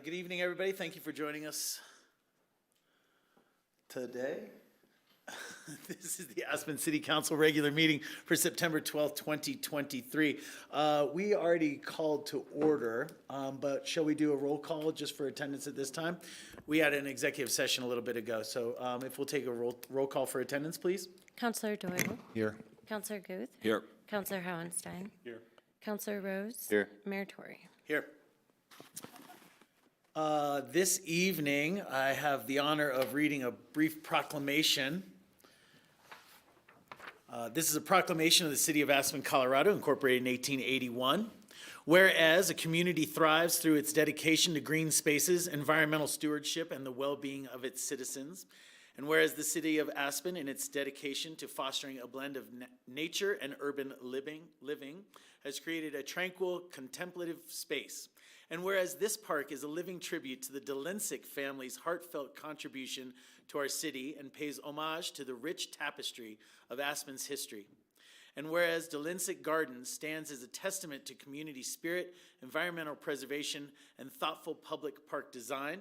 Good evening, everybody. Thank you for joining us today. This is the Aspen City Council regular meeting for September 12th, 2023. We already called to order, but shall we do a roll call just for attendance at this time? We had an executive session a little bit ago, so if we'll take a roll call for attendance, please. Councillor Doyle. Here. Councillor Guth. Here. Councillor Howenstein. Here. Councillor Rose. Here. Mayor Tory. Here. This evening, I have the honor of reading a brief proclamation. This is a proclamation of the City of Aspen, Colorado, incorporated in 1881. Whereas a community thrives through its dedication to green spaces, environmental stewardship, and the well-being of its citizens. And whereas the City of Aspen, in its dedication to fostering a blend of nature and urban living, has created a tranquil, contemplative space. And whereas this park is a living tribute to the Dolinsek family's heartfelt contribution to our city and pays homage to the rich tapestry of Aspen's history. And whereas Dolinsek Gardens stands as a testament to community spirit, environmental preservation, and thoughtful public park design.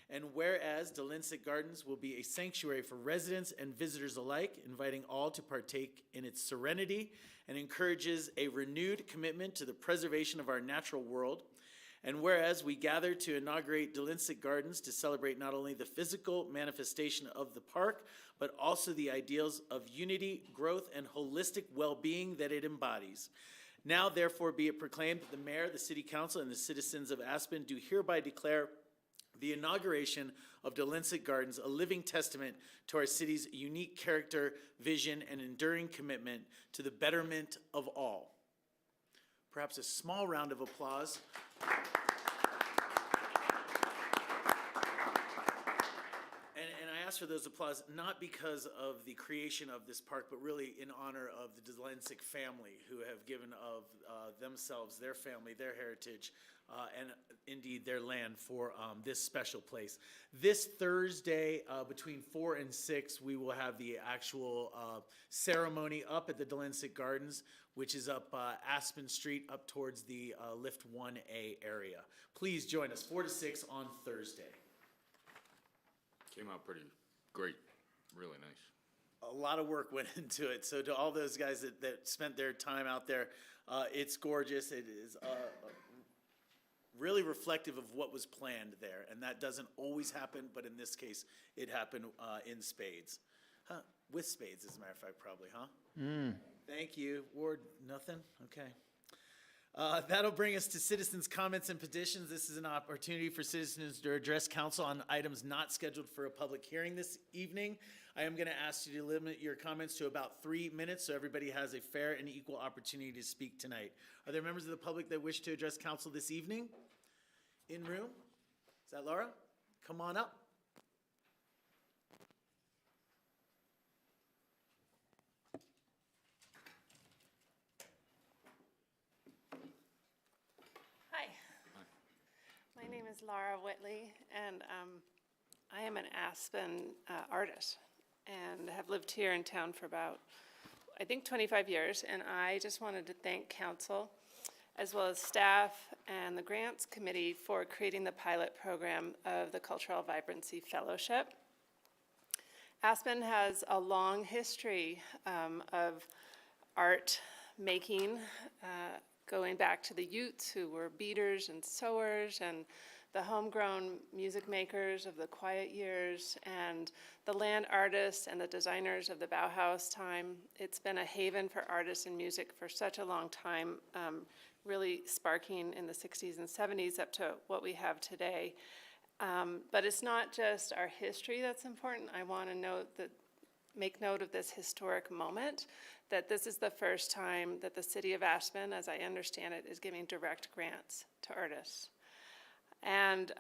And whereas Dolinsek Gardens will be a sanctuary for residents and visitors alike, inviting all to partake in its serenity and encourages a renewed commitment to the preservation of our natural world. And whereas we gather to inaugurate Dolinsek Gardens to celebrate not only the physical manifestation of the park, but also the ideals of unity, growth, and holistic well-being that it embodies. Now, therefore, be it proclaimed that the mayor, the city council, and the citizens of Aspen do hereby declare the inauguration of Dolinsek Gardens a living testament to our city's unique character, vision, and enduring commitment to the betterment of all. Perhaps a small round of applause. And I ask for those applause not because of the creation of this park, but really in honor of the Dolinsek family who have given of themselves, their family, their heritage, and indeed their land for this special place. This Thursday between 4 and 6, we will have the actual ceremony up at the Dolinsek Gardens, which is up Aspen Street up towards the Lift 1A area. Please join us 4 to 6 on Thursday. Came out pretty great, really nice. A lot of work went into it. So to all those guys that spent their time out there, it's gorgeous. It is really reflective of what was planned there. And that doesn't always happen, but in this case, it happened in spades. Huh? With spades, as a matter of fact, probably, huh? Thank you. Ward, nothing? Okay. That'll bring us to citizens' comments and petitions. This is an opportunity for citizens to address council on items not scheduled for a public hearing this evening. I am going to ask you to limit your comments to about 3 minutes so everybody has a fair and equal opportunity to speak tonight. Are there members of the public that wish to address council this evening? In room? Is that Laura? Come on up. My name is Laura Whitley, and I am an Aspen artist and have lived here in town for about, I think, 25 years. And I just wanted to thank council, as well as staff and the grants committee for creating the pilot program of the Cultural Vibrancy Fellowship. Aspen has a long history of art making, going back to the Utes who were beaters and sewers, and the homegrown music makers of the quiet years, and the land artists and the designers of the Bauhaus time. It's been a haven for artists and music for such a long time, really sparking in the 60s and 70s up to what we have today. But it's not just our history that's important. I want to make note of this historic moment, that this is the first time that the city of Aspen, as I understand it, is giving direct grants to artists. And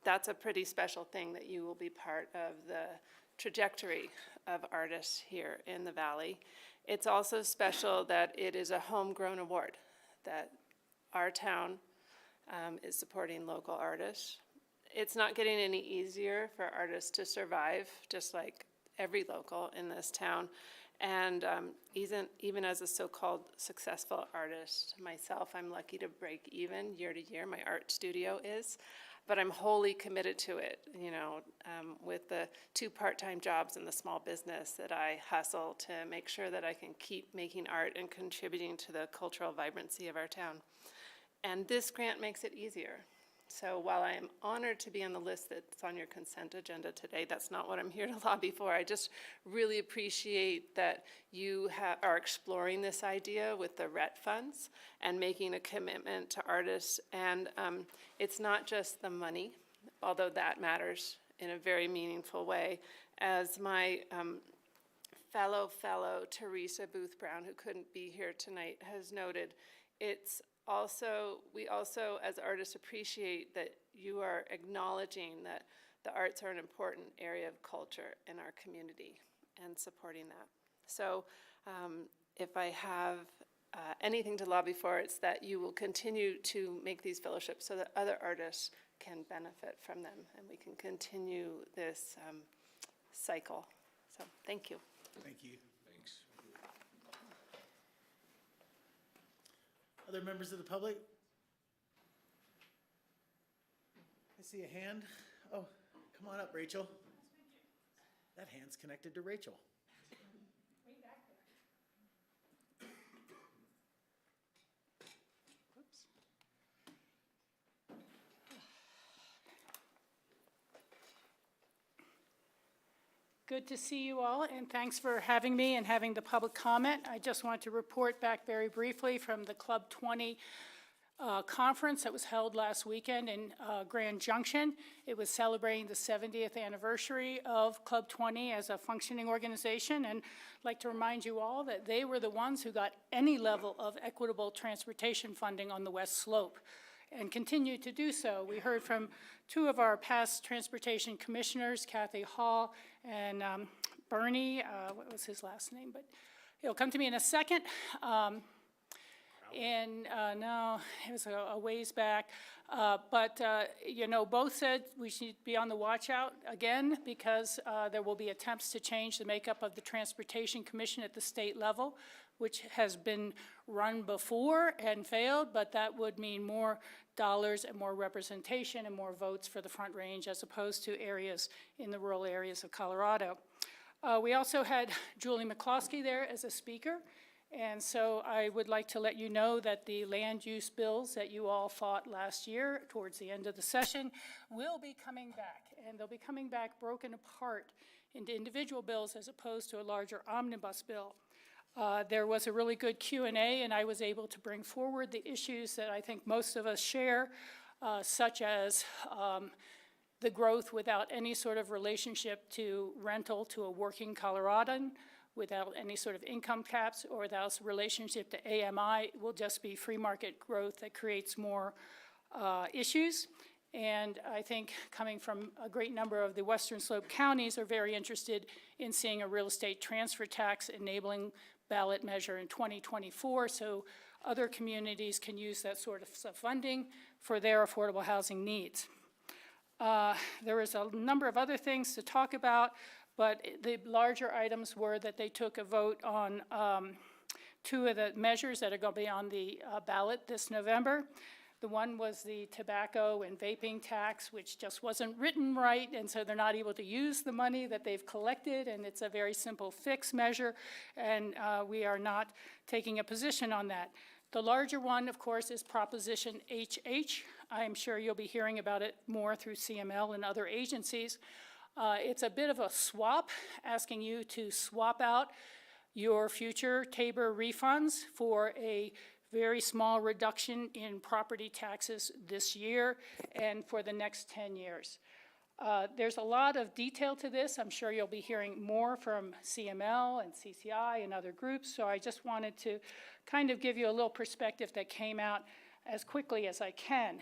that's a pretty special thing, that you will be part of the trajectory of artists here in the Valley. It's also special that it is a homegrown award, that our town is supporting local artists. It's not getting any easier for artists to survive, just like every local in this town. And even as a so-called successful artist myself, I'm lucky to break even year to year. My art studio is. but I'm wholly committed to it, with the 2 part-time jobs in the small business that I hustle to make sure that I can keep making art and contributing to the cultural vibrancy of our town. And this grant makes it easier. So while I am honored to be on the list that's on your consent agenda today, that's not what I'm here to lobby for. I just really appreciate that you are exploring this idea with the RET funds and making a commitment to artists. And it's not just the money, although that matters in a very meaningful way. As my fellow Teresa Booth Brown, who couldn't be here tonight, has noted, we also as artists appreciate that you are acknowledging that the arts are an important area of culture in our community and supporting that. So if I have anything to lobby for, it's that you will continue to make these fellowships so that other artists can benefit from them and we can continue this cycle. So thank you. Thank you. Thanks. Other members of the public? I see a hand. Oh, come on up, Rachel. That hand's connected to Rachel. Way back there. Oops. Good to see you all, and thanks for having me and having the public comment. I just want to report back very briefly from the Club 20 conference that was held last weekend in Grand Junction. It was celebrating the 70th anniversary of Club 20 as a functioning organization, and I'd like to remind you all that they were the ones who got any level of equitable transportation funding on the West Slope and continue to do so. We heard from 2 of our past transportation commissioners, Kathy Hall and Bernie, what was his last name, but he'll come to me in a second. No, it was a ways back. Both said we should be on the watch out again because there will be attempts to change the makeup of the Transportation Commission at the state level, which has been run before and failed, but that would mean more dollars and more representation and more votes for the Front Range as opposed to areas in the rural areas of Colorado. We also had Julie McCloskey there as a speaker, and so I would like to let you know that the land use bills that you all fought last year towards the end of the session will be coming back, and they'll be coming back broken apart into individual bills as opposed to a larger omnibus bill. There was a really good Q&A, and I was able to bring forward the issues that I think most of us share, such as the growth without any sort of relationship to rental to a working Coloradan, without any sort of income caps, or without relationship to AMI. It will just be free market growth that creates more issues. And I think coming from a great number of the Western Slope counties are very interested in seeing a real estate transfer tax enabling ballot measure in 2024, so other communities can use that sort of funding for their affordable housing needs. There was a number of other things to talk about, but the larger items were that they took a vote on 2 of the measures that are going to be on the ballot this November. The one was the tobacco and vaping tax, which just wasn't written right, and so they're not able to use the money that they've collected, and it's a very simple fix measure, and we are not taking a position on that. The larger one, of course, is Proposition HH. I'm sure you'll be hearing about it more through CML and other agencies. It's a bit of a swap, asking you to swap out your future Tabor refunds for a very small reduction in property taxes this year and for the next 10 years. There's a lot of detail to this. I'm sure you'll be hearing more from CML and CCI and other groups, so I just wanted to kind of give you a little perspective that came out as quickly as I can.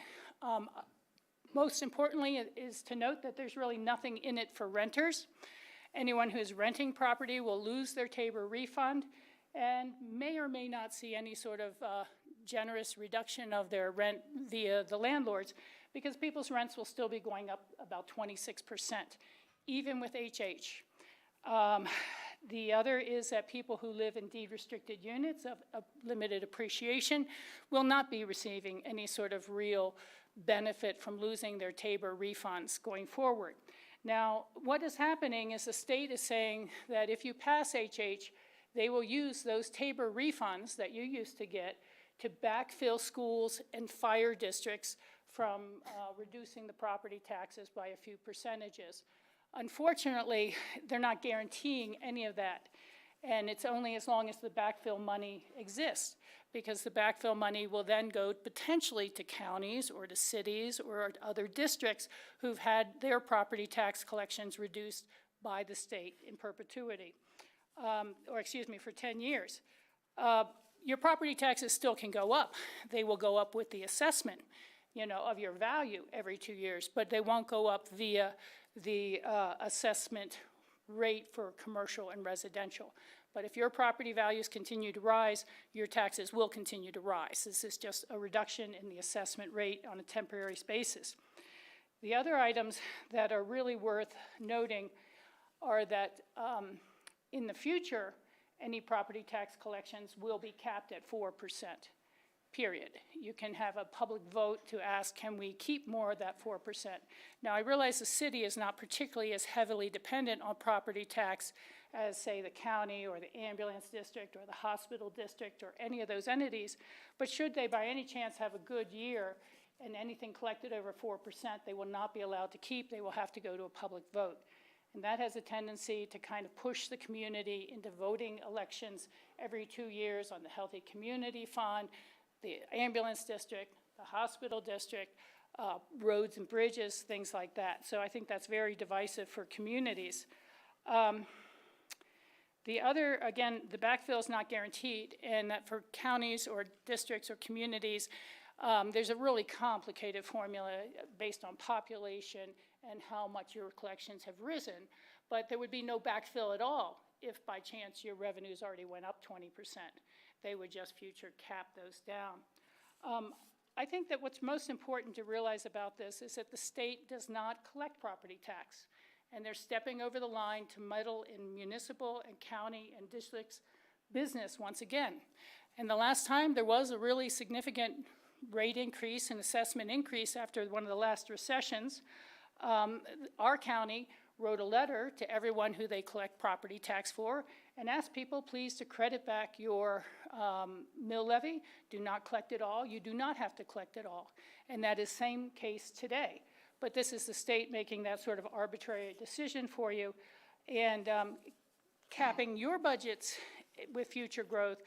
Most importantly is to note that there's really nothing in it for renters. Anyone who's renting property will lose their Tabor refund and may or may not see any sort of generous reduction of their rent via the landlords, because people's rents will still be going up about 26%, even with HH. The other is that people who live in deed-restricted units of limited appreciation will not be receiving any sort of real benefit from losing their Tabor refunds going forward. Now, what is happening is the state is saying that if you pass HH, they will use those Tabor refunds that you used to get to backfill schools and fire districts from reducing the property taxes by a few percentages. Unfortunately, they're not guaranteeing any of that. And it's only as long as the backfill money exists, because the backfill money will then go potentially to counties or to cities or other districts who've had their property tax collections reduced by the state in perpetuity, for 10 years. Your property taxes still can go up. They will go up with the assessment, of your value every 2 years, but they won't go up via the assessment rate for commercial and residential. But if your property values continue to rise, your taxes will continue to rise. This is just a reduction in the assessment rate on a temporary basis. The other items that are really worth noting are that in the future, any property tax collections will be capped at 4%, period. You can have a public vote to ask, can we keep more of that 4%? Now, I realize the city is not particularly as heavily dependent on property tax as, say, the county or the ambulance district or the hospital district or any of those entities, but should they by any chance have a good year and anything collected over 4%, they will not be allowed to keep. They will have to go to a public vote. And that has a tendency to kind of push the community into voting elections every 2 years on the Healthy Community Fund, the ambulance district, the hospital district, roads and bridges, things like that. So I think that's very divisive for communities. The other, again, the backfill is not guaranteed, and that for counties or districts or communities, there's a really complicated formula based on population and how much your collections have risen, but there would be no backfill at all if by chance your revenues already went up 20%. They would just future cap those down. I think that what's most important to realize about this is that the state does not collect property tax, and they're stepping over the line to meddle in municipal and county and districts' business once again. And the last time there was a really significant rate increase and assessment increase after one of the last recessions, our county wrote a letter to everyone who they collect property tax for and asked people please to credit back your mill levy. Do not collect it all. You do not have to collect it all. And that is same case today. But this is the state making that sort of arbitrary decision for you and capping your budgets with future growth.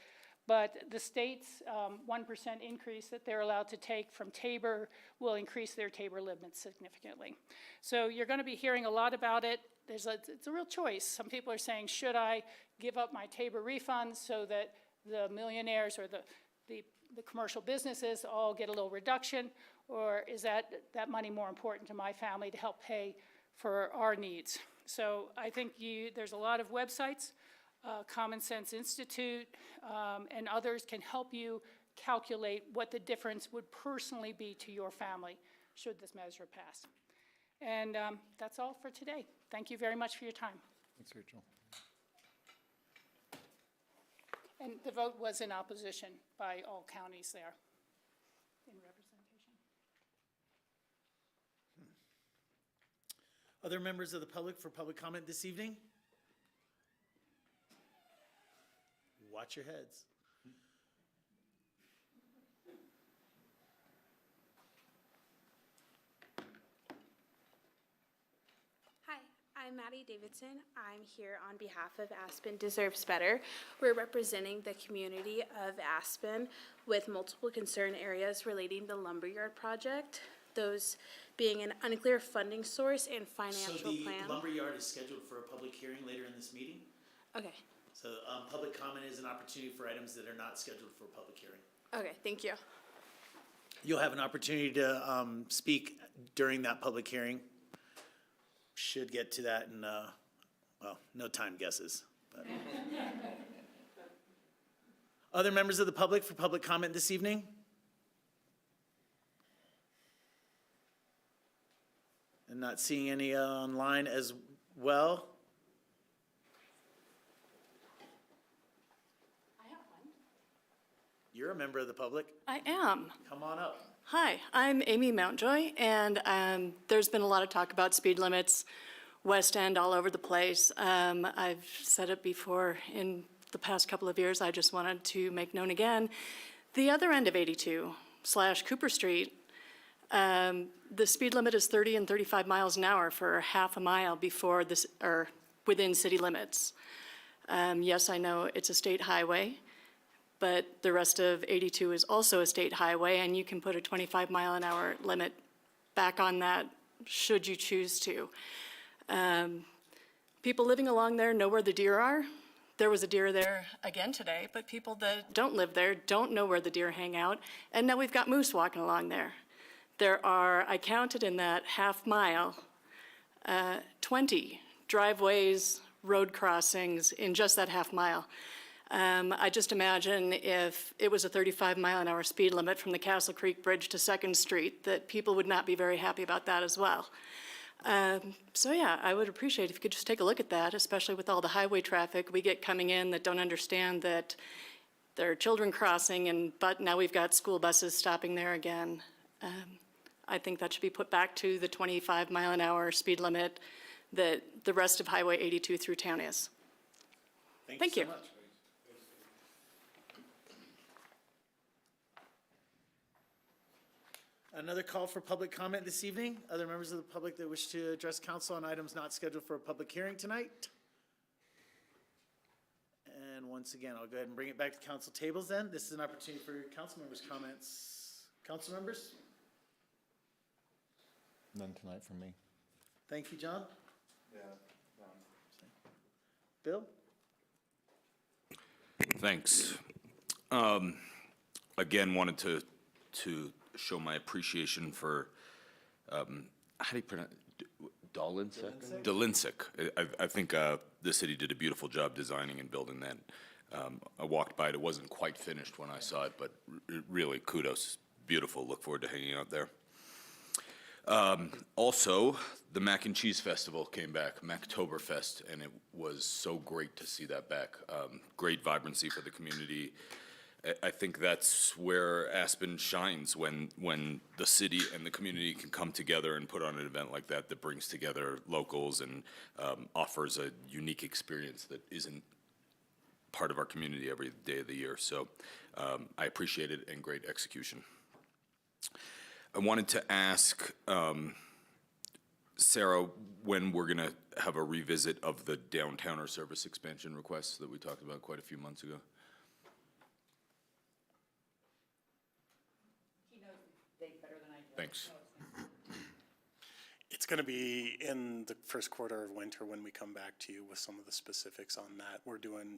But the state's 1% increase that they're allowed to take from Tabor will increase their Tabor limits significantly. So you're going to be hearing a lot about it. It's a real choice. Some people are saying, should I give up my Tabor refunds so that the millionaires or the commercial businesses all get a little reduction? Or is that money more important to my family to help pay for our needs? So I think there's a lot of websites. Common Sense Institute and others can help you calculate what the difference would personally be to your family should this measure pass. And that's all for today. Thank you very much for your time. Thanks, Rachel. And the vote was in opposition by all counties there in representation. Other members of the public for public comment this evening? Watch your heads. Hi, I'm Maddie Davidson. I'm here on behalf of Aspen Deserves Better. We're representing the community of Aspen with multiple concern areas relating to the lumberyard project, those being an unclear funding source and financial plan. So the lumberyard is scheduled for a public hearing later in this meeting? Okay. So public comment is an opportunity for items that are not scheduled for a public hearing. Okay, thank you. You'll have an opportunity to speak during that public hearing. Should get to that in, well, no time guesses. But. Other members of the public for public comment this evening? And not seeing any online as well. You're a member of the public. I am. Come on up. Hi, I'm Amy Mountjoy, and there's been a lot of talk about speed limits, West End, all over the place. I've said it before in the past couple of years. I just wanted to make known again, the other end of 82/Cooper Street, the speed limit is 30 and 35 miles an hour for half a mile before this, or within city limits. Yes, I know it's a state highway, but the rest of 82 is also a state highway, and you can put a 25-mile-an-hour limit back on that should you choose to. People living along there know where the deer are. There was a deer there again today, but people that don't live there don't know where the deer hang out, and now we've got moose walking along there. There are, I counted in that half mile, 20 driveways, road crossings in just that half mile. I just imagine if it was a 35-mile-an-hour speed limit from the Castle Creek Bridge to 2nd Street, that people would not be very happy about that as well. So yeah, I would appreciate if you could just take a look at that, especially with all the highway traffic we get coming in that don't understand that there are children crossing, but now we've got school buses stopping there again. I think that should be put back to the 25-mile-an-hour speed limit that the rest of Highway 82 through town is. Thank you. So much. Another call for public comment this evening. Other members of the public that wish to address council on items not scheduled for a public hearing tonight? And once again, I'll go ahead and bring it back to council tables then. This is an opportunity for council members' comments. Council members? None tonight from me. Thank you, John. Bill? Thanks. Again, wanted to show my appreciation for, how do you pronounce, Dolinsek? Dolinsek. I think the city did a beautiful job designing and building that. I walked by it. It wasn't quite finished when I saw it, but really kudos. Beautiful. Look forward to hanging out there. Also, the Mac and Cheese Festival came back, Mactoberfest, and it was so great to see that back. Great vibrancy for the community. I think that's where Aspen shines when the city and the community can come together and put on an event like that that brings together locals and offers a unique experience that isn't part of our community every day of the year. So I appreciate it and great execution. I wanted to ask Sarah when we're going to have a revisit of the downtowner service expansion requests that we talked about quite a few months ago. He knows the date better than I do. Thanks. It's going to be in the first quarter of winter when we come back to you with some of the specifics on that.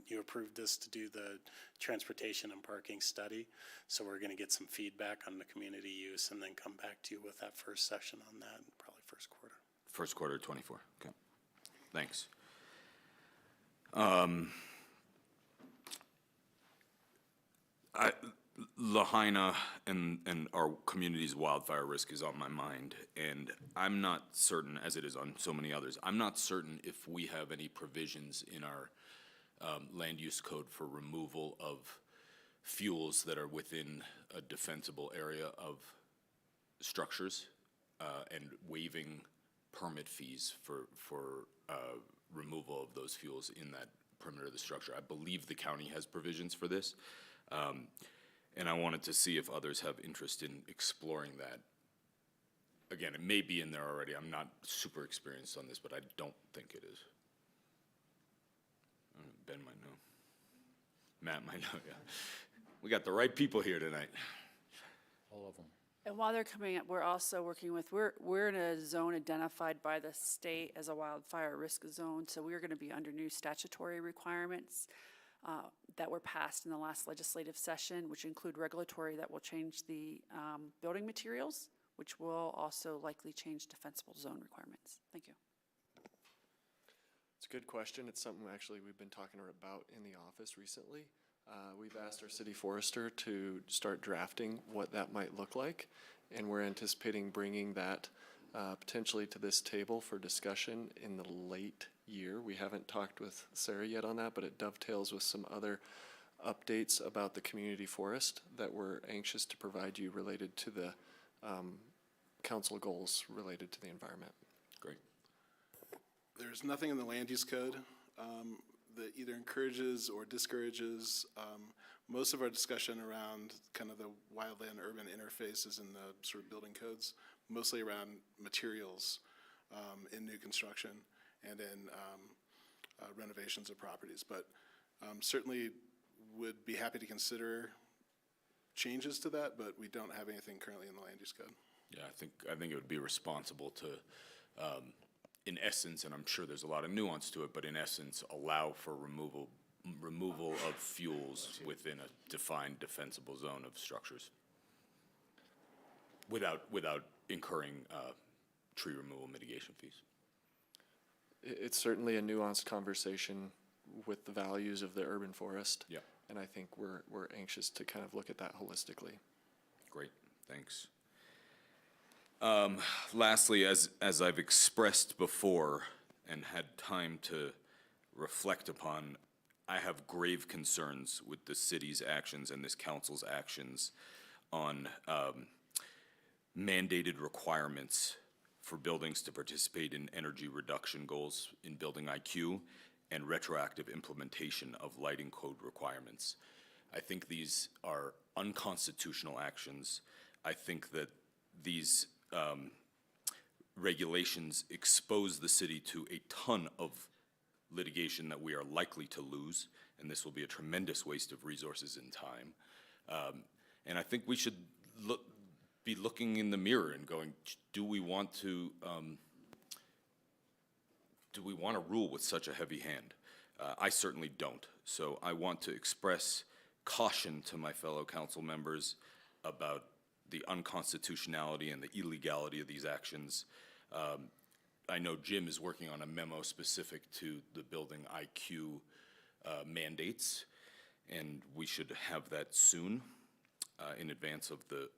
You approved this to do the transportation and parking study, so we're going to get some feedback on the community use and then come back to you with that first session on that, probably first quarter. First quarter 24. Okay. Thanks. Lahaina and our community's wildfire risk is on my mind, and I'm not certain, as it is on so many others, I'm not certain if we have any provisions in our land use code for removal of fuels that are within a defensible area of structures and waiving permit fees for removal of those fuels in that perimeter of the structure. I believe the county has provisions for this. And I wanted to see if others have interest in exploring that. Again, it may be in there already. I'm not super experienced on this, but I don't think it is. Ben might know. Matt might know, yeah. We got the right people here tonight. All of them. And while they're coming up, we're also working with, we're in a zone identified by the state as a wildfire risk zone, so we're going to be under new statutory requirements that were passed in the last legislative session, which include regulatory that will change the building materials, which will also likely change defensible zone requirements. Thank you. It's a good question. It's something actually we've been talking about in the office recently. We've asked our city forester to start drafting what that might look like, and we're anticipating bringing that potentially to this table for discussion in the late year. We haven't talked with Sarah yet on that, but it dovetails with some other updates about the community forest that we're anxious to provide you related to the council goals related to the environment. Great. There's nothing in the land use code that either encourages or discourages. Most of our discussion around kind of the wildland-urban interface is in the sort of building codes, mostly around materials in new construction and in renovations of properties. But certainly would be happy to consider changes to that, but we don't have anything currently in the land use code. Yeah, I think it would be responsible to, in essence, and I'm sure there's a lot of nuance to it, but in essence, allow for removal of fuels within a defined defensible zone of structures without incurring tree removal mitigation fees. It's certainly a nuanced conversation with the values of the urban forest. Yeah. And I think we're anxious to kind of look at that holistically. Great, thanks. Lastly, as I've expressed before and had time to reflect upon, I have grave concerns with the city's actions and this council's actions on mandated requirements for buildings to participate in energy reduction goals in building IQ and retroactive implementation of lighting code requirements. I think these are unconstitutional actions. I think that these regulations expose the city to a ton of litigation that we are likely to lose, and this will be a tremendous waste of resources and time. And I think we should be looking in the mirror and going, do we want to rule with such a heavy hand? I certainly don't. So I want to express caution to my fellow council members about the unconstitutionality and the illegality of these actions. I know Jim is working on a memo specific to the building IQ mandates, and we should have that soon in advance of the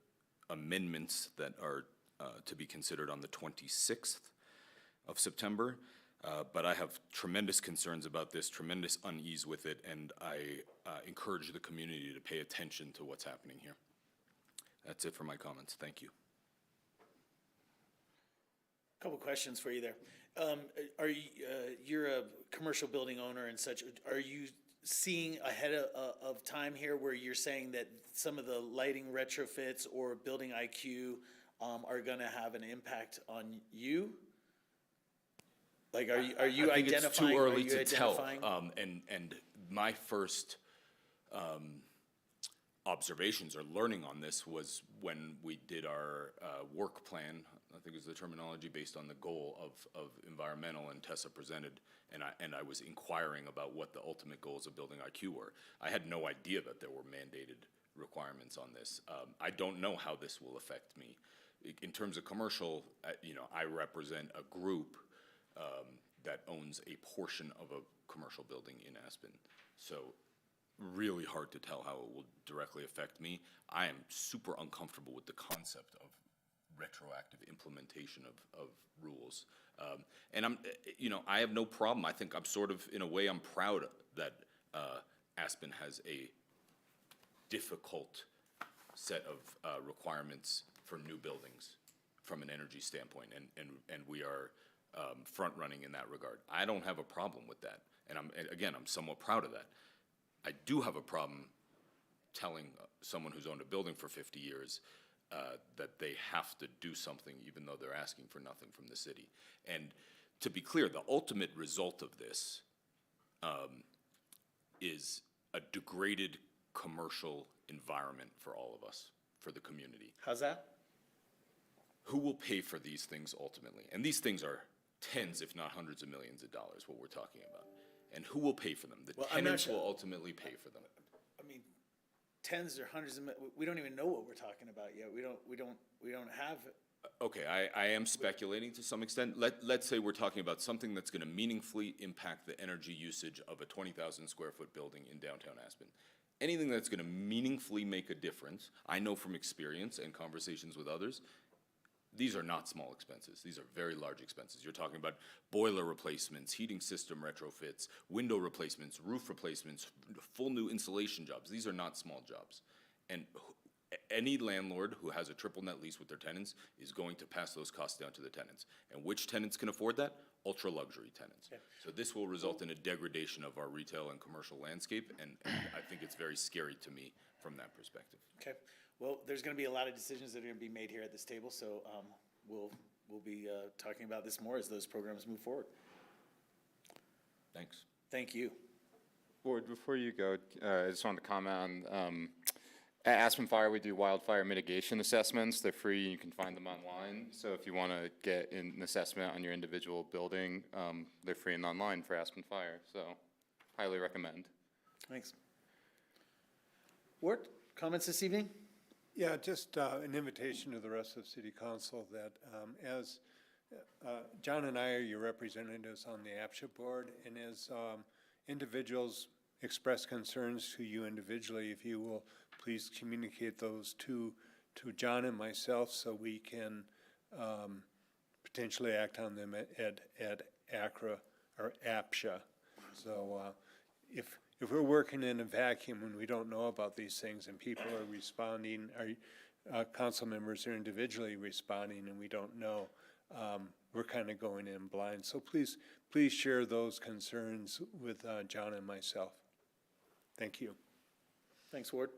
amendments that are to be considered on the 26th of September. But I have tremendous concerns about this, tremendous unease with it, and I encourage the community to pay attention to what's happening here. That's it for my comments. Thank you. Couple questions for you there. Are you, you're a commercial building owner and such, are you seeing ahead of time here where you're saying that some of the lighting retrofits or building IQ are gonna have an impact on you? Like, are you I think identifying? it's too early are you to tell. identifying? And my first observations or learning on this was when we did our work plan. I think it was the terminology based on the goal of environmental, and Tessa presented, and I was inquiring about what the ultimate goals of building IQ were. I had no idea that there were mandated requirements on this. I don't know how this will affect me. In terms of commercial, I represent a group that owns a portion of a commercial building in Aspen. So really hard to tell how it will directly affect me. I am super uncomfortable with the concept of retroactive implementation of rules. And I have no problem. I think I'm sort of, in a way, I'm proud that Aspen has a difficult set of requirements for new buildings from an energy standpoint, and we are front running in that regard. I don't have a problem with that, and I'm somewhat proud of that. I do have a problem telling someone who's owned a building for 50 years that they have to do something even though they're asking for nothing from the city. And to be clear, the ultimate result of this is a degraded commercial environment for all of us, for the community. How's that? Who will pay for these things ultimately? And these things are tens, if not hundreds of millions of dollars, what we're talking about. And who will pay for them? The tenants will ultimately pay for them. I mean, tens or hundreds of, we don't even know what we're talking about yet. We don't have. Okay, I am speculating to some extent. Let's say we're talking about something that's gonna meaningfully impact the energy usage of a 20,000 square foot building in downtown Aspen. Anything that's gonna meaningfully make a difference, I know from experience and conversations with others, these are not small expenses. These are very large expenses. You're talking about boiler replacements, heating system retrofits, window replacements, roof replacements, full new insulation jobs. These are not small jobs. And any landlord who has a triple net lease with their tenants is going to pass those costs down to the tenants. And which tenants can afford that? Ultra luxury tenants. So this will result in a degradation of our retail and commercial landscape, and I think it's very scary to me from that perspective. Okay, well, there's gonna be a lot of decisions that are gonna be made here at this table, so, we'll be, talking about this more as those programs move forward. Thanks. Thank you. Board, before you go, I just wanted to comment on, at Aspen Fire, we do wildfire mitigation assessments. They're free, you can find them online. So if you want to get an assessment on your individual building, they're free and online for Aspen Fire. So highly recommend. Thanks. Ward, comments this evening? Yeah, just an invitation to the rest of City Council that as John and I are your representatives on the APSHA board, and as individuals express concerns to you individually, if you will please communicate those to John and myself so we can potentially act on them at ACRA or APSHA. So if we're working in a vacuum and we don't know about these things and people are responding, our council members are individually responding and we don't know, we're kind of going in blind. So please share those concerns with John and myself. Thank you. Thanks, Ward.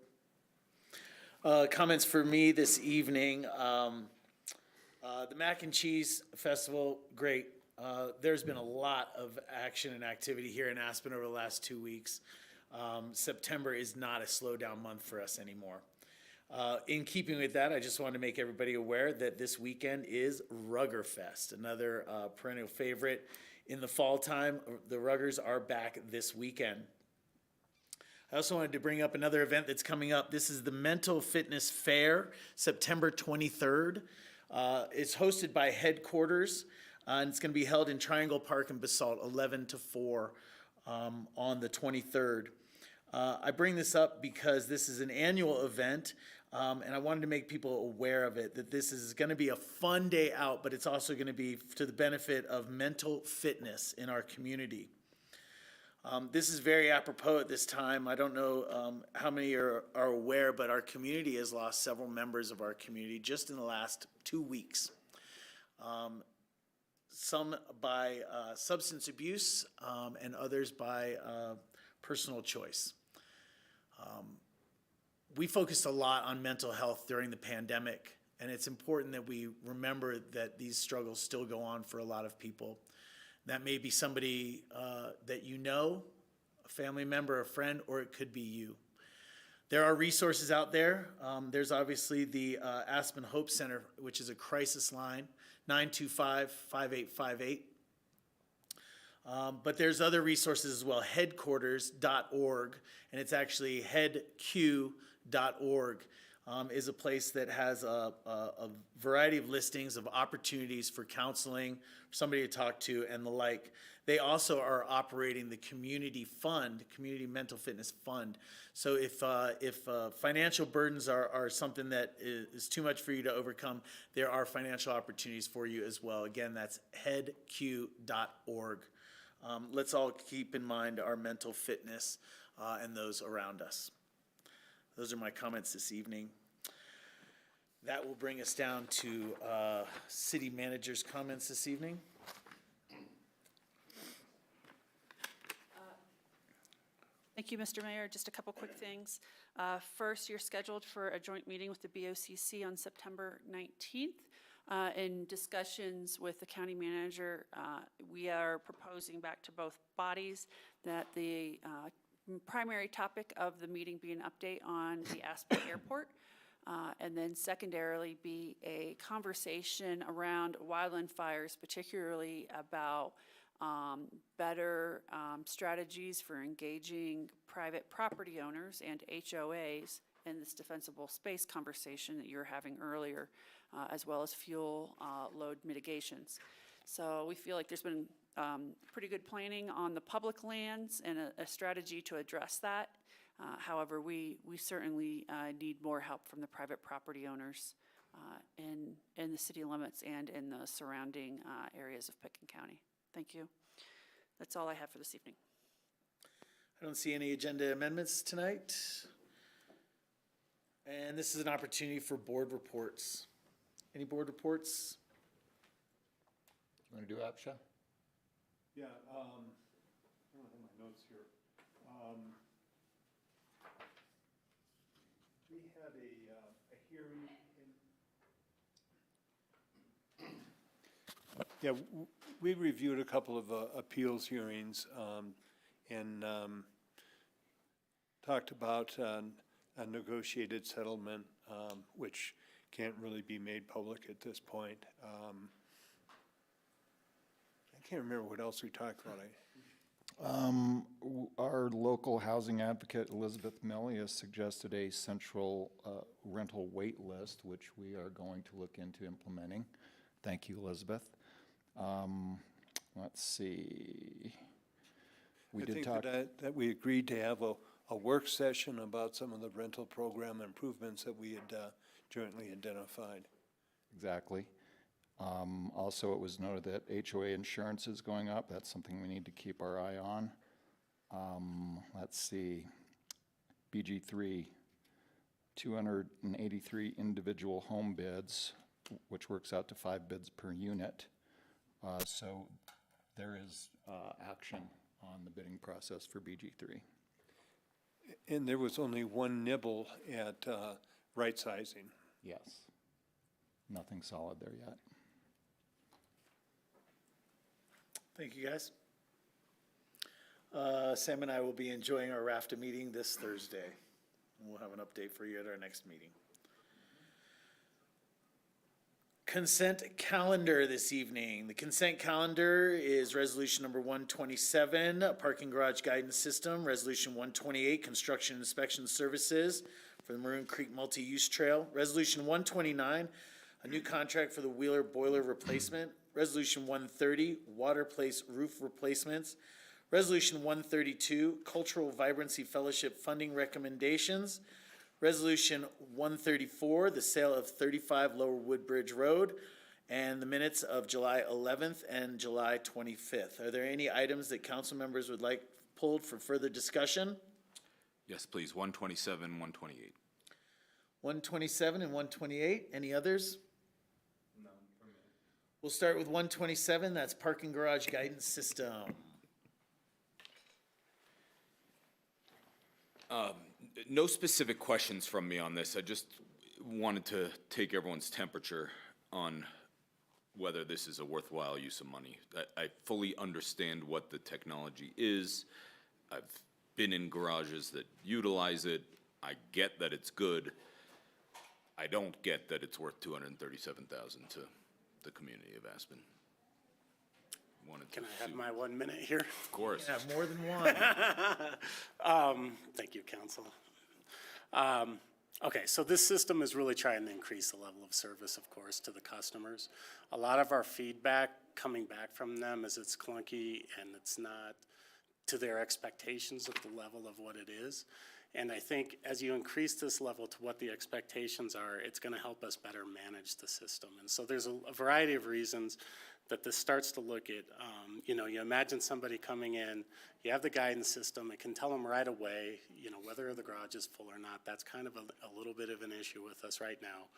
Comments for me this evening. The Mac and Cheese Festival, great. There's been a lot of action and activity here in Aspen over the last 2 weeks. September is not a slowdown month for us anymore. In keeping with that, I just wanted to make everybody aware that this weekend is Ruggerfest, another perennial favorite in the fall time. The Ruggers are back this weekend. I also wanted to bring up another event that's coming up. This is the Mental Fitness Fair, September 23rd. It's hosted by Headquarters, and it's going to be held in Triangle Park in Basalt, 11 to 4 on the 23rd. I bring this up because this is an annual event, and I wanted to make people aware of it, that this is going to be a fun day out, but it's also going to be to the benefit of mental fitness in our community. This is very apropos at this time. I don't know how many are aware, but our community has lost several members of our community just in the last 2 weeks. Some by substance abuse and others by personal choice. We focused a lot on mental health during the pandemic, and it's important that we remember that these struggles still go on for a lot of people. That may be somebody that you know, a family member, a friend, or it could be you. There are resources out there. There's obviously the Aspen Hope Center, which is a crisis line, 925-5858. But there's other resources as well, headquarters.org, and it's actually headq.org. Is a place that has a variety of listings of opportunities for counseling, somebody to talk to, and the like. They also are operating the community fund, Community Mental Fitness Fund. So if financial burdens are something that is too much for you to overcome, there are financial opportunities for you as well. Again, that's headq.org. Let's all keep in mind our mental fitness and those around us. Those are my comments this evening. That will bring us down to city manager's comments this evening. Thank you, Mr. Mayor. Just a couple quick things. First, you're scheduled for a joint meeting with the BOCC on September 19th. In discussions with the county manager, we are proposing back to both bodies that the primary topic of the meeting be an update on the Aspen Airport, and then secondarily be a conversation around wildland fires, particularly about better strategies for engaging private property owners and HOAs in this defensible space conversation that you were having earlier, as well as fuel load mitigations. So we feel like there's been pretty good planning on the public lands and a strategy to address that. However, we certainly need more help from the private property owners in the city limits and in the surrounding areas of Pitkin County. Thank you. That's all I have for this evening. I don't see any agenda amendments tonight. And this is an opportunity for board reports. Any board reports? You want to do APSHA? Yeah, I don't have my notes here. We had a hearing we reviewed a couple of appeals hearings and talked about a negotiated settlement, which can't really be made public at this point. I can't remember what else we talked about. Our local housing advocate, Elizabeth Millie, has suggested a central rental wait list, which we are going to look into implementing. Thank you, Elizabeth. Let's see. I think that we agreed to have a work session about some of the rental program improvements that we had jointly identified. Exactly. Also, it was noted that HOA insurance is going up. That's something we need to keep our eye on. Let's see. BG3, 283 individual home bids, which works out to 5 bids per unit. So there is action on the bidding process for BG3. And there was only one nibble at right sizing. Yes. Nothing solid there yet. Thank you, guys. Sam and I will be enjoying our RAFTA meeting this Thursday. We'll have an update for you at our next meeting. Consent calendar this evening. The consent calendar is resolution number 127, parking garage guidance system, resolution 128, construction inspection services for the Maroon Creek multi-use trail, resolution 129, a new contract for the Wheeler boiler replacement, resolution 130, water place roof replacements, resolution 132, cultural vibrancy fellowship funding recommendations, resolution 134, the sale of 35 Lower Woodbridge Road, and the minutes of July 11th and July 25th. Are there any items that council members would like pulled for further discussion? Yes, please, 127, 128. 127 and 128, any others? None for me. We'll start with 127, that's parking garage guidance system. No specific questions from me on this. I just wanted to take everyone's temperature on whether this is a worthwhile use of money. I fully understand what the technology is. I've been in garages that utilize it. I get that it's good. I don't get that it's worth $237,000 to the community of Aspen. Can I have my 1 minute here? Of course. You have more than one. Thank you, council. Okay, so this system is really trying to increase the level of service, of course, to the customers. A lot of our feedback coming back from them is it's clunky and it's not to their expectations of the level of what it is. And I think as you increase this level to what the expectations are, it's going to help us better manage the system. And so there's a variety of reasons that this starts to look at, you imagine somebody coming in, you have the guidance system, it can tell them right away, whether the garage is full or not. That's kind of a little bit of an issue with us right now.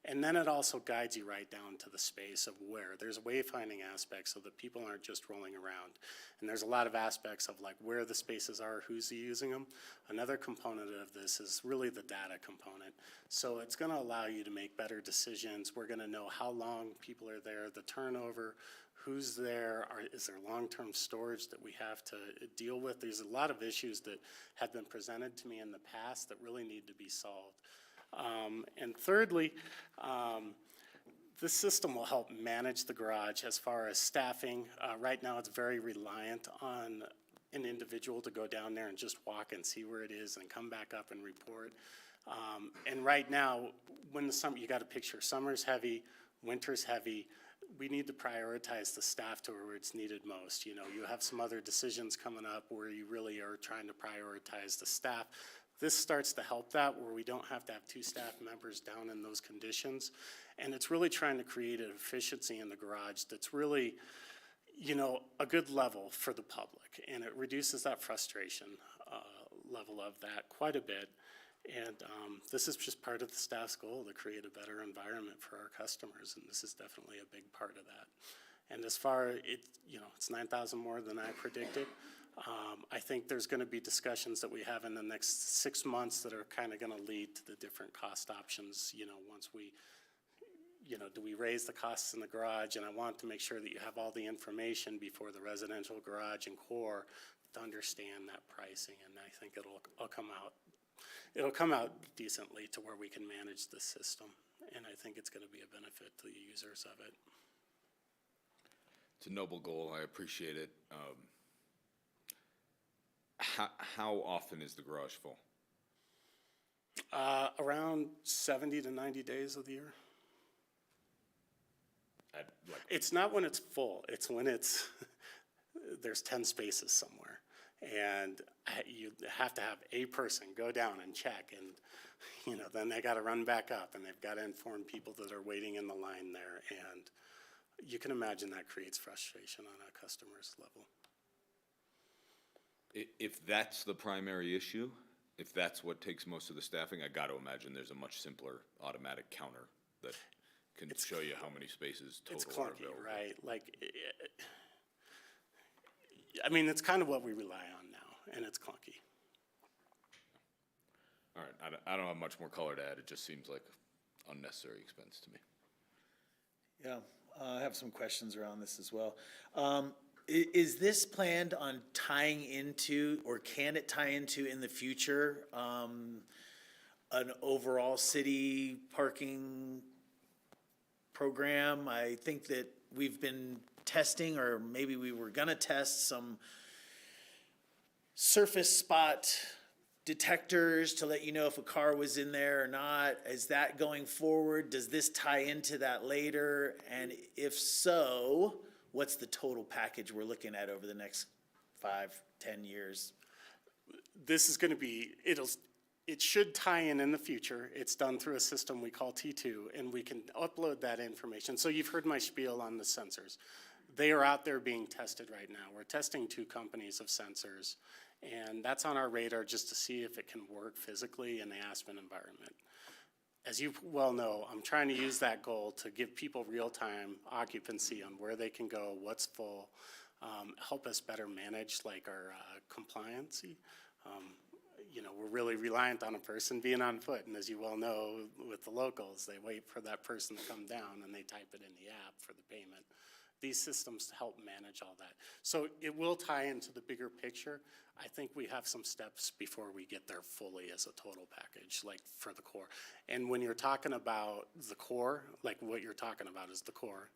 And then it also guides you right down to the space of where. There's wayfinding aspects so that people aren't just rolling around. And there's a lot of aspects of like where the spaces are, who's using them. Another component of this is really the data component. So it's going to allow you to make better decisions. We're going to know how long people are there, the turnover, who's there, is there long-term storage that we have to deal with? There's a lot of issues that have been presented to me in the past that really need to be solved. And thirdly, this system will help manage the garage as far as staffing. Right now, it's very reliant on an individual to go down there and just walk and see where it is and come back up and report. And right now, when the summer, you got to picture, summer's heavy, winter's heavy. We need to prioritize the staff to where it's needed most. You have some other decisions coming up where you really are trying to prioritize the staff. This starts to help that, where we don't have to have 2 staff members down in those conditions. And it's really trying to create an efficiency in the garage that's really, a good level for the public. And it reduces that frustration level of that quite a bit. And this is just part of the staff's goal to create a better environment for our customers, and this is definitely a big part of that. And as far, it's 9,000 more than I predicted. I think there's going to be discussions that we have in the next 6 months that are kind of going to lead to the different cost options, once we, do we raise the costs in the garage? And I want to make sure that you have all the information before the residential garage and core to understand that pricing, and I think it'll come out decently to where we can manage the system, and I think it's going to be a benefit to the users of it. It's a noble goal. I appreciate it. How often is the garage full? Around 70 to 90 days of the year. It's not when it's full. It's when there's 10 spaces somewhere. And you have to have a person go down and check, and then they got to run back up, and they've got to inform people that are waiting in the line there, and you can imagine that creates frustration on a customer's level. If that's the primary issue, if that's what takes most of the staffing, I got to imagine there's a much simpler automatic counter that can show you how many spaces total It's are clunky, available. right? It's kind of what we rely on now, and it's clunky. All right, I don't have much more color to add. It just seems like unnecessary expense to me. Yeah, I have some questions around this as well. Is this planned on tying into, or can it tie into in the future, an overall city parking program? I think that we've been testing, or maybe we were gonna test some surface spot detectors to let you know if a car was in there or not. Is that going forward? Does this tie into that later? And if so, what's the total package we're looking at over the next 5-10 years? This is going to be, it should tie in the future. It's done through a system we call T2, and we can upload that information. So you've heard my spiel on the sensors. They are out there being tested right now. We're testing 2 companies of sensors, and that's on our radar just to see if it can work physically in the Aspen environment. As you well know, I'm trying to use that goal to give people real-time occupancy on where they can go, what's full, help us better manage our compliancy. We're really reliant on a person being on foot, and as you well know, with the locals, they wait for that person to come down and they type it in the app for the payment. These systems help manage all that. So it will tie into the bigger picture. I think we have some steps before we get there fully as a total package, for the core. And when you're talking about the core, what you're talking about is the core,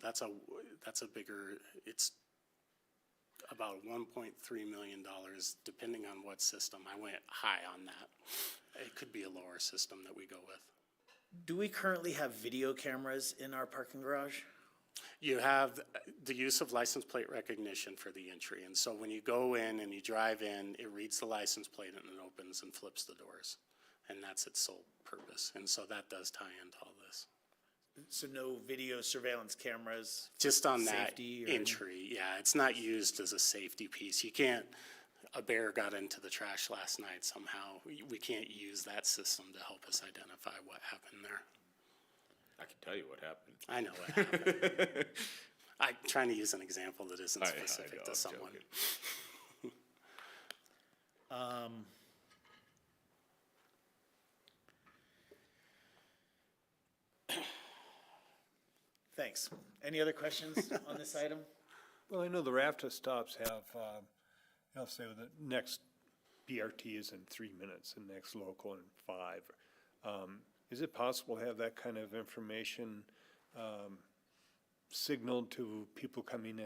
that's a bigger, it's about $1.3 million, depending on what system. I went high on that. It could be a lower system that we go with. Do we currently have video cameras in our parking garage? You have the use of license plate recognition for the entry. And so when you go in and you drive in, it reads the license plate and it opens and flips the doors. And that's its sole purpose. And so that does tie into all this. So no video surveillance cameras? Just on that Safety or entry, yeah. It's not used as a safety piece. You can't, a bear got into the trash last night somehow. We can't use that system to help us identify what happened there. I can tell you what happened. I know what happened. I'm trying to use an example that isn't I specific know, to I'm someone. joking. Thanks. Any other questions on this item? Well, I know the RAFTA stops have, say the next BRT is in 3 minutes, and next local in 5. Is it possible to have that kind of information signaled to people coming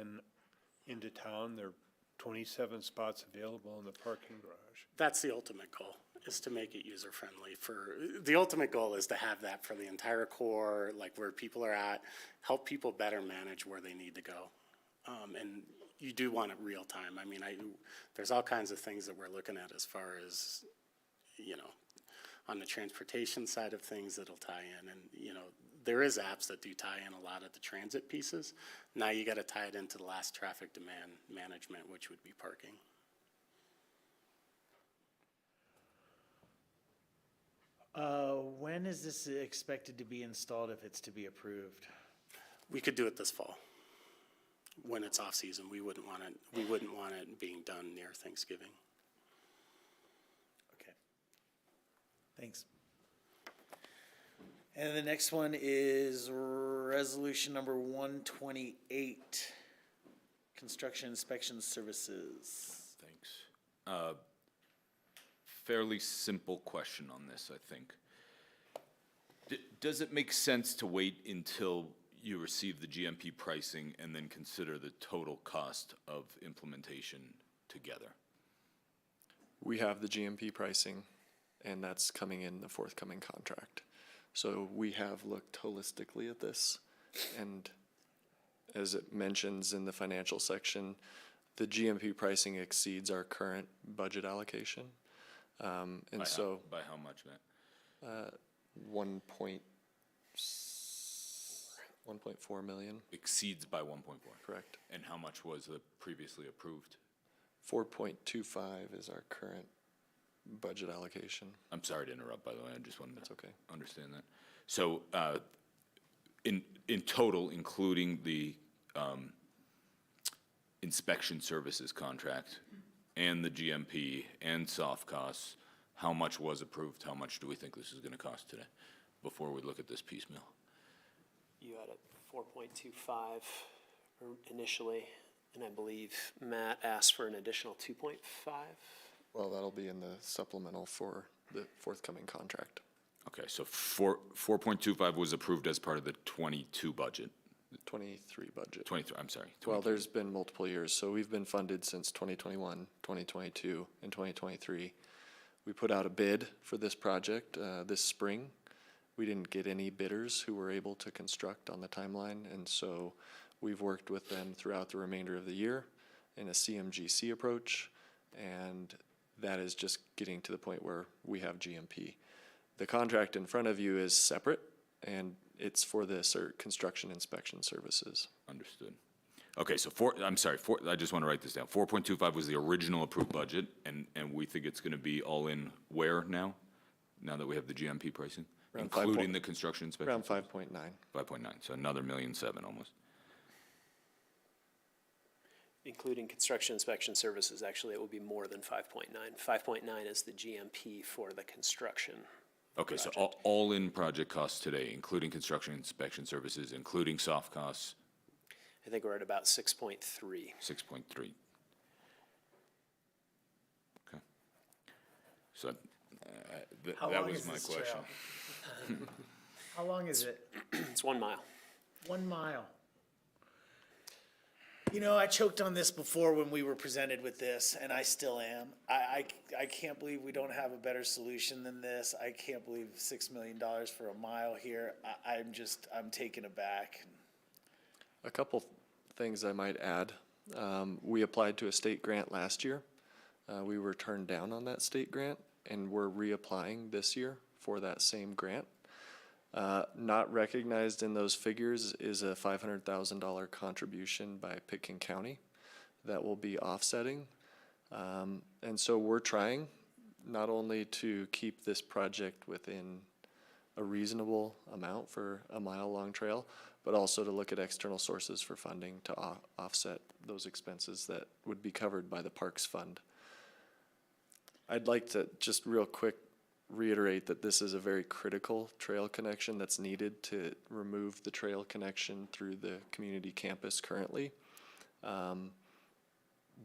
into town? There are 27 spots available in the parking garage. That's the ultimate goal, is to make it user-friendly. The ultimate goal is to have that for the entire core, where people are at, help people better manage where they need to go. And you do want it real time. There's all kinds of things that we're looking at as far as, on the transportation side of things that'll tie in. And, there is apps that do tie in a lot of the transit pieces. Now you got to tie it into the last traffic demand management, which would be parking. When is this expected to be installed if it's to be approved? We could do it this fall. When it's off-season, we wouldn't want it being done near Thanksgiving. Okay. Thanks. And the next one is resolution number 128, construction inspection services. Thanks. Fairly simple question on this, I think. Does it make sense to wait until you receive the GMP pricing and then consider the total cost of implementation together? We have the GMP pricing, and that's coming in the forthcoming contract. So we have looked holistically at this, and as it mentions in the financial section, the GMP pricing exceeds our current budget allocation. And so. By how much, Matt? 1.4 million. Exceeds by 1.4. Correct. And how much was the previously approved? 4.25 is our current budget allocation. I'm sorry to interrupt, by the way, I just wanted That's to okay. understand that. So, in total, including the inspection services contract and the GMP and soft costs, how much was approved? How much do we think this is gonna cost today, before we look at this piecemeal? You had it 4.25 initially, and I believe Matt asked for an additional 2.5. Well, that'll be in the supplemental for the forthcoming contract. Okay, so 4.25 was approved as part of the 22 budget. 23 budget. 23, I'm sorry. Well, 23. there's been multiple years, so we've been funded since 2021, 2022, and 2023. We put out a bid for this project this spring. We didn't get any bidders who were able to construct on the timeline, and so we've worked with them throughout the remainder of the year in a CMGC approach, and that is just getting to the point where we have GMP. The contract in front of you is separate, and it's for the construction inspection services. Understood. Okay, so I just want to write this down. 4.25 was the original approved budget, and we think it's going to be all in where now? Now that we have the GMP pricing? Around Including the construction inspection? Around 5.9. 5.9, so another $1.7 million almost. Including construction inspection services, actually, it will be more than 5.9. 5.9 is the GMP for the construction. Okay, so project. all-in project costs today, including construction inspection services, including soft costs, I think we're at about 6.3. 6.3. Okay. So that was my question. How long is it? It's 1 mile. 1 mile. You know, I choked on this before when we were presented with this, and I still am. I can't believe we don't have a better solution than this. I can't believe $6 million for a mile here. I'm taken aback. A couple things I might add. We applied to a state grant last year. We were turned down on that state grant, and we're reapplying this year for that same grant. Not recognized in those figures is a $500,000 contribution by Pitkin County that will be offsetting. And so we're trying not only to keep this project within a reasonable amount for a mile-long trail, but also to look at external sources for funding to offset those expenses that would be covered by the Parks Fund. I'd like to just real quick reiterate that this is a very critical trail connection that's needed to remove the trail connection through the community campus currently.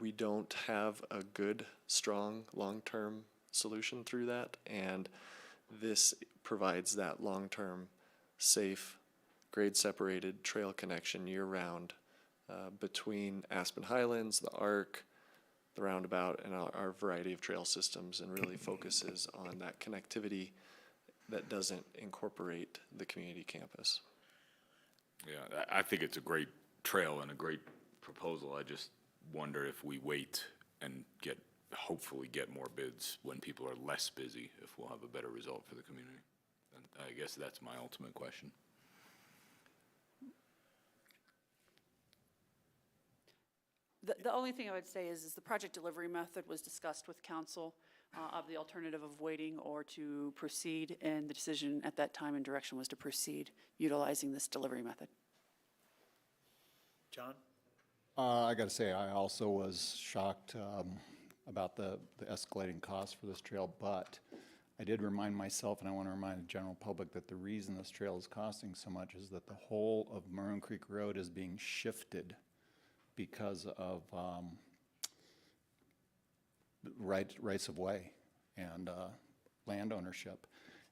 We don't have a good, strong, long-term solution through that, and this provides that long-term, safe, grade-separated trail connection year-round between Aspen Highlands, the Arc, the roundabout, and our variety of trail systems, and really focuses on that connectivity that doesn't incorporate the community campus. Yeah, I think it's a great trail and a great proposal. I just wonder if we wait and hopefully get more bids when people are less busy, if we'll have a better result for the community. And I guess that's my ultimate question. The only thing I would say is the project delivery method was discussed with council. of the alternative of waiting or to proceed, and the decision at that time and direction was to proceed utilizing this delivery method. John? I got to say, I also was shocked about the escalating costs for this trail, but I did remind myself, and I want to remind the general public, that the reason this trail is costing so much is that the whole of Maroon Creek Road is being shifted because of rights of way and land ownership.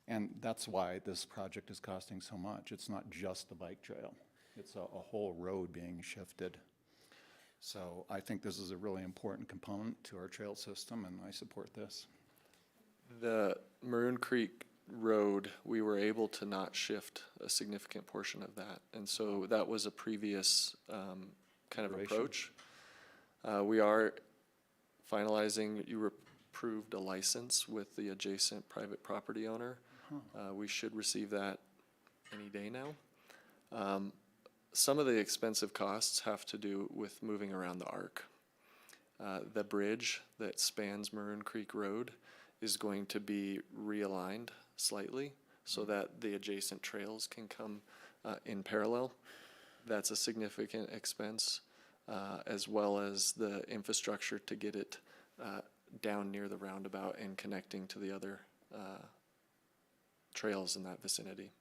And that's why this project is costing so much. It's not just the bike trail. It's a whole road being shifted. So I think this is a really important component to our trail system, and I support this. The Maroon Creek Road, we were able to not shift a significant portion of that. And so that was a previous kind of approach. We are finalizing, you approved a license with the adjacent private property owner. We should receive that any day now. Some of the expensive costs have to do with moving around the arc. The bridge that spans Maroon Creek Road is going to be realigned slightly so that the adjacent trails can come in parallel. That's a significant expense, as well as the infrastructure to get it down near the roundabout and connecting to the other trails in that vicinity.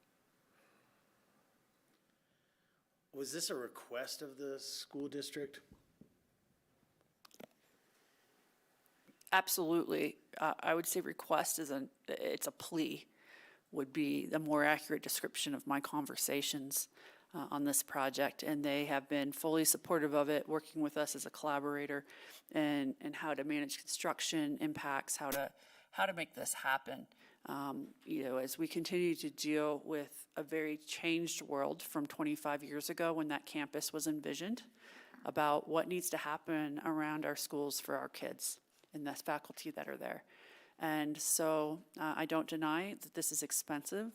Was this a request of the school district? Absolutely. I would say request it's a plea, would be the more accurate description of my conversations on this project. And they have been fully supportive of it, working with us as a collaborator and how to manage construction impacts, how to make this happen. As we continue to deal with a very changed world from 25 years ago when that campus was envisioned, about what needs to happen around our schools for our kids and the faculty that are there. And so I don't deny that this is expensive.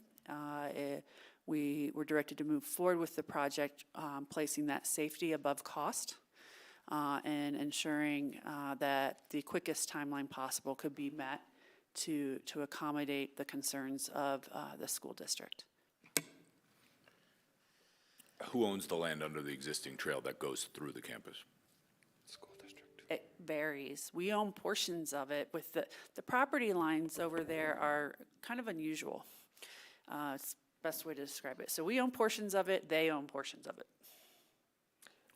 We were directed to move forward with the project, placing that safety above cost and ensuring that the quickest timeline possible could be met to accommodate the concerns of the school district. Who owns the land under the existing trail that goes through the campus? School district. It varies. We own portions of it. With the property lines over there are kind of unusual. It's the best way to describe it. So we own portions of it, they own portions of it.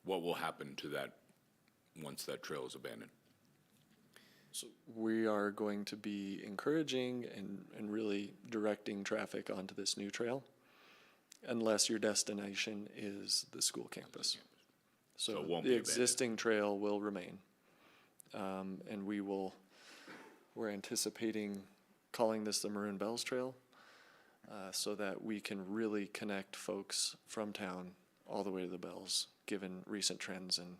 What will happen to that once that trail is abandoned? So we are going to be encouraging and really directing traffic onto this new trail unless your destination is the school campus. So it won't the be existing trail will remain. And we're anticipating calling this the Maroon Bells Trail so that we can really connect folks from town all the way to the Bells, given recent trends in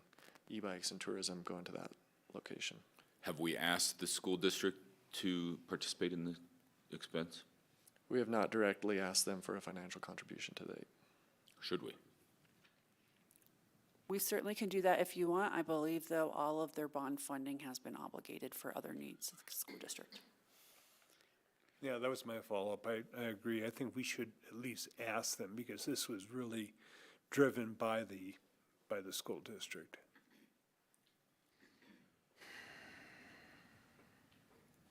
e-bikes and tourism going to that location. Have we asked the school district to participate in the expense? We have not directly asked them for a financial contribution to date. Should we? We certainly can do that if you want. I believe, though, all of their bond funding has been obligated for other needs of the school district. Yeah, that was my follow-up. I agree. I think we should at least ask them because this was really driven by the school district.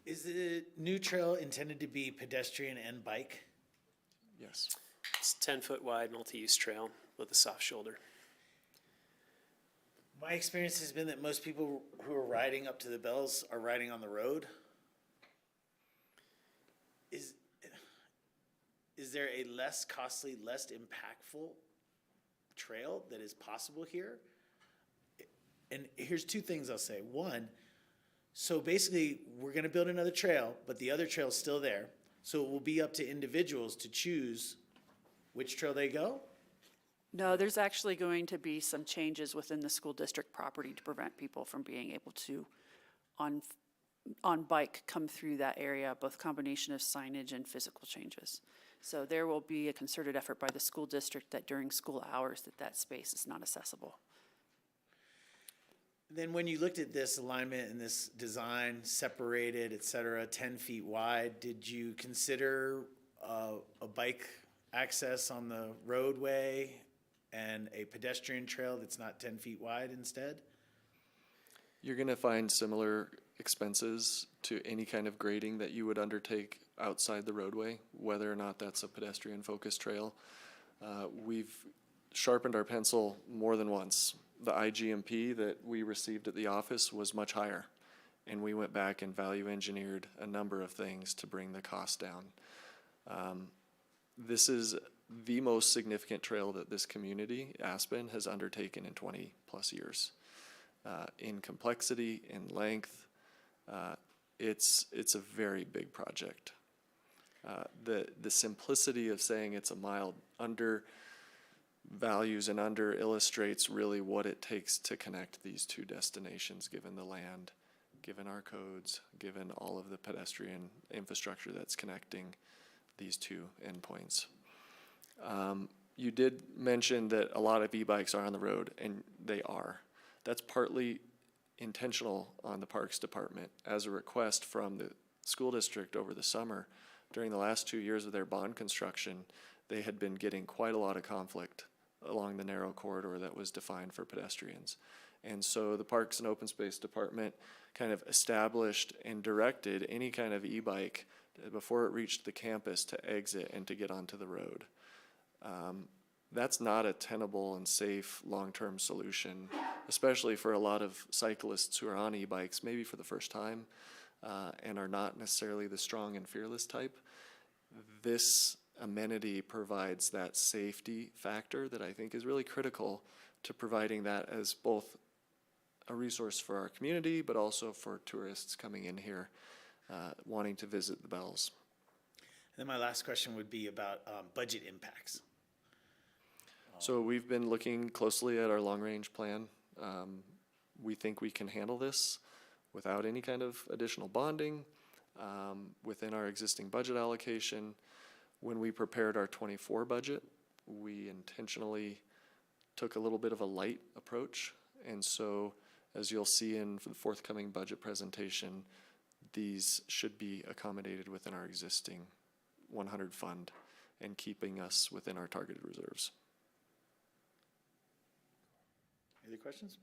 Is the new trail intended to be pedestrian and bike? Yes. It's 10-foot wide multi-use trail with a soft shoulder. My experience has been that most people who are riding up to the Bells are riding on the road. Is there a less costly, less impactful trail that is possible here? And here's two things I'll say. One, so basically we're going to build another trail, but the other trail's still there. So it will be up to individuals to choose which trail they go? No, there's actually going to be some changes within the school district property to prevent people from being able to, on bike, come through that area, both combination of signage and physical changes. So there will be a concerted effort by the school district that during school hours that space is not accessible. Then when you looked at this alignment and this design, separated, et cetera, 10 feet wide, did you consider a bike access on the roadway and a pedestrian trail that's not 10 feet wide instead? You're gonna find similar expenses to any kind of grading that you would undertake outside the roadway, whether or not that's a pedestrian-focused trail. We've sharpened our pencil more than once. The IGMP that we received at the office was much higher, and we went back and value engineered a number of things to bring the cost down. This is the most significant trail that this community, Aspen, has undertaken in 20-plus years. In complexity, in length, it's a very big project. The simplicity of saying it's a mile undervalues and under illustrates really what it takes to connect these two destinations, given the land, given our codes, given all of the pedestrian infrastructure that's connecting these two endpoints. You did mention that a lot of e-bikes are on the road, and they are. That's partly intentional on the Parks Department as a request from the school district over the summer. During the last 2 years of their bond construction, they had been getting quite a lot of conflict along the narrow corridor that was defined for pedestrians. And so the Parks and Open Space Department kind of established and directed any kind of e-bike before it reached the campus to exit and to get onto the road. That's not a tenable and safe long-term solution, especially for a lot of cyclists who are on e-bikes, maybe for the first time, and are not necessarily the strong and fearless type. This amenity provides that safety factor that I think is really critical to providing that as both a resource for our community, but also for tourists coming in here wanting to visit the Bells. And then my last question would be about budget impacts. So we've been looking closely at our long-range plan. We think we can handle this without any kind of additional bonding, within our existing budget allocation. When we prepared our '24 budget, we intentionally took a little bit of a light approach. And so, as you'll see in the forthcoming budget presentation, these should be accommodated within our existing 100 fund and keeping us within our targeted reserves. Any other questions?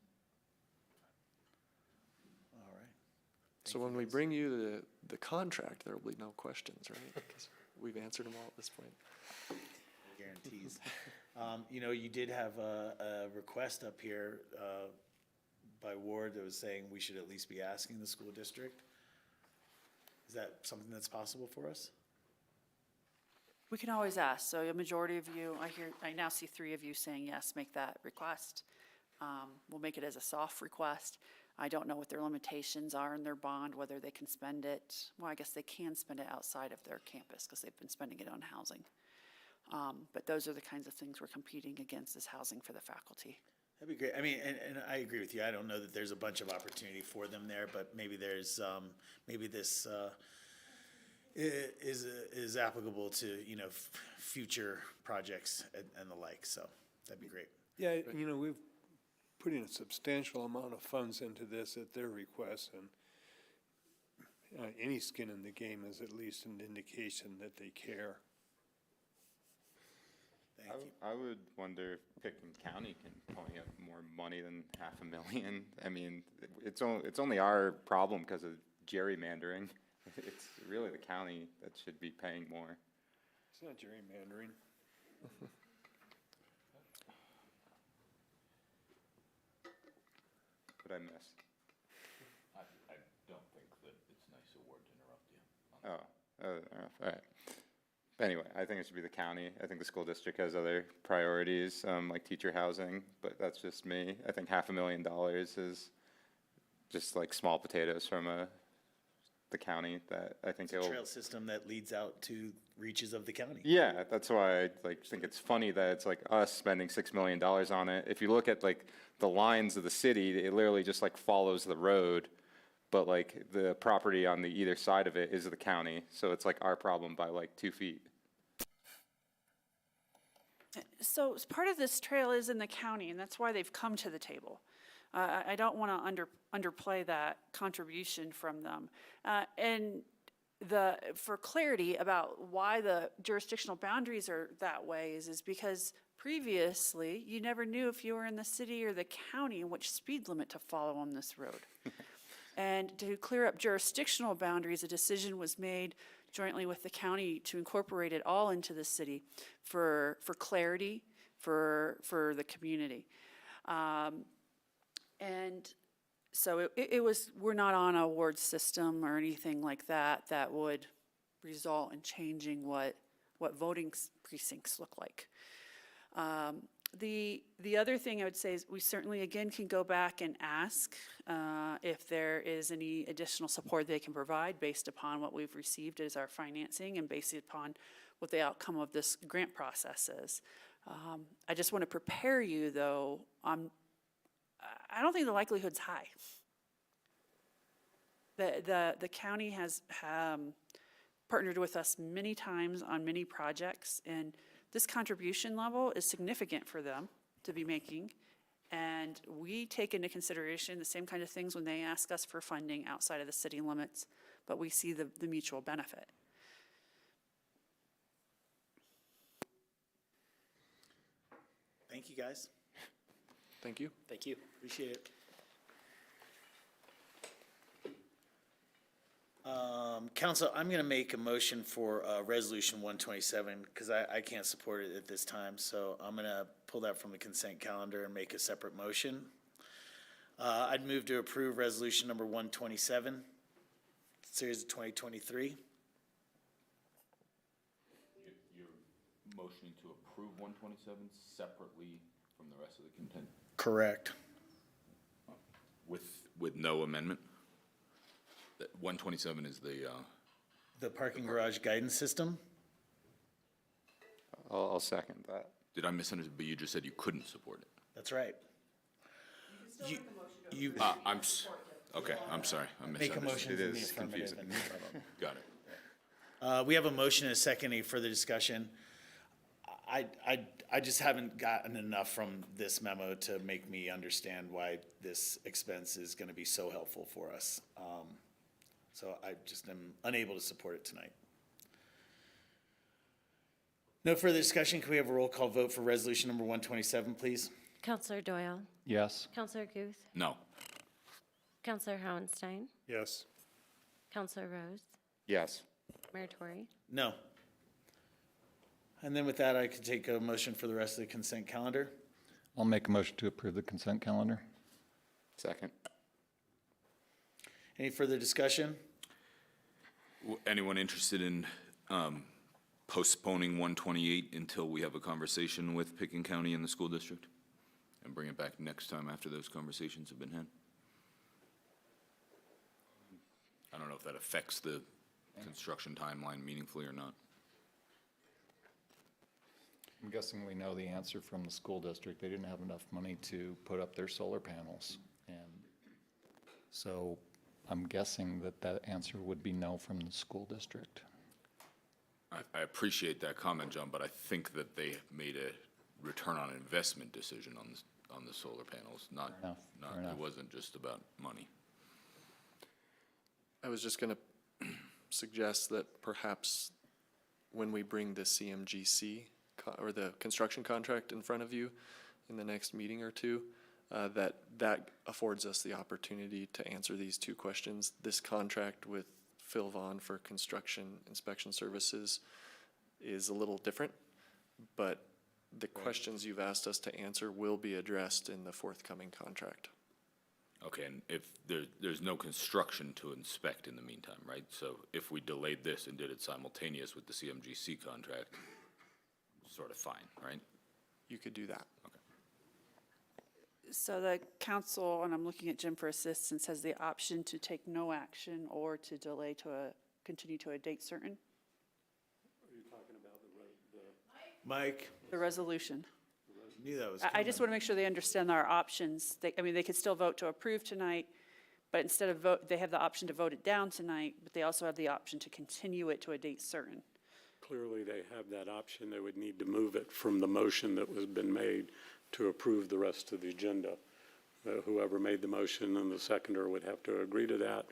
All right. So when we bring you the contract, there will be no questions, right? Because we've answered them all at this point. Guarantees. You know, you did have a request up here by Ward that was saying we should at least be asking the school district. Is that something that's possible for us? We can always ask. So a majority of you, I now see 3 of you saying yes, make that request. We'll make it as a soft request. I don't know what their limitations are in their bond, whether they can spend it. Well, I guess they can spend it outside of their campus because they've been spending it on housing. But those are the kinds of things we're competing against, is housing for the faculty. That'd be great. I mean, and I agree with you. I don't know that there's a bunch of opportunity for them there, but maybe there's, maybe this is applicable to, you know, future projects and the like, so that'd be great. Yeah, you know, we've put in a substantial amount of funds into this at their request, and any skin in the game is at least an indication that they care. Thank you. I would wonder if Pickens County can pony up more money than $500,000. I mean, it's only our problem because of gerrymandering. It's really the county that should be paying more. It's not gerrymandering. What I miss? I don't think that it's nice of Ward to interrupt you. All right. Anyway, I think it should be the county. I think the school district has other priorities, like teacher housing, but that's just me. I think $500,000 is just like small potatoes from the county that I think It's a trail system that leads out to reaches of the county. Yeah, that's why I think it's funny that it's like us spending $6 million on it. If you look at like the lines of the city, it literally just like follows the road, but like the property on the either side of it is the county. So it's like our problem by like 2 feet. So part of this trail is in the county, and that's why they've come to the table. I don't want to underplay that contribution from them. And for clarity about why the jurisdictional boundaries are that way is because previously, you never knew if you were in the city or the county and which speed limit to follow on this road. And to clear up jurisdictional boundaries, a decision was made jointly with the county to incorporate it all into the city for clarity for the community. And so we're not on a award system or anything like that that would result in changing what voting precincts look like. The other thing I would say is we certainly, again, can go back and ask if there is any additional support they can provide based upon what we've received as our financing and based upon what the outcome of this grant process is. I just want to prepare you, though, I don't think the likelihood's high. The county has partnered with us many times on many projects, and this contribution level is significant for them to be making. And we take into consideration the same kind of things when they ask us for funding outside of the city limits, but we see the mutual benefit. Thank you, guys. Thank you. Thank you. Appreciate it. Council, I'm going to make a motion for Resolution 127 because I can't support it at this time. So I'm going to pull that from the consent calendar and make a separate motion. I'd move to approve Resolution number 127, Series of 2023. You're motioning to approve 127 separately from the rest of the content? Correct. With no amendment? 127 is the parking garage guidance system. I'll second that. Did I misunderstand? But you just said you couldn't support it. That's right. Okay, I'm sorry. I Make a misunderstood. motion It in the is affirmative. confusing. Got it. We have a motion and a second. Any further discussion? I just haven't gotten enough from this memo to make me understand why this expense is going to be so helpful for us. So I just am unable to support it tonight. No further discussion. Can we have a roll call vote for resolution number 127, please? Counselor Doyle, Yes. Counselor Guth, No. Counselor Howenstein, Yes. Counselor Rose, Yes. Mayor Tory. No. And then with that, I could take a motion for the rest of the consent calendar. I'll make a motion to approve the consent calendar. Second. Any further discussion? Anyone interested in postponing 128 until we have a conversation with Pickens County and the school district? And bring it back next time after those conversations have been had? I don't know if that affects the construction timeline meaningfully or not. I'm guessing we know the answer from the school district. They didn't have enough money to put up their solar panels. And so I'm guessing that answer would be no from the school district. I appreciate that comment, John, but I think that they made a return on investment decision on the solar panels, not, Fair enough. it wasn't just about money. I was just going to suggest that perhaps when we bring the CMGC or the construction contract in front of you in the next meeting or two, that affords us the opportunity to answer these two questions. This contract with Phil Vaughn for construction inspection services is a little different, but the questions you've asked us to answer will be addressed in the forthcoming contract. Okay, and if there's no construction to inspect in the meantime, right? So if we delayed this and did it simultaneous with the CMGC contract, sort of fine, right? You could do that. Okay. So the council, and I'm looking at Jim for assistance, has the option to take no action or to delay continue to a date certain, Are you talking about Mike, the resolution. knew that was I just want to make sure they understand our options. They could still vote to approve tonight, but instead of they have the option to vote it down tonight, but they also have the option to continue it to a date certain. Clearly, they have that option. They would need to move it from the motion that was been made to approve the rest of the agenda. Whoever made the motion and the seconder would have to agree to that.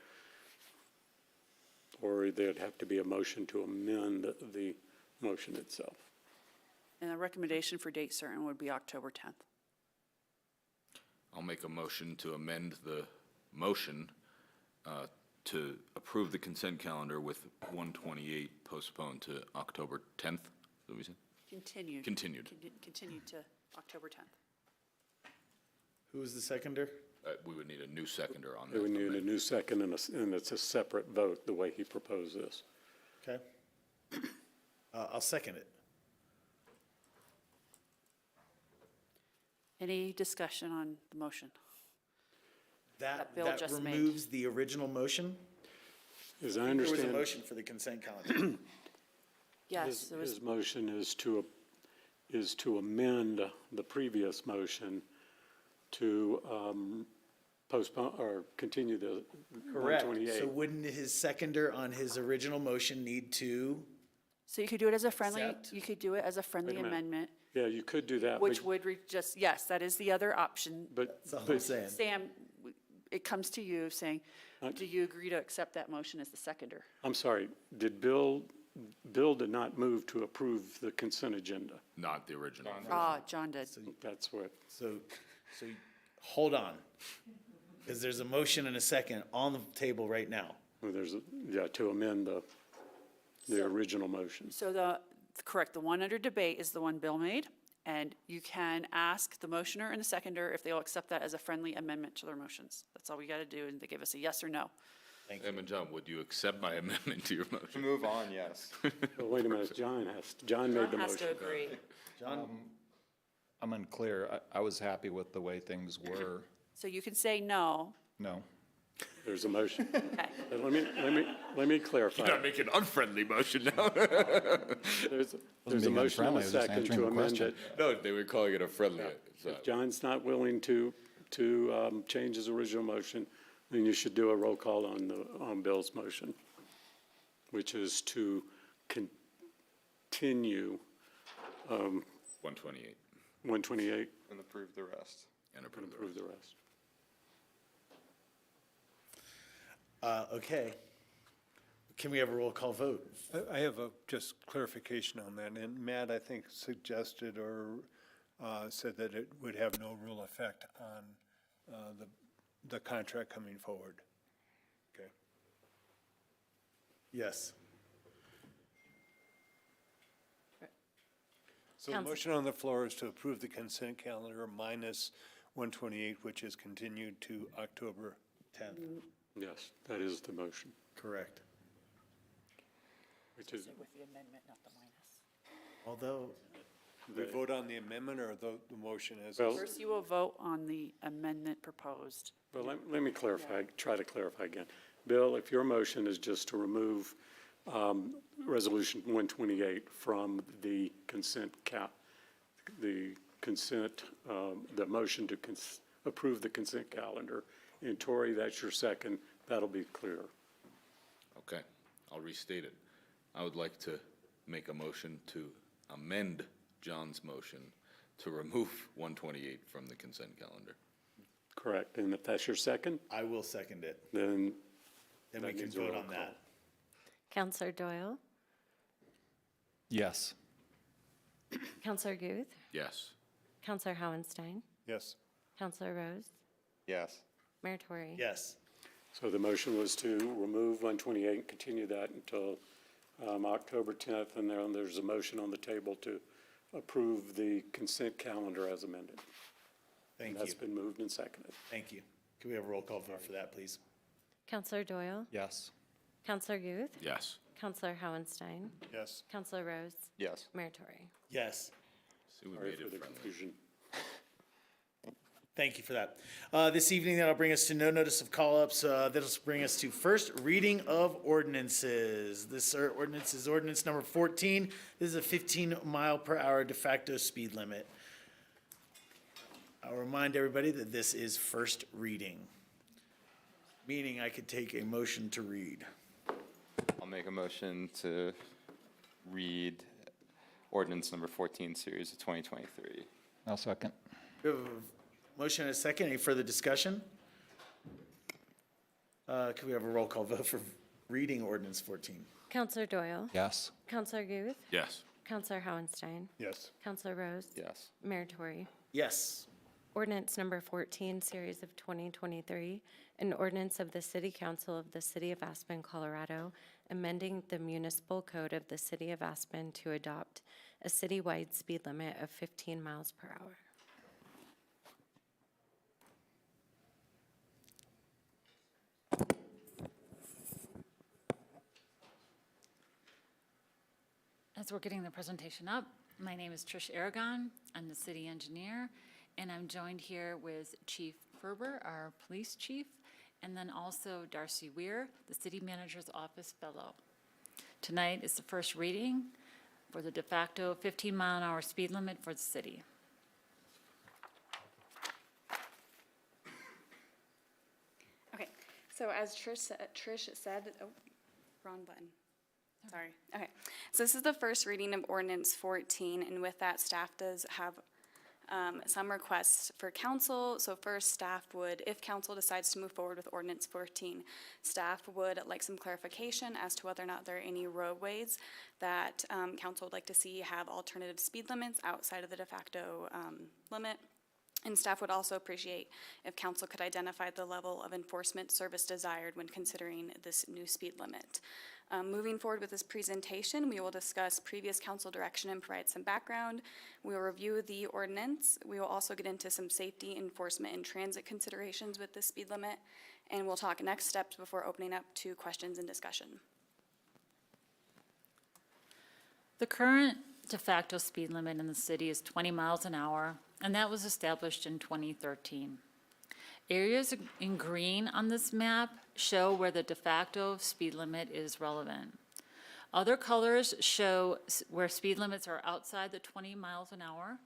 Or there'd have to be a motion to amend the motion itself. And the recommendation for date certain would be October 10th. I'll make a motion to amend the motion to approve the consent calendar with 128 postponed to October 10th. Is that what we said? Continued. Continued. Continued to October 10th. Who was the seconder? We would need a new seconder on We that. would need a new second and it's a separate vote, the way he proposed this. Okay. I'll second it. Any discussion on the motion? That Bill just made. removes the original motion? As I There was a understand, motion for the consent calendar. Yes, there was, his motion is to amend the previous motion to postpone or continue the Correct. 128. So wouldn't his seconder on his original motion need to? so you could do it as a friendly, Accept. you could do it as a friendly minute. amendment, Yeah, you could do that, which would just, yes, that is the other option. but, That's all I'm saying. Sam, it comes to you saying, do you agree to accept that motion as the seconder? I'm sorry, Bill did not move to approve the consent agenda. Not the original. Ah, John did. That's what, So hold on. Because there's a motion and a second on the table right now. to amend the original motion. So correct, the one under debate is the one Bill made, and you can ask the motioner and the seconder if they'll accept that as a friendly amendment to their motions. That's all we got to do, and they give us a yes or no. Thank you. And John, would you accept my amendment to your To motion? move on, yes. But wait a minute, John made the John motion. has to agree. John, I'm unclear. I was happy with the way things were. So you can say no. No. There's a motion. Okay. Let me clarify. You're not making an unfriendly motion now. There's a being motion and unfriendly, a I was just second answering to the amend question. it. No, they were calling it a friendly. so- If John's not willing to change his original motion, then you should do a roll call on Bill's motion, which is to continue 128 128 And approve the rest. and and approve the approve rest. the rest. okay. Can we have a roll call vote? I have a just clarification on that, and Matt, I think, suggested or said that it would have no real effect on the contract coming forward. Okay. Yes. So the Counsel- motion on the floor is to approve the consent calendar minus 128, which is continued to October 10th. Yes, that is the motion, Correct. which is, With the amendment, not the minus. Although, We vote on the amendment or the motion as? Well- First, you will vote on the amendment proposed. well, let me clarify, try to clarify again. Bill, if your motion is just to remove Resolution 128 from the consent the motion to approve the consent calendar, and Tori, that's your second, that'll be clear. Okay, I'll restate it. I would like to make a motion to amend John's motion to remove 128 from the consent calendar. Correct, and if that's your second, I will second it. then Then we That can needs a vote roll on call. that. Counselor Doyle, Yes. Counselor Guth, Yes. Counselor Howenstein, Yes. Counselor Rose, Yes. Mayor Tory. Yes. So the motion was to remove 128 and continue that until October 10th, and then there's a motion on the table to approve the consent calendar as amended. Thank you. That's been moved and seconded. Thank you. Can we have a roll call vote for that, please? Counselor Doyle, Yes. Counselor Guth, Yes. Counselor Howenstein, Yes. Counselor Rose, Yes. Mayor Tory. Yes. See, we Sorry made for it the friendly. confusion. Thank you for that. This evening, that'll bring us to no notice of call-ups. That'll bring us to first reading of ordinances. This ordinance is ordinance number 14. This is a 15-mile-per-hour de facto speed limit. I'll remind everybody that this is first reading, meaning I could take a motion to read. I'll make a motion to read ordinance number 14, series of 2023. I'll second. We have a Motion and a second. Any further discussion? Could we have a roll call vote for reading ordinance 14? Counselor Doyle? Yes. Counselor Guth? Yes. Counselor Howenstein? Yes. Counselor Rose? Yes. Mayor Tory? Yes. Ordinance number 14, series of 2023, an ordinance of the City Council of the City of Aspen, Colorado, amending the municipal code of the City of Aspen to adopt a citywide speed limit of 15 miles per hour. As we're getting the presentation up, my name is Trish Aragon. I'm the city engineer, and I'm joined here with Chief Ferber, our police chief, and then also Darcy Weir, the city manager's office fellow. Tonight is the first reading for the de facto 15-mile-an-hour speed limit for the city. Okay, so as Trish said, oh, wrong button. Sorry. Okay, so this is the first reading of ordinance 14, and with that, staff does have some requests for council. So first, staff would, if council decides to move forward with ordinance 14, staff would like some clarification as to whether or not there are any roadways that council would like to see have alternative speed limits outside of the de facto limit. And staff would also appreciate if council could identify the level of enforcement service desired when considering this new speed limit. Moving forward with this presentation, we will discuss previous council direction and provide some background. We will review the ordinance. We will also get into some safety, enforcement, and transit considerations with the speed limit. And we'll talk next steps before opening up to questions and discussion. The current de facto speed limit in the city is 20 miles an hour, and that was established in 2013. Areas in green on this map show where the de facto speed limit is relevant. Other colors show where speed limits are outside the 20 miles an hour.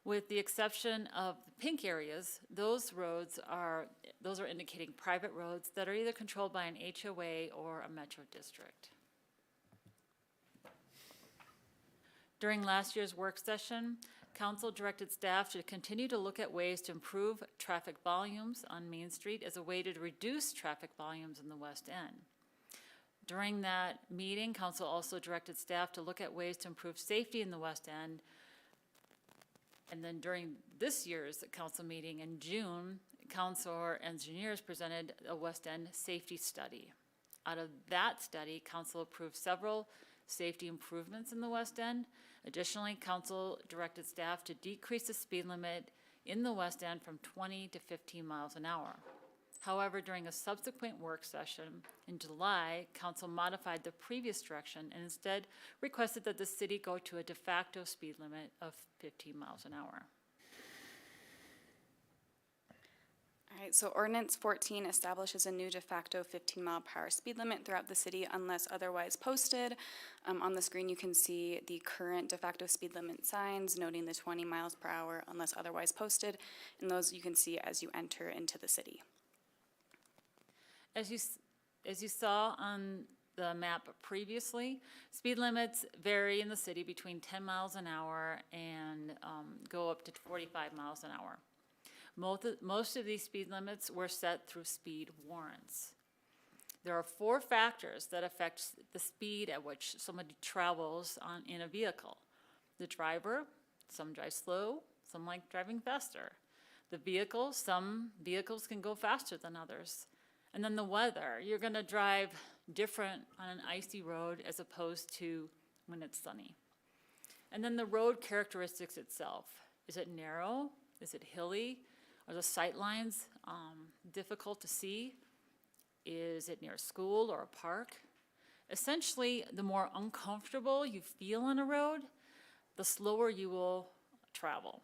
With the exception of the pink areas, those are indicating private roads that are either controlled by an HOA or a metro district. During last year's work session, council directed staff to continue to look at ways to improve traffic volumes on Main Street as a way to reduce traffic volumes in the West End. During that meeting, council also directed staff to look at ways to improve safety in the West End. And then during this year's council meeting in June, council engineers presented a West End safety study. Out of that study, council approved several safety improvements in the West End. Additionally, council directed staff to decrease the speed limit in the West End from 20 to 15 miles an hour. However, during a subsequent work session in July, council modified the previous direction and instead requested that the city go to a de facto speed limit of 15 miles an hour. All right, so ordinance 14 establishes a new de facto 15-mile-per-hour speed limit throughout the city unless otherwise posted. On the screen, you can see the current de facto speed limit signs noting the 20 miles per hour unless otherwise posted, and those you can see as you enter into the city. As you saw on the map previously, speed limits vary in the city between 10 miles an hour and go up to 45 miles an hour. Most of these speed limits were set through speed warrants. There are 4 factors that affect the speed at which somebody travels in a vehicle. The driver, some drive slow, some like driving faster. The vehicle, some vehicles can go faster than others. And then the weather, you're gonna drive different on an icy road as opposed to when it's sunny. And then the road characteristics itself. Is it narrow? Is it hilly? Are the sight lines difficult to see? Is it near a school or a park? Essentially, the more uncomfortable you feel on a road, the slower you will travel.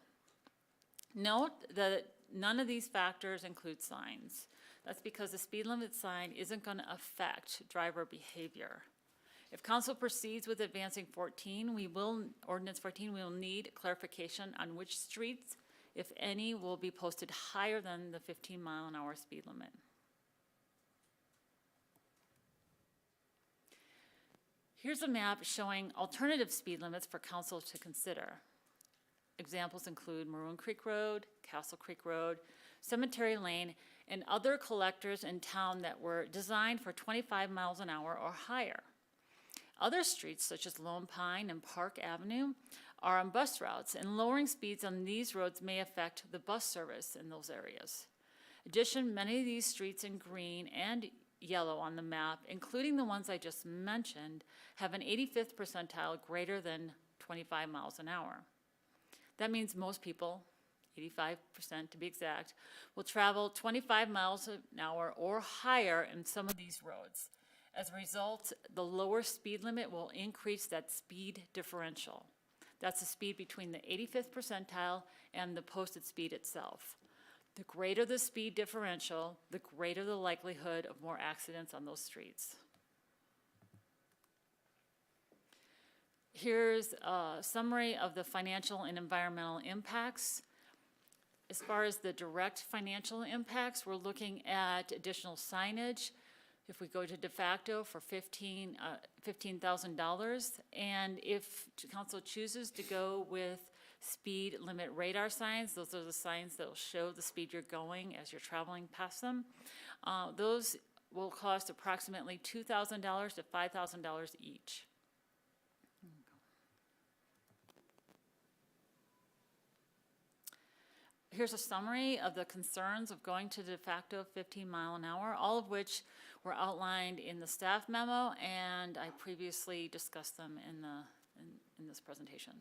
Note that none of these factors include signs. That's because the speed limit sign isn't going to affect driver behavior. If council proceeds with advancing ordinance 14, we will need clarification on which streets, if any, will be posted higher than the 15-mile-an-hour speed limit. Here's a map showing alternative speed limits for council to consider. examples include Maroon Creek Road, Castle Creek Road, Cemetery Lane, and other collectors in town that were designed for 25 miles an hour or higher. Other streets, such as Lone Pine and Park Avenue, are on bus routes, and lowering speeds on these roads may affect the bus service in those areas. In addition, many of these streets in green and yellow on the map, including the ones I just mentioned, have an 85th percentile greater than 25 miles an hour. That means most people, 85% to be exact, will travel 25 miles an hour or higher in some of these roads. As a result, the lower speed limit will increase that speed differential. That's the speed between the 85th percentile and the posted speed itself. The greater the speed differential, the greater the likelihood of more accidents on those streets. Here's a summary of the financial and environmental impacts. As far as the direct financial impacts, we're looking at additional signage. If we go to de facto for $15,000, and if council chooses to go with speed limit radar signs, those are the signs that will show the speed you're going as you're traveling past them. Those will cost approximately $2,000 to $5,000 each. Here's a summary of the concerns of going to de facto 15 mile an hour, all of which were outlined in the staff memo, and I previously discussed them in this presentation.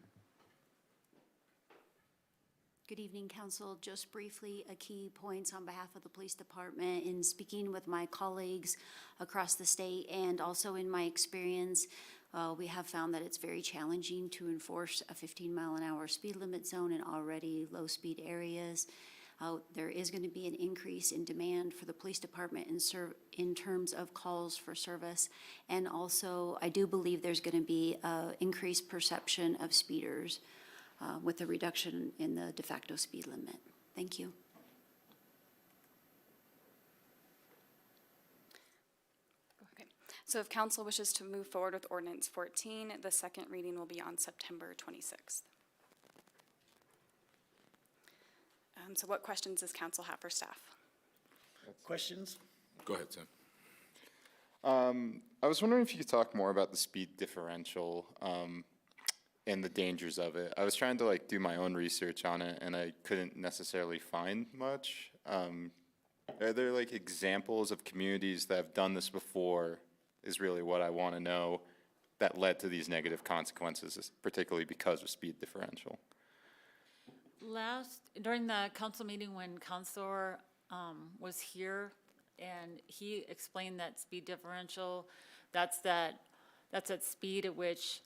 Good evening, Council. Just briefly, a key points on behalf of the police department in speaking with my colleagues across the state and also in my experience, we have found that it's very challenging to enforce a 15 mile an hour speed limit zone in already low speed areas. There is going to be an increase in demand for the police department in terms of calls for service. And also, I do believe there's going to be increased perception of speeders with a reduction in the de facto speed limit. Thank you. So if council wishes to move forward with Ordinance 14, the second reading will be on September 26th. So what questions does council have for staff? Questions? Go ahead, Sam. I was wondering if you could talk more about the speed differential and the dangers of it. I was trying to do my own research on it, and I couldn't necessarily find much. Are there examples of communities that have done this before? Is really what I want to know, that led to these negative consequences, particularly because of speed differential. During the council meeting when Councilor was here, and he explained that speed differential, that's that speed at which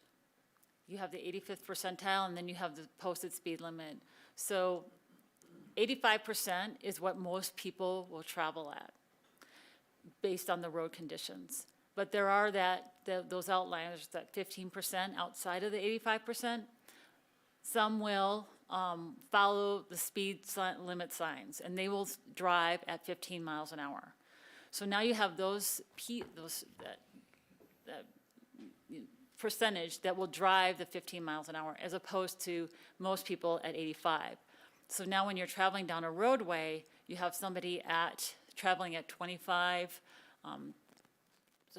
you have the 85th percentile and then you have the posted speed limit. So 85% is what most people will travel at based on the road conditions. But there are those outliers, that 15% outside of the 85%. Some will follow the speed limit signs, and they will drive at 15 miles an hour. So now you have that percentage that will drive the 15 miles an hour, as opposed to most people at 85. So now when you're traveling down a roadway, you have somebody traveling at 25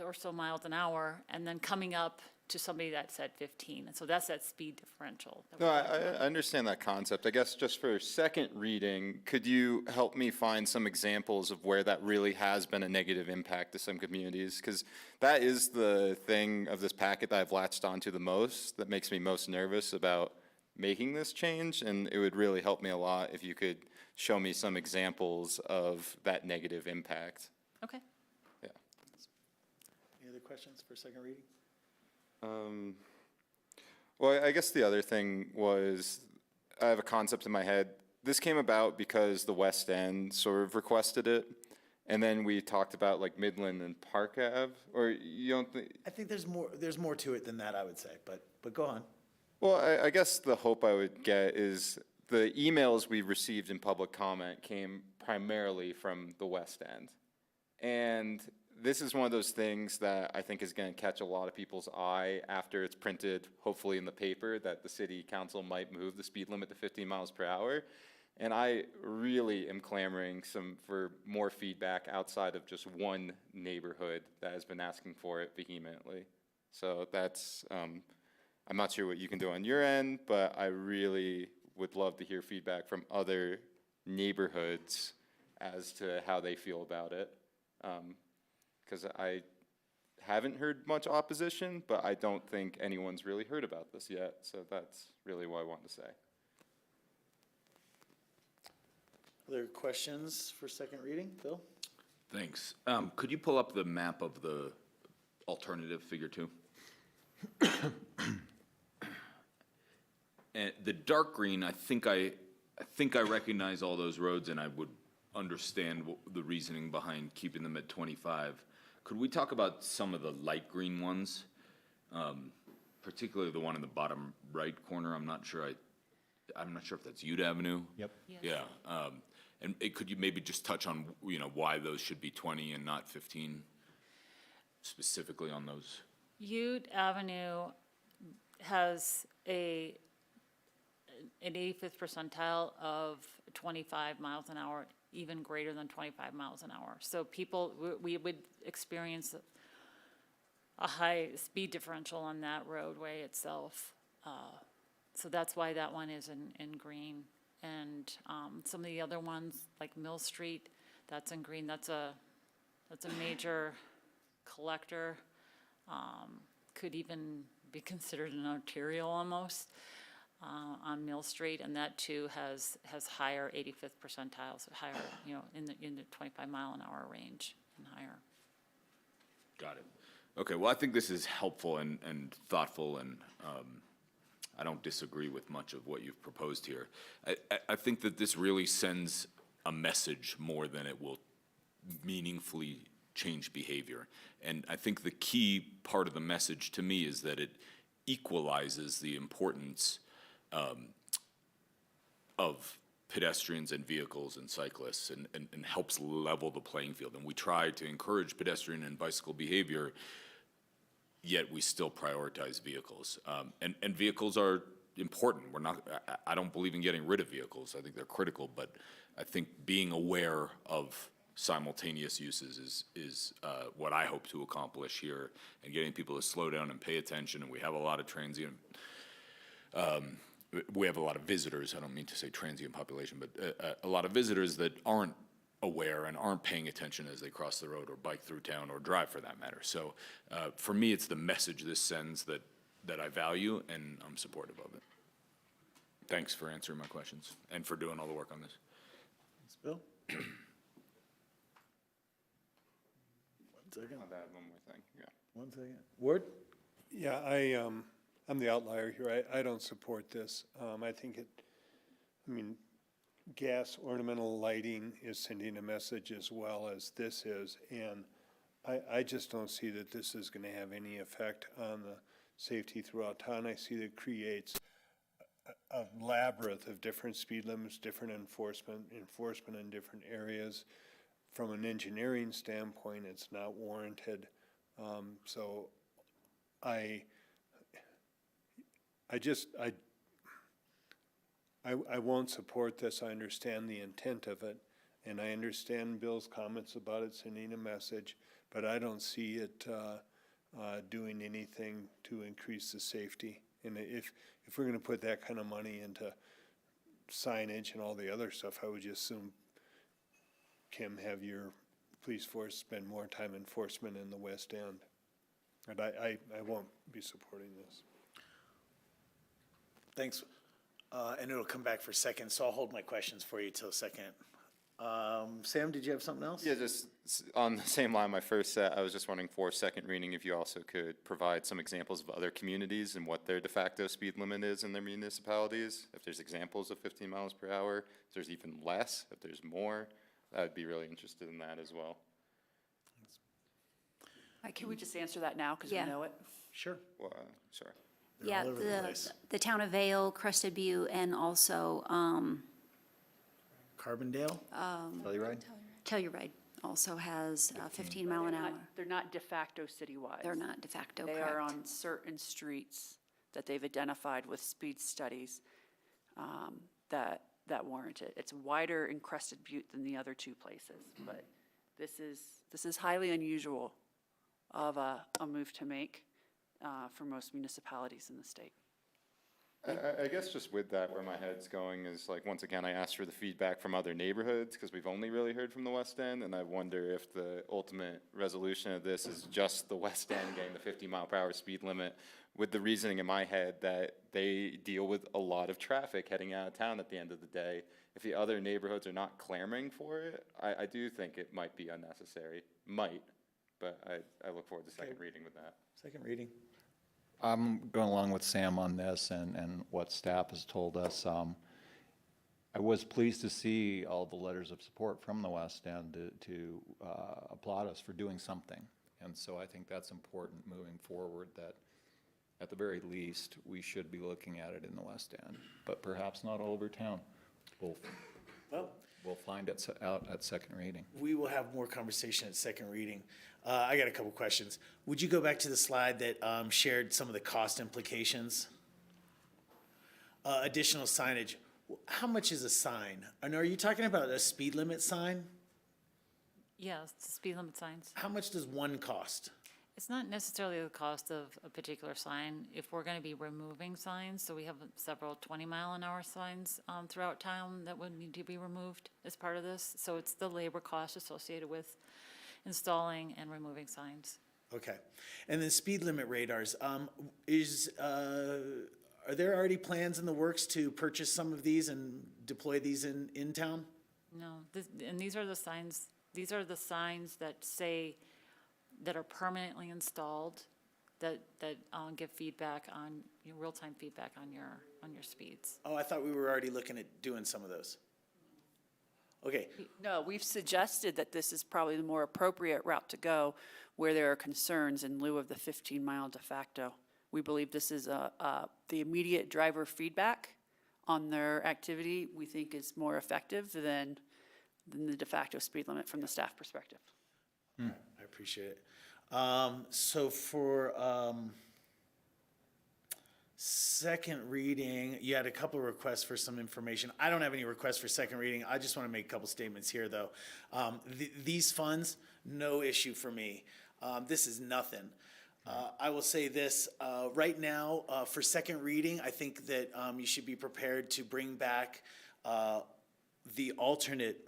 or so miles an hour, and then coming up to somebody that's at 15. And so that's that speed differential. No, I understand that concept. I guess just for second reading, could you help me find some examples of where that really has been a negative impact to some communities? Because that is the thing of this packet that I've latched onto the most, that makes me most nervous about making this change, and it would really help me a lot if you could show me some examples of that negative impact. Okay. Yeah. Any other questions for second reading? Well, I guess the other thing was, I have a concept in my head. This came about because the West End sort of requested it, and then we talked about Midland and Park Ave, or you don't think? I think there's more to it than that, I would say, but go on. Well, I guess the hope I would get is the emails we received in public comment came primarily from the West End. And this is one of those things that I think is going to catch a lot of people's eye after it's printed, hopefully in the paper, that the city council might move the speed limit to 15 miles per hour. And I really am clamoring for more feedback outside of just one neighborhood that has been asking for it vehemently. So that's, I'm not sure what you can do on your end, but I really would love to hear feedback from other neighborhoods as to how they feel about it. Because I haven't heard much opposition, but I don't think anyone's really heard about this yet. So that's really what I wanted to say. Other questions for second reading? Bill? Thanks. Could you pull up the map of the alternative figure 2? And the dark green, I think I recognize all those roads, and I would understand the reasoning behind keeping them at 25. Could we talk about some of the light green ones, particularly the one in the bottom right corner? I'm not sure if that's Ute Avenue. Yep. Yes. Yeah. And could you maybe just touch on why those should be 20 and not 15, specifically on those? Ute Avenue has an 85th percentile of 25 miles an hour, even greater than 25 miles an hour. So people, we would experience a high speed differential on that roadway itself. So that's why that one is in green. And some of the other ones, like Mill Street, that's in green. That's a major collector. Could even be considered an arterial almost on Mill Street, and that too has higher 85th percentiles, higher, in the 25 mile an hour range and higher. Got it. Okay, well, I think this is helpful and thoughtful, and I don't disagree with much of what you've proposed here. I think that this really sends a message more than it will meaningfully change behavior. And I think the key part of the message to me is that it equalizes the importance of pedestrians and vehicles and cyclists and helps level the playing field. And we try to encourage pedestrian and bicycle behavior, yet we still prioritize vehicles. And vehicles are important. I don't believe in getting rid of vehicles. I think they're critical, but I think being aware of simultaneous uses is what I hope to accomplish here, and getting people to slow down and pay attention. And we have a lot of transient, we have a lot of visitors. I don't mean to say transient population, but a lot of visitors that aren't aware and aren't paying attention as they cross the road or bike through town or drive for that matter. So for me, it's the message this sends that I value, and I'm supportive of it. Thanks for answering my questions and for doing all the work on this. Thanks, Bill. Second. I'll add one more thing, yeah. 1 second. Ward? Yeah, I'm the outlier here. I don't support this. I think gas ornamental lighting is sending a message as well as this is, and I just don't see that this is going to have any effect on the safety throughout town. I see that it creates a labyrinth of different speed limits, different enforcement in different areas. From an engineering standpoint, it's not warranted. So I won't support this. I understand the intent of it, and I understand Bill's comments about it sending a message, but I don't see it doing anything to increase the safety. And if we're going to put that kind of money into signage and all the other stuff, I would just assume, Kim, have your police force spend more time enforcement in the West End. And I won't be supporting this. Thanks. And it'll come back for second, so I'll hold my questions for you till second. Sam, did you have something else? Yeah, just on the same line, my first set, I was just wondering for second reading if you also could provide some examples of other communities and what their de facto speed limit is in their municipalities. If there's examples of 15 miles per hour, if there's even less, if there's more, I'd be really interested in that as well. Can we just answer that now, because we know it? Sure. Well, sorry. They're all over the place. The town of Vale, Crested Butte, and also Carbondale? Telluride? Telluride. also has 15 mile an hour. They're not de facto citywide. They're not de facto, They correct. are on certain streets that they've identified with speed studies that warrant it. It's wider in Crested Butte than the other two places, but this is highly unusual of a move to make for most municipalities in the state. I guess just with that, where my head's going is like, once again, I asked for the feedback from other neighborhoods because we've only really heard from the West End, and I wonder if the ultimate resolution of this is just the West End getting the 50-mile-per-hour speed limit, with the reasoning in my head that they deal with a lot of traffic heading out of town at the end of the day. If the other neighborhoods are not clamoring for it, I do think it might be unnecessary. Might, but I look forward to second reading with that. Second reading. I'm going along with Sam on this and what staff has told us. I was pleased to see all the letters of support from the West End to applaud us for doing something. And so I think that's important moving forward, that at the very least, we should be looking at it in the West End, but perhaps not all over town. We'll find it out at second reading. We will have more conversation at second reading. I got a couple questions. Would you go back to the slide that shared some of the cost implications? Additional signage. How much is a sign? And are you talking about a speed limit sign? Yes, speed limit signs. How much does one cost? It's not necessarily the cost of a particular sign. If we're going to be removing signs, so we have several 20-mile-an-hour signs throughout town that would need to be removed as part of this. So it's the labor cost associated with installing and removing signs. Okay. And then speed limit radars. Are there already plans in the works to purchase some of these and deploy these in town? No, and these are the signs that say, that are permanently installed, that give feedback on, real-time feedback on your speeds. Oh, I thought we were already looking at doing some of those. Okay. No, we've suggested that this is probably the more appropriate route to go where there are concerns in lieu of the 15-mile de facto. We believe this is the immediate driver feedback on their activity we think is more effective than the de facto speed limit from the staff perspective. I appreciate it. So for second reading, you had a couple of requests for some information. I don't have any requests for second reading. I just want to make a couple statements here, though. These funds, no issue for me. This is nothing. I will say this, right now, for second reading, I think that you should be prepared to bring back the alternate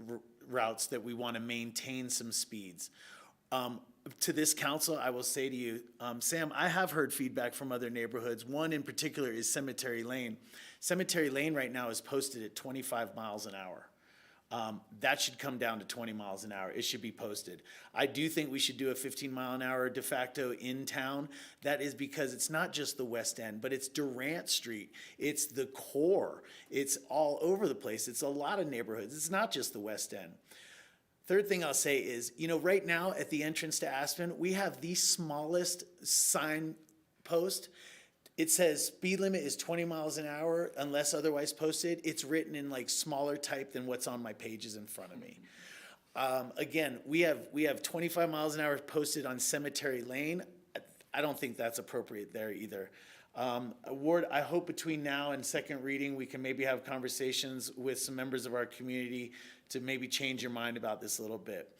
routes that we want to maintain some speeds. To this council, I will say to you, Sam, I have heard feedback from other neighborhoods. One in particular is Cemetery Lane. Cemetery Lane right now is posted at 25 miles an hour. That should come down to 20 miles an hour. It should be posted. I do think we should do a 15-mile-an-hour de facto in town. That is because it's not just the West End, but it's Durant Street. It's the core. It's all over the place. It's a lot of neighborhoods. It's not just the West End. Third thing I'll say is, right now at the entrance to Aspen, we have the smallest sign post. It says speed limit is 20 miles an hour unless otherwise posted. It's written in like smaller type than what's on my pages in front of me. Again, we have 25 miles an hour posted on Cemetery Lane. I don't think that's appropriate there either. Ward, I hope between now and second reading, we can maybe have conversations with some members of our community to maybe change your mind about this a little bit.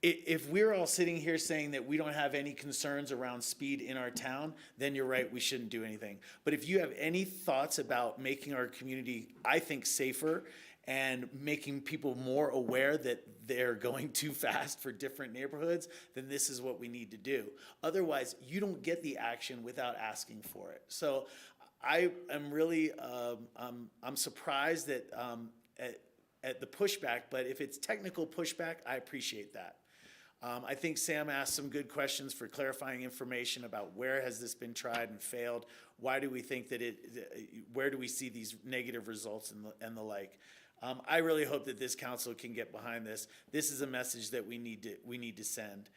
If we're all sitting here saying that we don't have any concerns around speed in our town, then you're right, we shouldn't do anything. But if you have any thoughts about making our community, I think, safer and making people more aware that they're going too fast for different neighborhoods, then this is what we need to do. Otherwise, you don't get the action without asking for it. So I am really, I'm surprised that at the pushback, but if it's technical pushback, I appreciate that. I think Sam asked some good questions for clarifying information about where has this been tried and failed. Why do we think that where do we see these negative results and the like? I really hope that this council can get behind this. This is a message that we need to send.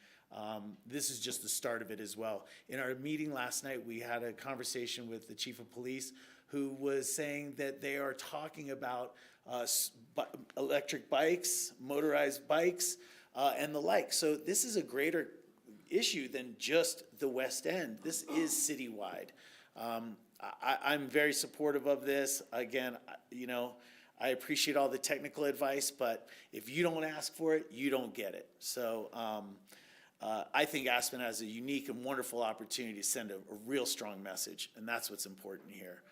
This is just the start of it as well. In our meeting last night, we had a conversation with the chief of police who was saying that they are talking about electric bikes, motorized bikes, and the like. So this is a greater issue than just the West End. This is citywide. I'm very supportive of this. Again, I appreciate all the technical advice, but if you don't ask for it, you don't get it. So I think Aspen has a unique and wonderful opportunity to send a real strong message, and that's what's important here.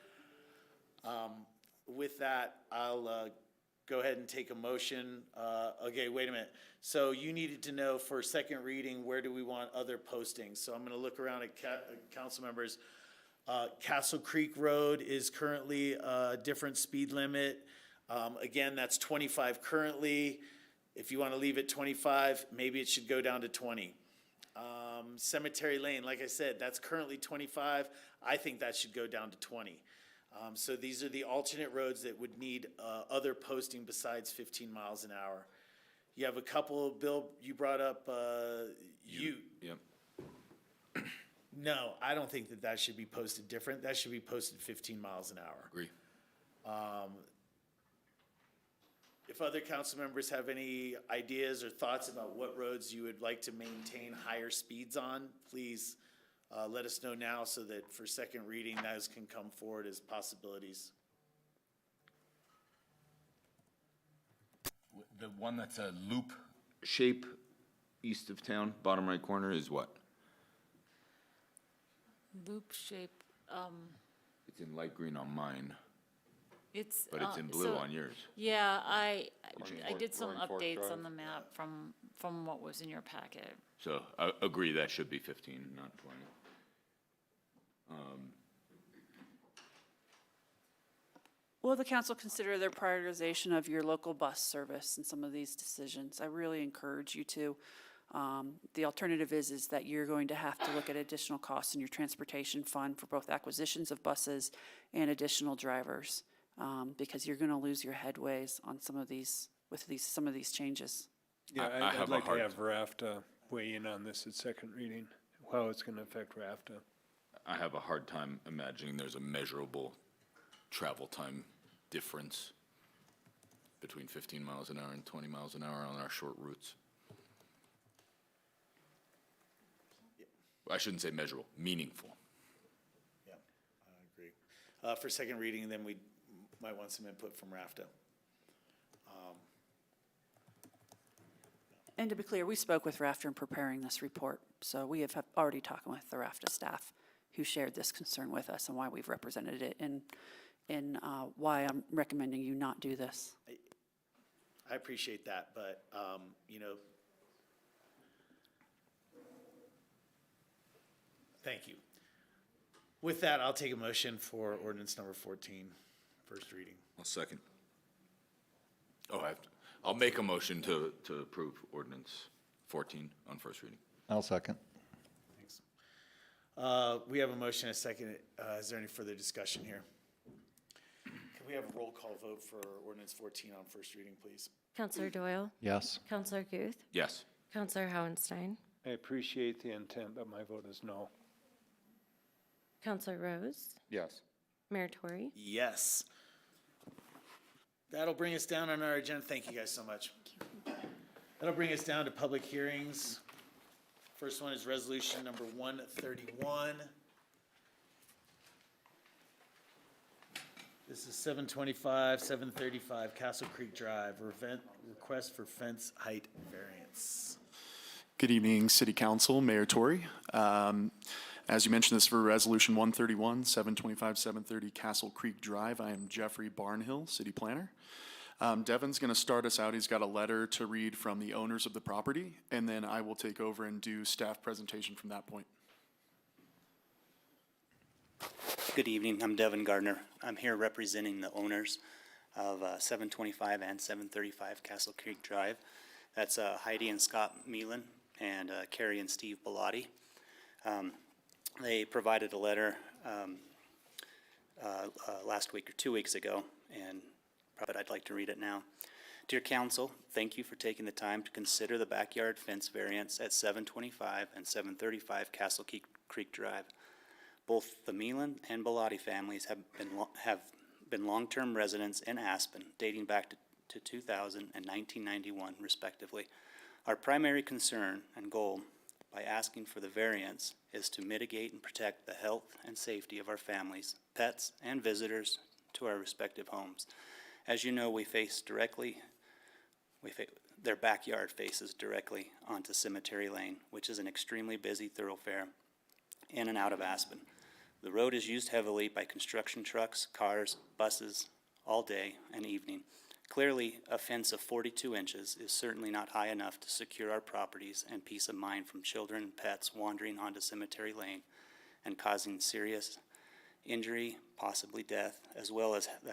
With that, I'll go ahead and take a motion. Okay, wait a minute. So you needed to know for second reading, where do we want other postings? So I'm going to look around at council members. Castle Creek Road is currently a different speed limit. Again, that's 25 currently. If you want to leave it 25, maybe it should go down to 20. Cemetery Lane, like I said, that's currently 25. I think that should go down to 20. So these are the alternate roads that would need other posting besides 15 miles an hour. You have a couple, Bill, you brought up Yep. No, I don't think that should be posted different. That should be posted 15 miles an hour. Agree. If other council members have any ideas or thoughts about what roads you would like to maintain higher speeds on, please let us know now so that for second reading, those can come forward as possibilities. The one that's a loop shape east of town, bottom right corner, is what? Loop shape, It's in light green on mine, it's. but it's in blue so- on yours. Yeah, I did some Roaring Fork updates Drive? on the map from what was in your packet. So I agree, that should be 15, not 20. Will the council consider their prioritization of your local bus service in some of these decisions? I really encourage you to. The alternative is that you're going to have to look at additional costs in your transportation fund for both acquisitions of buses and additional drivers, because you're going to lose your headways on some of these, some of these changes. Yeah, I have I'd a like to hard- have RAFTA weigh in on this at second reading, how it's going to affect RAFTA. I have a hard time imagining there's a measurable travel time difference between 15 miles an hour and 20 miles an hour on our short routes. I shouldn't say measurable, meaningful. Yeah, I agree. For second reading, then we might want some input from RAFTA. And to be clear, we spoke with RAFTA in preparing this report, so we have already talked with the RAFTA staff who shared this concern with us and why we've represented it and why I'm recommending you not do this. I appreciate that, but, thank you. With that, I'll take a motion for ordinance number 14, first reading. I'll second. Oh, I'll make a motion to approve ordinance 14 on first reading. I'll second. Thanks. We have a motion and a second. Is there any further discussion here? Can we have a roll call vote for ordinance 14 on first reading, please? Counselor Doyle? Yes. Counselor Guth? Yes. Counselor Howenstein? I appreciate the intent, but my vote is no. Counselor Rose? Yes. Mayor Tory? Yes. That'll bring us down on our agenda. Thank you guys so much. That'll bring us down to public hearings. First one is resolution number 131. This is 725, 735 Castle Creek Drive, request for fence height variance. Good evening, City Council, Mayor Tory. As you mentioned, this is for Resolution 131, 725, 730 Castle Creek Drive. I am Jeffrey Barnhill, City Planner. Devin's going to start us out. He's got a letter to read from the owners of the property, and then I will take over and do staff presentation from that point. Good evening, I'm Devin Gardner. I'm here representing the owners of 725 and 735 Castle Creek Drive. That's Heidi and Scott Meelan and Carrie and Steve Bellotti. They provided a letter last week or 2 weeks ago, but I'd like to read it now. Dear Council, thank you for taking the time to consider the backyard fence variance at 725 and 735 Castle Creek Drive. Both the Meelan and Bellotti families have been long-term residents in Aspen, dating back to 2000 and 1991 respectively. Our primary concern and goal by asking for the variance is to mitigate and protect the health and safety of our families, pets, and visitors to our respective homes. As you know, their backyard faces directly onto Cemetery Lane, which is an extremely busy thoroughfare in and out of Aspen. The road is used heavily by construction trucks, cars, buses, all day and evening. Clearly, a fence of 42 inches is certainly not high enough to secure our properties and peace of mind from children and pets wandering onto Cemetery Lane and causing serious injury, possibly death, as well as the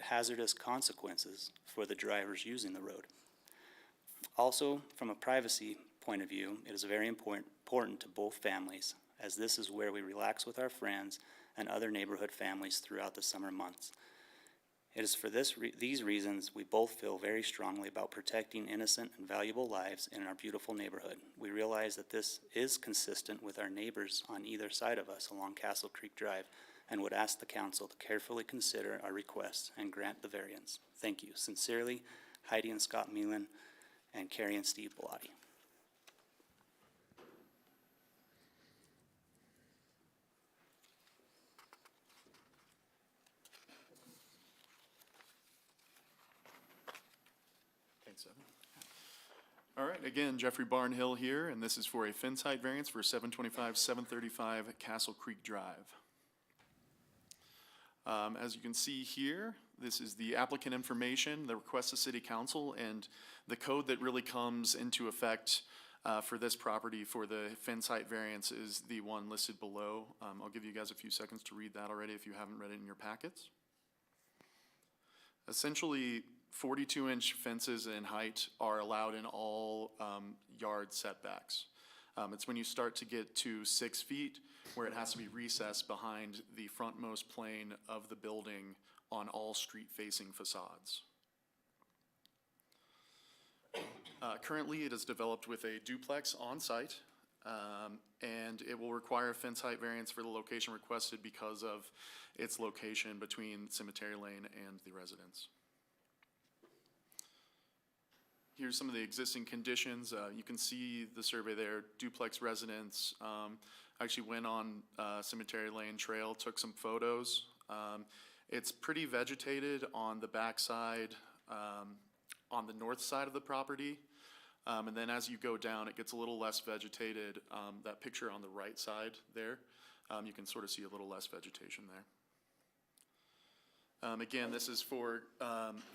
hazardous consequences for the drivers using the road. Also, from a privacy point of view, it is very important to both families, as this is where we relax with our friends and other neighborhood families throughout the summer months. It is for these reasons we both feel very strongly about protecting innocent and valuable lives in our beautiful neighborhood. We realize that this is consistent with our neighbors on either side of us along Castle Creek Drive, and would ask the council to carefully consider our requests and grant the variance. Thank you. Sincerely, Heidi and Scott Meelan and Carrie and Steve Bellotti. All right, again, Jeffrey Barnhill here, and this is for a fence height variance for 725, 735 Castle Creek Drive. As you can see here, this is the applicant information, the request to City Council, and the code that really comes into effect for this property for the fence height variance is the one listed below. I'll give you guys a few seconds to read that already if you haven't read it in your packets. Essentially, 42-inch fences in height are allowed in all yard setbacks. It's when you start to get to 6 feet where it has to be recessed behind the frontmost plane of the building on all street-facing facades. Currently, it is developed with a duplex on site, and it will require a fence height variance for the location requested because of its location between Cemetery Lane and the residence. Here's some of the existing conditions. You can see the survey there, duplex residence. Actually went on Cemetery Lane Trail, took some photos. It's pretty vegetated on the backside, on the north side of the property. And then as you go down, it gets a little less vegetated. That picture on the right side there, you can sort of see a little less vegetation there. Again, this is for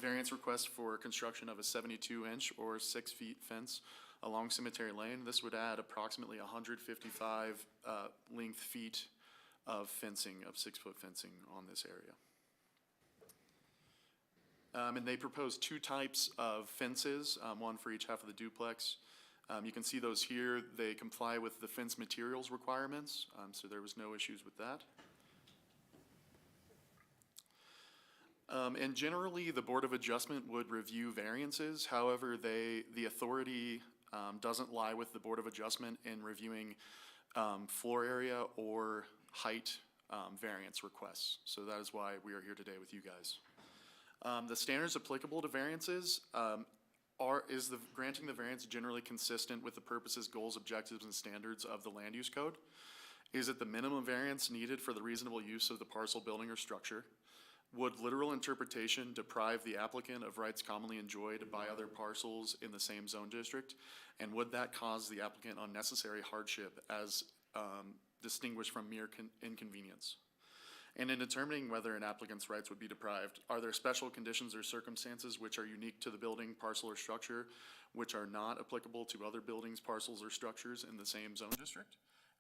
variance request for construction of a 72-inch or 6 feet fence along Cemetery Lane. This would add approximately 155 length feet of fencing, of 6-foot fencing on this area. And they propose 2 types of fences, one for each half of the duplex. You can see those here. They comply with the fence materials requirements, so there was no issues with that. And generally, the Board of Adjustment would review variances. However, the authority doesn't lie with the Board of Adjustment in reviewing floor area or height variance requests. So that is why we are here today with you guys. The standards applicable to variances is granting the variance generally consistent with the purposes, goals, objectives, and standards of the Land Use Code? Is it the minimum variance needed for the reasonable use of the parcel, building, or structure? Would literal interpretation deprive the applicant of rights commonly enjoyed by other parcels in the same zone district? And would that cause the applicant unnecessary hardship as distinguished from mere inconvenience? And in determining whether an applicant's rights would be deprived, are there special conditions or circumstances which are unique to the building, parcel, or structure, which are not applicable to other buildings, parcels, or structures in the same zone district?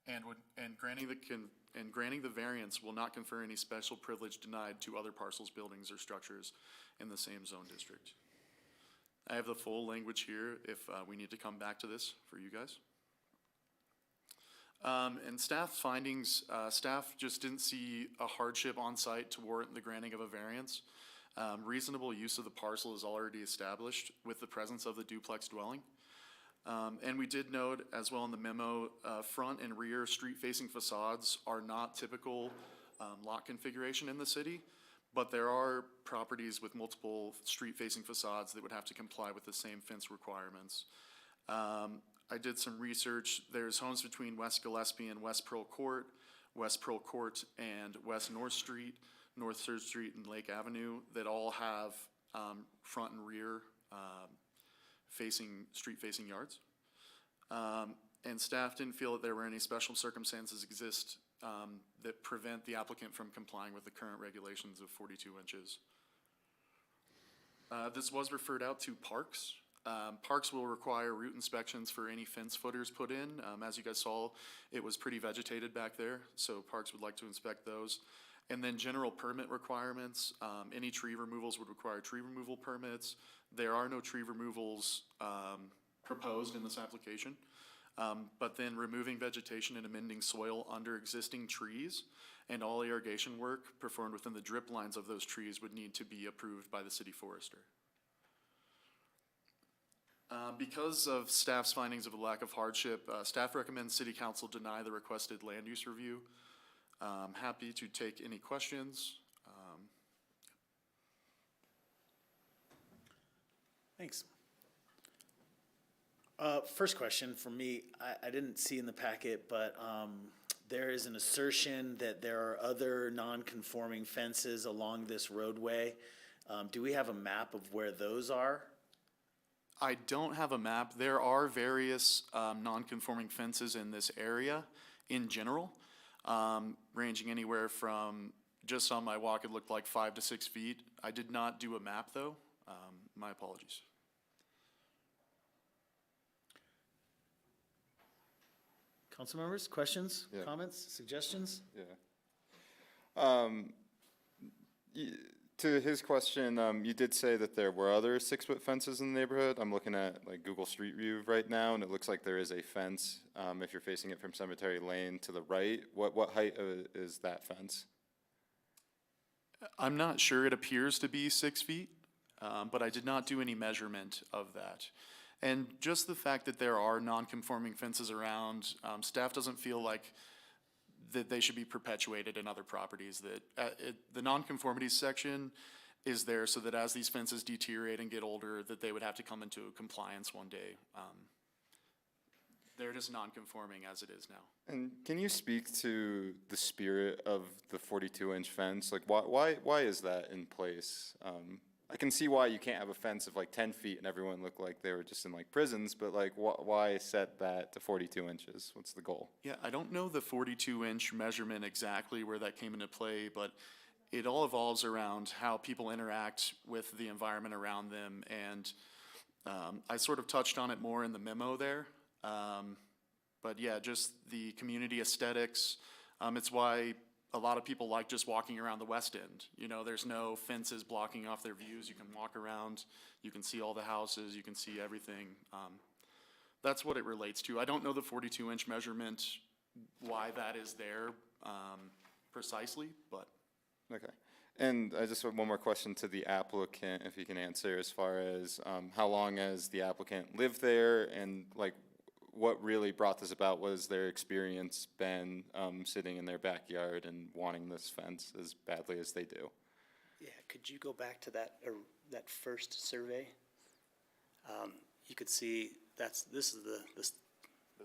And granting the variance will not confer any special privilege denied to other parcels, buildings, or structures in the same zone district. I have the full language here if we need to come back to this for you guys. And staff findings, staff just didn't see a hardship on site to warrant the granting of a variance. Reasonable use of the parcel is already established with the presence of the duplex dwelling. And we did note as well in the memo, front and rear street-facing facades are not typical lot configuration in the city, but there are properties with multiple street-facing facades that would have to comply with the same fence requirements. I did some research. There's homes between West Gillespie and West Pearl Court and West North Street, North Third Street and Lake Avenue that all have front and rear street-facing yards. And staff didn't feel that there were any special circumstances exist that prevent the applicant from complying with the current regulations of 42 inches. This was referred out to Parks. Parks will require route inspections for any fence footers put in. As you guys saw, it was pretty vegetated back there, so Parks would like to inspect those. And then general permit requirements, any tree removals would require tree removal permits. There are no tree removals proposed in this application. But then removing vegetation and amending soil under existing trees and all irrigation work performed within the drip lines of those trees would need to be approved by the city forester. Because of staff's findings of a lack of hardship, staff recommends city council deny the requested land use review. Happy to take any questions. Thanks. First question from me, I didn't see in the packet, but there is an assertion that there are other non-conforming fences along this roadway. Do we have a map of where those are? I don't have a map. There are various non-conforming fences in this area in general, ranging anywhere from, just on my walk, it looked like 5 to 6 feet. I did not do a map though. My apologies. Council members, questions, comments, suggestions? Yeah. To his question, you did say that there were other 6-foot fences in the neighborhood. I'm looking at like Google Street View right now, and it looks like there is a fence if you're facing it from Cemetery Lane to the right. What height is that fence? I'm not sure. It appears to be 6 feet, but I did not do any measurement of that. And just the fact that there are non-conforming fences around, staff doesn't feel like that they should be perpetuated in other properties. That the non-conformities section is there so that as these fences deteriorate and get older, that they would have to come into compliance one day. They're just non-conforming as it is now. And can you speak to the spirit of the 42-inch fence? Like, why is that in place? I can see why you can't have a fence of like 10 feet and everyone looked like they were just in like prisons, but like why set that to 42 inches? What's the goal? Yeah, I don't know the 42-inch measurement exactly where that came into play, but it all evolves around how people interact with the environment around them. And I sort of touched on it more in the memo there. But yeah, just the community aesthetics. It's why a lot of people like just walking around the west end. You know, there's no fences blocking off their views. You can walk around, you can see all the houses, you can see everything. That's what it relates to. I don't know the 42-inch measurement, why that is there precisely, but. Okay. And I just have one more question to the applicant, if he can answer, as far as how long has the applicant lived there, and like what really brought this about was their experience been sitting in their backyard and wanting this fence as badly as they do. Yeah, could you go back to that first survey? You could see this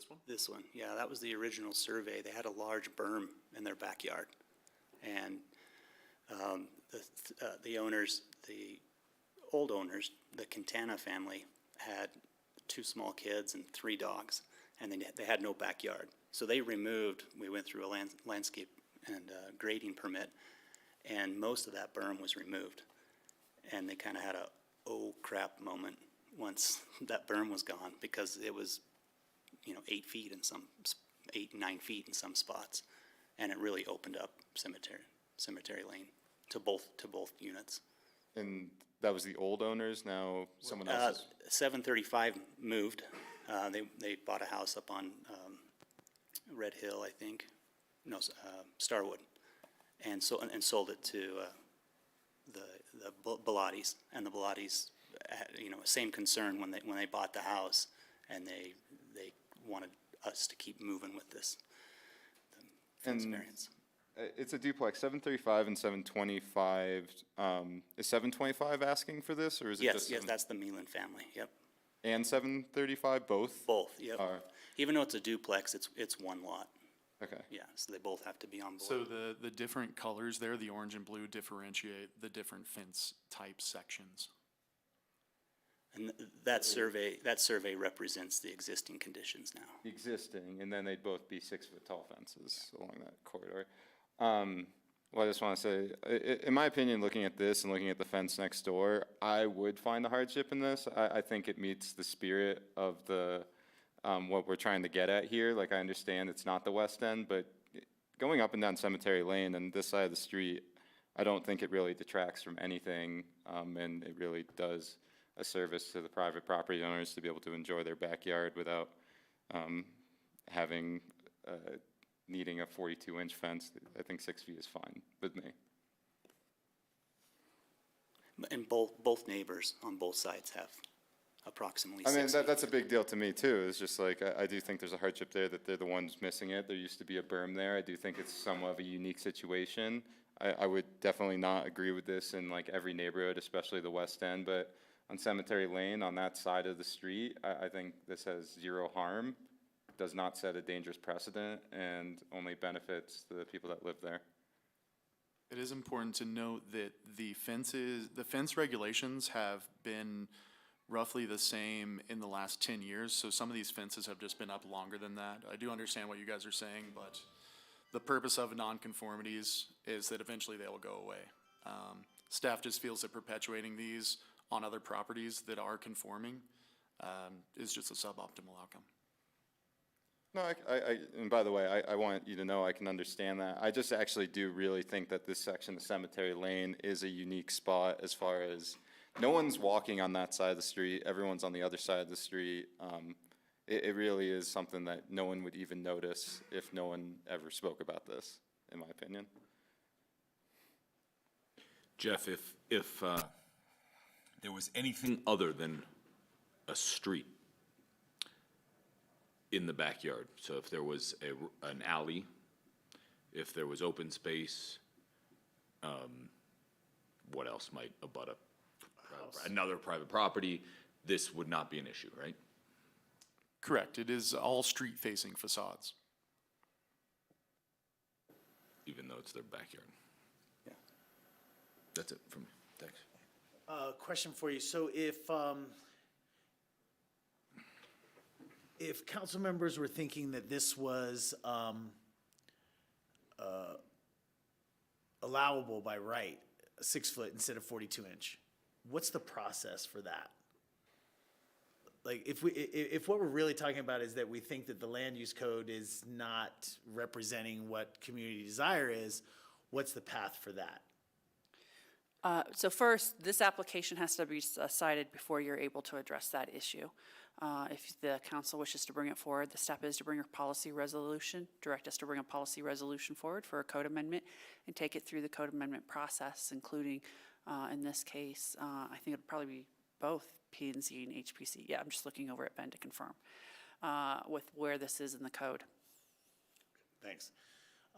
one? This one, yeah, that was the original survey. They had a large berm in their backyard. And the owners, the old owners, the Quintana family, had 2 small kids and 3 dogs, and they had no backyard. So they removed, we went through a landscape and grading permit, and most of that berm was removed. And they kind of had a oh crap moment once that berm was gone, because it was, 8 feet in some, 8, 9 feet in some spots. And it really opened up Cemetery Lane to both units. And that was the old owners, now someone else? 735 moved. They bought a house up on Red Hill, I think. No, Starwood, and sold it to the Bellattis. And the Bellattis had, same concern when they bought the house, and they wanted us to keep moving with this fence variance. It's a duplex, 735 and 725. Is 725 asking for this, or is it just? Yes, that's the Meelan family, yep. And 735, both? Both, yep. Even though it's a duplex, it's one lot. Okay. Yeah, so they both have to be on board. So the different colors there, the orange and blue, differentiate the different fence type sections. And that survey represents the existing conditions now. Existing, and then they'd both be 6-foot tall fences along that corridor. Well, I just want to say, in my opinion, looking at this and looking at the fence next door, I would find the hardship in this. I think it meets the spirit of the what we're trying to get at here. Like, I understand it's not the West End, but going up and down Cemetery Lane and this side of the street, I don't think it really detracts from anything, and it really does a service to the private property owners to be able to enjoy their backyard without having needing a 42-inch fence. I think 6 feet is fine with me. And both neighbors on both sides have approximately 6 I mean, feet. that's a big deal to me too. It's just like, I do think there's a hardship there that they're the ones missing it. There used to be a berm there. I do think it's somewhat of a unique situation. I would definitely not agree with this in like every neighborhood, especially the West End, but on Cemetery Lane, on that side of the street, I think this has zero harm, does not set a dangerous precedent, and only benefits the people that live there. It is important to note that the fence regulations have been roughly the same in the last 10 years, so some of these fences have just been up longer than that. I do understand what you guys are saying, but the purpose of nonconformities is that eventually they will go away. Staff just feels that perpetuating these on other properties that are conforming is just a suboptimal outcome. No, and by the way, I want you to know I can understand that. I just actually do really think that this section of Cemetery Lane is a unique spot as far as no one's walking on that side of the street, everyone's on the other side of the street. It really is something that no one would even notice if no one ever spoke about this, in my opinion. Jeff, if there was anything other than a street in the backyard, so if there was an alley, if there was open space, what else might abut another private property, this would not be an issue, right? Correct. It is all street-facing facades. Even though it's their backyard. Yeah. That's it from me. Thanks. Question for you. So if council members were thinking that this was allowable by right, 6 foot instead of 42-inch, what's the process for that? Like, if what we're really talking about is that we think that the land use code is not representing what community desire is, what's the path for that? So first, this application has to be cited before you're able to address that issue. If the council wishes to bring it forward, the step is to bring a policy resolution, direct us to bring a policy resolution forward for a code amendment and take it through the code amendment process, including, in this case, I think it'd probably be both P&Z and HPC. Yeah, I'm just looking over at Ben to confirm with where this is in the code. Thanks.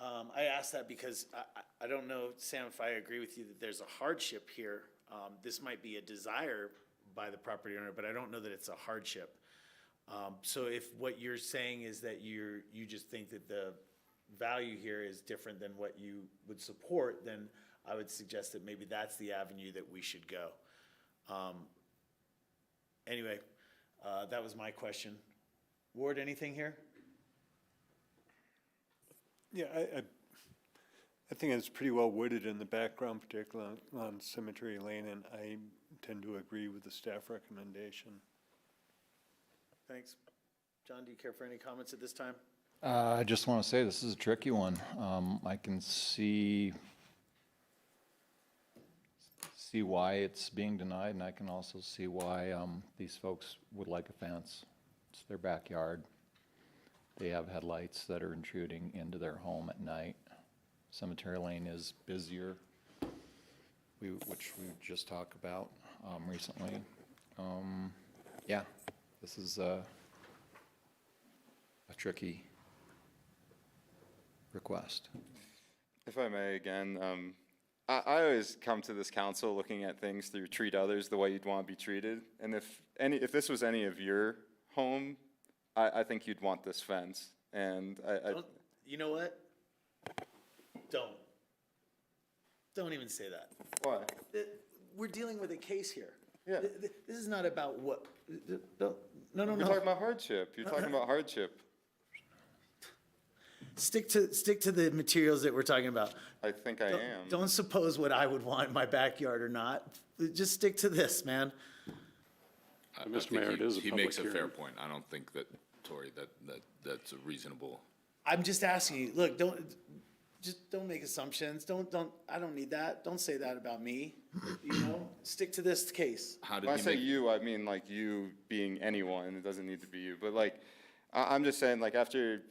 I asked that because I don't know, Sam, if I agree with you that there's a hardship here. This might be a desire by the property owner, but I don't know that it's a hardship. So if what you're saying is that you just think that the value here is different than what you would support, then I would suggest that maybe that's the avenue that we should go. Anyway, that was my question. Ward, anything here? Yeah, I think it's pretty well wooded in the background, particularly on Cemetery Lane, and I tend to agree with the staff recommendation. Thanks. John, do you care for any comments at this time? I just want to say this is a tricky one. I can see why it's being denied, and I can also see why these folks would like a fence. It's their backyard. They have headlights that are intruding into their home at night. Cemetery Lane is busier, which we just talked about recently. Yeah, this is a tricky request. If I may again, I always come to this council looking at things through treat others the way you'd want to be treated. And if this was any of your home, I think you'd want this fence. And You know what? Don't even say that. Why? We're dealing with a case here. Yeah. This is not about what, no. You're talking about hardship. You're talking about hardship. Stick to the materials that we're talking about. I think I am. Don't suppose what I would want in my backyard or not. Just stick to this, man. Mr. Mayor, it is a He public makes a fair hearing. point. I don't think that, Tori, that's a reasonable. I'm just asking you, look, don't make assumptions. I don't need that. Don't say that about me. Stick to this case. When I say you, I mean like you being anyone. It doesn't need to be you. But like, I'm just saying, like, after,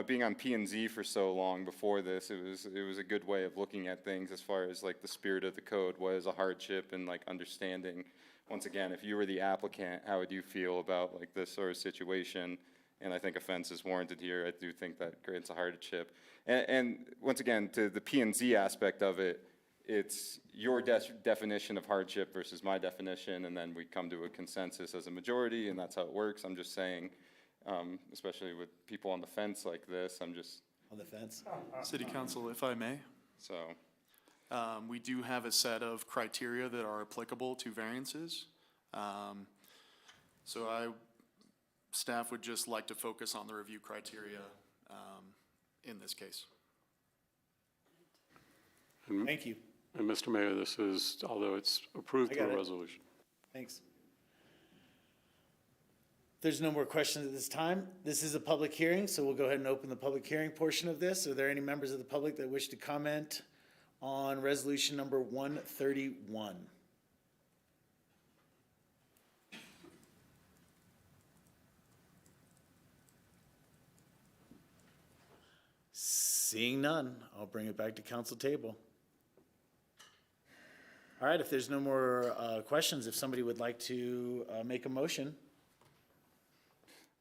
being on P&Z for so long before this, it was a good way of looking at things as far as like the spirit of the code was a hardship and like understanding. Once again, if you were the applicant, how would you feel about like this sort of situation? And I think offense is warranted here. I do think that creates a hardship. And once again, to the P&Z aspect of it, it's your definition of hardship versus my definition, and then we come to a consensus as a majority, and that's how it works. I'm just saying, especially with people on the fence like this, I'm just. On the fence? City Council, if I may. So. We do have a set of criteria that are applicable to variances. Staff would just like to focus on the review criteria in this case. Thank you. And Mr. Mayor, this is, although it's approved I through got a it. resolution. Thanks. There's no more questions at this time. This is a public hearing, so we'll go ahead and open the public hearing portion of this. Are there any members of the public that wish to comment on resolution number 131? Seeing none, I'll bring it back to council table. All right, if there's no more questions, if somebody would like to make a motion.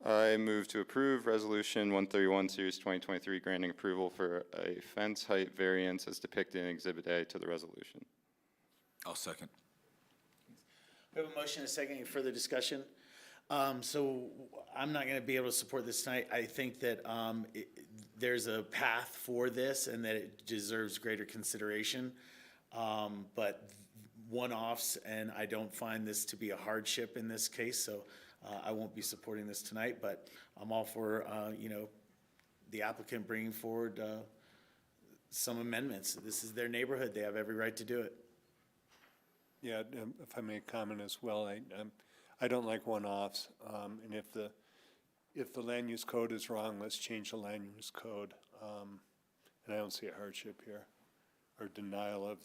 I move to approve Resolution 131, Series 2023, granting approval for a fence height variance as depicted in Exhibit A to the resolution. I'll second. We have a motion and a second. Any further discussion? So I'm not going to be able to support this tonight. I think that there's a path for this and that it deserves greater consideration. But one-offs, and I don't find this to be a hardship in this case, so I won't be supporting this tonight, but I'm all for, the applicant bringing forward some amendments. This is their neighborhood. They have every right to do it. Yeah, if I may comment as well, I don't like one-offs, and if the land use code is wrong, let's change the land use code. And I don't see a hardship here, or denial of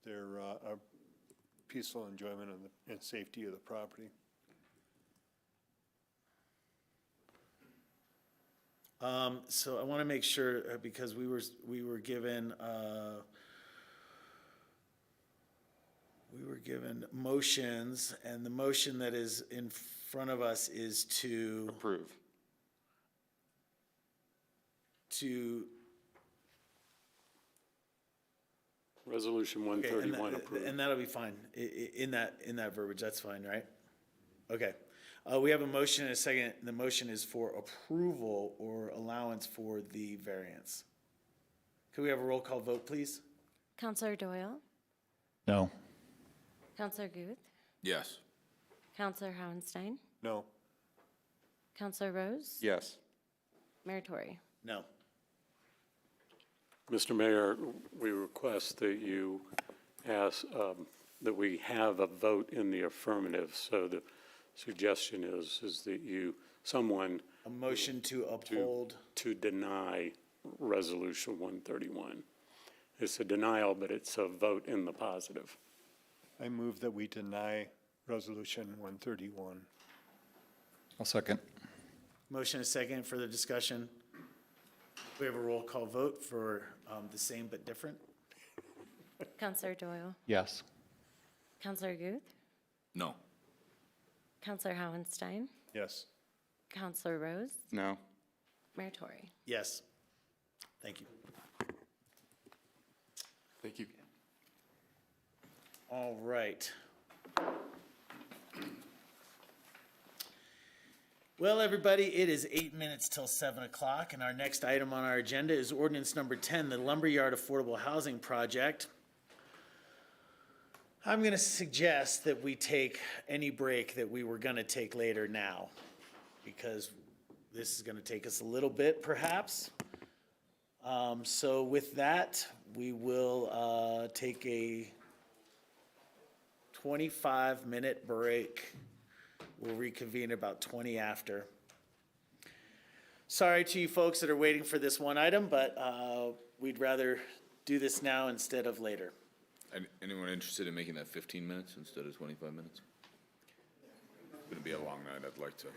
their peaceful enjoyment of and safety of the property. So I want to make sure, because we were given motions, and the motion that is in front of us is to approve. Resolution 131 approved. And that'll be fine, in that verbiage, that's fine, right? Okay. We have a motion and a second. The motion is for approval or allowance for the variance. Could we have a roll call vote, please? Counselor Doyle? No. Counselor Guth? Yes. Counselor Howenstein? No. Counselor Rose? Yes. Mayor Tory? No. Mr. Mayor, we request that you ask, that we have a vote in the affirmative. So the suggestion is that someone. A motion to uphold. To deny Resolution 131. It's a denial, but it's a vote in the positive. I move that we deny Resolution 131. I'll second. Motion and a second, further discussion. We have a roll call vote for the same but different. Counselor Doyle? Yes. Counselor Guth? No. Counselor Howenstein? Yes. Counselor Rose, No. Mayor Tory. Yes. Thank you. Thank you. All right. Well, everybody, it is 8 minutes till 7 o'clock, and our next item on our agenda is ordinance number 10, the Lumberyard Affordable Housing Project. I'm going to suggest that we take any break that we were going to take later now, because this is going to take us a little bit, perhaps. So with that, we will take a 25-minute break. We'll reconvene about 20 after. Sorry to you folks that are waiting for this one item, but we'd rather do this now instead of later. Anyone interested in making that 15 minutes instead of 25 minutes? It's gonna be a long night, I'd like to.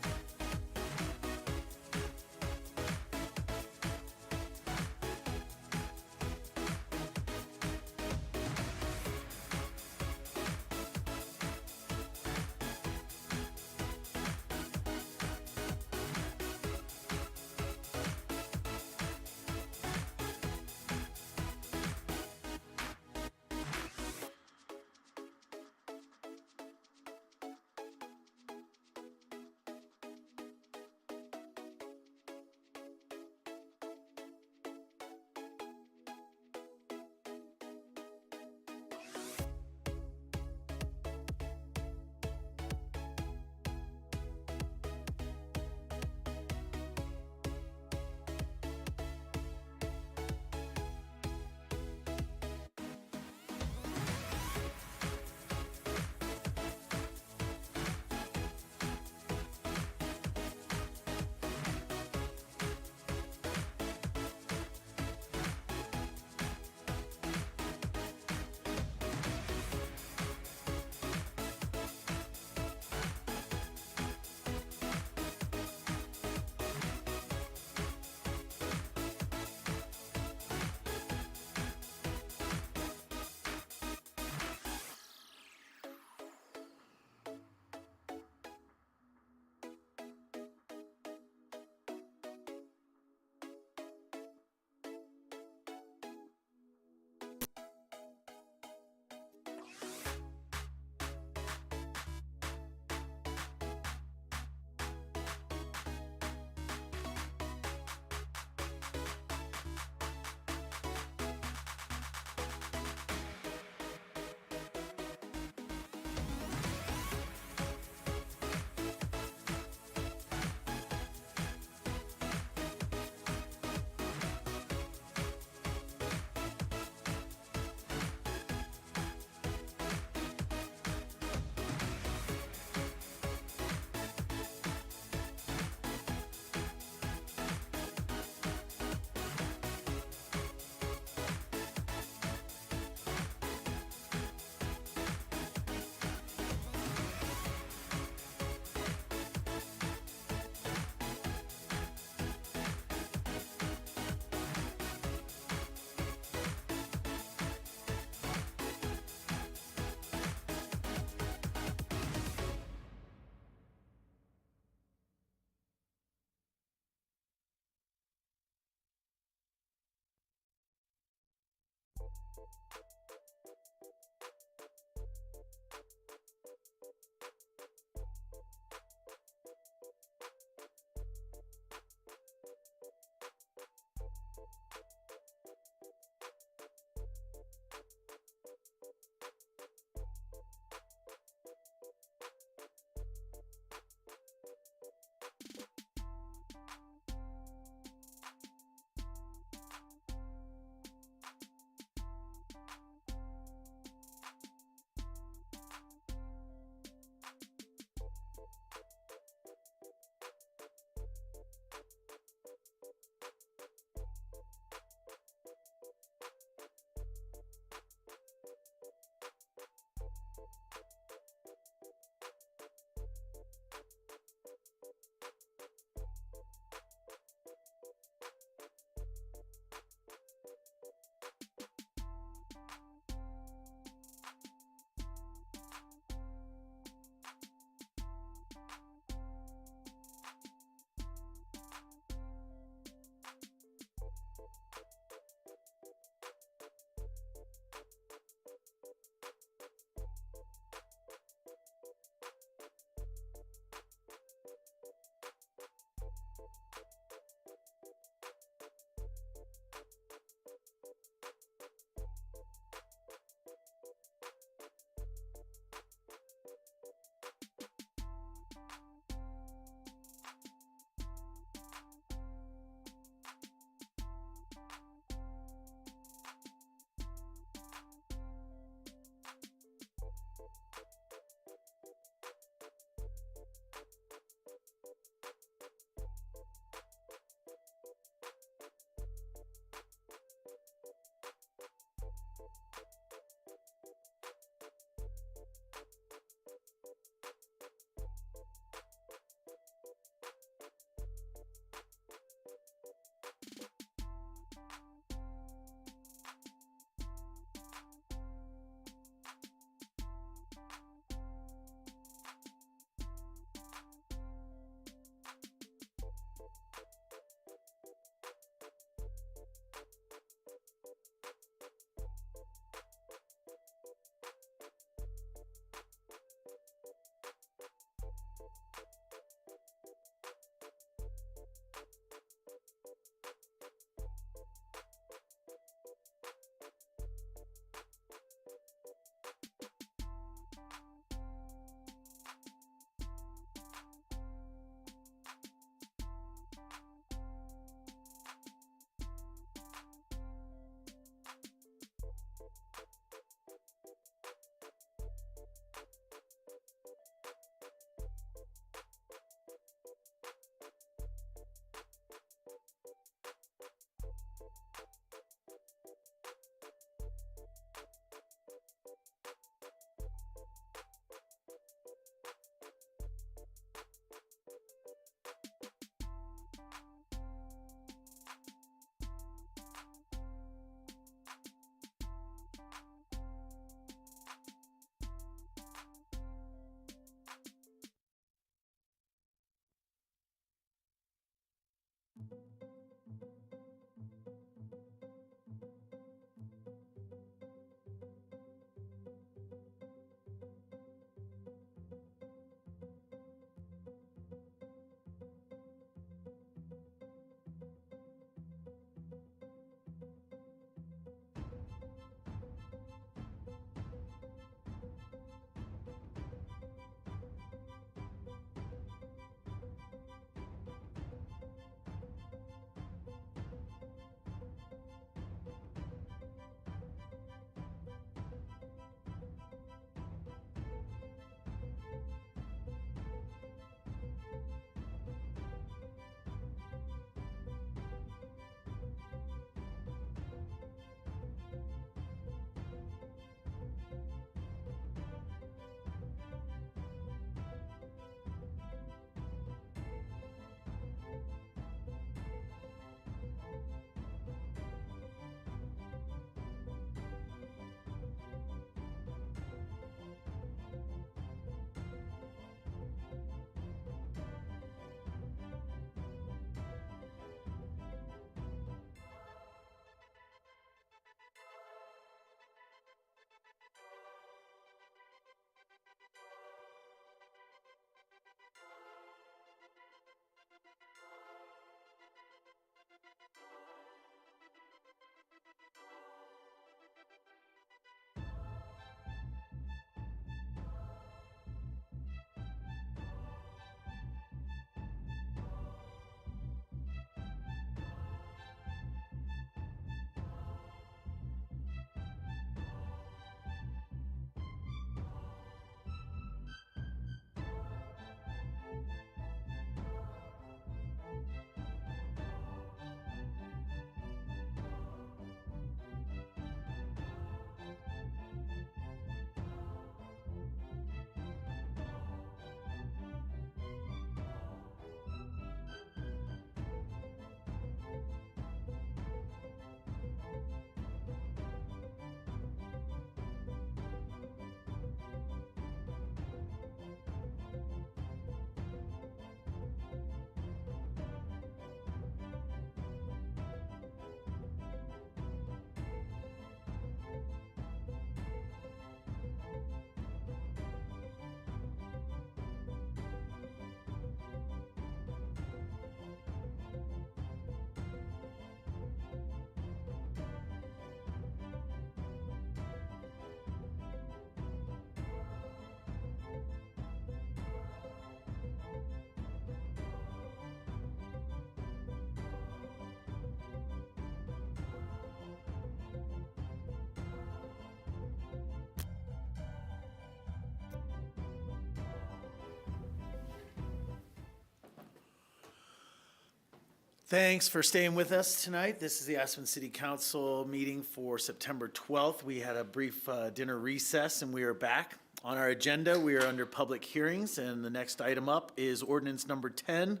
Thanks for staying with us tonight. This is the Aspen City Council meeting for September 12th. We had a brief dinner recess and we are back. On our agenda, we are under public hearings, and the next item up is ordinance number 10,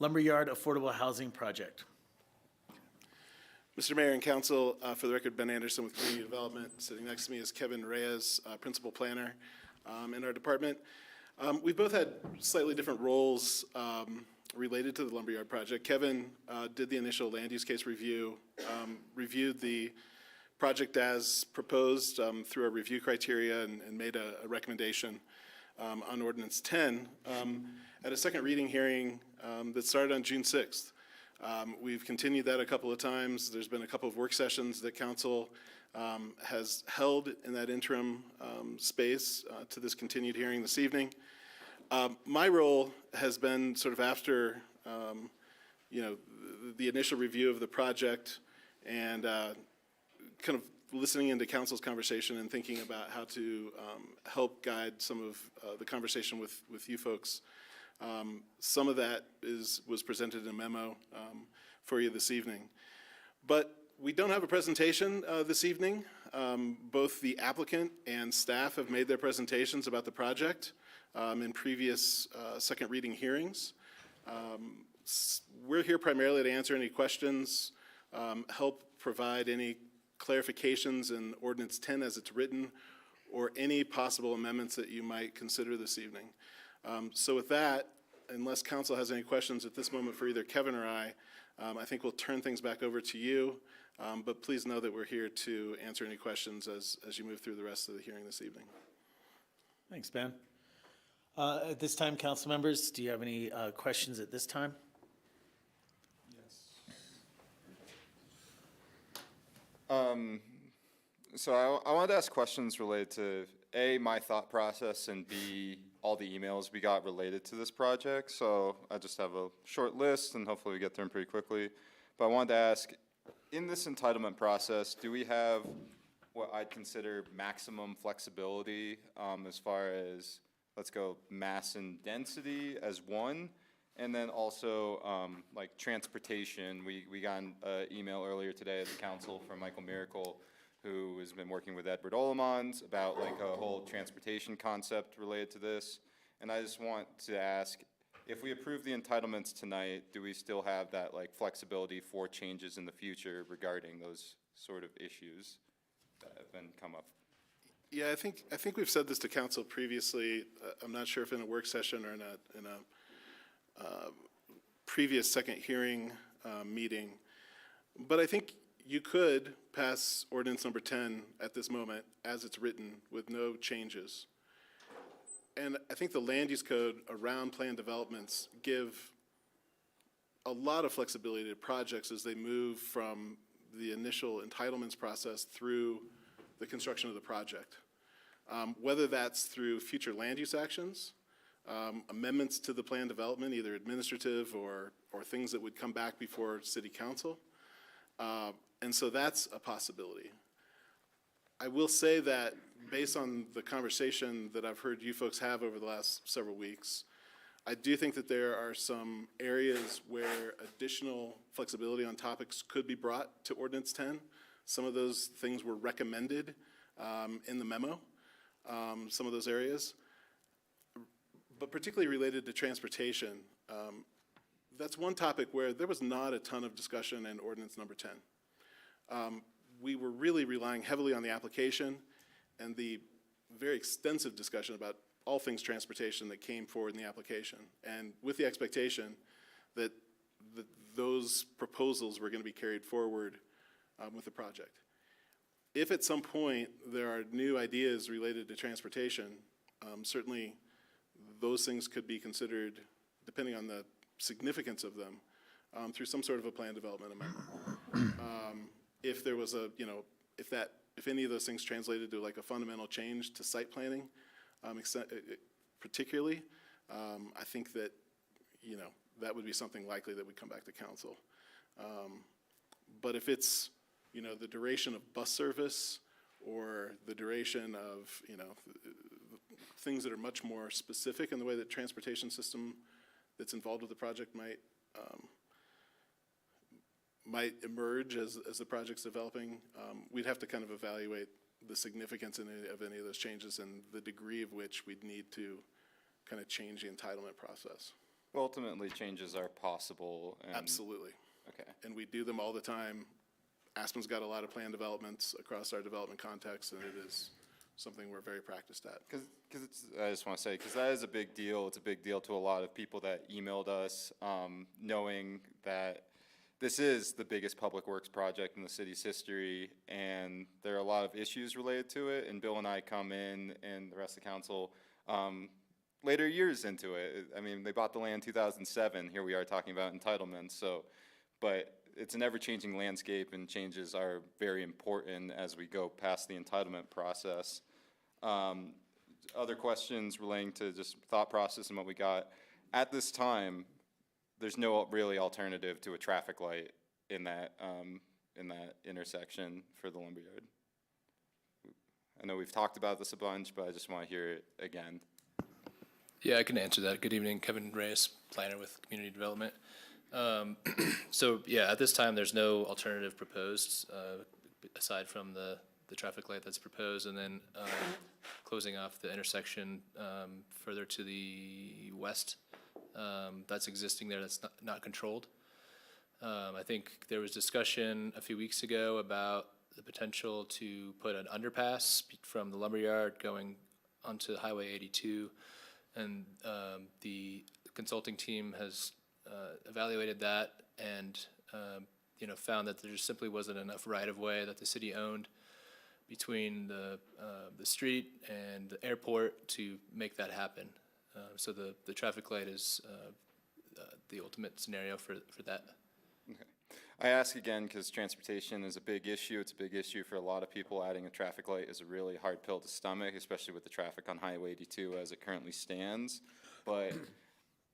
Lumberyard Affordable Housing Project. Mr. Mayor and Council, for the record, Ben Anderson with Community Development. Sitting next to me is Kevin Reyes, Principal Planner in our department. We've both had slightly different roles related to the Lumberyard project. Kevin did the initial land use case review, reviewed the project as proposed through our review criteria and made a recommendation on Ordinance 10 at a second reading hearing that started on June 6th. We've continued that a couple of times. There's been a couple of work sessions that council has held in that interim space to this continued hearing this evening. My role has been sort of after, the initial review of the project and kind of listening into council's conversation and thinking about how to help guide some of the conversation with you folks. Some of that was presented in a memo for you this evening. But we don't have a presentation this evening. Both the applicant and staff have made their presentations about the project in previous second reading hearings. We're here primarily to answer any questions, help provide any clarifications in Ordinance 10 as it's written, or any possible amendments that you might consider this evening. So with that, unless council has any questions at this moment for either Kevin or I think we'll turn things back over to you. But please know that we're here to answer any questions as you move through the rest of the hearing this evening. Thanks, Ben. At this time, council members, do you have any questions at this time? So I wanted to ask questions related to A, my thought process, and B, all the emails we got related to this project. So I just have a short list and hopefully we get through them pretty quickly. But I wanted to ask, in this entitlement process, do we have what I'd consider maximum flexibility as far as, let's go mass and density as one, and then also like transportation. We got an email earlier today at the council from Michael Miracle, who has been working with Edward Olemans about like a whole transportation concept related to this. And I just want to ask, if we approve the entitlements tonight, do we still have that like flexibility for changes in the future regarding those sort of issues that have been come up? Yeah, I think we've said this to council previously. I'm not sure if in a work session or in a previous second hearing meeting, but I think you could pass ordinance number 10 at this moment as it's written with no changes. And I think the land use code around planned developments give a lot of flexibility to projects as they move from the initial entitlements process through the construction of the project. Whether that's through future land use actions, amendments to the plan development, either administrative or things that would come back before city council. And so that's a possibility. I will say that based on the conversation that I've heard you folks have over the last several weeks, I do think that there are some areas where additional flexibility on topics could be brought to Ordinance 10. Some of those things were recommended in the memo, some of those areas. But particularly related to transportation, that's one topic where there was not a ton of discussion in Ordinance number 10. We were really relying heavily on the application and the very extensive discussion about all things transportation that came forward in the application, and with the expectation that those proposals were going to be carried forward with the project. If at some point there are new ideas related to transportation, certainly those things could be considered, depending on the significance of them, through some sort of a plan development amendment. If there was a, if any of those things translated to like a fundamental change to site planning, particularly, I think that, that would be something likely that would come back to council. But if it's, the duration of bus service or the duration of, things that are much more specific in the way that transportation system that's involved with the project might might emerge as the project's developing. We'd have to kind of evaluate the significance of any of those changes and the degree of which we'd need to kind of change the entitlement process. Ultimately, changes are possible. And Absolutely. Okay. And we do them all the time. Aspen's got a lot of plan developments across our development context, and it is something we're very practiced at. Because I just want to say, because that is a big deal. It's a big deal to a lot of people that emailed us, knowing that this is the biggest public works project in the city's history, and there are a lot of issues related to it. And Bill and I come in, and the rest of the council, later years into it. I mean, they bought the land in 2007. Here we are talking about entitlements. So, but it's an ever-changing landscape, and changes are very important as we go past the entitlement process. Other questions relating to just thought process and what we got. At this time, there's no really alternative to a traffic light in that intersection for the lumberyard. I know we've talked about this a bunch, but I just want to hear it again. Yeah, I can answer that. Good evening, Kevin Reyes, planner with Community Development. So yeah, at this time, there's no alternative proposed aside from the traffic light that's proposed, and then closing off the intersection further to the west. That's existing there, that's not controlled. I think there was discussion a few weeks ago about the potential to put an underpass from the lumberyard going onto Highway 82. And the consulting team has evaluated that and found that there just simply wasn't enough right-of-way that the city owned between the street and the airport to make that happen. So the traffic light is the ultimate scenario for that. Okay. I ask again because transportation is a big issue. It's a big issue for a lot of people. Adding a traffic light is a really hard pill to stomach, especially with the traffic on Highway 82 as it currently stands. But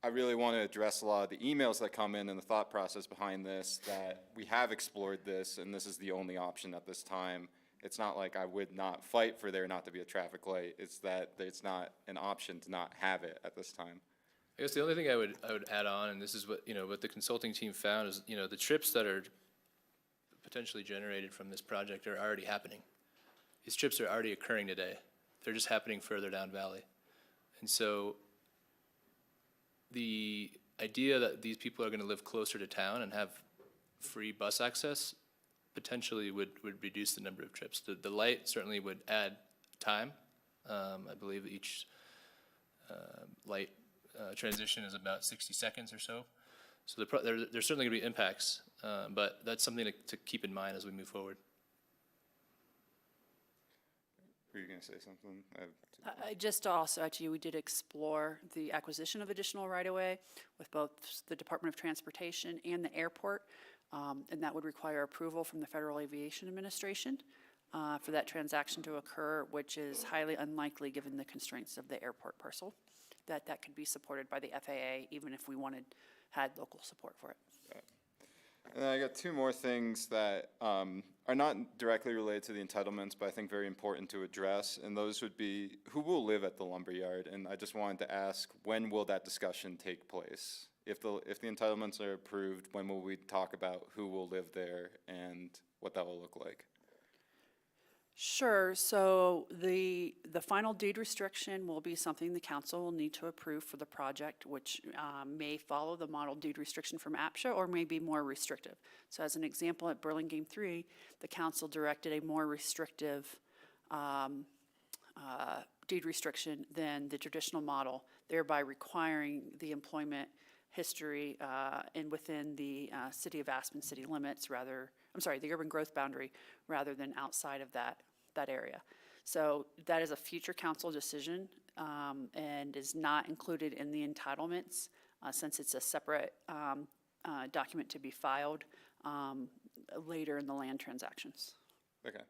I really want to address a lot of the emails that come in and the thought process behind this, that we have explored this and this is the only option at this time. It's not like I would not fight for there not to be a traffic light. It's that it's not an option to not have it at this time. I guess the only thing I would add on, and this is what what the consulting team found, is the trips that are potentially generated from this project are already happening. These trips are already occurring today. They're just happening further down valley. And so the idea that these people are going to live closer to town and have free bus access potentially would reduce the number of trips. The light certainly would add time. I believe each light transition is about 60 seconds or so. So there's certainly going to be impacts, but that's something to keep in mind as we move forward. Were you going to say something? Just also, actually, we did explore the acquisition of additional right-of-way with both the Department of Transportation and the airport, and that would require approval from the Federal Aviation Administration for that transaction to occur, which is highly unlikely given the constraints of the airport parcel, that could be supported by the FAA, even if we had local support for it. And I got two more things that are not directly related to the entitlements, but I think very important to address, and those would be who will live at the lumberyard, and I just wanted to ask, when will that discussion take place? If the entitlements are approved, when will we talk about who will live there and what that will look like? Sure. So the final deed restriction will be something the council will need to approve for the project, which may follow the model deed restriction from APSHA or may be more restrictive. So as an example, at Burlingame 3, the council directed a more restrictive deed restriction than the traditional model, thereby requiring the employment history and within the city of Aspen city limits the urban growth boundary rather than outside of that area. So that is a future council decision and is not included in the entitlements since it's a separate document to be filed later in the land transactions. Okay.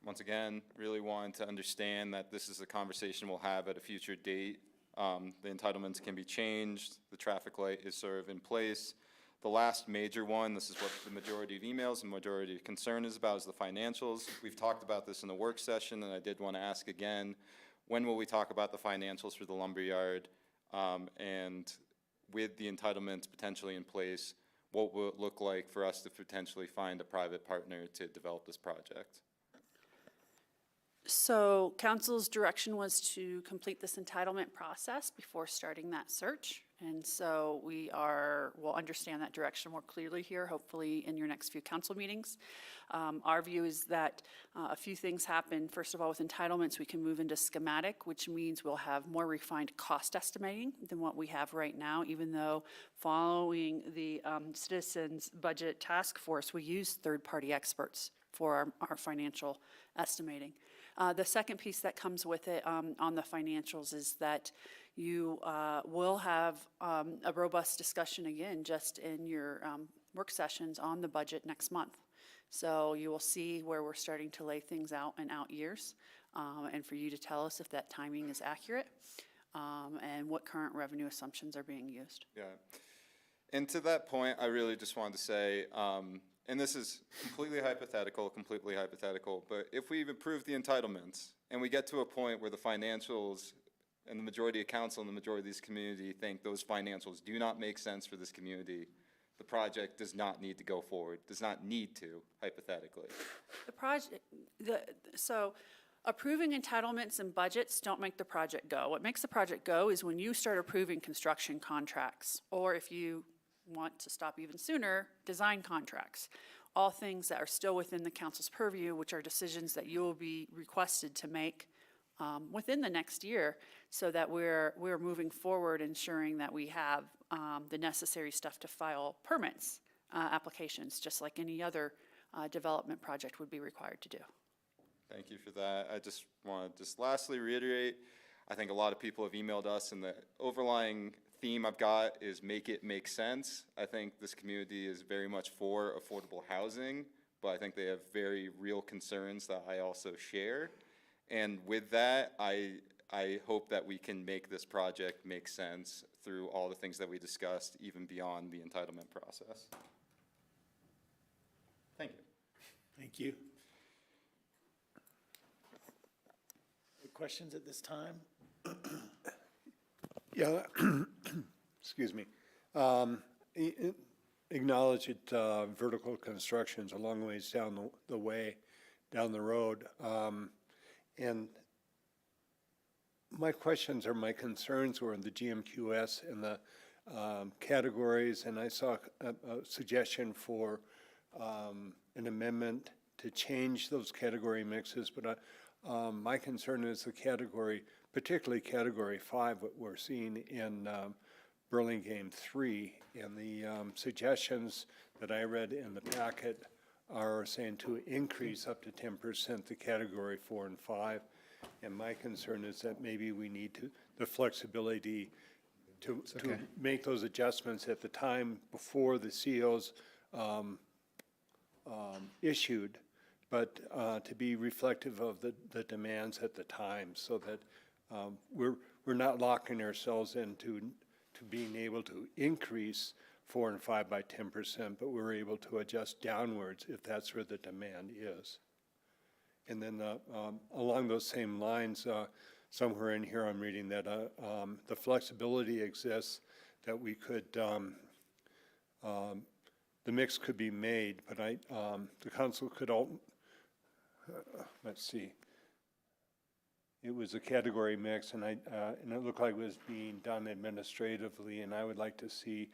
Once again, really wanted to understand that this is a conversation we'll have at a future date. The entitlements can be changed. The traffic light is sort of in place. The last major one, this is what the majority of emails and majority of concern is about, is the financials. We've talked about this in the work session, and I did want to ask again, when will we talk about the financials for the lumberyard? And with the entitlements potentially in place, what will it look like for us to potentially find a private partner to develop this project? So council's direction was to complete this entitlement process before starting that search. And so we'll understand that direction more clearly here, hopefully in your next few council meetings. Our view is that a few things happen. First of all, with entitlements, we can move into schematic, which means we'll have more refined cost estimating than what we have right now, even though following the Citizens Budget Task Force, we use third-party experts for our financial estimating. The second piece that comes with it on the financials is that you will have a robust discussion again just in your work sessions on the budget next month. So you will see where we're starting to lay things out in out years, and for you to tell us if that timing is accurate and what current revenue assumptions are being used. Yeah. And to that point, I really just wanted to say, and this is completely hypothetical, but if we've approved the entitlements and we get to a point where the financials and the majority of council and the majority of this community think those financials do not make sense for this community, the project does not need to go forward, does not need to, hypothetically. So approving entitlements and budgets don't make the project go. What makes the project go is when you start approving construction contracts, or if you want to stop even sooner, design contracts. All things that are still within the council's purview, which are decisions that you will be requested to make within the next year, so that we're moving forward, ensuring that we have the necessary stuff to file permits, applications, just like any other development project would be required to do. Thank you for that. I just want to lastly reiterate, I think a lot of people have emailed us, and the overlying theme I've got is make it make sense. I think this community is very much for affordable housing, but I think they have very real concerns that I also share. And with that, I hope that we can make this project make sense through all the things that we discussed, even beyond the entitlement process. Thank you. Thank you. Any questions at this time? Yeah, excuse me. Acknowledge that vertical construction's a long ways down the road. And my questions or my concerns were in the GMQS and the categories, and I saw a suggestion for an amendment to change those category mixes, but my concern is the category, particularly category 5, what we're seeing in Burlingame 3, and the suggestions that I read in the packet are saying to increase up to 10% the category 4 and 5. And my concern is that maybe we need the flexibility to make those adjustments at the time before the CO's issued, but to be reflective of the demands at the time, so that we're not locking ourselves into being able to increase 4 and 5 by 10%, but we're able to adjust downwards if that's where the demand is. And then along those same lines, somewhere in here I'm reading that the flexibility exists that we could, the mix could be made, but the council could let's see. It was a category mix, and it looked like it was being done administratively, and I would like to see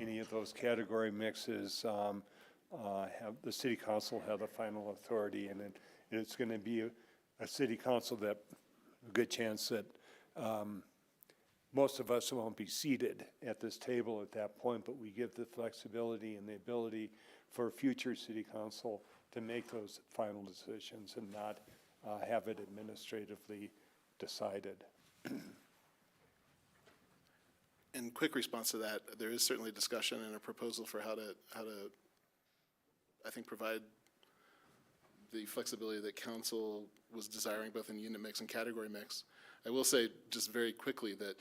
any of those category mixes have the city council have the final authority, and it's going to be a city council that a good chance that most of us won't be seated at this table at that point, but we give the flexibility and the ability for future city council to make those final decisions and not have it administratively decided. In quick response to that, there is certainly discussion and a proposal for how to I think provide the flexibility that council was desiring both in unit mix and category mix. I will say just very quickly that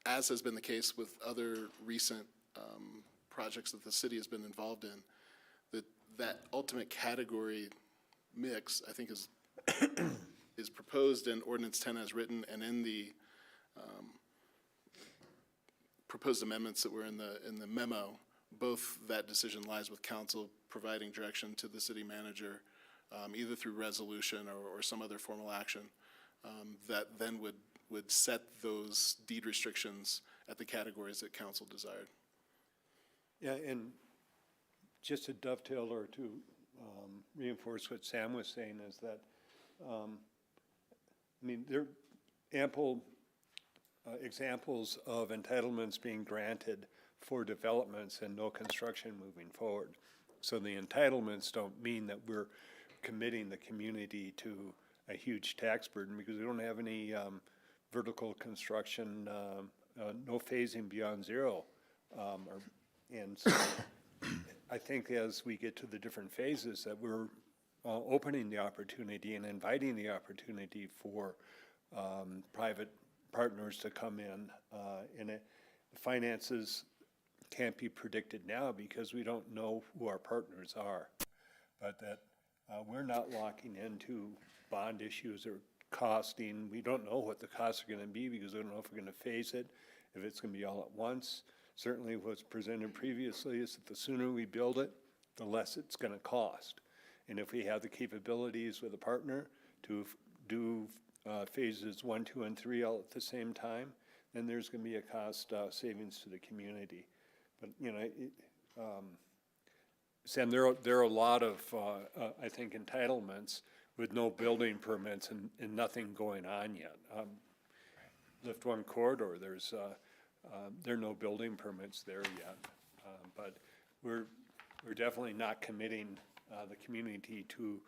as has been the case with other recent projects that the city has been involved in, that ultimate category mix, I think, is proposed in Ordinance 10 as written and in the proposed amendments that were in the memo, both that decision lies with council providing direction to the city manager, either through resolution or some other formal action, that then would set those deed restrictions at the categories that council desired. Yeah, and just to dovetail or to reinforce what Sam was saying is that, I mean, there are ample examples of entitlements being granted for developments and no construction moving forward. So the entitlements don't mean that we're committing the community to a huge tax burden because we don't have any vertical construction, no phasing beyond zero. And so I think as we get to the different phases that we're opening the opportunity and inviting the opportunity for private partners to come in. And the finances can't be predicted now because we don't know who our partners are. But that we're not locking into bond issues or costing. We don't know what the costs are going to be because we don't know if we're going to phase it, if it's going to be all at once. Certainly what's presented previously is that the sooner we build it, the less it's going to cost. And if we have the capabilities with a partner to do phases 1, 2, and 3 all at the same time, then there's going to be a cost savings to the community. But, you know, Sam, there are a lot of, I think, entitlements with no building permits and nothing going on yet. Lift 1 corridor, there are no building permits there yet. But we're definitely not committing the community to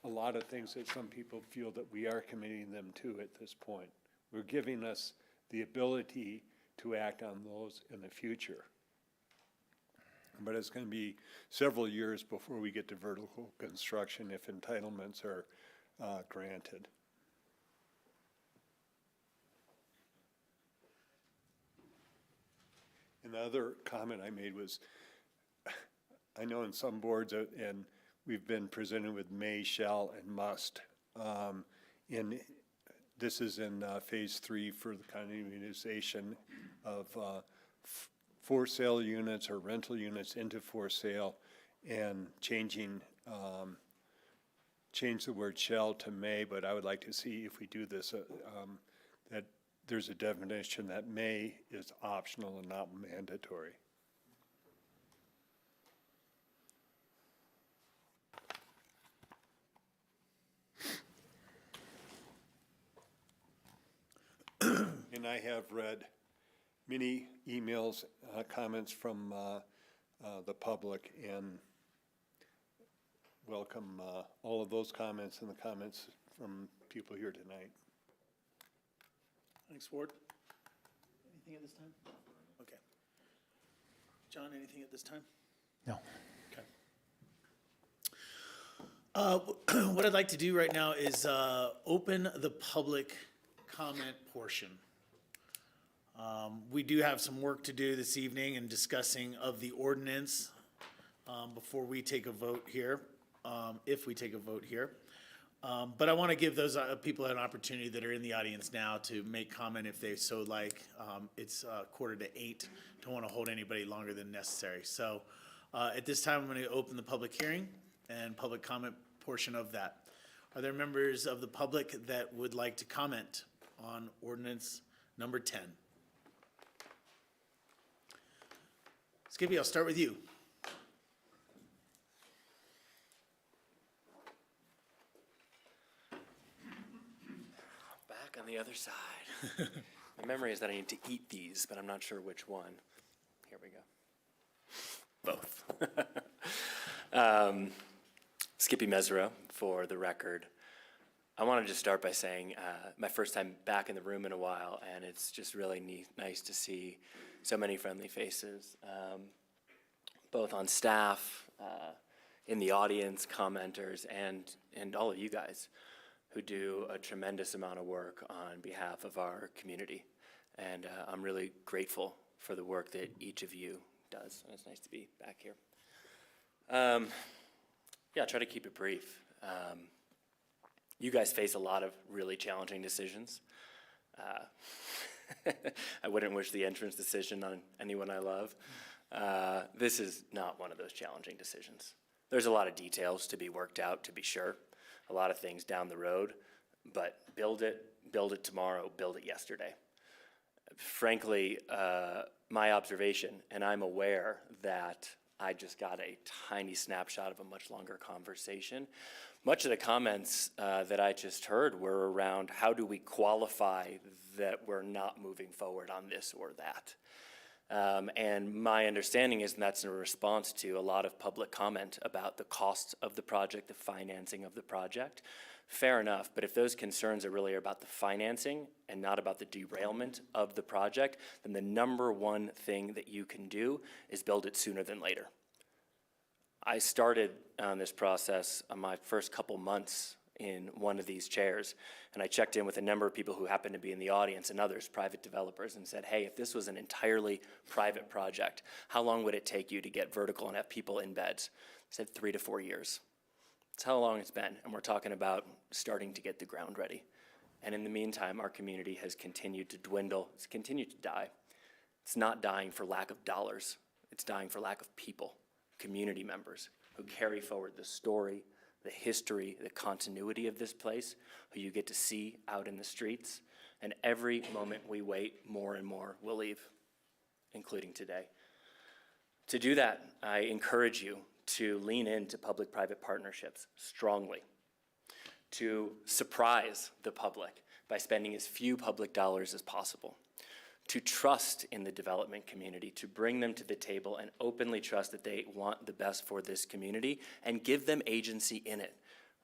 a lot of things that some people feel that we are committing them to at this point. We're giving us the ability to act on those in the future. But it's going to be several years before we get to vertical construction if entitlements are granted. And the other comment I made was, I know in some boards, and we've been presented with may, shall, and must. This is in phase 3 for the condominiumization of for sale units or rental units into for sale, and change the word shall to may, but I would like to see if we do this, that there's a definition that may is optional and not mandatory. And I have read many emails, comments from the public, and welcome all of those comments and the comments from people here tonight. Thanks, Ward. Anything at this time? Okay. John, anything at this time? No. Okay. What I'd like to do right now is open the public comment portion. We do have some work to do this evening in discussing of the ordinance before we take a vote here, if we take a vote here. But I want to give those people an opportunity that are in the audience now to make comment if they so like. It's 7:45. Don't want to hold anybody longer than necessary. So at this time, I'm going to open the public hearing and public comment portion of that. Are there members of the public that would like to comment on ordinance number 10? Skippy, I'll start with you. Back on the other side. My memory is that I need to eat these, but I'm not sure which one. Here we go. Both. Skippy Mesra, for the record. I want to just start by saying my first time back in the room in a while, and it's just really nice to see so many friendly faces, both on staff, in the audience, commenters, and all of you guys who do a tremendous amount of work on behalf of our community. And I'm really grateful for the work that each of you does. And it's nice to be back here. Yeah, try to keep it brief. You guys face a lot of really challenging decisions. I wouldn't wish the entrance decision on anyone I love. This is not one of those challenging decisions. There's a lot of details to be worked out, to be sure, a lot of things down the road, but build it tomorrow, build it yesterday. Frankly, my observation, and I'm aware that I just got a tiny snapshot of a much longer conversation. Much of the comments that I just heard were around how do we qualify that we're not moving forward on this or that. And my understanding is that's in response to a lot of public comment about the costs of the project, the financing of the project. Fair enough, but if those concerns are really about the financing and not about the derailment of the project, then the number one thing that you can do is build it sooner than later. I started on this process on my first couple months in one of these chairs, and I checked in with a number of people who happened to be in the audience and others, private developers, and said, hey, if this was an entirely private project, how long would it take you to get vertical and have people in beds? I said 3 to 4 years. That's how long it's been, and we're talking about starting to get the ground ready. And in the meantime, our community has continued to dwindle. It's continued to die. It's not dying for lack of dollars. It's dying for lack of people, community members who carry forward the story, the history, the continuity of this place, who you get to see out in the streets. And every moment we wait, more and more will leave, including today. To do that, I encourage you to lean into public-private partnerships strongly, to surprise the public by spending as few public dollars as possible, to trust in the development community, to bring them to the table and openly trust that they want the best for this community and give them agency in it,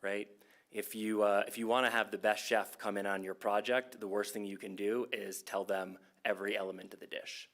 right? If you want to have the best chef come in on your project, the worst thing you can do is tell them every element of the dish,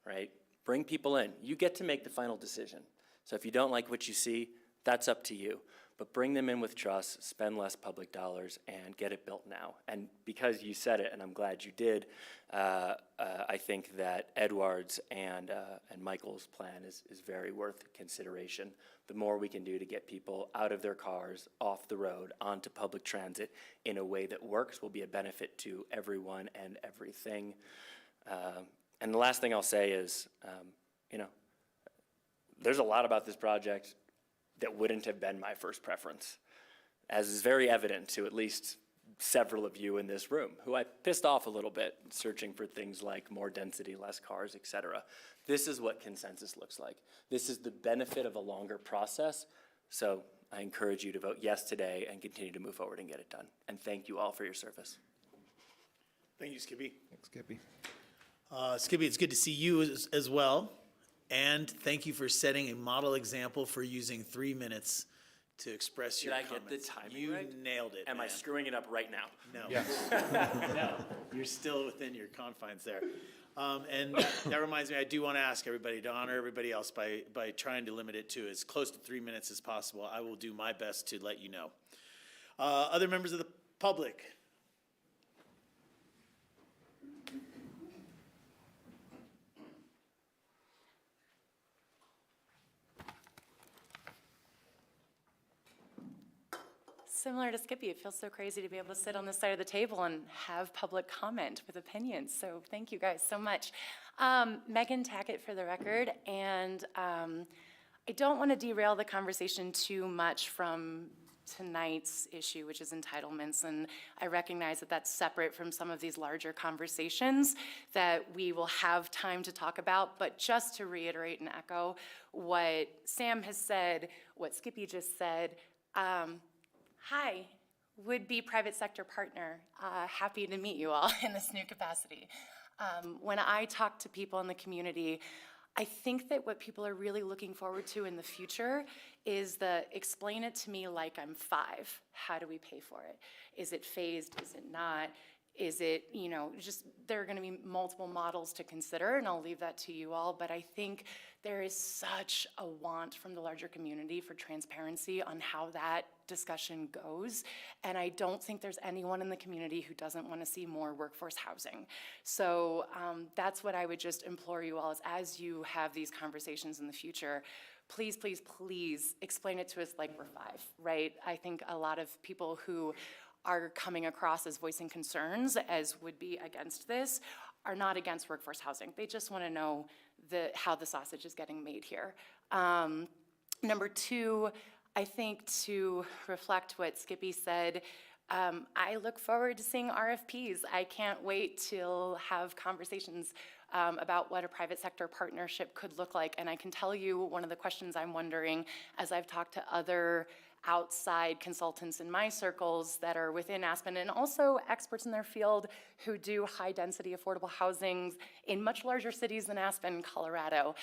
right? Bring people in. You get to make the final decision. So if you don't like what you see, that's up to you. But bring them in with trust, spend less public dollars, and get it built now. And because you said it, and I'm glad you did, I think that Edward's and Michael's plan is very worth consideration. The more we can do to get people out of their cars, off the road, onto public transit in a way that works will be a benefit to everyone and everything. And the last thing I'll say is, there's a lot about this project that wouldn't have been my first preference, as is very evident to at least several of you in this room, who I pissed off a little bit searching for things like more density, less cars, et cetera. This is what consensus looks like. This is the benefit of a longer process. So I encourage you to vote yes today and continue to move forward and get it done. And thank you all for your service. Thank you, Skippy. Thanks, Skippy. Skippy, it's good to see you as well. And thank you for setting a model example for using 3 minutes to express your comments. Did I get the timing right? You nailed it, Am I screwing it up right now? No. Yes. No, you're still within your confines there. And that reminds me, I do want to ask everybody to honor everybody else by trying to limit it to as close to 3 minutes as possible. I will do my best to let you know. Other members of the public? Similar to Skippy, it feels so crazy to be able to sit on this side of the table and have public comment with opinions. So thank you guys so much. Megan Tackett for the record, and I don't want to derail the conversation too much from tonight's issue, which is entitlements, and I recognize that that's separate from some of these larger conversations that we will have time to talk about, but just to reiterate and echo what Sam has said, what Skippy just said, hi, would-be private sector partner. Happy to meet you all in this new capacity. When I talk to people in the community, I think that what people are really looking forward to in the future is the explain it to me like I'm 5. How do we pay for it? Is it phased? Is it not? Is it, just there are going to be multiple models to consider, and I'll leave that to you all, but I think there is such a want from the larger community for transparency on how that discussion goes, and I don't think there's anyone in the community who doesn't want to see more workforce housing. So that's what I would just implore you all is as you have these conversations in the future, please, please, please explain it to us like we're 5, right? I think a lot of people who are coming across as voicing concerns as would be against this are not against workforce housing. They just want to know how the sausage is getting made here. Number two, I think to reflect what Skippy said, I look forward to seeing RFPs. I can't wait to have conversations about what a private sector partnership could look like. And I can tell you one of the questions I'm wondering as I've talked to other outside consultants in my circles that are within Aspen and also experts in their field who do high density affordable housings in much larger cities than Aspen, Colorado.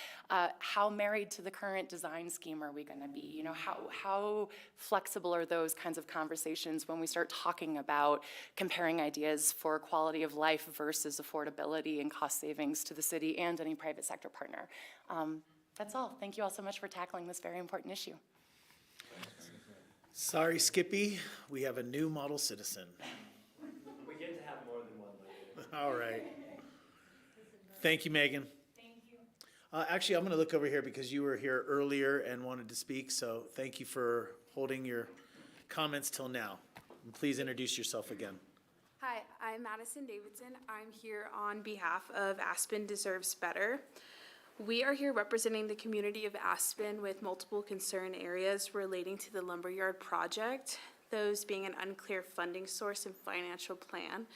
How married to the current design scheme are we going to be? You know, how flexible are those kinds of conversations when we start talking about comparing ideas for quality of life versus affordability and cost savings to the city and any private sector partner? That's all. Thank you all so much for tackling this very important issue. Sorry, Skippy, we have a new model citizen. We get to have more than one later. All right. Thank you, Megan. Thank you. Actually, I'm going to look over here because you were here earlier and wanted to speak, so thank you for holding your comments till now. And please introduce yourself again. Hi, I'm Madison Davidson. I'm here on behalf of Aspen Deserves Better. We are here representing the community of Aspen with multiple concern areas relating to the lumberyard project, those being an unclear funding source and financial plan,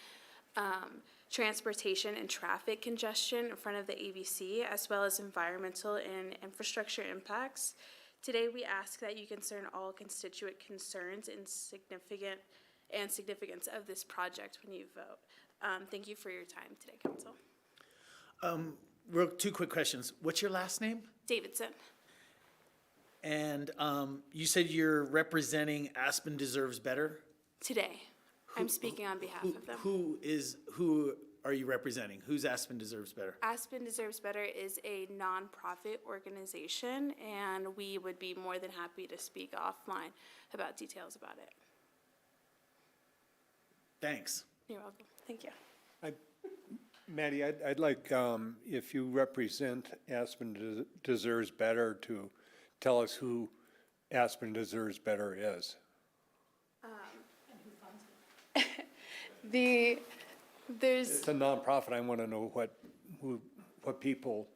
transportation and traffic congestion in front of the ABC, as well as environmental and infrastructure impacts. Today, we ask that you consider all constituent concerns and significance of this project when you vote. Thank you for your time today, Council. Two quick questions. What's your last name? Davidson. And you said you're representing Aspen Deserves Better? Today. I'm speaking on behalf of them. Who are you representing? Who's Aspen Deserves Better? Aspen Deserves Better is a nonprofit organization, and we would be more than happy to speak offline about details about it. Thanks. You're welcome. Thank you. Maddie, I'd like, if you represent Aspen Deserves Better, to tell us who Aspen Deserves Better is. It's a nonprofit. I want to know what people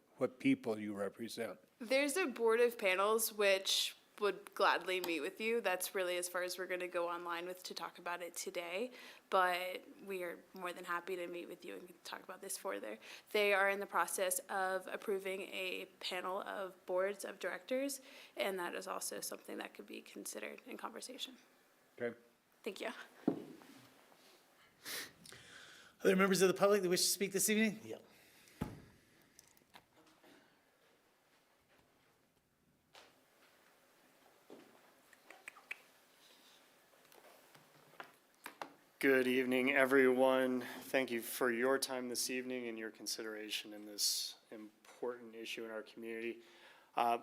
you represent. There's a board of panels which would gladly meet with you. That's really as far as we're going to go online with to talk about it today. But we are more than happy to meet with you and talk about this further. They are in the process of approving a panel of boards of directors, and that is also something that could be considered in conversation. Okay. Thank you. Other members of the public that wish to speak this evening? Yeah. Good evening, everyone. Thank you for your time this evening and your consideration in this important issue in our community.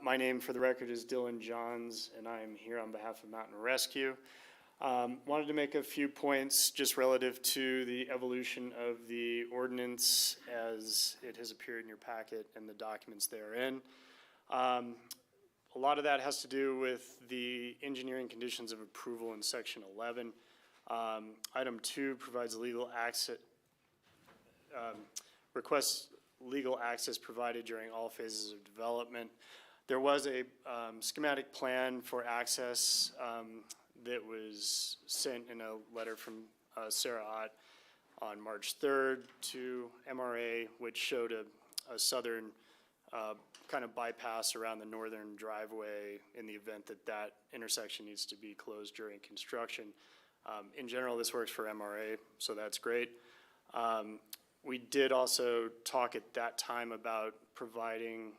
My name, for the record, is Dylan Johns, and I am here on behalf of Mountain Rescue. Wanted to make a few points just relative to the evolution of the ordinance as it has appeared in your packet and the documents therein. A lot of that has to do with the engineering conditions of approval in section 11. Item 2 provides legal access, requests legal access provided during all phases of development. There was a schematic plan for access that was sent in a letter from Sarah Ott on March 3rd to MRA, which showed a southern kind of bypass around the northern driveway in the event that that intersection needs to be closed during construction. In general, this works for MRA, so that's great. We did also talk at that time about providing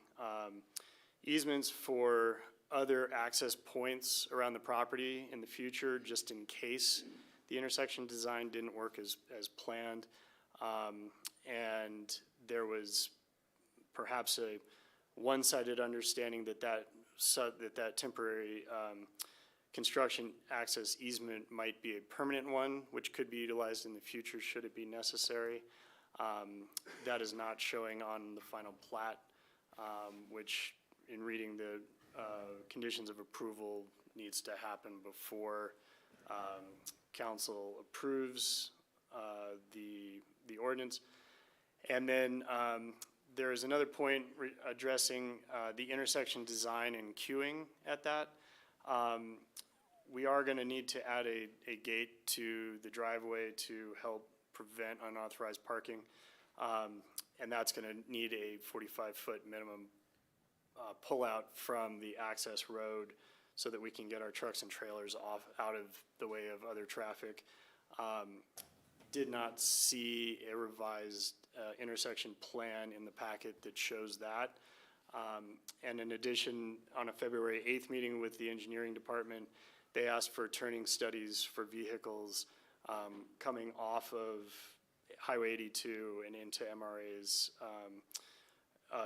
easements for other access points around the property in the future, just in case the intersection design didn't work as planned. And there was perhaps a one-sided understanding that temporary construction access easement might be a permanent one, which could be utilized in the future should it be necessary. That is not showing on the final plat, which in reading the conditions of approval needs to happen before council approves the ordinance. And then there is another point addressing the intersection design and queuing at that. We are going to need to add a gate to the driveway to help prevent unauthorized parking. And that's going to need a 45-foot minimum pullout from the access road so that we can get our trucks and trailers out of the way of other traffic. Did not see a revised intersection plan in the packet that shows that. And in addition, on a February 8th meeting with the engineering department, they asked for turning studies for vehicles coming off of Highway 82 and into MRA's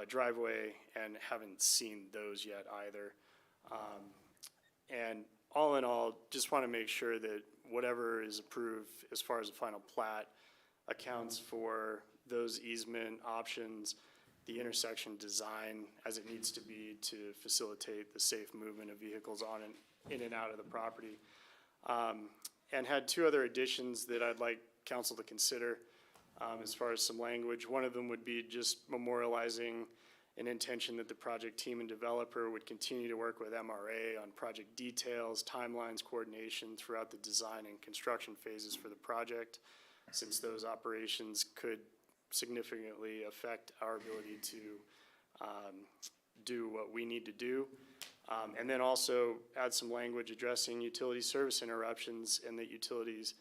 driveway, and haven't seen those yet either. And all in all, just want to make sure that whatever is approved as far as the final plat accounts for those easement options, the intersection design as it needs to be to facilitate the safe movement of vehicles on and in and out of the property. And had two other additions that I'd like council to consider as far as some language. One of them would be just memorializing an intention that the project team and developer would continue to work with MRA on project details, timelines, coordination throughout the design and construction phases for the project, since those operations could significantly affect our ability to do what we need to do. And then also add some language addressing utility service interruptions, and that utilities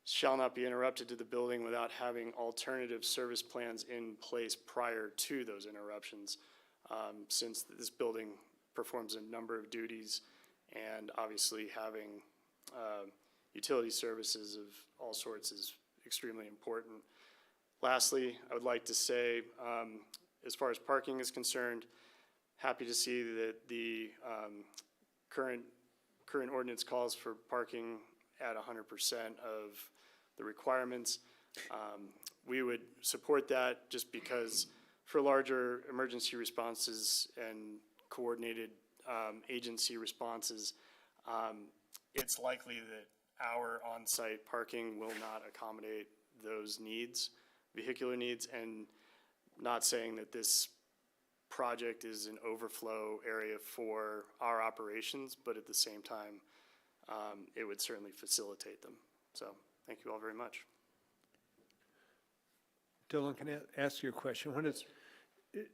shall not be interrupted to the building without having alternative service plans in place prior to those interruptions, since this building performs a number of duties, and obviously having utility services of all sorts is extremely important. Lastly, I would like to say, as far as parking is concerned, happy to see that the current ordinance calls for parking at 100% of the requirements. We would support that just because for larger emergency responses and coordinated agency responses, it's likely that our on-site parking will not accommodate those needs, vehicular needs, and not saying that this project is an overflow area for our operations, but at the same time, it would certainly facilitate them. So thank you all very much. Dylan, can I ask you a question?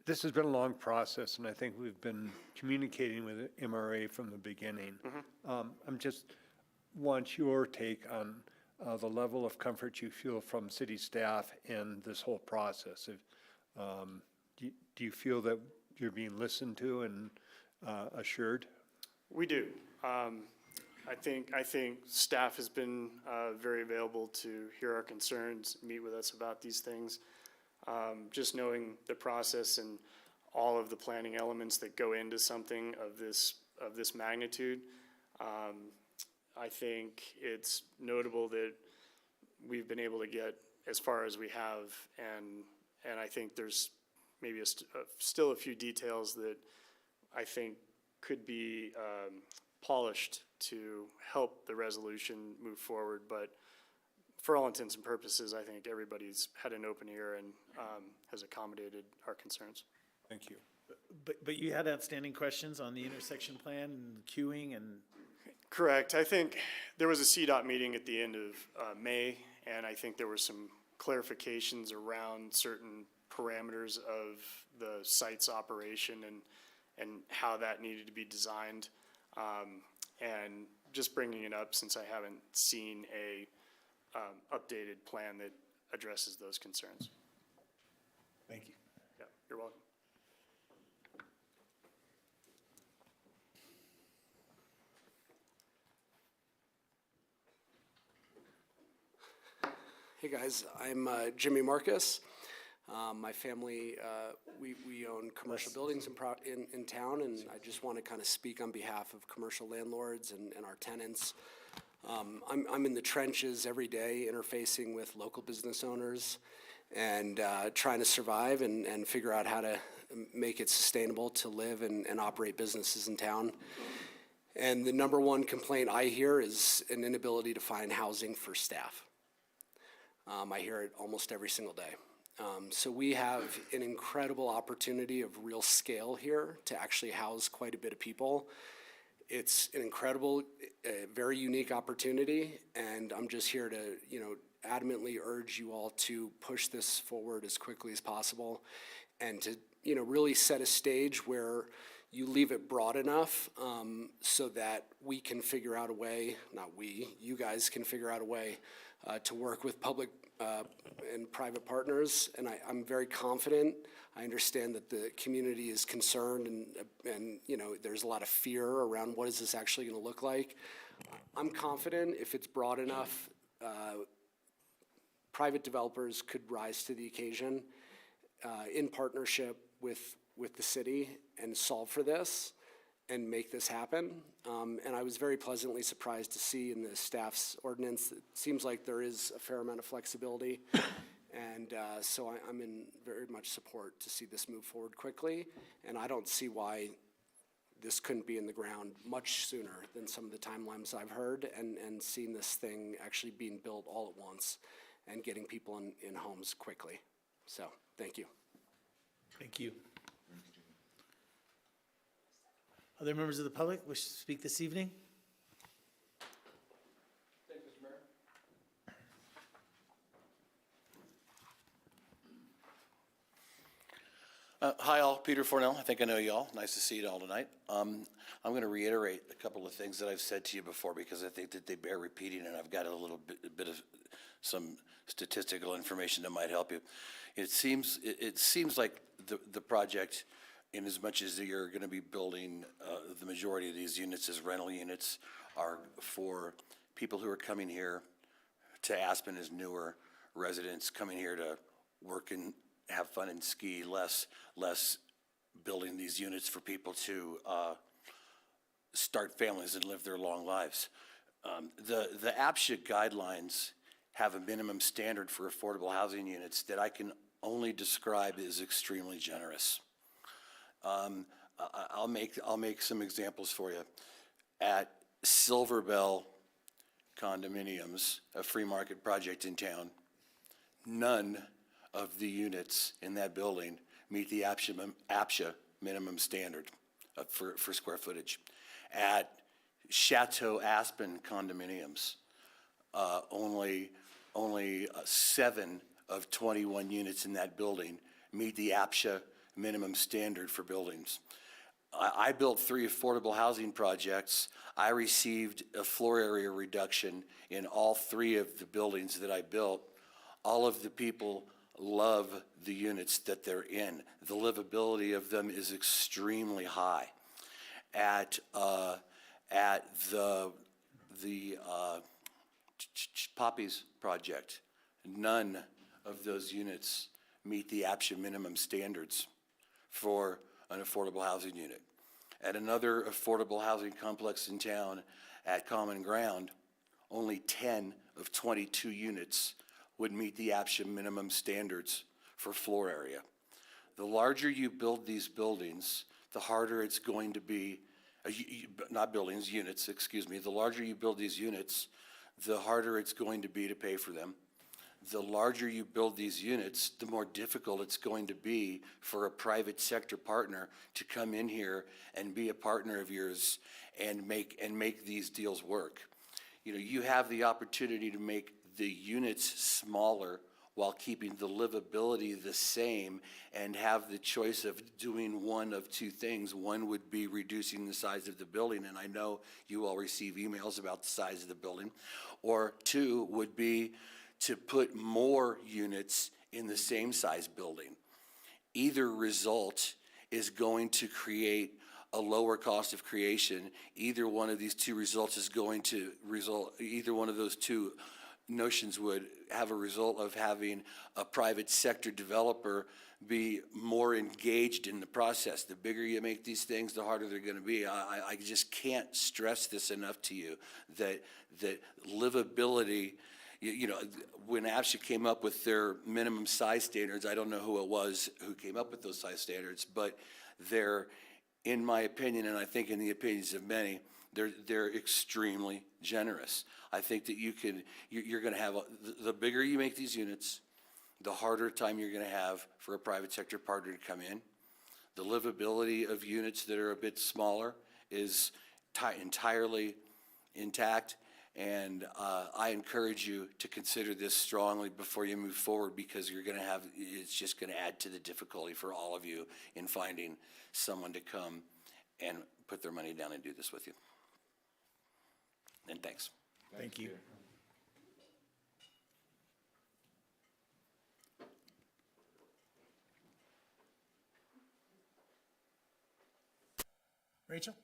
This has been a long process, and I think we've been communicating with MRA from the beginning. I'm just want your take on the level of comfort you feel from city staff in this whole process. Do you feel that you're being listened to and assured? We do. I think staff has been very available to hear our concerns, meet with us about these things. Just knowing the process and all of the planning elements that go into something of this magnitude, I think it's notable that we've been able to get as far as we have, and I think there's maybe still a few details that I think could be polished to help the resolution move forward. But for all intents and purposes, I think everybody's had an open ear and has accommodated our concerns. Thank you. But you had outstanding questions on the intersection plan and queuing and. Correct. I think there was a CDOT meeting at the end of May, and I think there were some clarifications around certain parameters of the site's operation and how that needed to be designed. And just bringing it up since I haven't seen a updated plan that addresses those concerns. Thank you. Yeah, you're welcome. Hey guys, I'm Jimmy Marcus. My family, we own commercial buildings in town, and I just want to kind of speak on behalf of commercial landlords and our tenants. I'm in the trenches every day interfacing with local business owners and trying to survive and figure out how to make it sustainable to live and operate businesses in town. And the number one complaint I hear is an inability to find housing for staff. I hear it almost every single day. So we have an incredible opportunity of real scale here to actually house quite a bit of people. It's an incredible, very unique opportunity, and I'm just here to, adamantly urge you all to push this forward as quickly as possible and to, really set a stage where you leave it broad enough so that we can figure out a way, not we, you guys can figure out a way to work with public and private partners. And I'm very confident. I understand that the community is concerned and there's a lot of fear around what is this actually going to look like. I'm confident if it's broad enough, private developers could rise to the occasion in partnership with the city and solve for this and make this happen. And I was very pleasantly surprised to see in the staff's ordinance, it seems like there is a fair amount of flexibility. And so I'm in very much support to see this move forward quickly. And I don't see why this couldn't be in the ground much sooner than some of the timelines I've heard, and seeing this thing actually being built all at once and getting people in homes quickly. So, thank you. Thank you. Other members of the public wish to speak this evening? Thank you, Mr. Mayor. Hi all, Peter Fornell. I think I know you all. Nice to see you all tonight. I'm going to reiterate a couple of things that I've said to you before because I think that they bear repeating, and I've got a little bit of some statistical information that might help you. It seems like the project, in as much as you're going to be building the majority of these units as rental units, are for people who are coming here to Aspen as newer residents, coming here to work and have fun and ski, less building these units for people to start families and live their long lives. The APSHA guidelines have a minimum standard for affordable housing units that I can only describe as extremely generous. I'll make some examples for you. At Silver Bell Condominiums, a free market project in town, none of the units in that building meet the APSHA minimum standard for square footage. At Chateau Aspen condominiums, only 7 of 21 units in that building meet the APSHA minimum standard for buildings. I built 3 affordable housing projects. I received a floor area reduction in all 3 of the buildings that I built. All of the people love the units that they're in. The livability of them is extremely high. At the Poppies project, none of those units meet the APSHA minimum standards for an affordable housing unit. At another affordable housing complex in town, at Common Ground, only 10 of 22 units would meet the APSHA minimum standards for floor area. The larger you build these buildings, the harder it's going to be, not buildings, units, excuse me. The larger you build these units, the harder it's going to be to pay for them. The larger you build these units, the more difficult it's going to be for a private sector partner to come in here and be a partner of yours and make these deals work. You have the opportunity to make the units smaller while keeping the livability the same and have the choice of doing one of 2 things. One would be reducing the size of the building, and I know you all receive emails about the size of the building. Or 2 would be to put more units in the same size building. Either result is going to create a lower cost of creation. Either one of these 2 results is going to result, either one of those 2 notions would have a result of having a private sector developer be more engaged in the process. The bigger you make these things, the harder they're going to be. I just can't stress this enough to you that livability, when APSHA came up with their minimum size standards, I don't know who it was who came up with those size standards, but they're, in my opinion, and I think in the opinions of many, they're extremely generous. I think that you're going to have, the bigger you make these units, the harder time you're gonna have for a private sector partner to come in. The livability of units that are a bit smaller is entirely intact. And I encourage you to consider this strongly before you move forward, because you're gonna have, it's just gonna add to the difficulty for all of you in finding someone to come and put their money down and do this with you. And thanks. Thank you. Rachel?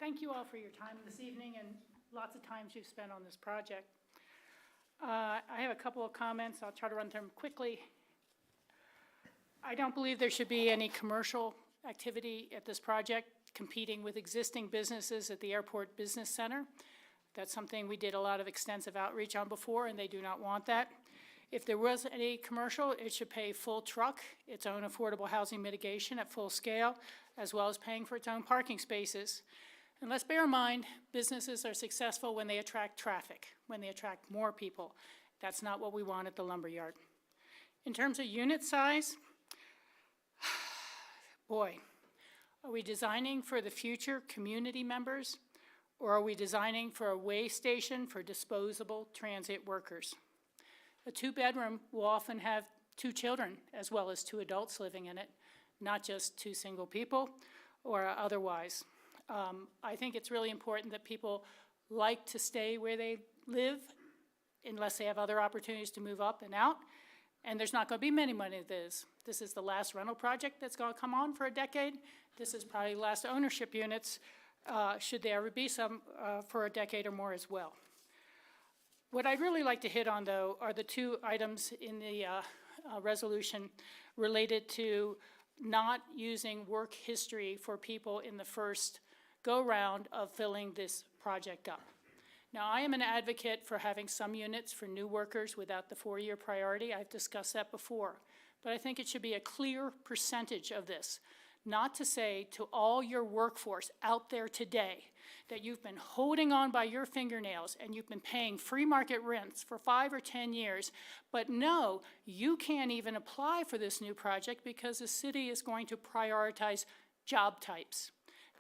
Thank you all for your time this evening and lots of times you've spent on this project. I have a couple of comments. I'll try to run through them quickly. I don't believe there should be any commercial activity at this project competing with existing businesses at the Airport Business Center. That's something we did a lot of extensive outreach on before, and they do not want that. If there was any commercial, it should pay full truck, its own affordable housing mitigation at full scale, as well as paying for its own parking spaces. And let's bear in mind, businesses are successful when they attract traffic, when they attract more people. That's not what we want at the lumberyard. In terms of unit size, boy, are we designing for the future community members, or are we designing for a way station for disposable transit workers? A two-bedroom will often have 2 children as well as 2 adults living in it, not just 2 single people or otherwise. I think it's really important that people like to stay where they live unless they have other opportunities to move up and out. And there's not going to be many of this. This is the last rental project that's going to come on for a decade. This is probably the last ownership units, should there ever be some, for a decade or more as well. What I'd really like to hit on, though, are the 2 items in the resolution related to not using work history for people in the first go-round of filling this project up. Now, I am an advocate for having some units for new workers without the 4-year priority. I've discussed that before. But I think it should be a clear percentage of this, not to say to all your workforce out there today that you've been holding on by your fingernails and you've been paying free market rents for 5 or 10 years, but no, you can't even apply for this new project because the city is going to prioritize job types.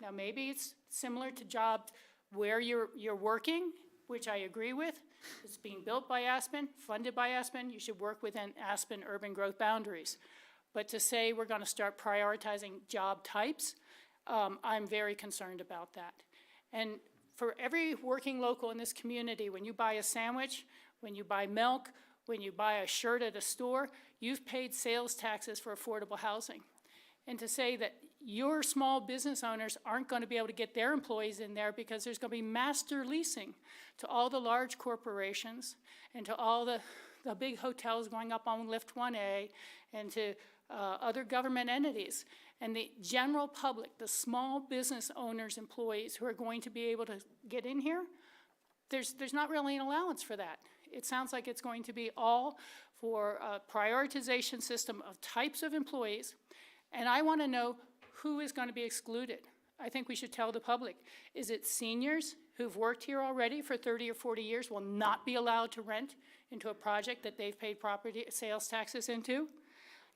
Now, maybe it's similar to job where you're working, which I agree with. It's being built by Aspen, funded by Aspen. You should work within Aspen urban growth boundaries. But to say we're going to start prioritizing job types, I'm very concerned about that. And for every working local in this community, when you buy a sandwich, when you buy milk, when you buy a shirt at a store, you've paid sales taxes for affordable housing. And to say that your small business owners aren't going to be able to get their employees in there because there's going to be master leasing to all the large corporations and to all the big hotels going up on Lift 1A and to other government entities. And the general public, the small business owners, employees who are going to be able to get in here, there's not really an allowance for that. It sounds like it's going to be all for a prioritization system of types of employees. And I want to know who is going to be excluded. I think we should tell the public. Is it seniors who've worked here already for 30 or 40 years will not be allowed to rent into a project that they've paid property sales taxes into?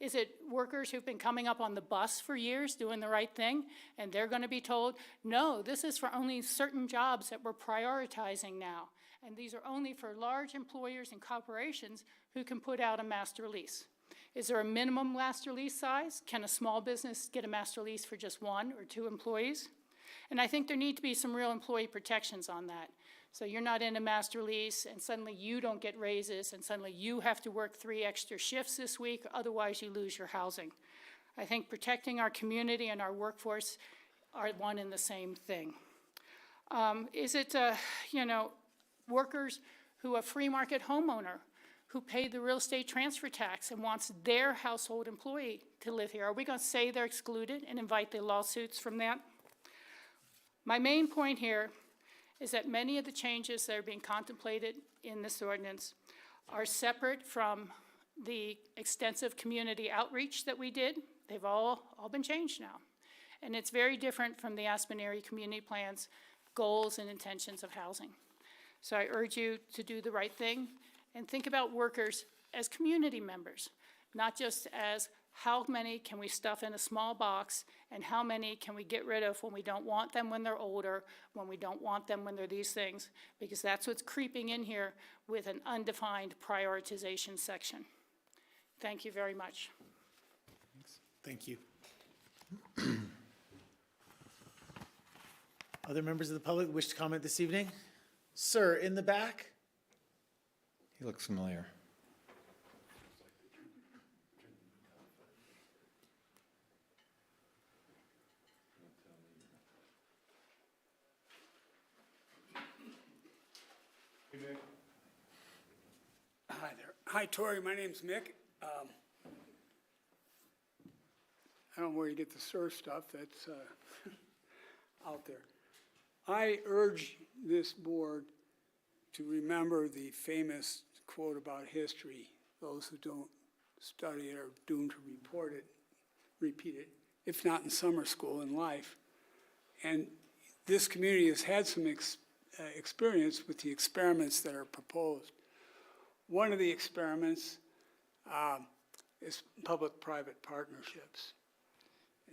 Is it workers who've been coming up on the bus for years doing the right thing and they're going to be told, no, this is for only certain jobs that we're prioritizing now. And these are only for large employers and corporations who can put out a master lease. Is there a minimum master lease size? Can a small business get a master lease for just 1 or 2 employees? And I think there need to be some real employee protections on that. So you're not in a master lease and suddenly you don't get raises and suddenly you have to work 3 extra shifts this week, otherwise you lose your housing. I think protecting our community and our workforce are one and the same thing. Is it, workers who are free market homeowner who paid the real estate transfer tax and wants their household employee to live here? Are we going to say they're excluded and invite the lawsuits from that? My main point here is that many of the changes that are being contemplated in this ordinance are separate from the extensive community outreach that we did. They've all been changed now. And it's very different from the Aspen Area Community Plan's goals and intentions of housing. So I urge you to do the right thing and think about workers as community members, not just as how many can we stuff in a small box and how many can we get rid of when we don't want them when they're older, when we don't want them when they're these things, because that's what's creeping in here with an undefined prioritization section. Thank you very much. Thank you. Other members of the public wish to comment this evening? Sir, in the back? He looks familiar. Hi there. Hi, Tori. My name's Mick. I don't know where you get the surf stuff that's out there. I urge this board to remember the famous quote about history: those who don't study it are doomed to repeat it, if not in summer school, in life. And this community has had some experience with the experiments that are proposed. One of the experiments is public-private partnerships.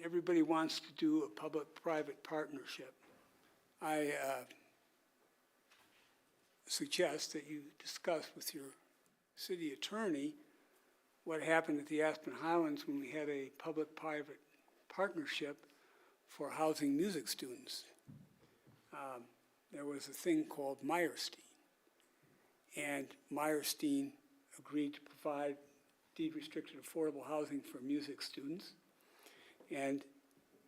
Everybody wants to do a public-private partnership. I suggest that you discuss with your city attorney what happened at the Aspen Highlands when we had a public-private partnership for housing music students. There was a thing called Meyerstein, and Meyerstein agreed to provide deed-restricted affordable housing for music students, and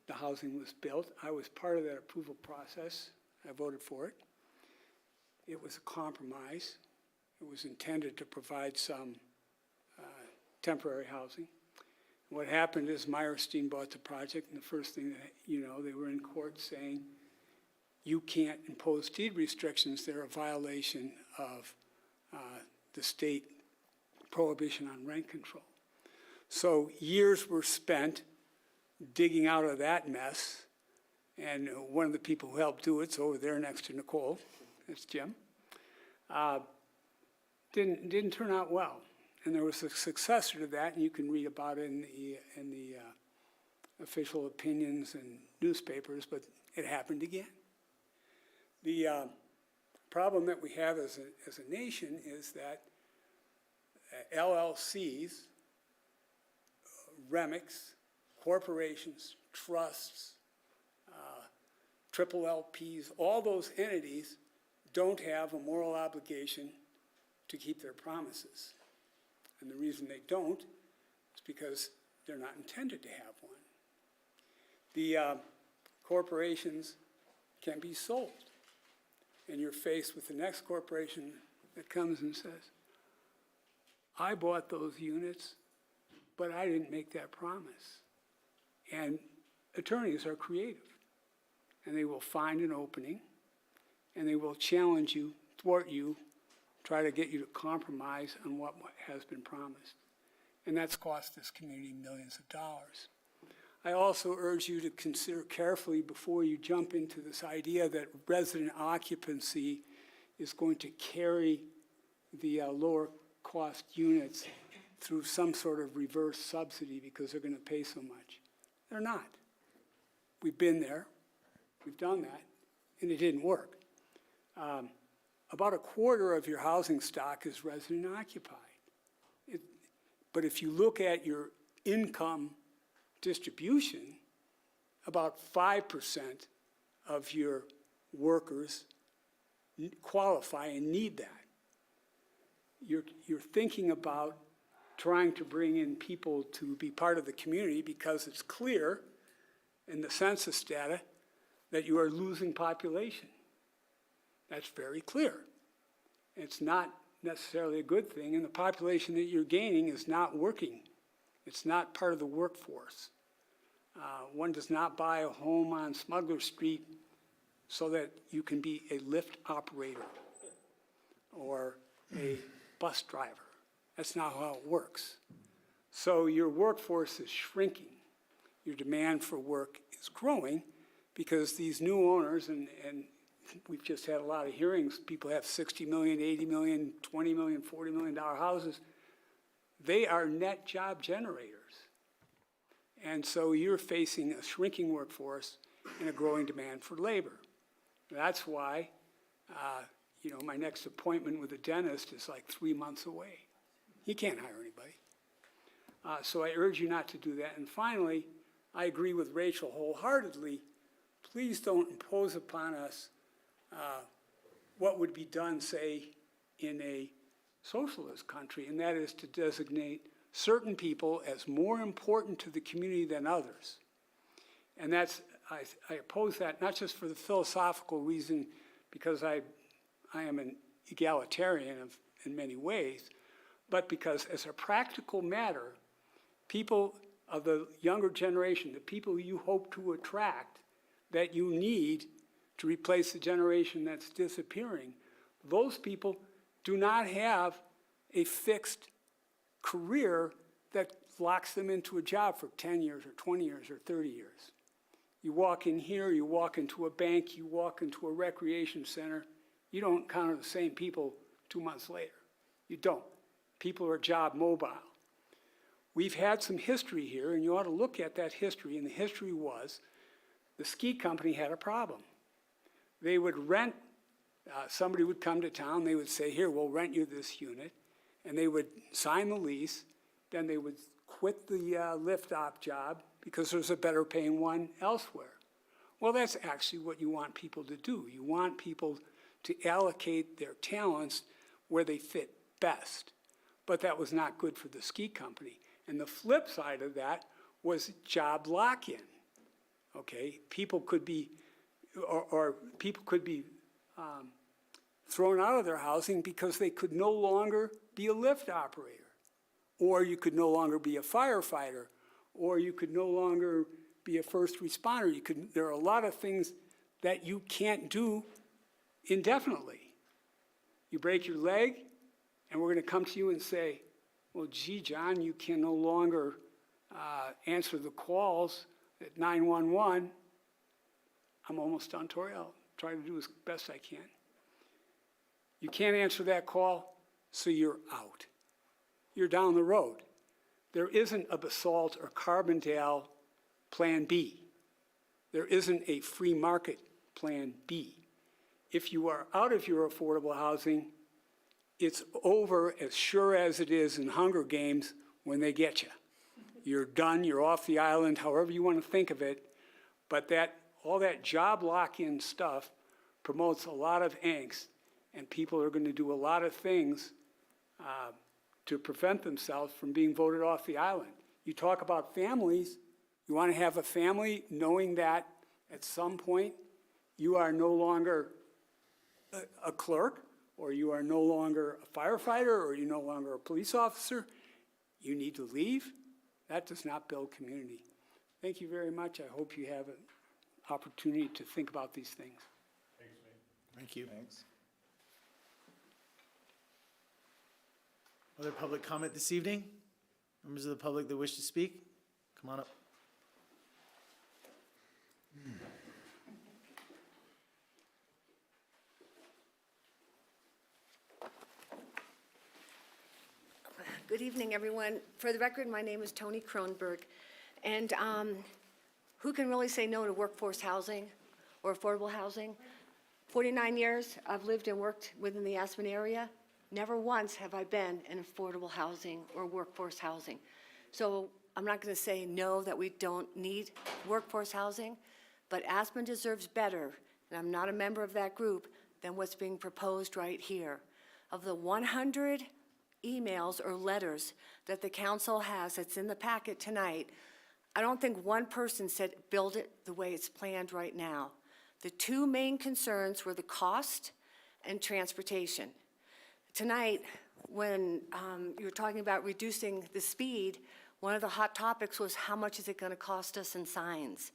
the housing was built. I was part of that approval process. I voted for it. It was a compromise. It was intended to provide some temporary housing. What happened is Meyerstein bought the project, and the first thing that you know, they were in court saying, you can't impose deed restrictions. They're a violation of the state prohibition on rent control. So years were spent digging out of that mess, and one of the people who helped do it's over there next to Nicole. That's Jim. Didn't turn out well, and there was a successor to that, and you can read about it in the official opinions and newspapers. But it happened again. The problem that we have as a nation is that LLCs, REMICs, corporations, trusts, triple LPs, all those entities don't have a moral obligation to keep their promises. And the reason they don't is because they're not intended to have one. The corporations can be sold, and you're faced with the next corporation that comes and says, I bought those units, but I didn't make that promise. And attorneys are creative, and they will find an opening, and they will challenge you, thwart you, try to get you to compromise on what has been promised. And that's cost this community millions of dollars. I also urge you to consider carefully before you jump into this idea that resident occupancy is going to carry the lower cost units through some sort of reverse subsidy because they're going to pay so much. They're not. We've been there, we've done that, and it didn't work. About a quarter of your housing stock is resident occupied. But if you look at your income distribution, about 5% of your workers qualify and need that. You're thinking about trying to bring in people to be part of the community because it's clear in the census data that you are losing population. That's very clear. It's not necessarily a good thing, and the population that you're gaining is not working. It's not part of the workforce. One does not buy a home on Smuggler Street so that you can be a Lyft operator or a bus driver. That's not how it works. So your workforce is shrinking. Your demand for work is growing because these new owners, and we've just had a lot of hearings, people have $60 million, $80 million, $20 million, $40 million houses. They are net job generators. And so you're facing a shrinking workforce and a growing demand for labor. That's why, my next appointment with a dentist is like 3 months away. He can't hire anybody. So I urge you not to do that. And finally, I agree with Rachel wholeheartedly. Please don't impose upon us what would be done, say, in a socialist country, and that is to designate certain people as more important to the community than others. And that's, I oppose that not just for the philosophical reason, because I am an egalitarian in many ways, but because as a practical matter, people of the younger generation, the people you hope to attract, that you need to replace the generation that's disappearing, those people do not have a fixed career that locks them into a job for 10 years or 20 years or 30 years. You walk in here, you walk into a bank, you walk into a recreation center, you don't encounter the same people 2 months later. You don't. People are job mobile. We've had some history here, and you ought to look at that history, and the history was the ski company had a problem. They would rent, somebody would come to town, they would say, here, we'll rent you this unit, and they would sign the lease, then they would quit the lift-op job because there's a better paying one elsewhere. Well, that's actually what you want people to do. You want people to allocate their talents where they fit best. But that was not good for the ski company. And the flip side of that was job lock-in. Okay, people could be, or people could be thrown out of their housing because they could no longer be a lift operator, or you could no longer be a firefighter, or you could no longer be a first responder. There are a lot of things that you can't do indefinitely. You break your leg, and we're going to come to you and say, well, gee, John, you can no longer answer the calls at 911. I'm almost done, Tori. I'll try to do as best I can. You can't answer that call, so you're out. You're down the road. There isn't a Basalt or Carbondale plan B. There isn't a free market plan B. If you are out of your affordable housing, it's over as sure as it is in Hunger Games when they get you. You're done, you're off the island, however you want to think of it, but all that job lock-in stuff promotes a lot of angst, and people are going to do a lot of things to prevent themselves from being voted off the island. You talk about families, you want to have a family knowing that at some point you are no longer a clerk, or you are no longer a firefighter, or you're no longer a police officer, you need to leave. That does not build community. Thank you very much. I hope you have an opportunity to think about these things. Thank you. Thanks. Other public comment this evening? Members of the public that wish to speak, come on up. Good evening, everyone. For the record, my name is Toni Kronberg. And who can really say no to workforce housing or affordable housing? 49 years I've lived and worked within the Aspen area. Never once have I been in affordable housing or workforce housing. So I'm not going to say no, that we don't need workforce housing, but Aspen deserves better, and I'm not a member of that group, than what's being proposed right here. Of the 100 emails or letters that the council has that's in the packet tonight, I don't think one person said build it the way it's planned right now. The two main concerns were the cost and transportation. Tonight, when you were talking about reducing the speed, one of the hot topics was how much is it going to cost us in signs?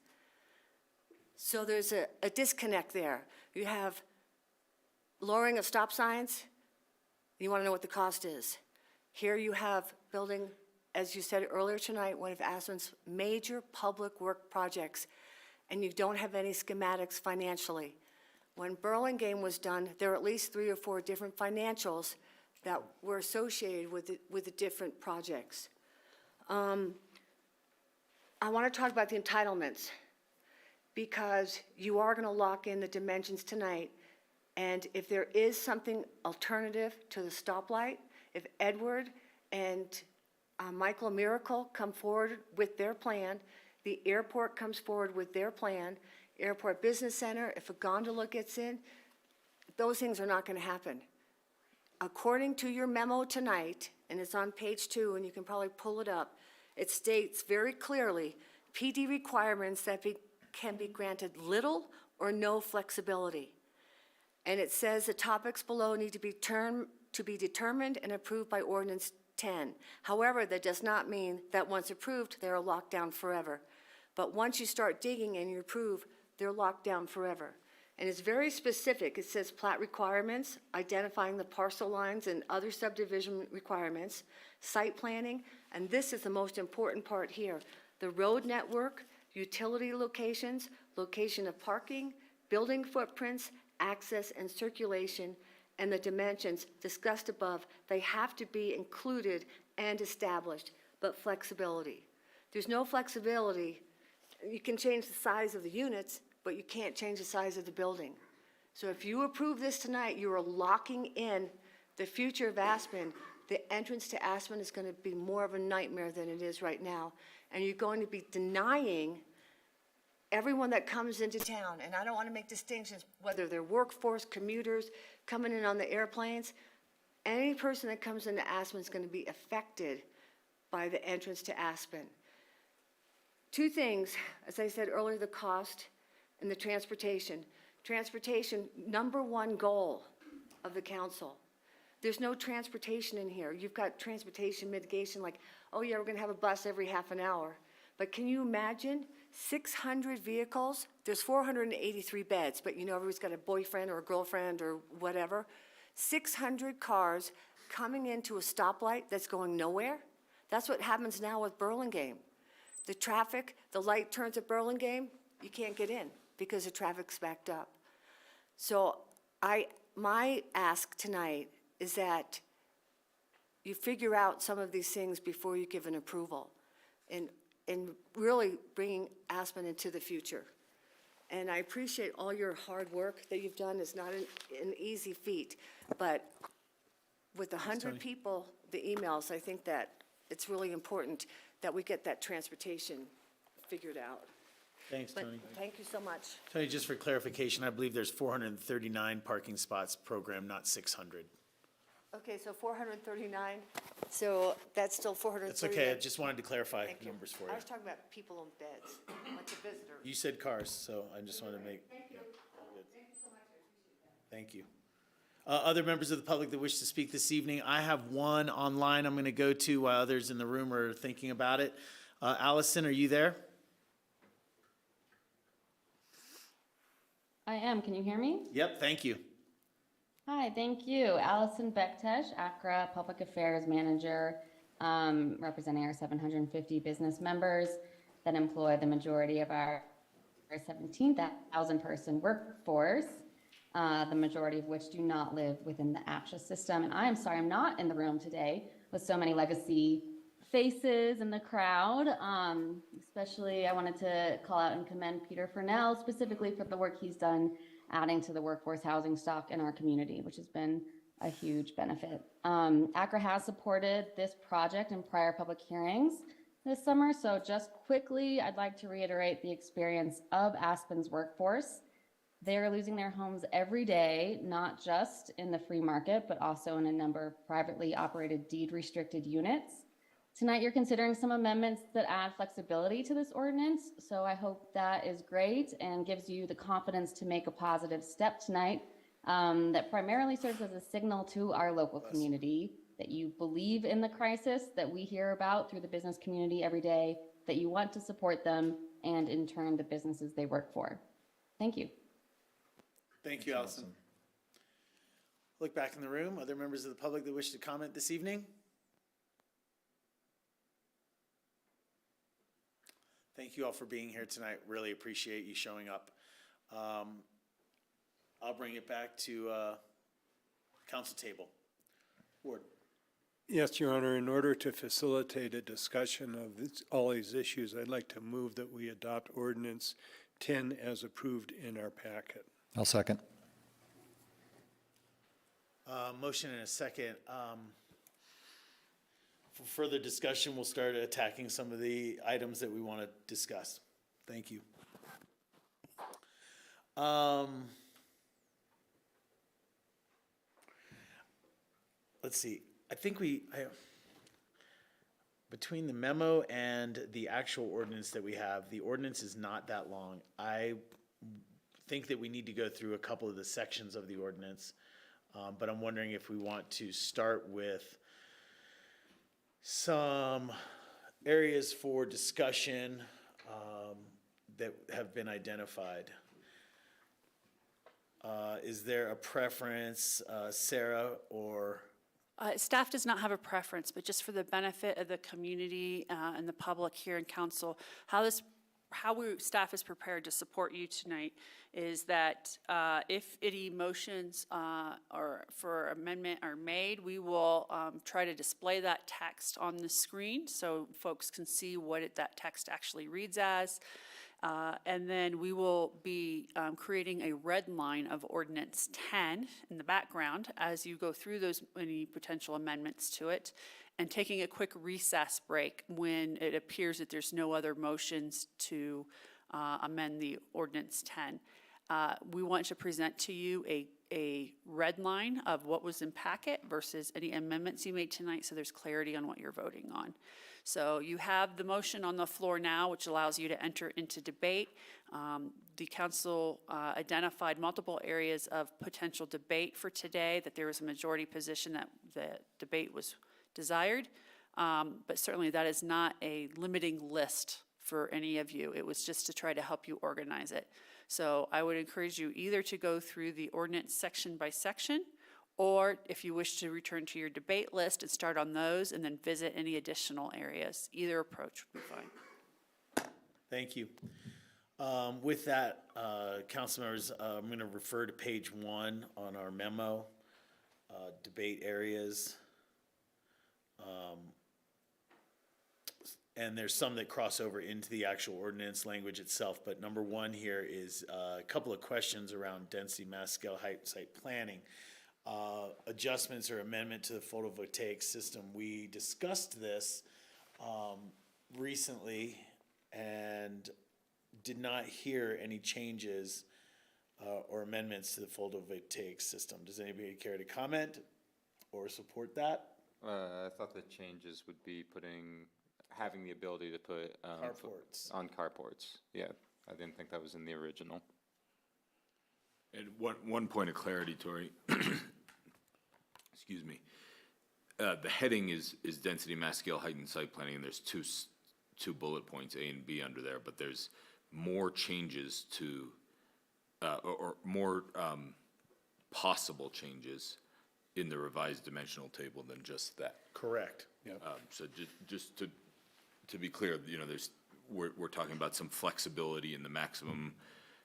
So there's a disconnect there. You have lowering of stop signs, you want to know what the cost is. Here you have building, as you said earlier tonight, one of Aspen's major public work projects, and you don't have any schematics financially. When Burlingame was done, there were at least 3 or 4 different financials that were associated with the different projects. I want to talk about the entitlements, because you are going to lock in the dimensions tonight, and if there is something alternative to the stoplight, if Edward and Michael Miracle come forward with their plan, the airport comes forward with their plan, Airport Business Center, if a gondola gets in, those things are not going to happen. According to your memo tonight, and it's on page 2, and you can probably pull it up, it states very clearly PD requirements that can be granted little or no flexibility. And it says the topics below need to be determined and approved by Ordinance 10. However, that does not mean that once approved, they're locked down forever. But once you start digging and you approve, they're locked down forever. And it's very specific. It says plat requirements, identifying the parcel lines and other subdivision requirements, site planning, and this is the most important part here, the road network, utility locations, location of parking, building footprints, access and circulation, and the dimensions discussed above. They have to be included and established, but flexibility. There's no flexibility. You can change the size of the units, but you can't change the size of the building. So if you approve this tonight, you are locking in the future of Aspen. The entrance to Aspen is going to be more of a nightmare than it is right now. And you're going to be denying everyone that comes into town, and I don't want to make distinctions, whether they're workforce, commuters, coming in on the airplanes, any person that comes into Aspen is going to be affected by the entrance to Aspen. 2 things, as I said earlier, the cost and the transportation. Transportation, number 1 goal of the council. There's no transportation in here. You've got transportation mitigation like, oh yeah, we're going to have a bus every half an hour. But can you imagine 600 vehicles? There's 483 beds, but you know, everybody's got a boyfriend or a girlfriend or whatever. 600 cars coming into a stoplight that's going nowhere. That's what happens now with Burlingame. The traffic, the light turns at Burlingame, you can't get in because the traffic's backed up. So my ask tonight is that you figure out some of these things before you give an approval, and really bringing Aspen into the future. And I appreciate all your hard work that you've done. It's not an easy feat, but with 100 people, the emails, I think that it's really important that we get that transportation figured out. Thanks, But Tony. thank you so much. Tony, just for clarification, I believe there's 439 parking spots programmed, not 600. Okay, so 439, so that's still 439. That's okay, I just wanted to clarify Thank you. numbers for I you. was talking about people in beds, like the visitors. You said cars, so I just wanted to make. Thank you. Good. Thank you. Other members of the public that wish to speak this evening, I have one online I'm going to go to while others in the room are thinking about it. Allison, are you there? I am. Can you hear me? Yep, thank you. Hi, thank you. Allison Bektesh, ACRA Public Affairs Manager, representing our 750 business members that employ the majority of our 17,000 person workforce, the majority of which do not live within the APSHA system. And I am sorry I'm not in the room today with so many legacy faces in the crowd. Especially I wanted to call out and commend Peter Furnell specifically for the work he's done adding to the workforce housing stock in our community, which has been a huge benefit. ACRA has supported this project in prior public hearings this summer, so just quickly, I'd like to reiterate the experience of Aspen's workforce. They're losing their homes every day, not just in the free market, but also in a number of privately operated deed-restricted units. Tonight, you're considering some amendments that add flexibility to this ordinance, so I hope that is great and gives you the confidence to make a positive step tonight that primarily serves as a signal to our local community that you believe in the crisis that we hear about through the business community every day, that you want to support them, and in turn, the businesses they work for. Thank you. Thank you, Allison. Look back in the room. Other members of the public that wish to comment this evening? Thank you all for being here tonight. Really appreciate you showing up. I'll bring it back to council table. Ward. Yes, Your Honor, in order to facilitate a discussion of all these issues, I'd like to move that we adopt Ordinance 10 as approved in our packet. I'll second. Motion and a second. For further discussion, we'll start attacking some of the items that we want to discuss. Thank you. Let's see. I think between the memo and the actual ordinance that we have, the ordinance is not that long. I think that we need to go through a couple of the sections of the ordinance, but I'm wondering if we want to start with some areas for discussion that have been identified. Is there a preference, Sarah, or? Staff does not have a preference, but just for the benefit of the community and the public here in council, staff is prepared to support you tonight is that if any motions or for amendment are made, we will try to display that text on the screen so folks can see what that text actually reads as. And then we will be creating a red line of Ordinance 10 in the background as you go through any potential amendments to it, and taking a quick recess break when it appears that there's no other motions to amend the Ordinance 10. We want to present to you a red line of what was in packet versus any amendments you made tonight, so there's clarity on what you're voting on. So you have the motion on the floor now, which allows you to enter into debate. The council identified multiple areas of potential debate for today, that there was a majority position that the debate was desired. But certainly that is not a limiting list for any of you. It was just to try to help you organize it. So I would encourage you either to go through the ordinance section by section, or if you wish to return to your debate list and start on those and then visit any additional areas. Either approach would be fine. Thank you. With that, council members, I'm going to refer to page 1 on our memo, debate areas. And there's some that cross over into the actual ordinance language itself, but number 1 here is a couple of questions around density, mass scale, height, site planning. Adjustments or amendment to the photovoltaic system. We discussed this recently and did not hear any changes or amendments to the photovoltaic system. Does anybody care to comment or support that? I thought the changes would be having the ability to put carports on carports. Yeah, I didn't think that was in the original. And one point of clarity, Tori. Excuse me. The heading is density, mass scale, height, and site planning, and there's two bullet points, A and B, under there. But there's more changes to, or more possible changes in the revised dimensional table than just that. Correct. Yep. So just to be clear, we're talking about some flexibility in the maximum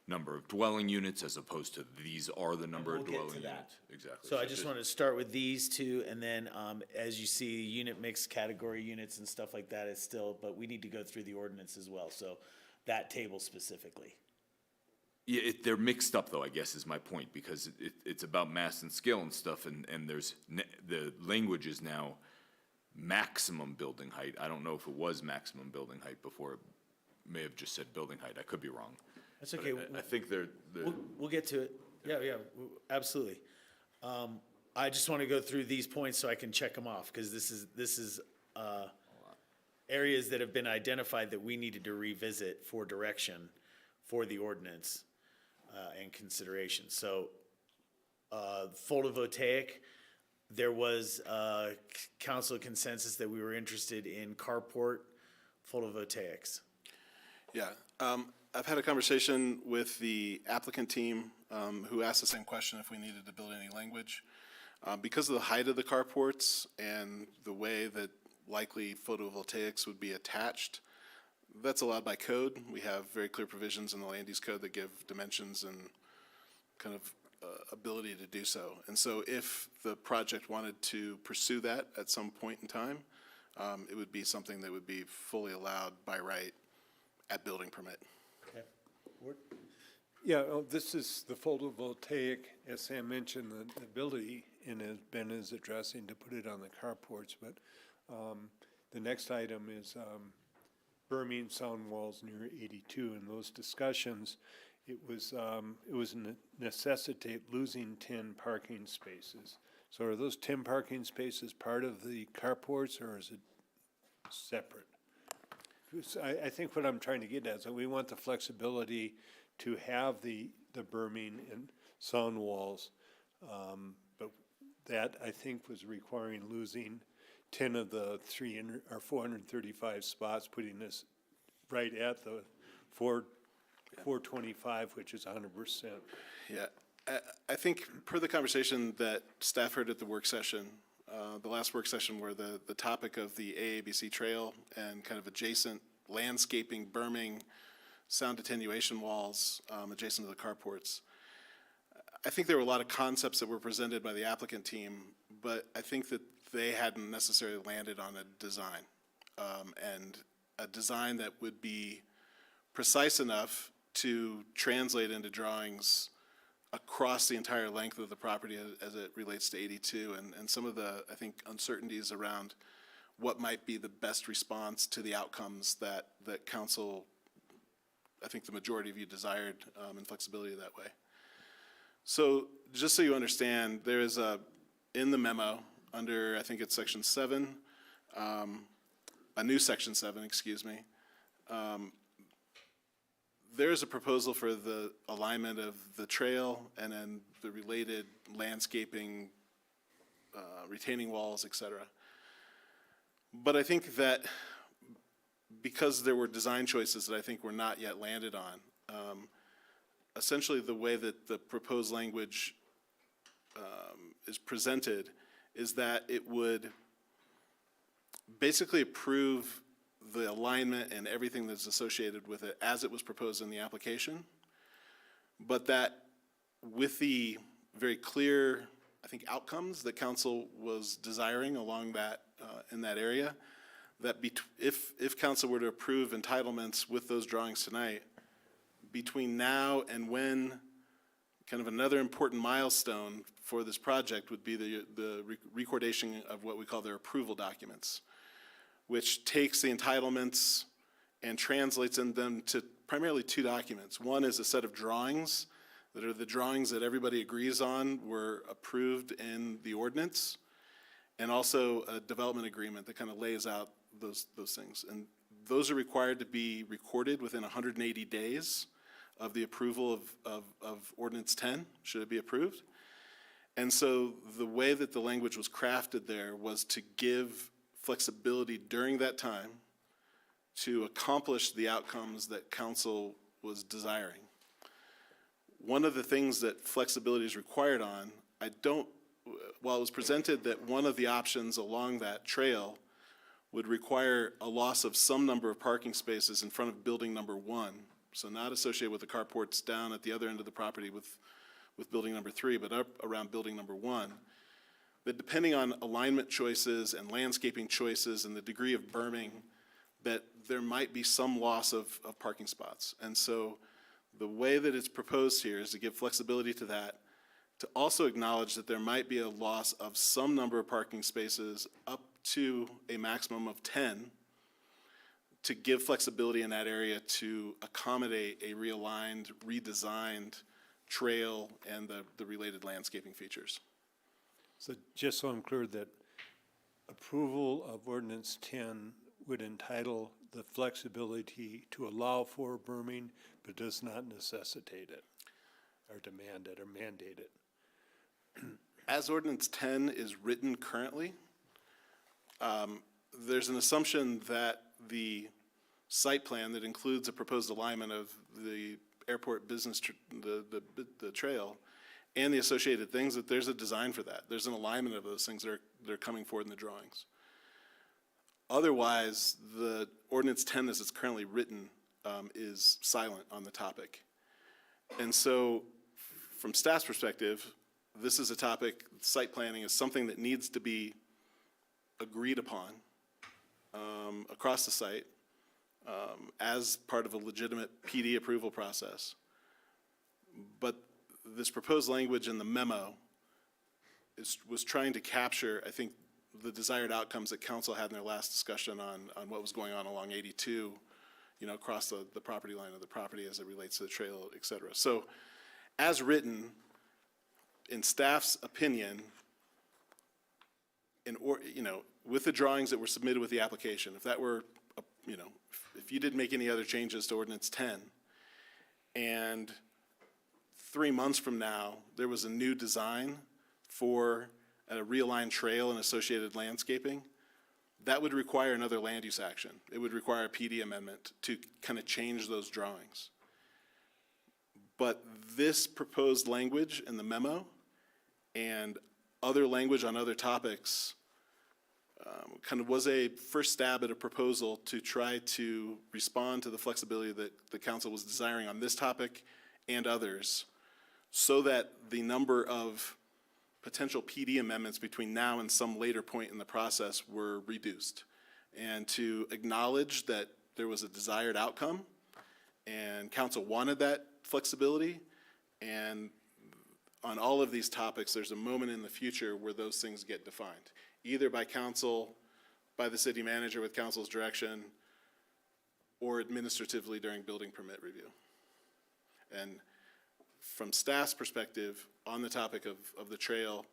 number of dwelling units as opposed to these are the number of dwelling units. Exactly. So I just wanted to start with these two, and then as you see, unit mix category units and stuff like that is still, but we need to go through the ordinance as well. So that table specifically. Yeah, they're mixed up though, I guess is my point, because it's about mass and scale and stuff, and there's, the language is now maximum building height. I don't know if it was maximum building height before. It may have just said building height. I could be wrong. That's okay. I think We'll get to it. Yeah, absolutely. I just want to go through these points so I can check them off, because this is areas that have been identified that we needed to revisit for direction for the ordinance and consideration. So photovoltaic, there was council consensus that we were interested in carport photovoltaics. Yeah, I've had a conversation with the applicant team who asked the same question if we needed to build any language. Because of the height of the carports and the way that likely photovoltaics would be attached, That's allowed by code. We have very clear provisions in the land use code that give dimensions and kind of ability to do so. And so if the project wanted to pursue that at some point in time, it would be something that would be fully allowed by right at building permit. Okay. Yeah, this is the photovoltaic, as Sam mentioned, the ability, and as Ben is addressing, to put it on the carports, but the next item is berming sound walls near 82. In those discussions, it was necessitate losing 10 parking spaces. So are those 10 parking spaces part of the carports, or is it separate? I think what I'm trying to get at is that we want the flexibility to have the berming and sound walls, but that, I think, was requiring losing 10 of the 435 spots, putting this right at the 425, which is 100%. Yeah, I think per the conversation that staff heard at the work session, the last work session where the topic of the AABC trail and kind of adjacent landscaping, berming, sound attenuation walls adjacent to the carports. I think there were a lot of concepts that were presented by the applicant team, but I think that they hadn't necessarily landed on a design, and a design that would be precise enough to translate into drawings across the entire length of the property as it relates to 82, and some of the, I think, uncertainties around what might be the best response to the outcomes that council, I think the majority of you desired, and flexibility that way. So just so you understand, there is in the memo under, I think it's section 7, a new section 7, excuse me, there is a proposal for the alignment of the trail and then the related landscaping, retaining walls, et cetera. But I think that because there were design choices that I think were not yet landed on, essentially the way that the proposed language is presented is that it would basically approve the alignment and everything that's associated with it as it was proposed in the application, but that with the very clear, I think, outcomes that council was desiring along that, in that area, that if council were to approve entitlements with those drawings tonight, between now and when kind of another important milestone for this project would be the recordation of what we call their approval documents, which takes the entitlements and translates them to primarily 2 documents. One is a set of drawings that are the drawings that everybody agrees on were approved in the ordinance, and also a development agreement that kind of lays out those things. And those are required to be recorded within 180 days of the approval of Ordinance 10, should it be approved. And so the way that the language was crafted there was to give flexibility during that time to accomplish the outcomes that council was desiring. One of the things that flexibility is required on, while it was presented that one of the options along that trail would require a loss of some number of parking spaces in front of building number 1, so not associated with the carports down at the other end of the property with building number 3, but up around building number 1, that depending on alignment choices and landscaping choices and the degree of berming, that there might be some loss of parking spots. And so the way that it's proposed here is to give flexibility to that, to also acknowledge that there might be a loss of some number of parking spaces up to a maximum of 10, to give flexibility in that area to accommodate a realigned, redesigned trail and the related landscaping features. So just so I'm clear, that approval of Ordinance 10 would entitle the flexibility to allow for berming, but does not necessitate it, or demand it, or mandate it. As Ordinance 10 is written currently, there's an assumption that the site plan that includes a proposed alignment of the airport business, the trail, and the associated things, that there's a design for that. There's an alignment of those things that are coming forward in the drawings. Otherwise, the ordinance 10 as it's currently written is silent on the topic. And so, from staff's perspective, this is a topic, site planning is something that needs to be agreed upon across the site as part of a legitimate PD approval process. But this proposed language in the memo was trying to capture, I think, the desired outcomes that council had in their last discussion on what was going on along 82, you know, across the property line of the property as it relates to the trail, et cetera. So as written, in staff's opinion, with the drawings that were submitted with the application, if that were, if you didn't make any other changes to ordinance 10, and 3 months from now, there was a new design for a realigned trail and associated landscaping, that would require another land use action. It would require a PD amendment to kind of change those drawings. But this proposed language in the memo and other language on other topics kind of was a first stab at a proposal to try to respond to the flexibility that the council was desiring on this topic and others, so that the number of potential PD amendments between now and some later point in the process were reduced, and to acknowledge that there was a desired outcome and council wanted that flexibility. And on all of these topics, there's a moment in the future where those things get defined, either by council, by the city manager with council's direction, or administratively during building permit review. And from staff's perspective, on the topic of the trail,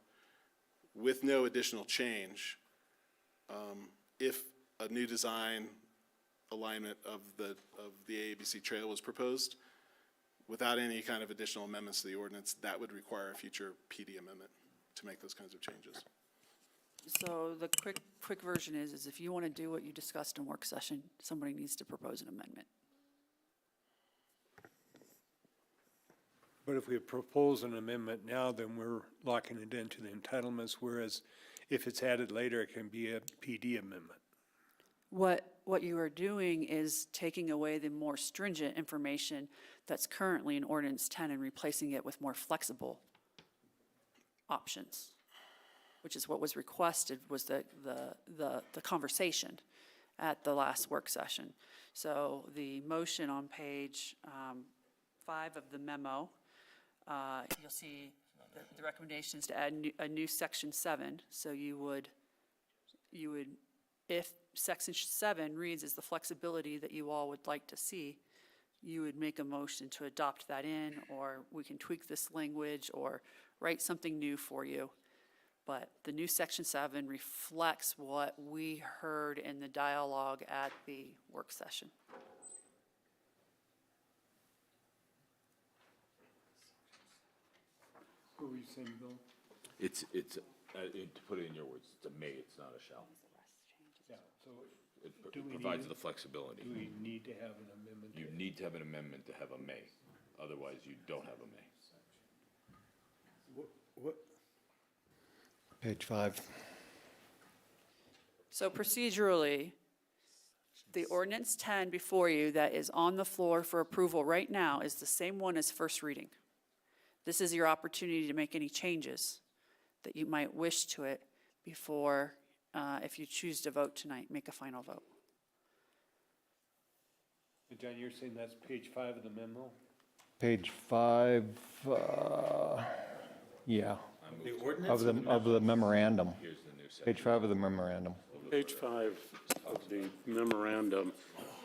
with no additional change, if a new design alignment of the AABC trail was proposed, without any kind of additional amendments to the ordinance, that would require a future PD amendment to make those kinds of changes. So the quick version is if you want to do what you discussed in work session, somebody needs to propose an amendment. But if we propose an amendment now, then we're locking it into the entitlements, whereas if it's added later, it can be a PD amendment. What you are doing is taking away the more stringent information that's currently in Ordinance 10 and replacing it with more flexible options, which is what was requested, was the conversation at the last work session. So the motion on page 5 of the memo, you'll see the recommendation is to add a new section 7. So you would, if section 7 reads as the flexibility that you all would like to see, you would make a motion to adopt that in, or we can tweak this language or write something new for you. But the new section 7 reflects what we heard in the dialogue at the work session. What were you saying, Bill? It's to put it in your words, it's a may, it's not a shall. Yeah, so It provides the flexibility. do we need to have an amendment? You need to have an amendment to have a may, otherwise you don't have a may. What? Page 5. So procedurally, the ordinance 10 before you that is on the floor for approval right now is the same one as first reading. This is your opportunity to make any changes that you might wish to it before, if you choose to vote tonight, make a final vote. John, you're saying that's page 5 of the memo? Page 5, yeah, The ordinance? of the memorandum. Here's the new section. Page 5 of the memorandum. Page 5 of the memorandum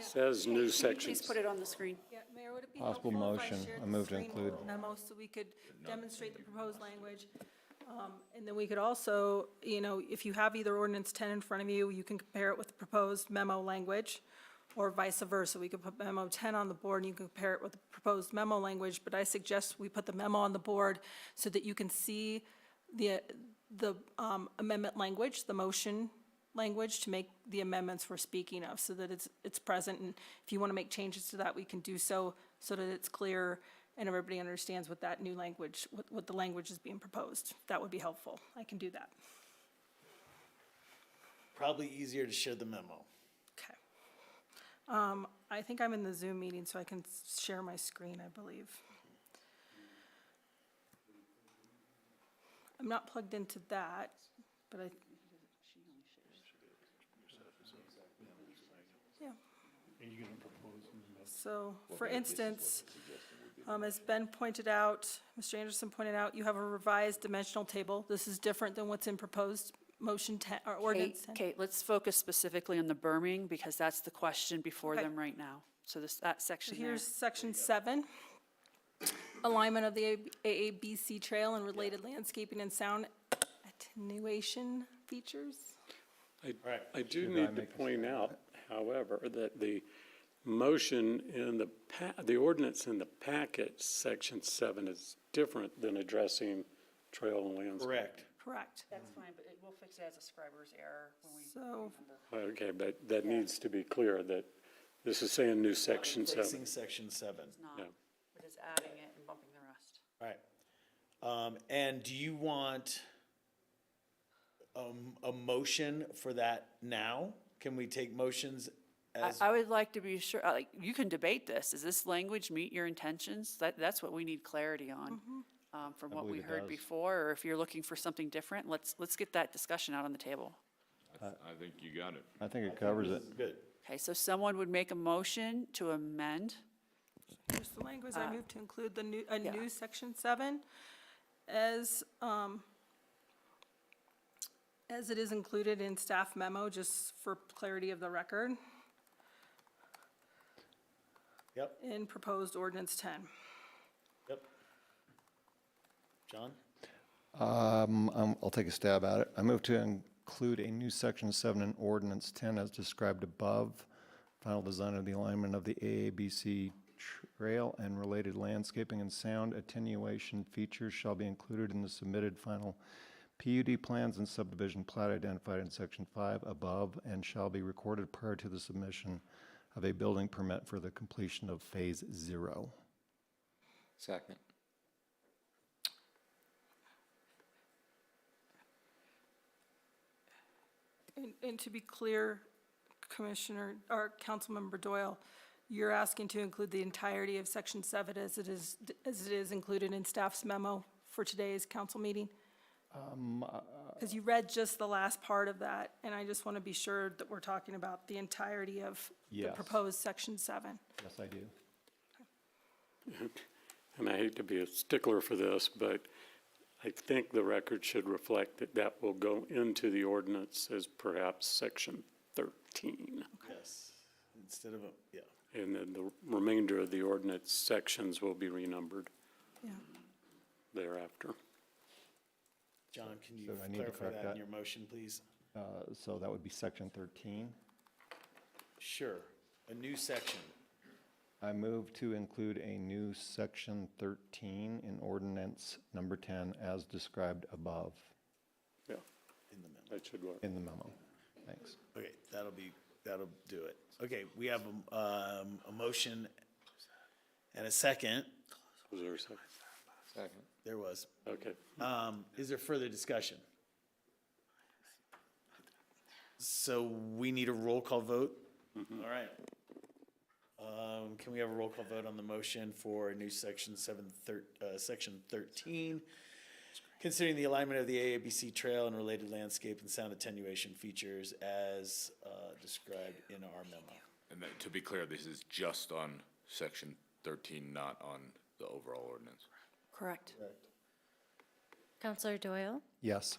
says new sections. Please put it on the screen. Yeah, Mayor, would it be Possible helpful if I motion. shared I the move to screen include. memo so we could demonstrate the proposed language? And then we could also, if you have either ordinance 10 in front of you, you can compare it with the proposed memo language, or vice versa. We could put memo 10 on the board and you can compare it with the proposed memo language, but I suggest we put the memo on the board so that you can see the amendment language, the motion language to make the amendments we're speaking of, so that it's present. And if you want to make changes to that, we can do so that it's clear and everybody understands what that new language, what the language is being proposed. That would be helpful. I can do that. Probably easier to share the memo. Okay. I think I'm in the Zoom meeting, so I can share my screen, I believe. I'm not plugged into that, but I. Yeah. So, for instance, as Ben pointed out, Mr. Anderson pointed out, you have a revised dimensional table. This is different than what's in proposed motion 10, or ordinance 10. Kate, let's focus specifically on the berming, because that's the question before Okay. them right now. So that So section there. here's section 7, alignment of the AABC trail and related landscaping and sound attenuation features. I do need to point out, however, that the motion in the ordinance in the packet, section 7, is different than addressing trail and landscape. Correct. Correct. That's fine, but we'll fix it as a scriber's error when we. So, Okay, but that needs to be clear that this is saying new section 7. Replacing section 7. It's not. Yeah. We're just adding it and bumping the rest. All right. And do you want a motion for that now? Can we take motions as? I would like to be sure, like, you can debate this. Does this language meet your intentions? That's what we need clarity on, from what we believe it heard does. before, or if you're looking for something different, let's get that discussion out on the table. I think you got it. I think it covers it. Good. Okay, so someone would make a motion to amend. here's the language. I move to include the new, Yeah. new section 7 as it is included in staff memo, just for clarity of the record, Yep, in proposed ordinance 10. yep. John? I'll take a stab at it. I move to include a new section 7 in ordinance 10 as described above. Final design of the alignment of the AABC trail and related landscaping and sound attenuation features shall be included in the submitted final PUD plans and subdivision plat identified in section 5 above and shall be recorded prior to the submission of a building permit for the completion of phase 0. Second. And to be clear, Commissioner, or Councilmember Doyle, you're asking to include the entirety of section 7 as it is included in staff's memo for today's council meeting? Because you read just the last part of that, and I just want to be sure that we're talking about the entirety of the Yes. proposed section 7. Yes, I do. And I hate to be a stickler for this, but I think the record should reflect that that will go into the ordinance as perhaps section 13. Yes. Instead of, yeah. And then the remainder of the ordinance sections will be renumbered Yeah. thereafter. John, can you So I need to clarify correct that that. in your motion, please? So that would be section 13. Sure. A new section. I move to include a new section 13 in ordinance number 10 as described above Yeah, In the memo. that should work. in the memo. Thanks. Okay, that'll do it. Okay, we have a motion and a second. Was there a second? Second. There was. Okay. Is there further discussion? So we need a roll call vote? All right. Can we have a roll call vote on the motion for a new section section 13? Considering the alignment of the AABC trail and related landscape and sound attenuation features as described in our memo. And to be clear, this is just on section 13, not on the overall ordinance. Correct. Counselor Doyle? Yes.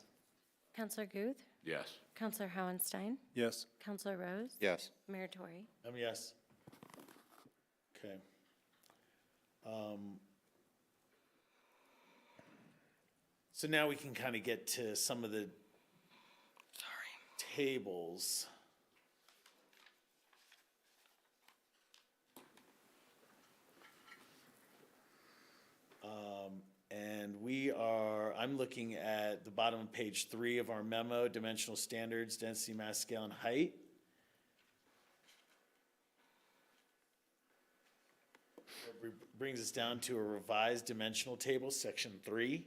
Counselor Guth? Yes. Counselor Howenstein? Yes. Counselor Rose? Yes. Mayor Tory? Yes. Okay. So now we can kind of get to some of the tables. And I'm looking at the bottom of page 3 of our memo, dimensional standards, density, mass scale, and height. Brings us down to a revised dimensional table, section 3.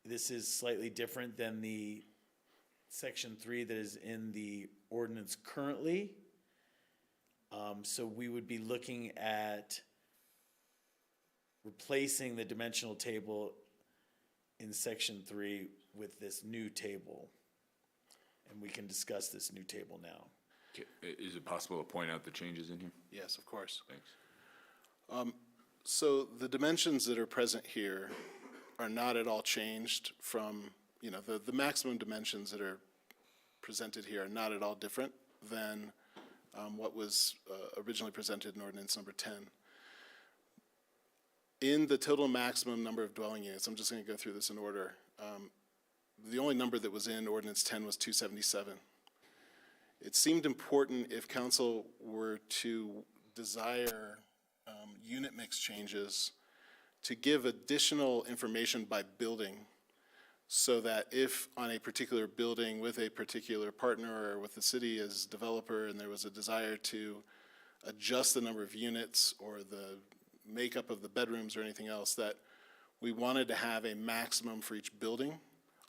This is slightly different than the section 3 that is in the ordinance currently. So we would be looking at replacing the dimensional table in section 3 with this new table. And we can discuss this new table now. Is it possible to point out the changes in here? Yes, of course. Thanks. So the dimensions that are present here are not at all changed from, the maximum dimensions that are presented here are not at all different than what was originally presented in ordinance number 10. In the total maximum number of dwelling units, I'm just going to go through this in order. The only number that was in ordinance 10 was 277. It seemed important if council were to desire unit mix changes to give additional information by building, so that if on a particular building with a particular partner or with the city as developer and there was a desire to adjust the number of units or the makeup of the bedrooms or anything else, that we wanted to have a maximum for each building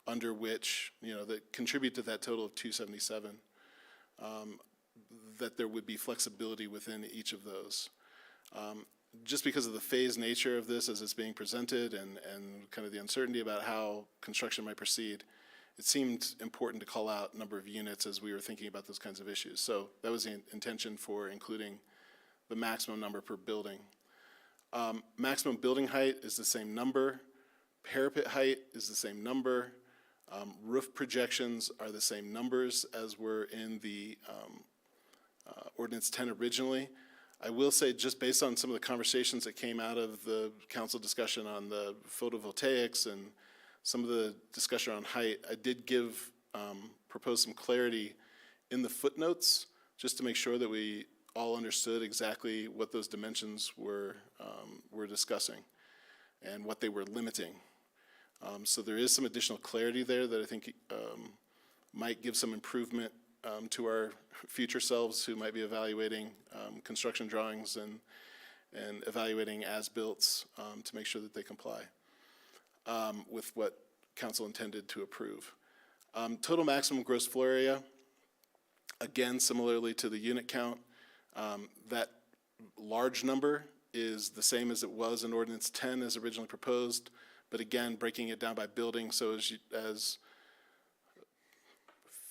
under which, that contribute to that total of 277, that there would be flexibility within each of those. Just because of the phased nature of this as it's being presented and kind of the uncertainty about how construction might proceed, it seemed important to call out number of units as we were thinking about those kinds of issues. So that was the intention for including the maximum number per building. Maximum building height is the same number. Parapet height is the same number. Roof projections are the same numbers as were in the Ordinance 10 originally. I will say, just based on some of the conversations that came out of the council discussion on the photovoltaics and some of the discussion on height, I did propose some clarity in the footnotes just to make sure that we all understood exactly what those dimensions were discussing and what they were limiting. So there is some additional clarity there that I think might give some improvement to our future selves who might be evaluating construction drawings and evaluating as-builts to make sure that they comply with what council intended to approve. Total maximum gross floor area, again, similarly to the unit count, that large number is the same as it was in Ordinance 10 as originally proposed, but again, breaking it down by building, so as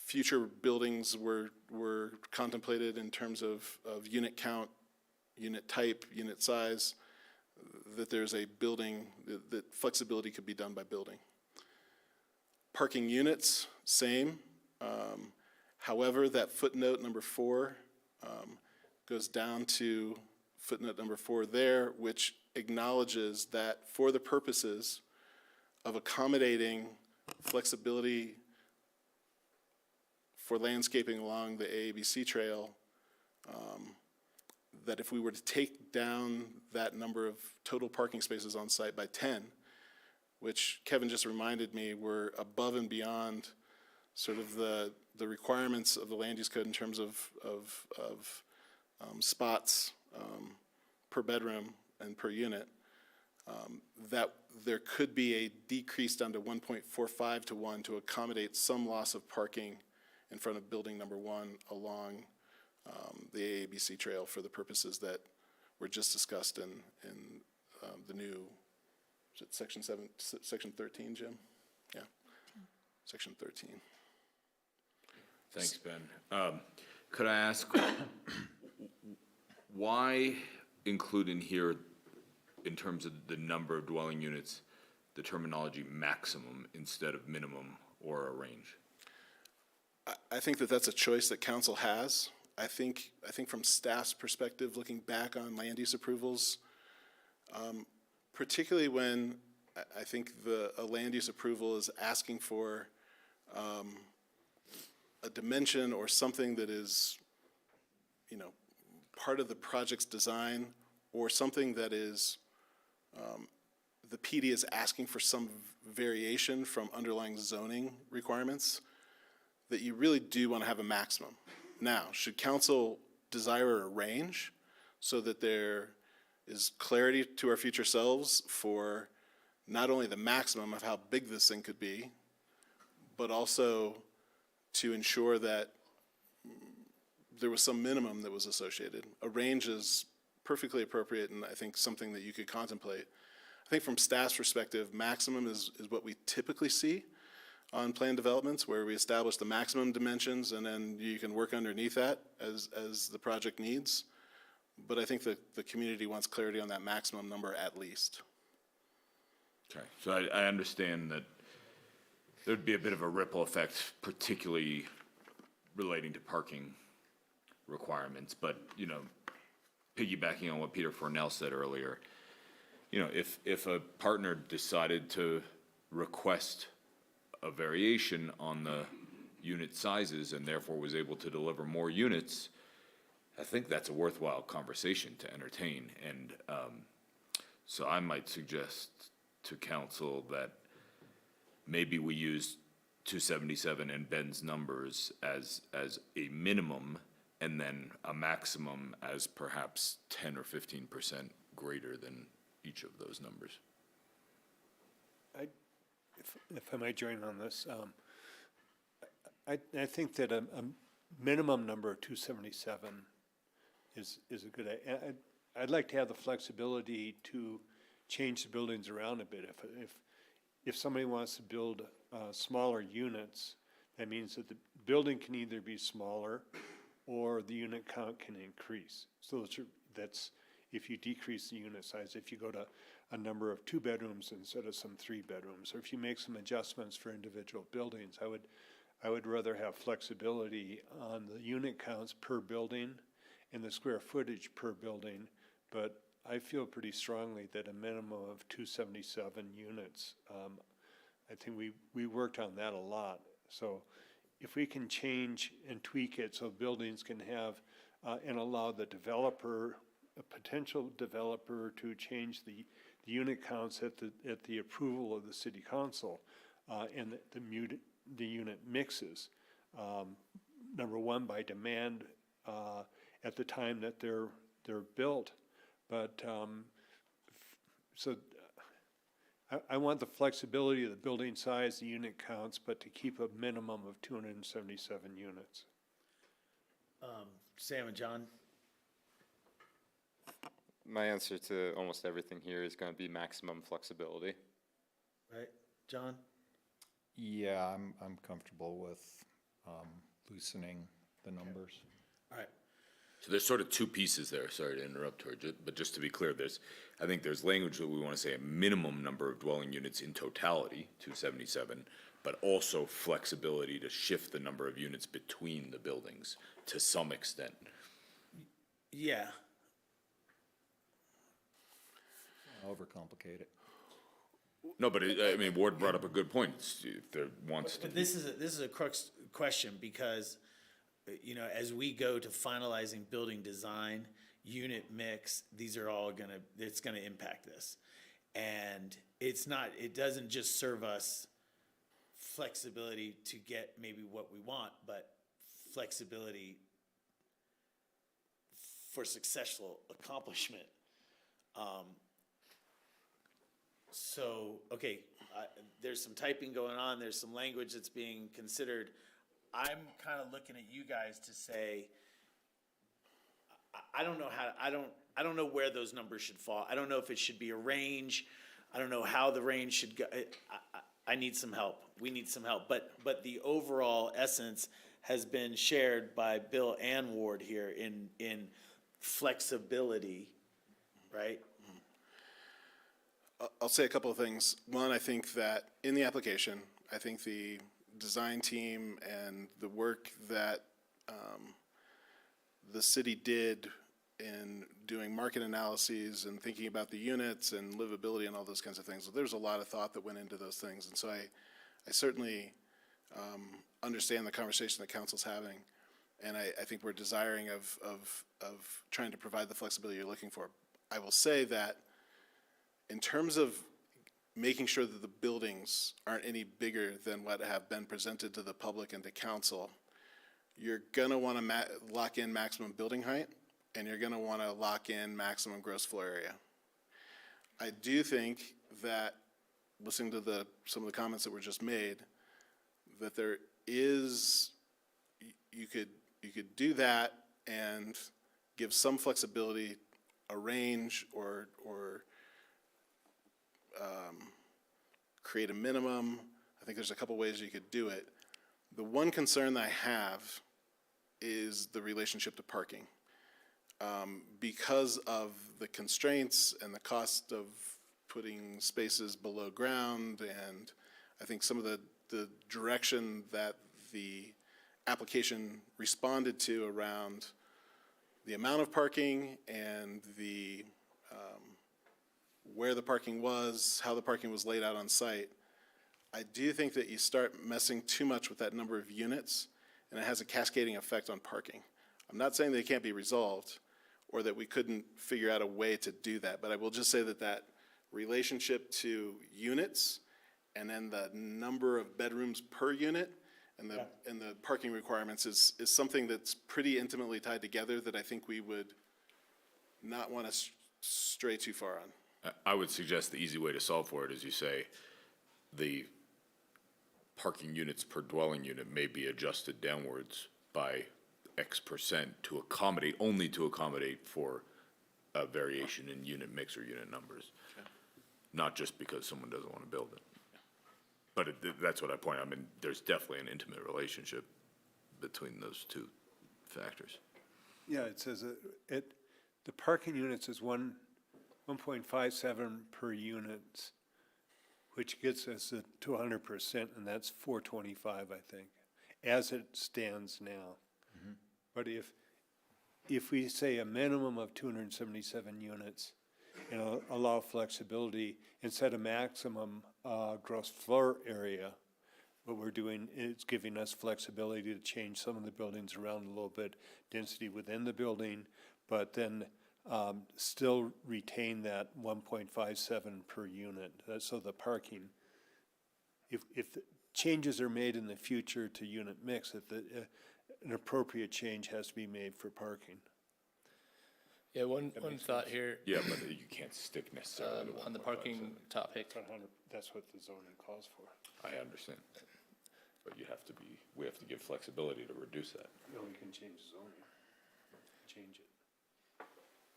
future buildings were contemplated in terms of unit count, unit type, unit size, that there's a building, that flexibility could be done by building. Parking units, same. However, that footnote number 4 goes down to footnote number 4 there, which acknowledges that for the purposes of accommodating flexibility for landscaping along the AABC trail, that if we were to take down that number of total parking spaces on site by 10, which Kevin just reminded me were above and beyond sort of the requirements of the land use code in terms of spots per bedroom and per unit, that there could be a decrease down to 1.45 to 1 to accommodate some loss of parking in front of building number 1 along the AABC trail for the purposes that were just discussed in the new, is it section 13, Jim? Yeah, section 13. Thanks, Ben. Could I ask, why include in here, in terms of the number of dwelling units, the terminology maximum instead of minimum or a range? I think that that's a choice that council has. I think from staff's perspective, looking back on land use approvals, particularly when I think a land use approval is asking for a dimension or something that is, part of the project's design, or something that is, the PD is asking for some variation from underlying zoning requirements, that you really do want to have a maximum. Now, should council desire a range so that there is clarity to our future selves for not only the maximum of how big this thing could be, but also to ensure that there was some minimum that was associated. A range is perfectly appropriate and I think something that you could contemplate. I think from staff's perspective, maximum is what we typically see on plan developments, where we establish the maximum dimensions and then you can work underneath that as the project needs. But I think that the community wants clarity on that maximum number at least. Okay, so I understand that there'd be a bit of a ripple effect, particularly relating to parking requirements, but, you know, piggybacking on what Peter Fornell said earlier, you know, if a partner decided to request a variation on the unit sizes and therefore was able to deliver more units, I think that's a worthwhile conversation to entertain. And so I might suggest to council that maybe we use 277 and Ben's numbers as a minimum and then a maximum as perhaps 10 or 15% greater than each of those numbers. If I might join on this, I think that a minimum number of 277 is a good idea. I'd like to have the flexibility to change the buildings around a bit. If somebody wants to build smaller units, that means that the building can either be smaller or the unit count can increase. So that's if you decrease the unit size, if you go to a number of 2 bedrooms instead of some 3 bedrooms, or if you make some adjustments for individual buildings, I would rather have flexibility on the unit counts per building and the square footage per building, but I feel pretty strongly that a minimum of 277 units, I think we worked on that a lot. So if we can change and tweak it so buildings can have, and allow the developer, a potential developer to change the unit counts at the approval of the city council, and the unit mixes, number one, by demand, at the time that they're built. But, so I want the flexibility of the building size, the unit counts, but to keep a minimum of 277 units. Sam and John? My answer to almost everything here is going to be maximum flexibility. Right, John? Yeah, I'm comfortable with loosening the numbers. All right. So there's sort of two pieces there, sorry to interrupt, but just to be clear, I think there's language that we want to say a minimum number of dwelling units in totality, 277, but also flexibility to shift the number of units between the buildings to some extent. Yeah. Overcomplicate it. No, but I mean, Ward brought up a good point. If there wants to But this is a crux question because, you know, as we go to finalizing building design, unit mix, these are all it's gonna impact this. And it doesn't just serve us flexibility to get maybe what we want, but flexibility for successful accomplishment. So, okay, there's some typing going on, there's some language that's being considered. I'm kind of looking at you guys to say, I don't know I don't know where those numbers should fall. I don't know if it should be a range. I don't know how the range should go. I need some help. We need some help. But the overall essence has been shared by Bill and Ward here in flexibility, right? I'll say a couple of things. One, I think that in the application, I think the design team and the work that the city did in doing market analyses and thinking about the units and livability and all those kinds of things, there's a lot of thought that went into those things. And so I certainly understand the conversation that council's having. And I think we're desiring of trying to provide the flexibility you're looking for. I will say that in terms of making sure that the buildings aren't any bigger than what have been presented to the public and to council, you're gonna wanna lock in maximum building height, and you're gonna wanna lock in maximum gross floor area. I do think that, listening to some of the comments that were just made, that there is you could do that and give some flexibility, a range, or create a minimum. I think there's a couple ways you could do it. The one concern that I have is the relationship to parking. Because of the constraints and the cost of putting spaces below ground, and I think some of the direction that the application responded to around the amount of parking and the where the parking was, how the parking was laid out on site, I do think that you start messing too much with that number of units, and it has a cascading effect on parking. I'm not saying they can't be resolved or that we couldn't figure out a way to do that, but I will just say that that relationship to units and then the number of bedrooms per unit and the parking requirements is something that's pretty intimately tied together that I think we would not want to stray too far on. I would suggest the easy way to solve for it is you say the parking units per dwelling unit may be adjusted downwards by X% to accommodate, only to accommodate for a variation in unit mix or unit numbers. Okay. Not just because someone doesn't want to build it. But that's what I point out. I mean, there's definitely an intimate relationship between those two factors. Yeah, it says the parking units is 1.57 per unit, which gets us to 100%, and that's 425, I think, as it stands now. Mm-hmm. But if we say a minimum of 277 units and allow flexibility instead of maximum gross floor area, what we're doing is giving us flexibility to change some of the buildings around a little bit, density within the building, but then still retain that 1.57 per unit. So the parking, if changes are made in the future to unit mix, that an appropriate change has to be made for parking. Yeah, one thought here. Yeah, but you can't stick necessarily to on the parking topic. That's what the zoning calls for. I understand. But we have to give flexibility to reduce that. No, we can change zoning. Change it.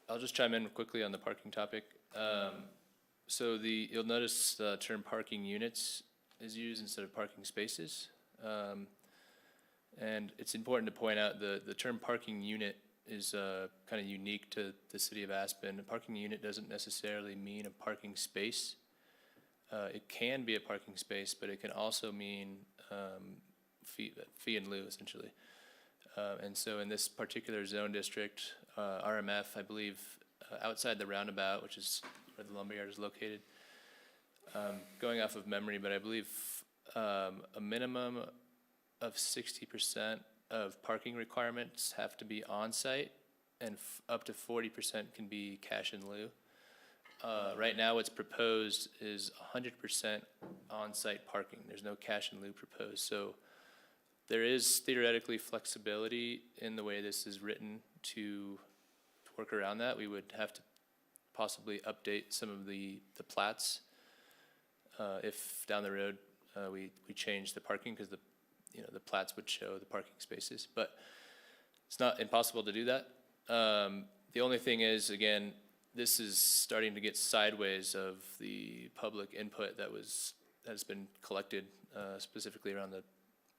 I'll just chime in quickly on the parking topic. So you'll notice the term parking units is used instead of parking spaces. And it's important to point out the term parking unit is kind of unique to the city of Aspen. A parking unit doesn't necessarily mean a parking space. It can be a parking space, but it can also mean fee in lieu, essentially. And so in this particular zone district, RMF, I believe, outside the roundabout, which is where the lumberyard is located, going off of memory, but I believe a minimum of 60% of parking requirements have to be on-site, and up to 40% can be cash in lieu. Right now, what's proposed is 100% on-site parking. There's no cash in lieu proposed. So there is theoretically flexibility in the way this is written to work around that. We would have to possibly update some of the plats if down the road we change the parking, because the plats would show the parking spaces. But it's not impossible to do that. The only thing is, again, this is starting to get sideways of the public input that has been collected specifically around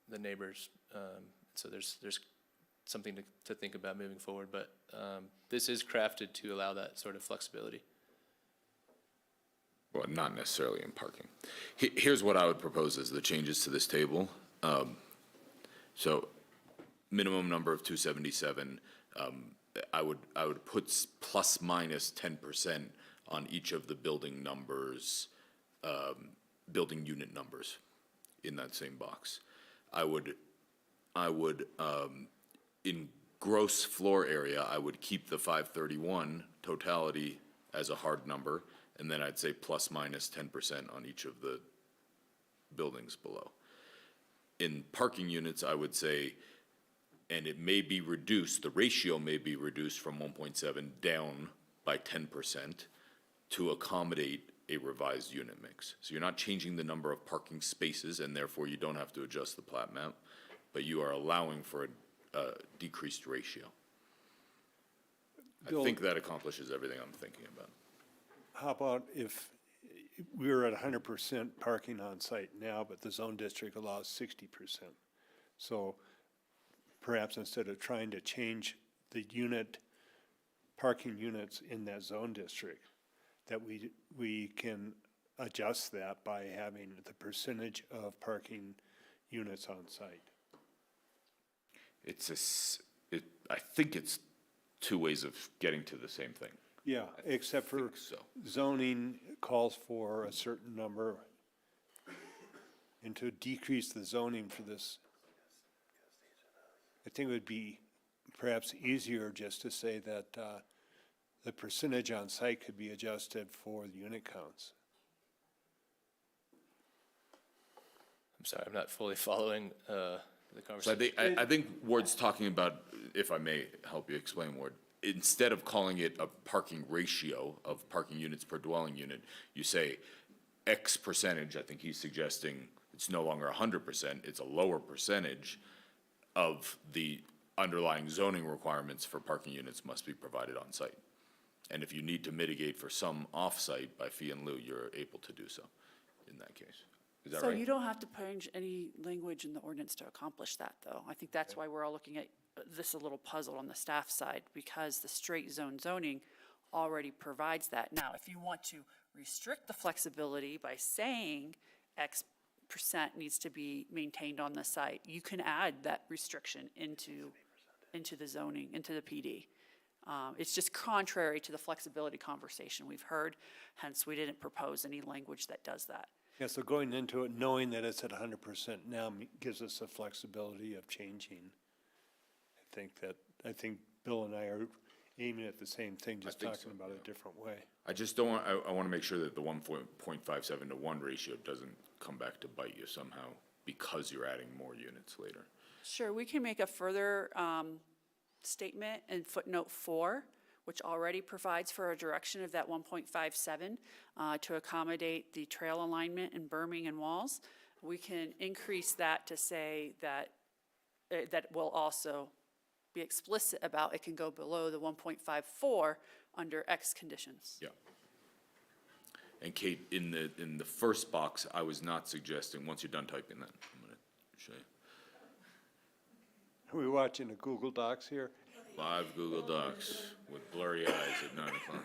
the neighbors. So there's something to think about moving forward, but this is crafted to allow that sort of flexibility. Well, not necessarily in parking. Here's what I would propose as the changes to this table. So minimum number of 277, I would put plus minus 10% on each of the building numbers, building unit numbers in that same box. I would in gross floor area, I would keep the 531 totality as a hard number, and then I'd say plus minus 10% on each of the buildings below. In parking units, I would say, and it may be reduced, the ratio may be reduced from 1.7 down by 10% to accommodate a revised unit mix. So you're not changing the number of parking spaces, and therefore you don't have to adjust the plat map, but you are allowing for decreased ratio. I Bill- think that accomplishes everything I'm thinking about. How about if we were at 100% parking on site now, but the zone district allows 60%? So perhaps instead of trying to change the parking units in that zone district, that we can adjust that by having the percentage of parking units on site. I think it's two ways of getting to the same thing. Yeah, except for zoning calls for a certain number, and to decrease the zoning for this, I think it would be perhaps easier just to say that the percentage on site could be adjusted for the unit counts. I'm sorry, I'm not fully following the So conversation. I think Ward's talking about, if I may help you explain, Ward, instead of calling it a parking ratio of parking units per dwelling unit, you say X percentage. I think he's suggesting it's no longer 100%, it's a lower percentage of the underlying zoning requirements for parking units must be provided on site. And if you need to mitigate for some off-site by fee and lieu, you're able to do so in that case. Is that So right? you don't have to change any language in the ordinance to accomplish that, though. I think that's why we're all looking at this a little puzzled on the staff side, because the straight zone zoning already provides that. Now, if you want to restrict the flexibility by saying X percent needs to be maintained on the site, you can add that restriction into the zoning, into the PD. It's just contrary to the flexibility conversation we've heard, hence we didn't propose any language that does that. Yeah, so going into it, knowing that it's at 100% now gives us the flexibility of changing. I think Bill and I are aiming at the same thing, just talking about it a different way. I just don't want, I want to make sure that the 1.57 to 1 ratio doesn't come back to bite you somehow because you're adding more units later. Sure, we can make a further statement in footnote 4, which already provides for a direction of that 1.57 to accommodate the trail alignment and berming and walls. We can increase that to say that that will also be explicit about it can go below the 1.54 under X conditions. Yeah. And Kate, in the first box, I was not suggesting, once you're done typing that, I'm going to show you. Are we watching the Google Docs here? Live Google Docs with blurry eyes at 9 o'clock.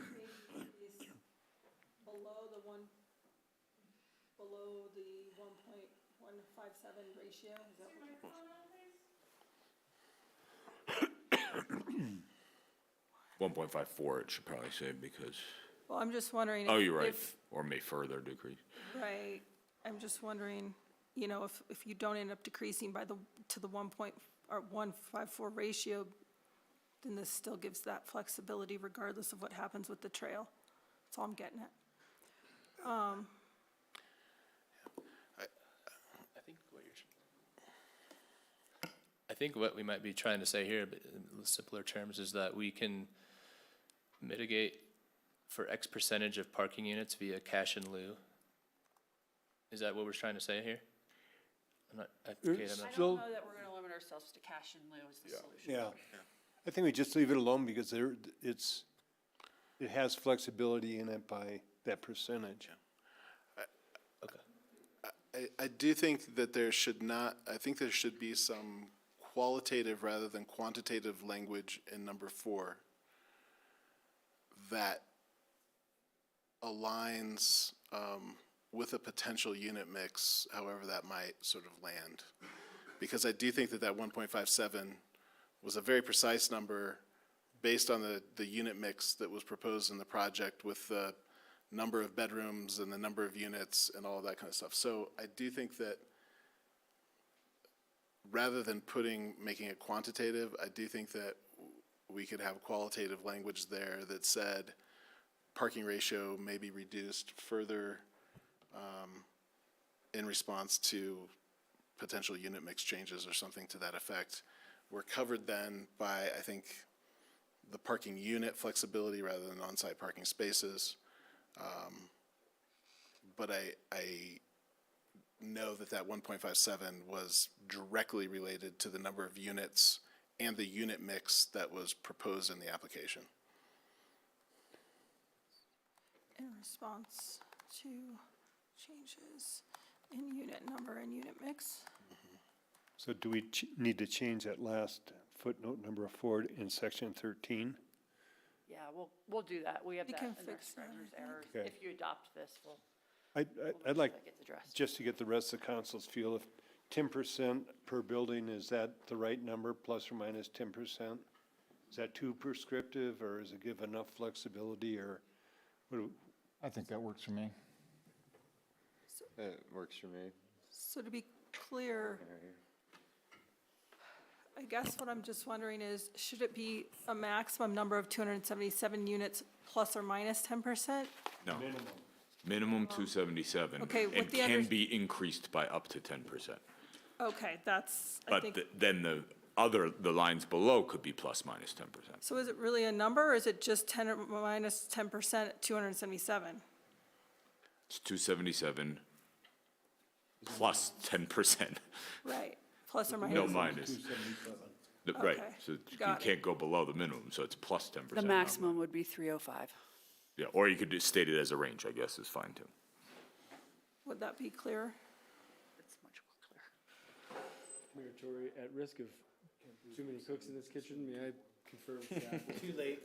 Below the 1.157 ratio, is that what? 1.54 it should probably say because, Well, I'm just wondering. oh, you're right, if- or may further decrease. Right, I'm just wondering, you know, if you don't end up decreasing to the 1.54 ratio, then this still gives that flexibility regardless of what happens with the trail. That's all I'm getting at. I think what we might be trying to say here, but in simpler terms, is that we can mitigate for X percentage of parking units via cash in lieu. Is that what we're trying to say here? I'm not, Kate, I'm not. I don't know that we're gonna limit ourselves to cash in lieu as the solution. Yeah. I think we just leave it alone because it has flexibility in it by that percentage. I do think that there should be some qualitative rather than quantitative language in number 4 that aligns with a potential unit mix, however that might sort of land. Because I do think that 1.57 was a very precise number based on the unit mix that was proposed in the project with the number of bedrooms and the number of units and all of that kind of stuff. So I do think that rather than making it quantitative, I do think that we could have qualitative language there that said parking ratio may be reduced further in response to potential unit mix changes or something to that effect. We're covered then by, I think, the parking unit flexibility rather than on-site parking spaces. But I know that 1.57 was directly related to the number of units and the unit mix that was proposed in the application. In response to changes in unit number and unit mix. So do we need to change that last footnote number 4 in section 13? Yeah, we'll do that. We have We that can in our fix that, I treasurer's think. errors. Okay. If you adopt this, we'll I'd like, that gets addressed. just to get the rest of the council's feel, if 10% per building, is that the right number, plus or minus 10%? Is that too prescriptive, or does it give enough flexibility, or I think that works for me. It works for me. So to be clear, I guess what I'm just wondering is, should it be a maximum number of 277 units plus or minus 10%? No. Minimum 277. Okay, with And the can under- be increased by up to 10%. Okay, that's, I But think, then the lines below could be plus minus 10%. so is it really a number, or is it just 10 or minus 10% at 277? It's 277 plus 10%. Right, plus or minus? No minus. Right, Okay, so you got it. can't go below the minimum, so it's plus 10%. The maximum would be 305. Yeah, or you could just state it as a range, I guess, is fine too. Would that be clear? It's much more clear. Mayor Tory, at risk of too many cooks in this kitchen, may I confirm staff? Too late.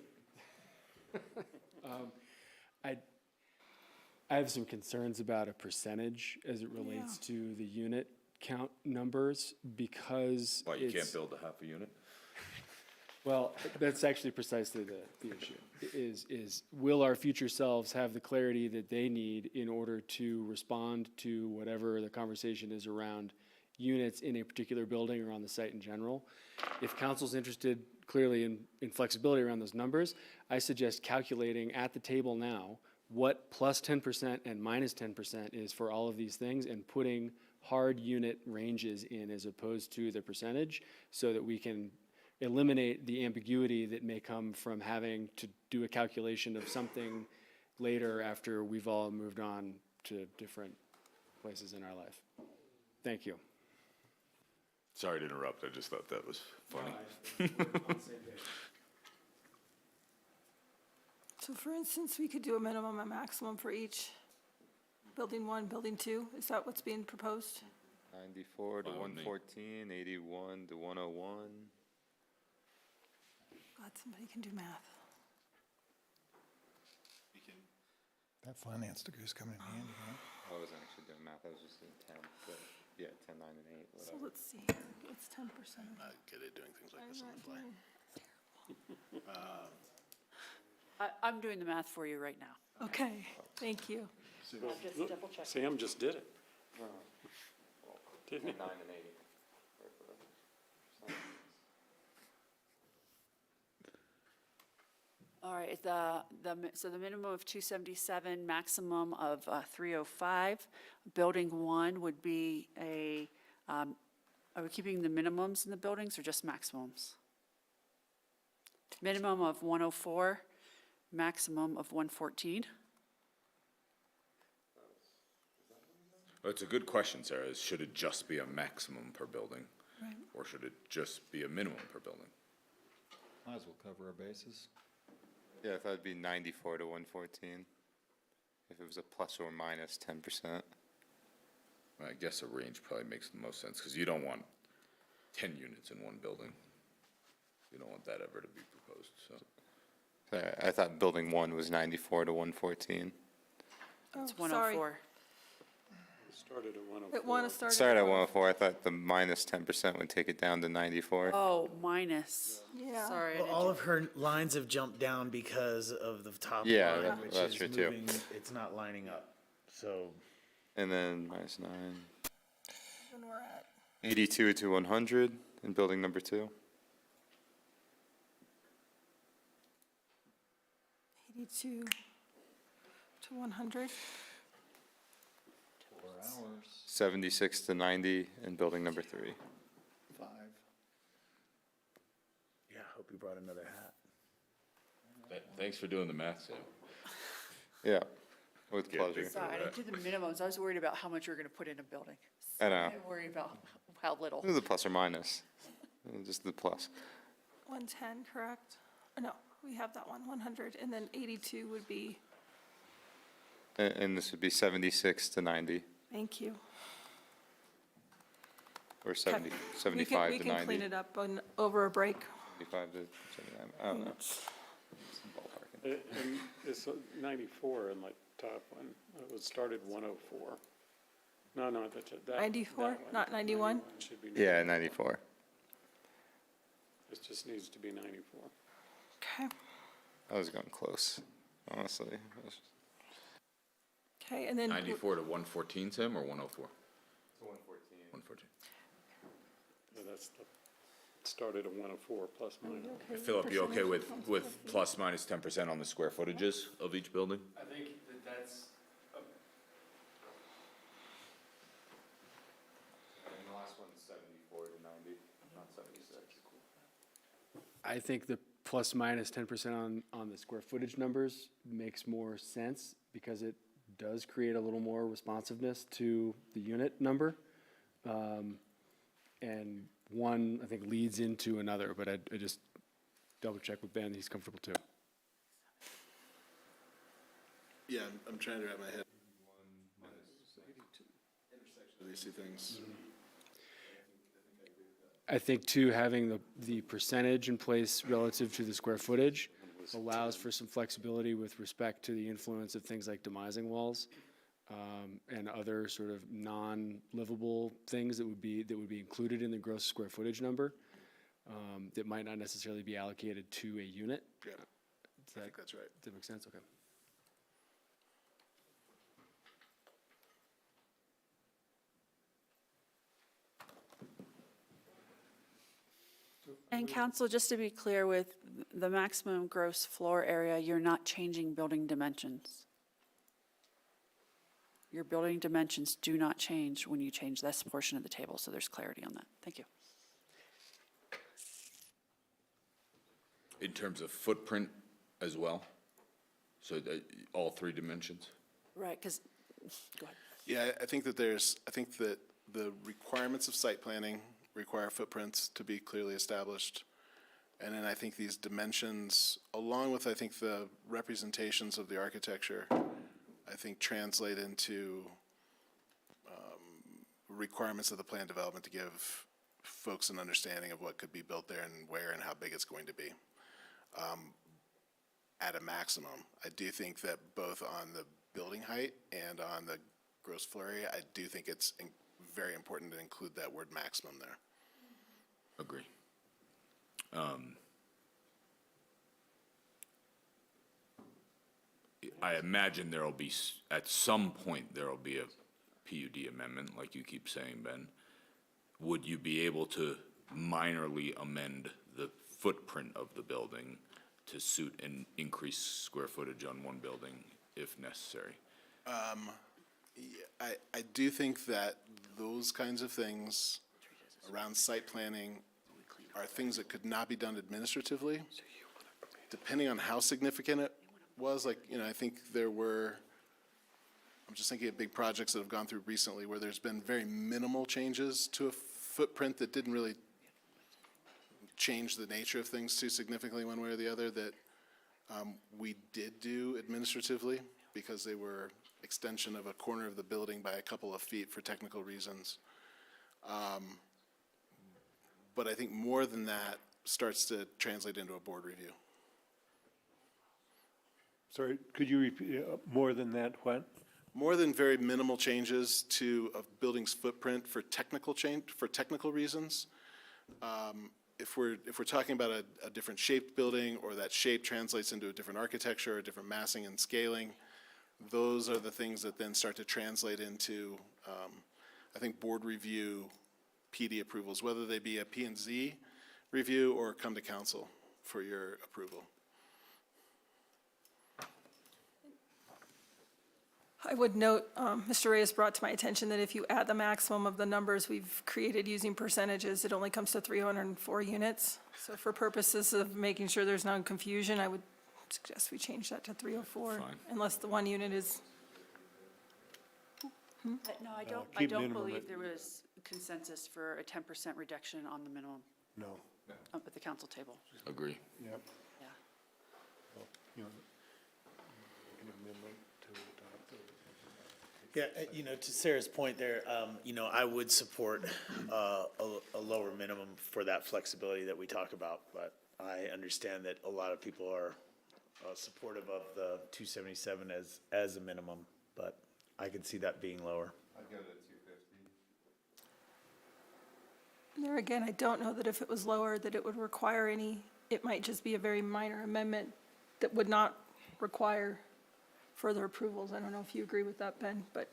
I have some concerns about a percentage as it relates to the unit count numbers, because Why, you can't it's- build a half a unit? Well, that's actually precisely the issue, is will our future selves have the clarity that they need in order to respond to whatever the conversation is around units in a particular building or on the site in general? If council's interested clearly in flexibility around those numbers, I suggest calculating at the table now what plus 10% and minus 10% is for all of these things, and putting hard unit ranges in as opposed to the percentage, so that we can eliminate the ambiguity that may come from having to do a calculation of something later after we've all moved on to different places in our life. Thank you. Sorry to interrupt, I just thought that was funny. So for instance, we could do a minimum and maximum for each, building 1, building 2, is that what's being proposed? 94 to Fine with me. 114, 81 to 101. Glad somebody can do math. That finance degree's coming in handy, huh? I wasn't actually doing math, I was just doing 10, but yeah, 10, 9, and 8, So whatever. let's see, it's 10%. Not good at doing things like this on the fly. I'm doing the math for you right now. Okay, thank you. I'll just double check. Sam just did it. Didn't he? 9 and 8. All right, so the minimum of 277, maximum of 305. Building 1 would be are we keeping the minimums in the buildings or just maximums? Minimum of 104, maximum of 114. It's a good question, Sarah, is should it just be a maximum per building? Right. Or should it just be a minimum per building? Might as well cover our bases. Yeah, I thought it'd be 94 to 114, if it was a plus or minus 10%. I guess a range probably makes the most sense, because you don't want 10 units in one building. You don't want that ever to be proposed, so. I thought building 1 was 94 to 114. It's Oh, sorry. 104. Started at 104. It want to start. Started at 104, I thought the minus 10% would take it down to 94. Oh, minus. Yeah. Sorry. I Well, didn't all do- of her lines have jumped down because of the top Yeah, line, which that's is true too. moving, it's not lining up, so. And then minus 9. When we're at 82 to 100 in building number 2. 82 to 100. 4 hours. 76 to 90 in building number 3. 5. Yeah, hope you brought another hat. Thanks for doing the math, Sam. Yeah, with Yeah, pleasure. big- Sorry, I didn't do the minimums. I was worried about how much you're going to put in a building. I know. I didn't worry about how little. This is the plus or minus, just the plus. 110, correct? Or no, we have that one, 100, and then 82 would be, And this would be 76 to 90, thank you. or Okay. 70, 75 to 90. We can clean it up over a break. 75 to 79, I don't know. Some ballparking. And it's 94 in the top one. It was started 104. No, that's it. 94, not 91? Should be. Yeah, 94. This just needs to be 94. Okay, I was going close, honestly. okay, and then. 94 to 114, Tim, or 104? 114. 114. Yeah, started at 104 plus minus. Philip, you okay with plus minus 10% on the square footages of each building? I think that's. And the last one's 74 to 90, not 76. I think the plus minus 10% on the square footage numbers makes more sense because it does create a little more responsiveness to the unit number. And one, I think, leads into another, but I just double check with Ben, he's comfortable too. Yeah, I'm trying to wrap my head. These two things. I think too, having the percentage in place relative to the square footage allows for some flexibility with respect to the influence of things like demising walls, and other sort of non-livable things that would be included in the gross square footage number, that might not necessarily be allocated to a unit. Yeah, I think that's right. Does that make sense? Okay. And council, just to be clear, with the maximum gross floor area, you're not changing building dimensions. Your building dimensions do not change when you change this portion of the table, so there's clarity on that. Thank you. In terms of footprint as well? So all three dimensions? Right, because, go ahead. Yeah, I think that the requirements of site planning require footprints to be clearly established. And then I think these dimensions, along with, I think, the representations of the architecture, I think translate into requirements of the plan development to give folks an understanding of what could be built there and where and how big it's going to be. At a maximum, I do think that both on the building height and on the gross floor area, I do think it's very important to include that word maximum there. Agree. I imagine there'll be, at some point, there'll be a PUD amendment, like you keep saying, Ben. Would you be able to minorly amend the footprint of the building to suit an increased square footage on one building if necessary? I do think that those kinds of things around site planning are things that could not be done administratively, depending on how significant it was. Like, I think I'm just thinking of big projects that have gone through recently where there's been very minimal changes to a footprint that didn't really change the nature of things too significantly one way or the other, that we did do administratively because they were extension of a corner of the building by a couple of feet for technical reasons. But I think more than that starts to translate into a board review. Sorry, could you repeat, more than that, what? More than very minimal changes to a building's footprint for technical reasons. If we're talking about a different shaped building, or that shape translates into a different architecture, or different massing and scaling, those are the things that then start to translate into, I think, board review PD approvals, whether they be a P&Z review or come to council for your approval. I would note, Mr. Reyes brought to my attention that if you add the maximum of the numbers we've created using percentages, it only comes to 304 units. So for purposes of making sure there's no confusion, I would suggest we change that to 304, Fine. unless the one unit is. No, I keep don't minimum believe at- there was consensus for a 10% reduction on the minimum. No. up at the council table. Agree. Yep. Yeah. Well, you know, an amendment to adopt the. Yeah, to Sarah's point there, I would support a lower minimum for that flexibility that we talk about, but I understand that a lot of people are supportive of the 277 as a minimum, but I could see that being lower. I'd go to 250. There again, I don't know that if it was lower, that it would require any, it might just be a very minor amendment that would not require further approvals. I don't know if you agree with that, Ben, but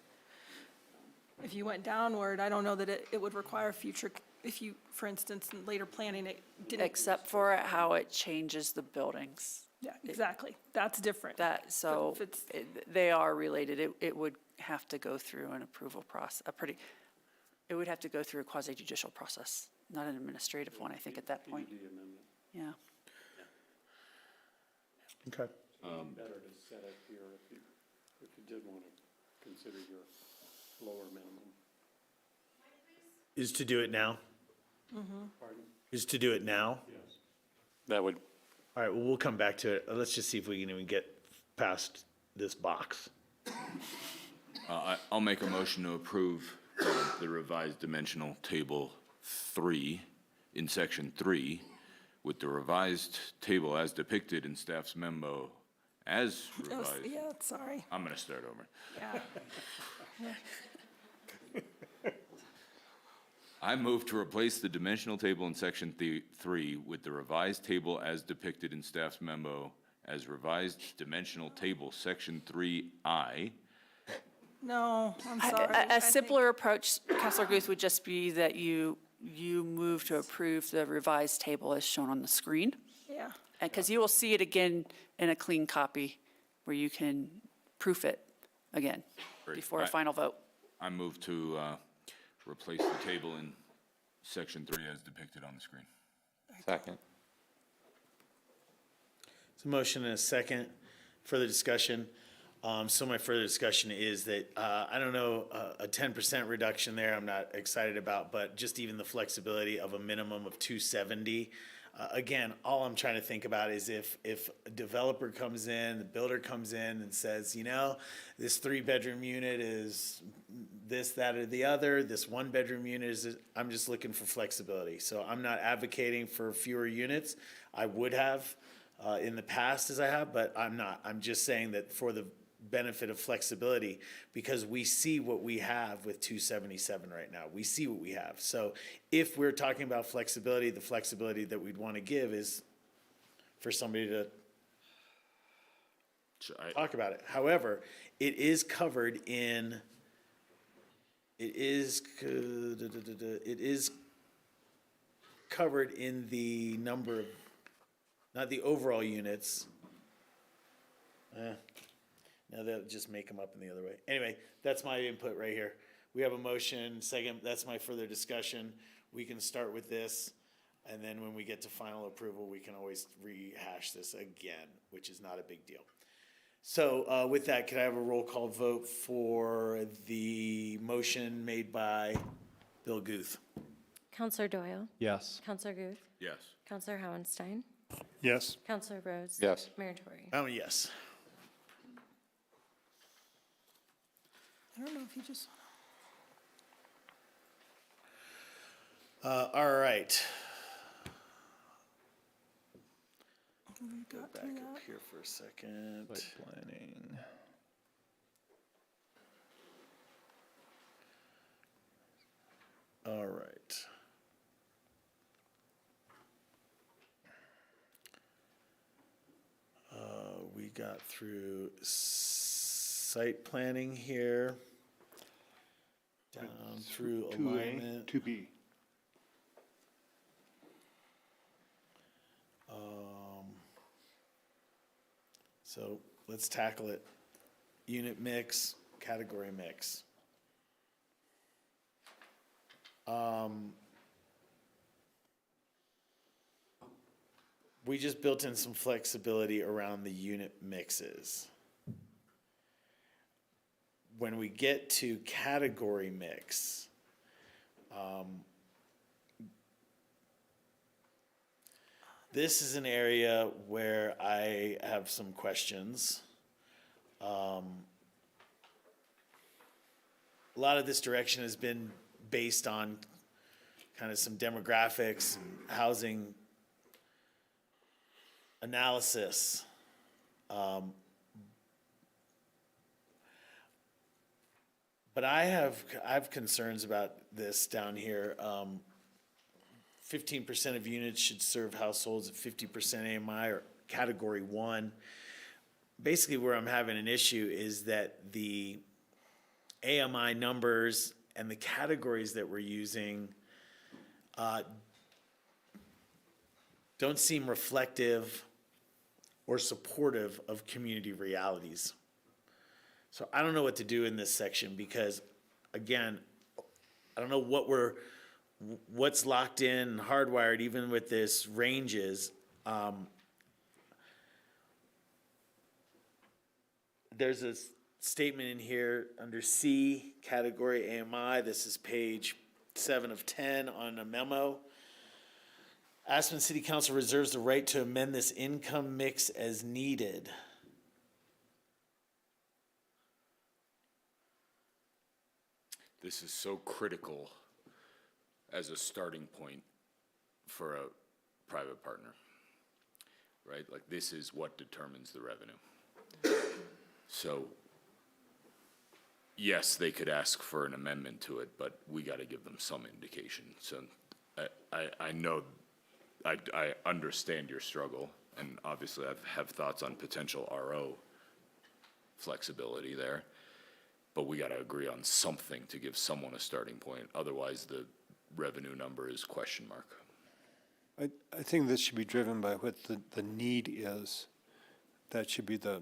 if you went downward, I don't know that it would require future, if you, for instance, in later planning, it didn't. Except for how it changes the buildings. Yeah, exactly. That's different. So But if it's- they are related. It would have to go through an approval process, it would have to go through a quasi judicial process, not an administrative one, I think, at that point. PUD amendment. Yeah. Okay. Better to set it here if you did want to consider your lower minimum. Is to do it now? Pardon? Is to do it now? Yes. That would, All right, well, we'll come back to it. Let's just see if we can even get past this box. I'll make a motion to approve the revised dimensional table 3 in section 3 with the revised table as depicted in staff's memo as revised. Yeah, sorry. I'm gonna start over. Yeah. I move to replace the dimensional table in section 3 with the revised table as depicted in staff's memo as revised dimensional table, section 3I. No, I'm sorry. A simpler approach, Councilor Guth, would just be that you move to approve the revised table as shown on the screen. Yeah. And because you will see it again in a clean copy where you can proof it again Great. before a final vote. I move to replace the table in section 3 as depicted on the screen. Second. So motion and a second. Further discussion. So my further discussion is that, I don't know, a 10% reduction there I'm not excited about, but just even the flexibility of a minimum of 270. Again, all I'm trying to think about is if a developer comes in, the builder comes in and says, this 3-bedroom unit is this, that, or the other, this 1-bedroom unit is, I'm just looking for flexibility. So I'm not advocating for fewer units. I would have in the past as I have, but I'm not. I'm just saying that for the benefit of flexibility, because we see what we have with 277 right now. We see what we have. So if we're talking about flexibility, the flexibility that we'd want to give is for somebody to talk about it. However, it is covered in, covered in the number of, not the overall units. Now they'll just make them up in the other way. Anyway, that's my input right here. We have a motion, second, that's my further discussion. We can start with this, and then when we get to final approval, we can always rehash this again, which is not a big deal. So with that, can I have a roll call vote for the motion made by Bill Guth? Counselor Doyle? Yes. Counselor Guth? Yes. Counselor Howenstein? Yes. Counselor Rhodes? Yes. Mayor Tory? Oh, yes. I don't know if you just. All right. We got Back through up that. here for a second. Site planning. All right. We got through site planning here, down through alignment. 2B. So let's tackle it. Unit mix, category mix. We just built in some flexibility around the unit mixes. When we get to category mix, this is an area where I have some questions. A lot of this direction has been based on kind of some demographics, and housing analysis. But I have concerns about this down here. 15% of units should serve households at 50% AMI or category 1. Basically, where I'm having an issue is that the AMI numbers and the categories that we're using don't seem reflective or supportive of community realities. So I don't know what to do in this section because, again, I don't know what's locked in and hardwired even with this ranges. There's a statement in here under C, category AMI. This is page 7 of 10 on a memo. Aspen City Council reserves the right to amend this income mix as needed. This is so critical as a starting point for a private partner, right? Like, this is what determines the revenue. So, yes, they could ask for an amendment to it, but we got to give them some indication. So I know, I understand your struggle, and obviously I have thoughts on potential RO flexibility there, but we got to agree on something to give someone a starting point. Otherwise, the revenue number is question mark. I think this should be driven by what the need is. That should be the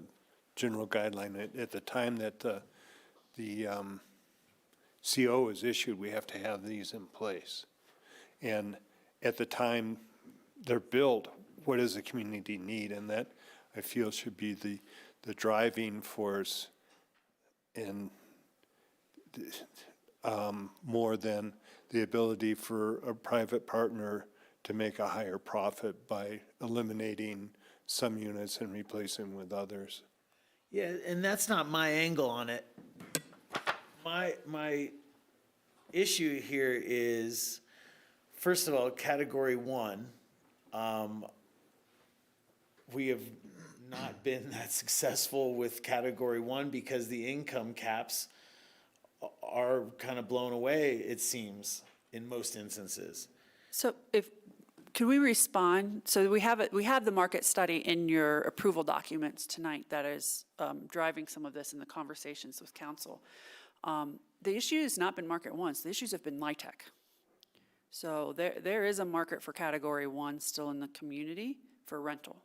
general guideline. At the time that the CO is issued, we have to have these in place. And at the time they're built, what does the community need? And that, I feel, should be the driving force in more than the ability for a private partner to make a higher profit by eliminating some units and replacing with others. Yeah, and that's not my angle on it. My issue here is, first of all, category 1. We have not been that successful with category 1 because the income caps are kind of blown away, it seems, in most instances. So could we respond? So we have the market study in your approval documents tonight that is driving some of this in the conversations with council. The issue has not been market 1, so the issues have been LIHTC. So there is a market for category 1 still in the community for rental.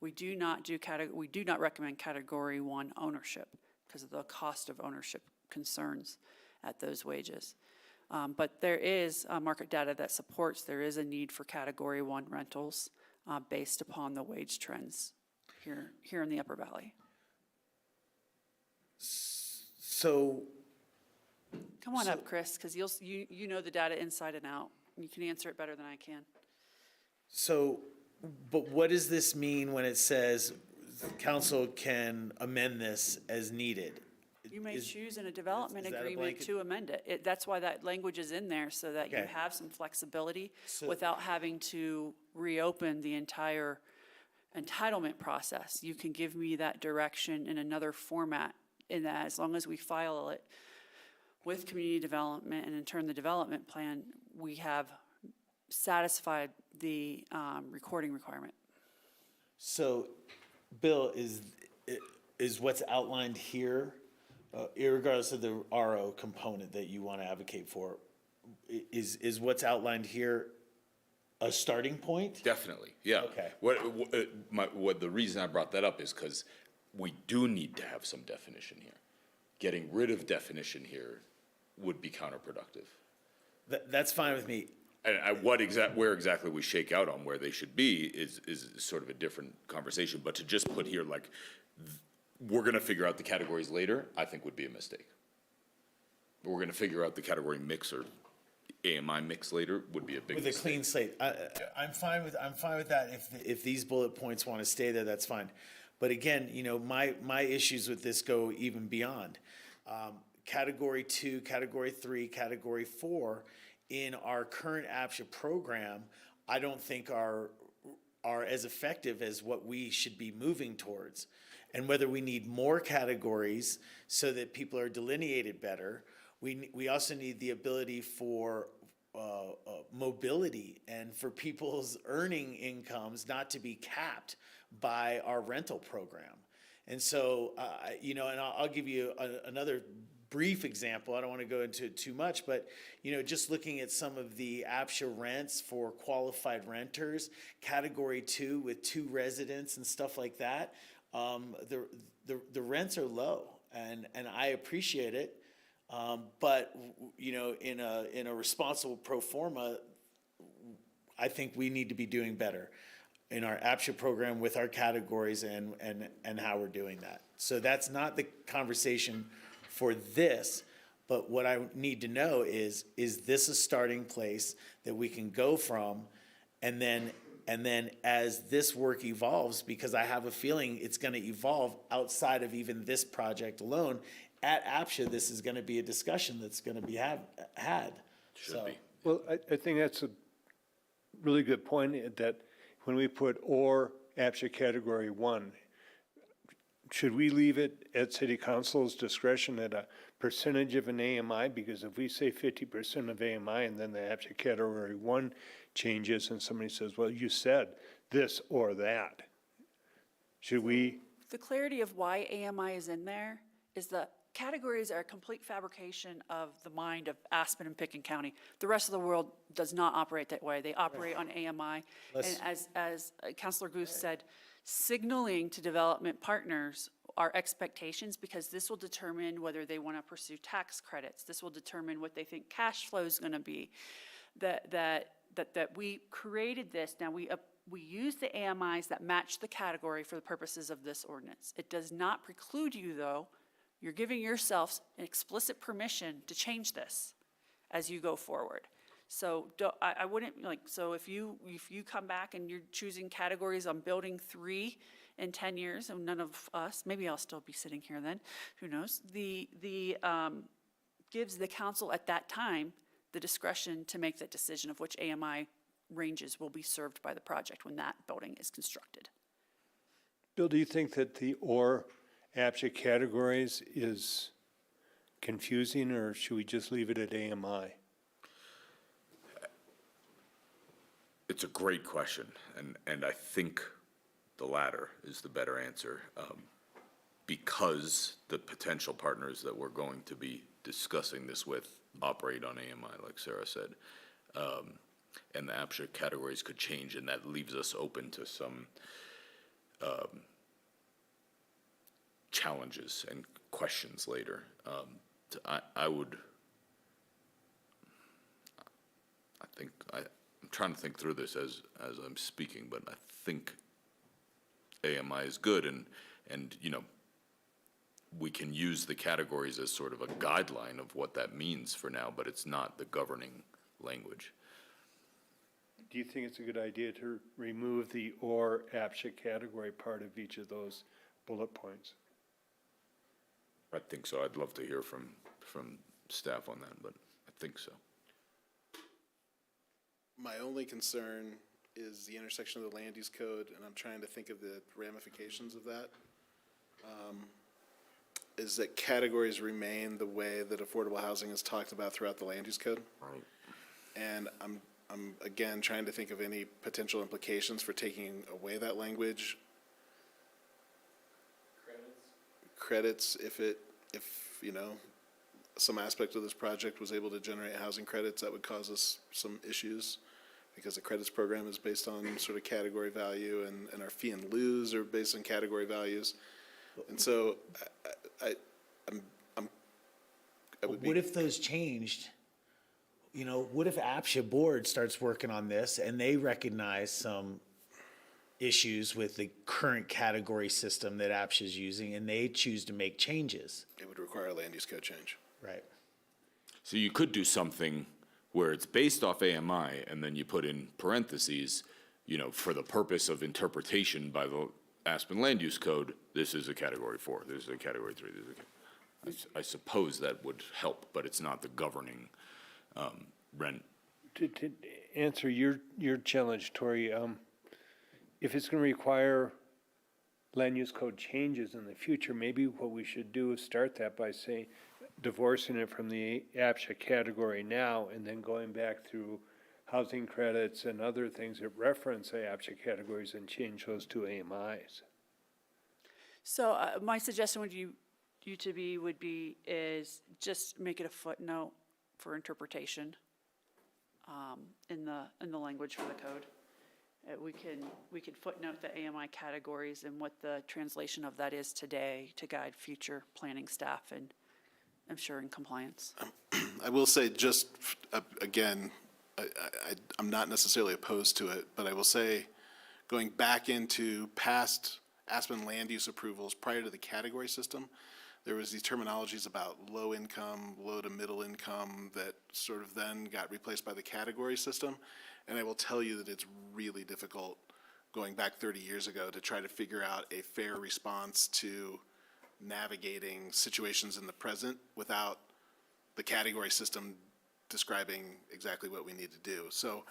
We do not recommend category 1 ownership because of the cost of ownership concerns at those wages. But there is market data that supports there is a need for category 1 rentals based upon the wage trends here in the Upper Valley. So, come on up, Chris, because you know the data inside and out. You can answer it better than I can. So, but what does this mean when it says council can amend this as needed? You may choose in a development is that a agreement blanket? to amend it. That's why that language is in there, so that you Okay. have some flexibility So- without having to reopen the entire entitlement process. You can give me that direction in another format, in that as long as we file it with community development and in turn the development plan, we have satisfied the recording requirement. So, Bill, is what's outlined here, irregardless of the RO component that you want to advocate for, is what's outlined here a starting point? Definitely, yeah. Okay. What the reason I brought that up is because we do need to have some definition here. Getting rid of definition here would be counterproductive. That's fine with me. And where exactly we shake out on where they should be is sort of a different conversation. But to just put here like, we're gonna figure out the categories later, I think would be a mistake. We're gonna figure out the category mix or AMI mix later would be a big With a mistake. clean slate, I'm fine with that. If these bullet points want to stay there, that's fine. But again, my issues with this go even beyond. Category 2, Category 3, Category 4 in our current APSHA program, I don't think are as effective as what we should be moving towards. And whether we need more categories so that people are delineated better, we also need the ability for mobility and for people's earning incomes not to be capped by our rental program. And so, and I'll give you another brief example. I don't want to go into it too much, but, just looking at some of the APSHA rents for qualified renters, Category 2 with 2 residents and stuff like that, the rents are low, and I appreciate it. But in a responsible pro forma, I think we need to be doing better in our APSHA program with our categories and how we're doing that. So that's not the conversation for this, but what I need to know is this a starting place that we can go from, and then as this work evolves, because I have a feeling it's going to evolve outside of even this project alone. At APSHA, this is going to be a discussion that's going to be had. Should be. Well, I think that's a really good point, that when we put or APSHA Category 1, should we leave it at City Council's discretion at a percentage of an AMI? Because if we say 50% of AMI and then the APSHA Category 1 changes and somebody says, well, you said this or that, should we? The clarity of why AMI is in there is the categories are a complete fabrication of the mind of Aspen and Pickens County. The rest of the world does not operate that way. They operate on AMI. And as Councilor Guth said, signaling to development partners our expectations, because this will determine whether they want to pursue tax credits. This will determine what they think cash flow is going to be. That we created this. Now we use the AMIs that match the category for the purposes of this ordinance. It does not preclude you, though. You're giving yourselves an explicit permission to change this as you go forward. So I wouldn't so if you come back and you're choosing categories on building 3 in 10 years, and none of us, maybe I'll still be sitting here then, who knows, gives the council at that time the discretion to make that decision of which AMI ranges will be served by the project when that building is constructed. Bill, do you think that the or APSHA categories is confusing, or should we just leave it at AMI? It's a great question, and I think the latter is the better answer, because the potential partners that we're going to be discussing this with operate on AMI, like Sarah said, and the APSHA categories could change, and that leaves us open to some challenges and questions later. I'm trying to think through this as I'm speaking, but I think AMI is good, and we can use the categories as sort of a guideline of what that means for now, but it's not the governing language. Do you think it's a good idea to remove the or APSHA category part of each of those bullet points? I think so. I'd love to hear from staff on that, but I think so. My only concern is the intersection of the land use code, and I'm trying to think of the ramifications of that. Is that categories remain the way that affordable housing is talked about throughout the land use code? Right. And I'm again trying to think of any potential implications for taking away that language. Credits, if some aspect of this project was able to generate housing credits, that would cause us some issues, because the credits program is based on sort of category value, and our fee and lieu are based on category values. And so What if those changed? What if APSHA board starts working on this and they recognize some issues with the current category system that APSHA is using, and they choose to make changes? It would require a land use code change. Right. So you could do something where it's based off AMI, and then you put in parentheses, you know, for the purpose of interpretation by the Aspen Land Use Code, this is a category 4, this is a category 3, this is a, I suppose that would help, but it's not the governing, rent. To answer your challenge, Tori, if it's gonna require land use code changes in the future, maybe what we should do is start that by saying, divorcing it from the APSHA category now, and then going back through housing credits and other things that reference APSHA categories and change those to AMIs. So my suggestion would would be is just make it a footnote for interpretation in the language for the code. We can footnote the AMI categories and what the translation of that is today to guide future planning staff and ensuring compliance. I will say just, again, I'm not necessarily opposed to it, but I will say, going back into past Aspen land use approvals prior to the category system, there was these terminologies about low income, low to middle income that sort of then got replaced by the category system. And I will tell you that it's really difficult going back 30 years ago to try to figure out a fair response to navigating situations in the present without the category system describing exactly what we need to do. So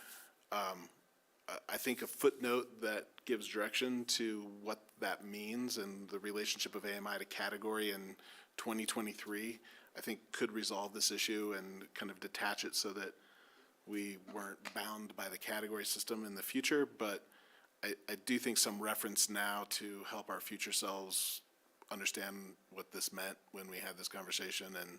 I think a footnote that gives direction to what that means and the relationship of AMI to category in 2023, I think could resolve this issue and kind of detach it so that we weren't bound by the category system in the future. But I do think some reference now to help our future selves understand what this meant when we had this conversation and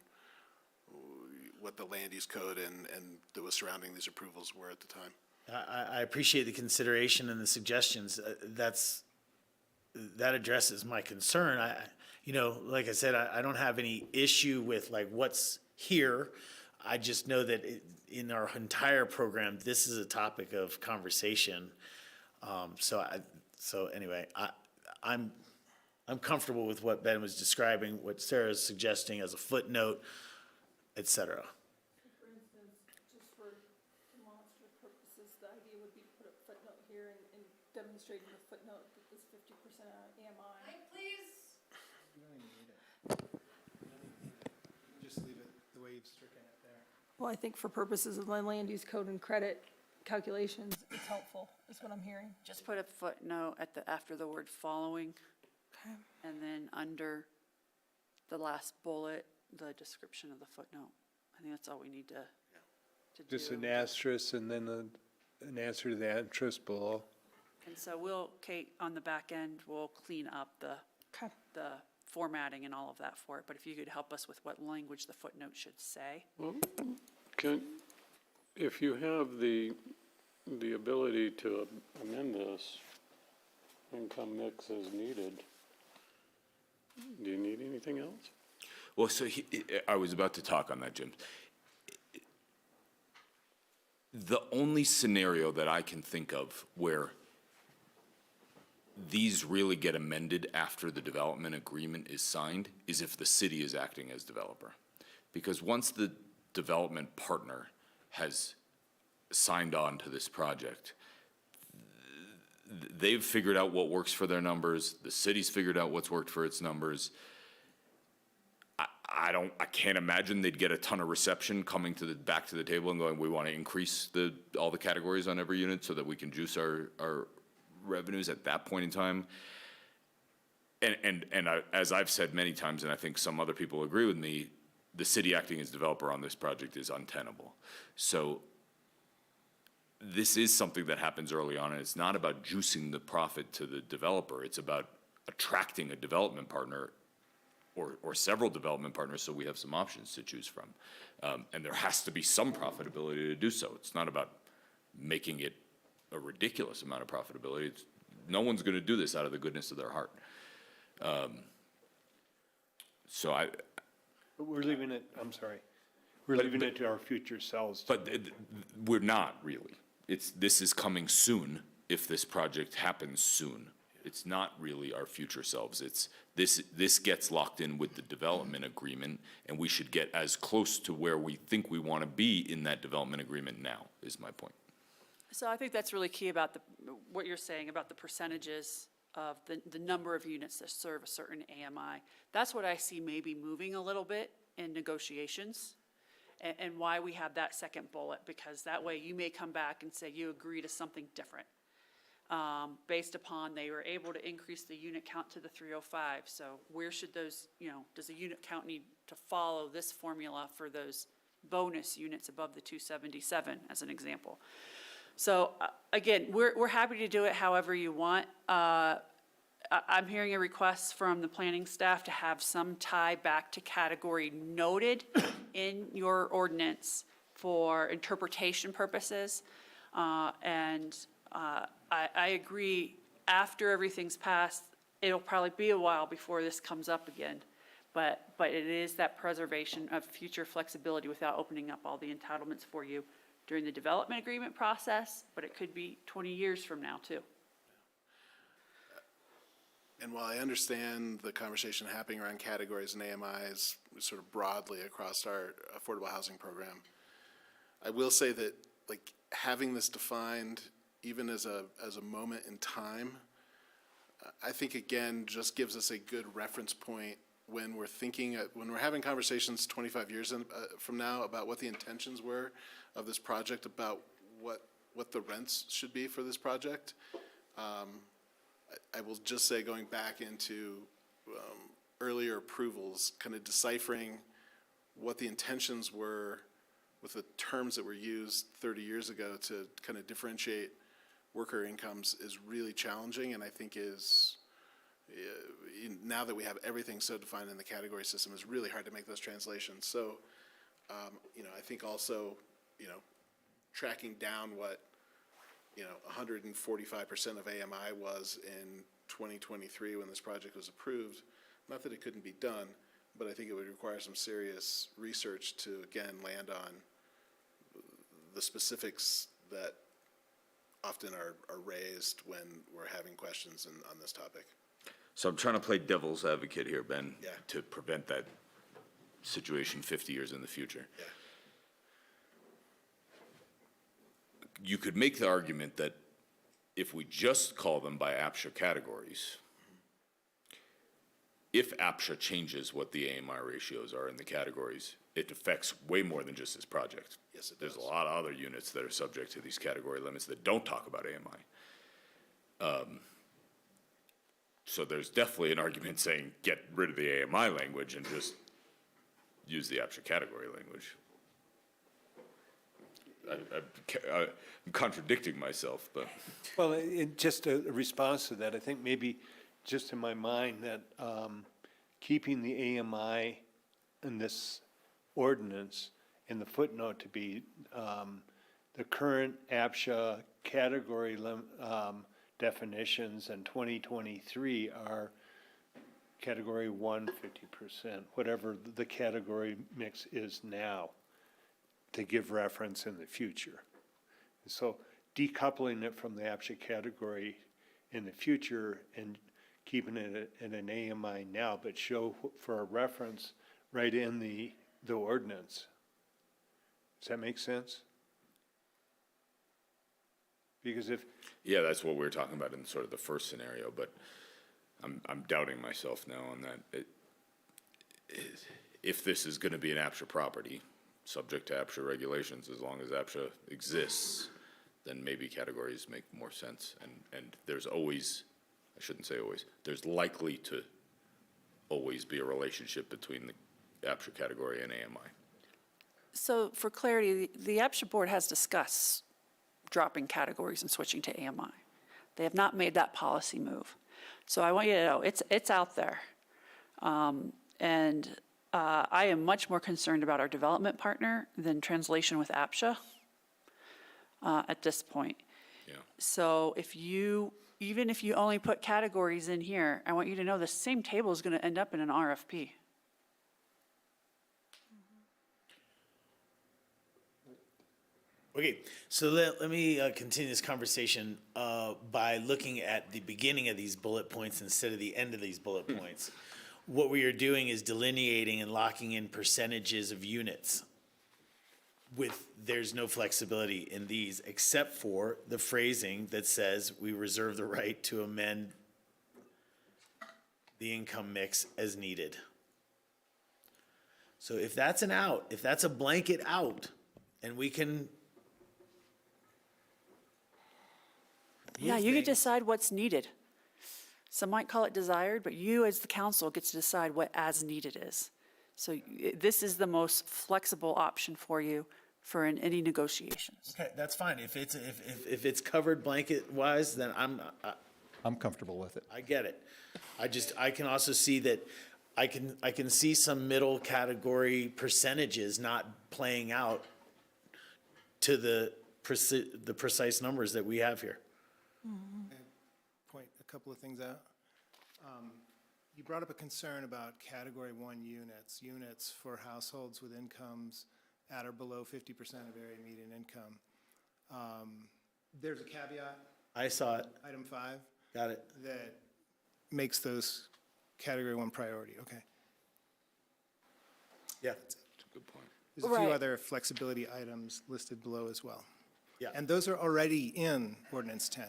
what the land use code and that was surrounding these approvals were at the time. I appreciate the consideration and the suggestions. That addresses my concern. You know, like I said, I don't have any issue with like what's here. I just know that in our entire program, this is a topic of conversation. So anyway, I'm comfortable with what Ben was describing, what Sarah's suggesting as a footnote, et cetera. For instance, just for demonstrative purposes, the idea would be to put a footnote here and demonstrating the footnote that this 50% AMI. Please. You don't even need it. Just leave it the way you've stricken it there. Well, I think for purposes of the land use code and credit calculations, it's helpful, is what I'm hearing. Just put a footnote after the word following. Okay. And then under the last bullet, the description of the footnote. I think that's all we need to do. Just an asterisk and then an answer to the asterisk below. And so Kate, on the back end, we'll clean up the formatting and all of that for it. But if you could help us with what language the footnote should say. Well, if you have the ability to amend this income mix as needed, do you need anything else? Well, so I was about to talk on that, Jim. The only scenario that I can think of where these really get amended after the development agreement is signed is if the city is acting as developer. Because once the development partner has signed on to this project, they've figured out what works for their numbers, the city's figured out what's worked for its numbers. I can't imagine they'd get a ton of reception coming back to the table and going, we want to increase all the categories on every unit so that we can juice our revenues at that point in time. And as I've said many times, and I think some other people agree with me, the city acting as developer on this project is untenable. So this is something that happens early on, and it's not about juicing the profit to the developer. It's about attracting a development partner or several development partners so we have some options to choose from. And there has to be some profitability to do so. It's not about making it a ridiculous amount of profitability. No one's going to do this out of the goodness of their heart. But we're leaving it, I'm sorry, we're leaving it to our future selves. But we're not really. This is coming soon if this project happens soon. It's not really our future selves. It's, this gets locked in with the development agreement, and we should get as close to where we think we want to be in that development agreement now, is my point. So I think that's really key about what you're saying about the percentages of the number of units that serve a certain AMI. That's what I see maybe moving a little bit in negotiations, and why we have that second bullet, because that way you may come back and say you agree to something different. Based upon they were able to increase the unit count to the 305. So where should those, does the unit count need to follow this formula for those bonus units above the 277 as an example? So again, we're happy to do it however you want. I'm hearing a request from the planning staff to have some tie back to category noted in your ordinance for interpretation purposes. I agree, after everything's passed, it'll probably be a while before this comes up again. But it is that preservation of future flexibility without opening up all the entitlements for you during the development agreement process, but it could be 20 years from now too. And while I understand the conversation happening around categories and AMIs sort of broadly across our affordable housing program, I will say that like having this defined even as a moment in time, I think again just gives us a good reference point when we're thinking, when we're having conversations 25 years from now about what the intentions were of this project, about what the rents should be for this project. I will just say, going back into earlier approvals, kind of deciphering what the intentions were with the terms that were used 30 years ago to kind of differentiate worker incomes is really challenging, and I think is, now that we have everything so defined in the category system, it's really hard to make those translations. So, I think also, tracking down what, 145% of AMI was in 2023 when this project was approved, not that it couldn't be done, but I think it would require some serious research to, again, land on the specifics that often are raised when we're having questions on this topic. So I'm trying to play devil's advocate here, Ben, Yeah. to prevent that situation 50 years in the future. Yeah. You could make the argument that if we just call them by APSHA categories, if APSHA changes what the AMI ratios are in the categories, it affects way more than just this project. Yes, it There's does. a lot of other units that are subject to these category limits that don't talk about AMI. So there's definitely an argument saying get rid of the AMI language and just use the APSHA category language. I'm contradicting myself, but. Well, just a response to that, I think maybe just in my mind that keeping the AMI in this ordinance in the footnote to be the current APSHA category definitions in 2023 are category 1, 50%, whatever the category mix is now, to give reference in the future. So decoupling it from the APSHA category in the future and keeping it in an AMI now, but show for a reference right in the ordinance. Does that make sense? Because if, Yeah, that's what we were talking about in sort of the first scenario, but I'm doubting myself now on that. If this is gonna be an APSHA property, subject to APSHA regulations, as long as APSHA exists, then maybe categories make more sense. And there's always, I shouldn't say always, there's likely to always be a relationship between the APSHA category and AMI. So for clarity, the APSHA board has discussed dropping categories and switching to AMI. They have not made that policy move. So I want you to know, it's out there. I am much more concerned about our development partner than translation with APSHA at this point. Yeah. So even if you only put categories in here, I want you to know the same table is going to end up in an RFP. Okay, so let me continue this conversation by looking at the beginning of these bullet points instead of the end of these bullet points. What we are doing is delineating and locking in percentages of units. There's no flexibility in these except for the phrasing that says we reserve the right to amend the income mix as needed. So if that's an out, if that's a blanket out, and we can. Yeah, you can decide what's needed. Some might call it desired, but you as the council get to decide what as needed is. So this is the most flexible option for you for any negotiations. Okay, that's fine. If it's covered blanket wise, then I'm comfortable with it. I get it. I can also see that I can see some middle category percentages not playing out to the precise numbers that we have here. Point a couple of things out. You brought up a concern about Category 1 units for households with incomes at or below 50% of area median income. There's a caveat. I saw it. Item 5. Got it. That makes those Category 1 priority. Okay. Yeah. That's a good point. There's a few other flexibility items listed below as well. Yeah. And those are already in Ordinance 10.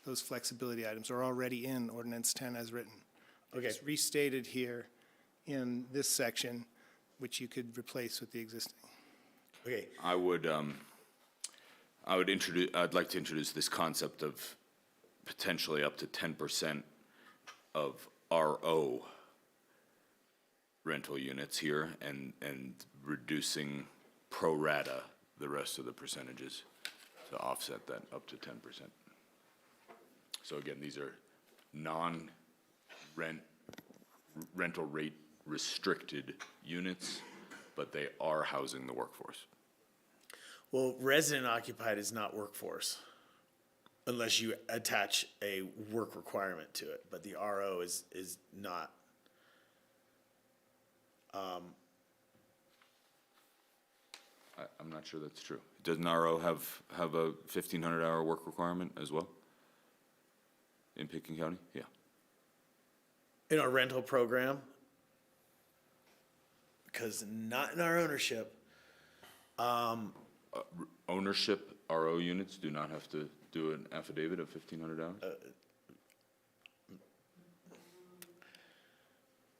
Those flexibility items are already in Ordinance 10 as written. Okay. It's restated here in this section, which you could replace with the existing. Okay. I'd like to introduce this concept of potentially up to 10% of RO rental units here and reducing pro rata the rest of the percentages to offset that up to 10%. So again, these are rental rate restricted units, but they are housing the workforce. Well, resident occupied is not workforce unless you attach a work requirement to it, but the RO is not. I'm not sure that's true. Doesn't RO have a 1,500-hour work requirement as well? In Pickens County? Yeah. In our rental program, because not in our ownership. Ownership RO units do not have to do an affidavit of 1,500 hours? I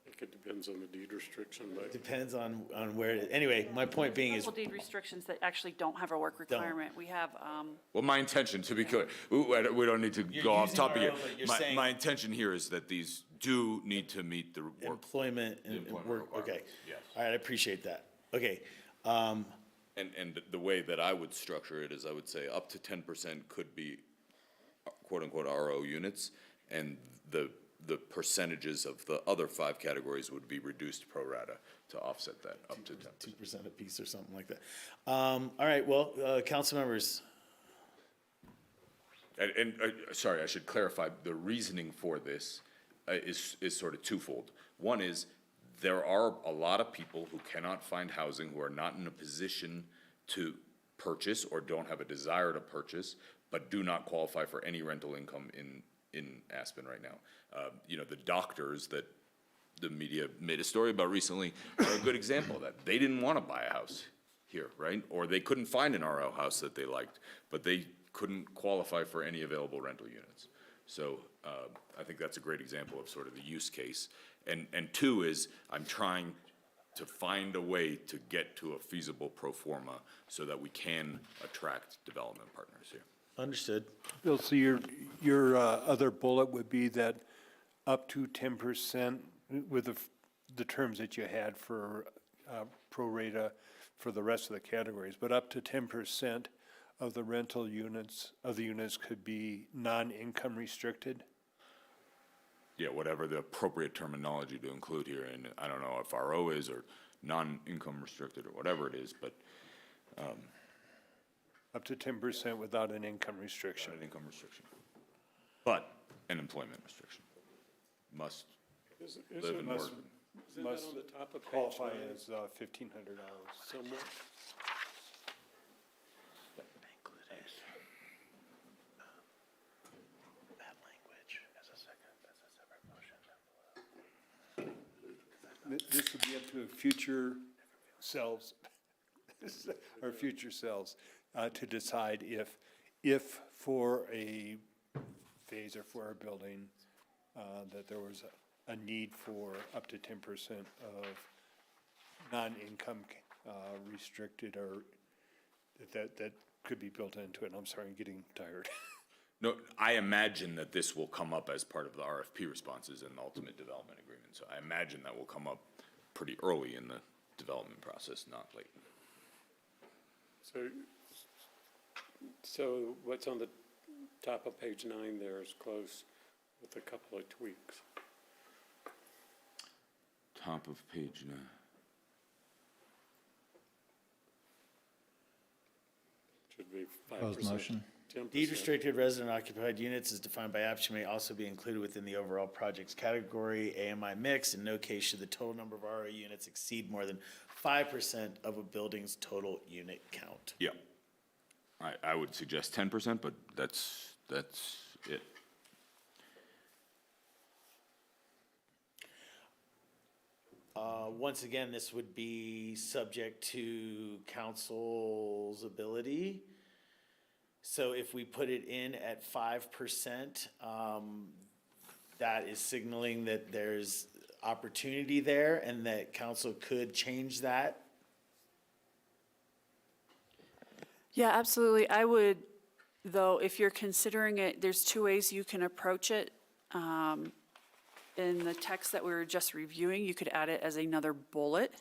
think it depends on the deed restriction, but. Depends on where it is. Anyway, my point being is. Deed restrictions that actually don't have a work requirement. We have, Well, my intention, to be clear, we don't need to You're go off using topic here. RO, but you're saying- My intention here is that these do need to meet the work. Employment and employment work, okay. requirements, yes. All right, I appreciate that. Okay. And the way that I would structure it is I would say up to 10% could be quote-unquote RO units, and the percentages of the other 5 categories would be reduced pro rata to offset that up to 10%. 2% apiece or something like that. All right, well, council members. And sorry, I should clarify, the reasoning for this is sort of twofold. One is, there are a lot of people who cannot find housing, who are not in a position to purchase or don't have a desire to purchase, but do not qualify for any rental income in Aspen right now. The doctors that the media made a story about recently are a good example of that. They didn't want to buy a house here, right? Or they couldn't find an RO house that they liked, but they couldn't qualify for any available rental units. So I think that's a great example of sort of the use case. And 2 is, I'm trying to find a way to get to a feasible pro forma so that we can attract development partners here. Understood. Bill, so your other bullet would be that up to 10% with the terms that you had for pro rata for the rest of the categories, but up to 10% of the rental units, could be non-income restricted? Yeah, whatever the appropriate terminology to include here, and I don't know if RO is or non-income restricted or whatever it is, but Up to 10% without an income restriction. an income restriction. But an employment restriction. Must live and work. Isn't that on the top of page Qualify 9? as 1,500 hours. Somewhere. this will be up to future selves, or future selves, to decide if for a phase or for a building, that there was a need for up to 10% of non-income restricted, or that could be built into it. I'm sorry, I'm getting tired. No, I imagine that this will come up as part of the RFP responses and the ultimate development agreement. So I imagine that will come up pretty early in the development process, not late. So what's on the top of page 9 there is close with a couple of tweaks. Top of page 9. Should be 5%. Proposed motion. 10%. Deed restricted resident occupied units as defined by APSHA may also be included within the overall project's category AMI mix. In no case should the total number of RO units exceed more than 5% of a building's total unit count. Yeah. I would suggest 10%, but that's it. Once again, this would be subject to council's ability. So if we put it in at 5%, that is signaling that there's opportunity there and that council could change that. Yeah, absolutely. I would, though, if you're considering it, there's two ways you can approach it. In the text that we were just reviewing, you could add it as another bullet.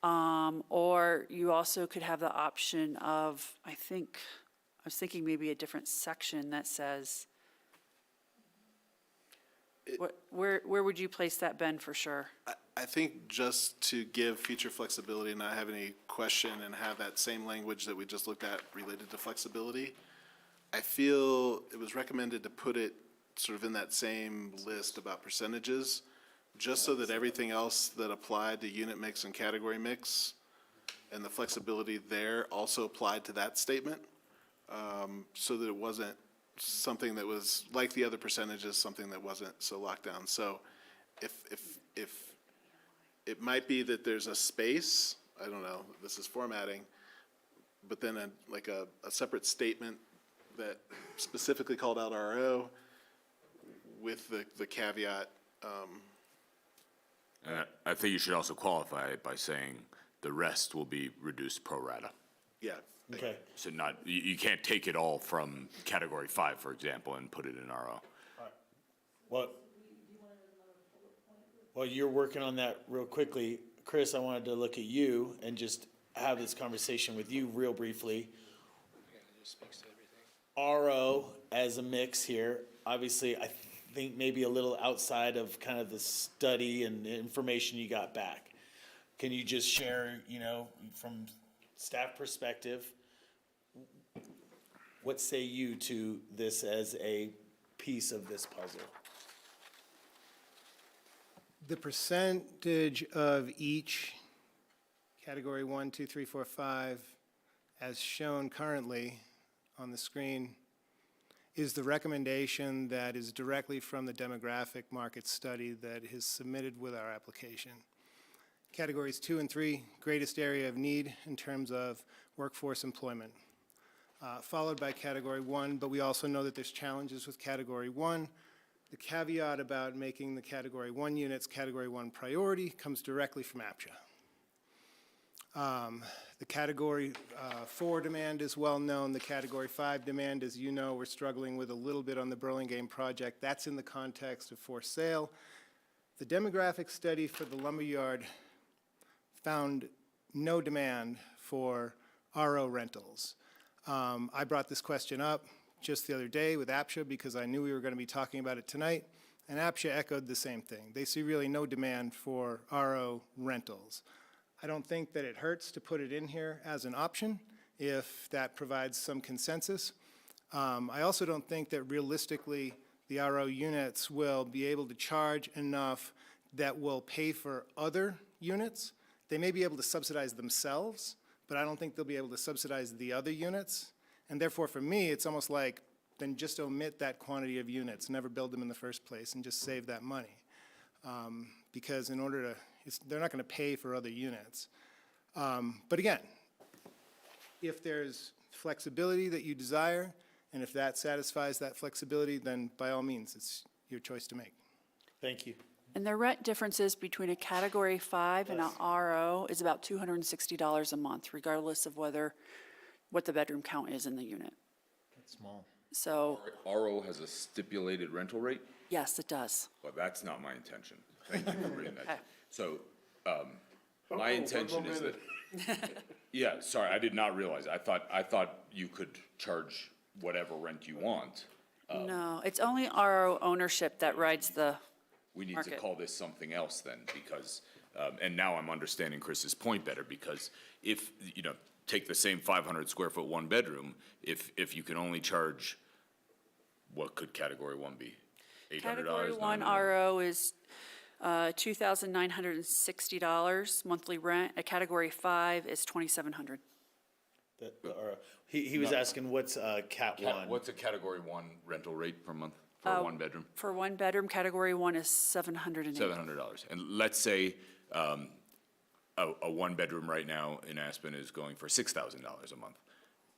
Or you also could have the option of, I was thinking maybe a different section that says, where would you place that, Ben, for sure? I think just to give future flexibility and not have any question and have that same language that we just looked at related to flexibility, I feel it was recommended to put it sort of in that same list about percentages, just so that everything else that applied to unit mix and category mix and the flexibility there also applied to that statement, so that it wasn't something that was like the other percentages, something that wasn't so locked down. So if it might be that there's a space, I don't know, this is formatting, but then a separate statement that specifically called out RO with the caveat. And I think you should also qualify it by saying the rest will be reduced pro rata. Yeah. Okay. So you can't take it all from category 5, for example, and put it in RO. Well, you're working on that real quickly. Chris, I wanted to look at you and just have this conversation with you real briefly. RO as a mix here, obviously, I think maybe a little outside of kind of the study and the information you got back. Can you just share, from staff perspective, what say you to this as a piece of this puzzle? The percentage of each category 1, 2, 3, 4, 5, as shown currently on the screen, is the recommendation that is directly from the demographic market study that is submitted with our application. Categories 2 and 3, greatest area of need in terms of workforce employment, followed by category 1, but we also know that there's challenges with category 1. The caveat about making the category 1 units category 1 priority comes directly from APSHA. The category 4 demand is well known. The category 5 demand, as you know, we're struggling with a little bit on the Burlingame project. That's in the context of for sale. The demographic study for the lumberyard found no demand for RO rentals. I brought this question up just the other day with APSHA because I knew we were going to be talking about it tonight, and APSHA echoed the same thing. They see really no demand for RO rentals. I don't think that it hurts to put it in here as an option if that provides some consensus. I also don't think that realistically the RO units will be able to charge enough that will pay for other units. They may be able to subsidize themselves, but I don't think they'll be able to subsidize the other units. And therefore, for me, it's almost like, then just omit that quantity of units, never build them in the first place, and just save that money. Because in order to They're not gonna pay for other units. But again, if there's flexibility that you desire, and if that satisfies that flexibility, then by all means, it's your choice to make. Thank you. And the rent differences between a Category 5 and an RO is about $260 a month, regardless of what the bedroom count is in the unit. That's small. So, RO has a stipulated rental rate? yes, it does. Well, that's not my intention. Thank you for bringing that. Okay. So, my intention is that, yeah, sorry, I did not realize. I thought you could charge whatever rent you want. No, it's only RO ownership that rides the We need to market. call this something else then, because, and now I'm understanding Chris's point better, because if, take the same 500 square foot one bedroom, if you can only charge, what could category one be? $800? Category 1 $900? RO is $2,960 monthly rent. A Category 5 is $2,700. He was asking what's cat one? What's a category one rental rate per month for a one bedroom? For one bedroom, Category 1 is $780. $700. And let's say, a one bedroom right now in Aspen is going for $6,000 a month.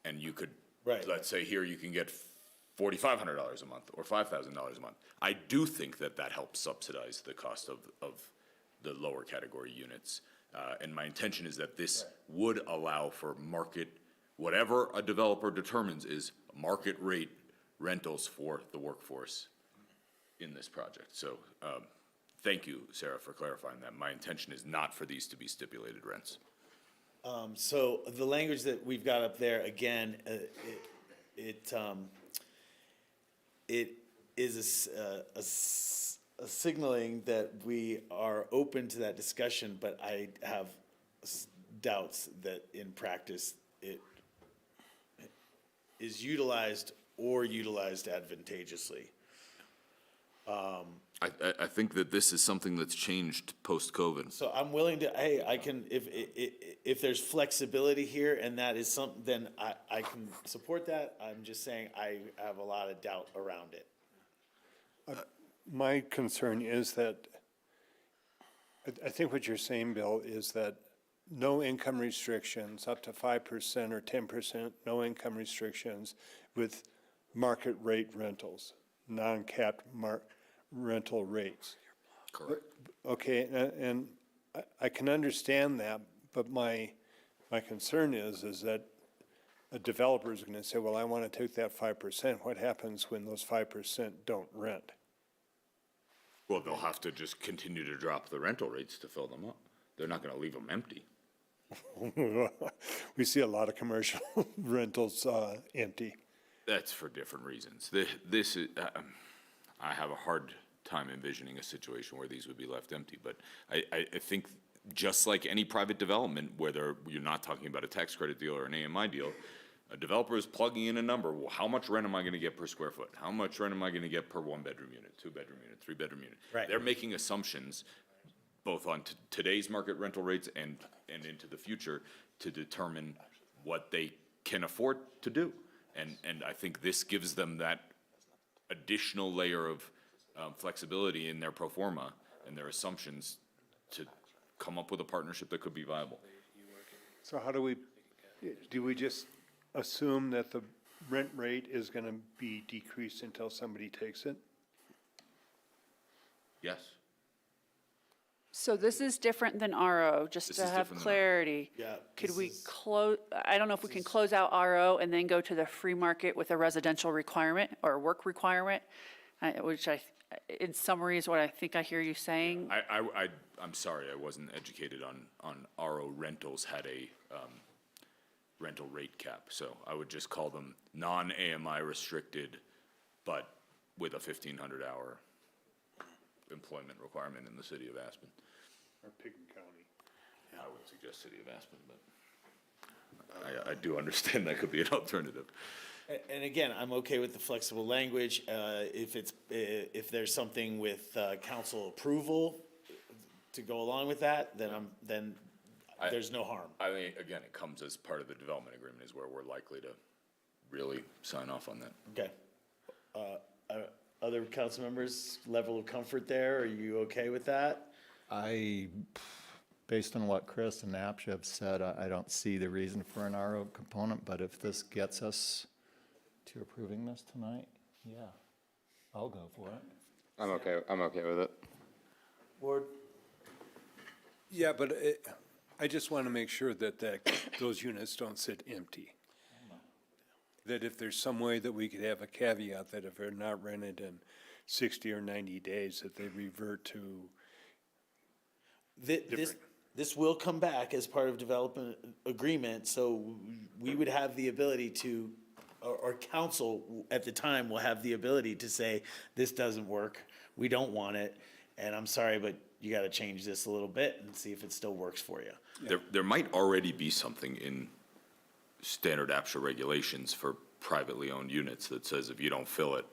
And you could, Right. let's say here you can get $4,500 a month or $5,000 a month. I do think that helps subsidize the cost of the lower category units. And my intention is that this would allow for market, whatever a developer determines is market rate rentals for the workforce in this project. So, thank you, Sarah, for clarifying that. My intention is not for these to be stipulated rents. So the language that we've got up there, again, it is a signaling that we are open to that discussion, but I have doubts that in practice it is utilized or utilized advantageously. I think that this is something that's changed post-COVID. So I'm willing to, hey, I can, if there's flexibility here and that is something, then I can support that. I'm just saying I have a lot of doubt around it. My concern is that, I think what you're saying, Bill, is that no income restrictions, up to 5% or 10%, no income restrictions with market rate rentals, non-capped rental rates. Correct. Okay, and I can understand that, but my concern is that a developer is gonna say, well, I wanna take that 5%. What happens when those 5% don't rent? Well, they'll have to just continue to drop the rental rates to fill them up. They're not gonna leave them empty. We see a lot of commercial rentals empty. That's for different reasons. This is, I have a hard time envisioning a situation where these would be left empty, but I think just like any private development, whether you're not talking about a tax credit deal or an AMI deal, a developer is plugging in a number. Well, how much rent am I gonna get per square foot? How much rent am I gonna get per one bedroom unit, two bedroom unit, three bedroom unit? Right. They're making assumptions both on today's market rental rates and into the future to determine what they can afford to do. And I think this gives them that additional layer of flexibility in their pro forma and their assumptions to come up with a partnership that could be viable. So how do we just assume that the rent rate is gonna be decreased until somebody takes it? Yes. So this is different than RO, just This to is have different than RO. clarity. Yeah. Could this we is- close, I don't know if we can close out RO and then go to the free market with a residential requirement or a work requirement, which in summary is what I think I hear you saying. I'm sorry, I wasn't educated on RO rentals had a rental rate cap. So I would just call them non-AMI restricted, but with a 1,500 hour employment requirement in the city of Aspen. Or Picken County? I would suggest city of Aspen, but I do understand that could be an alternative. And again, I'm okay with the flexible language. If there's something with council approval to go along with that, then there's no harm. I think, again, it comes as part of the development agreement is where we're likely to really sign off on that. Okay. Other council members, level of comfort there, are you okay with that? Based on what Chris and APSHA have said, I don't see the reason for an RO component, but if this gets us to approving this tonight, yeah, I'll go for it. I'm okay with it. Board? Yeah, but I just want to make sure that those units don't sit empty. That if there's some way that we could have a caveat that if they're not rented in 60 or 90 days, that they revert to This will come back as part of development agreement, so we would have the ability to, or council at the time will have the ability to say, this doesn't work, we don't want it, and I'm sorry, but you gotta change this a little bit and see if it still works for you. There might already be something in standard APSHA regulations for privately owned units that says if you don't fill it,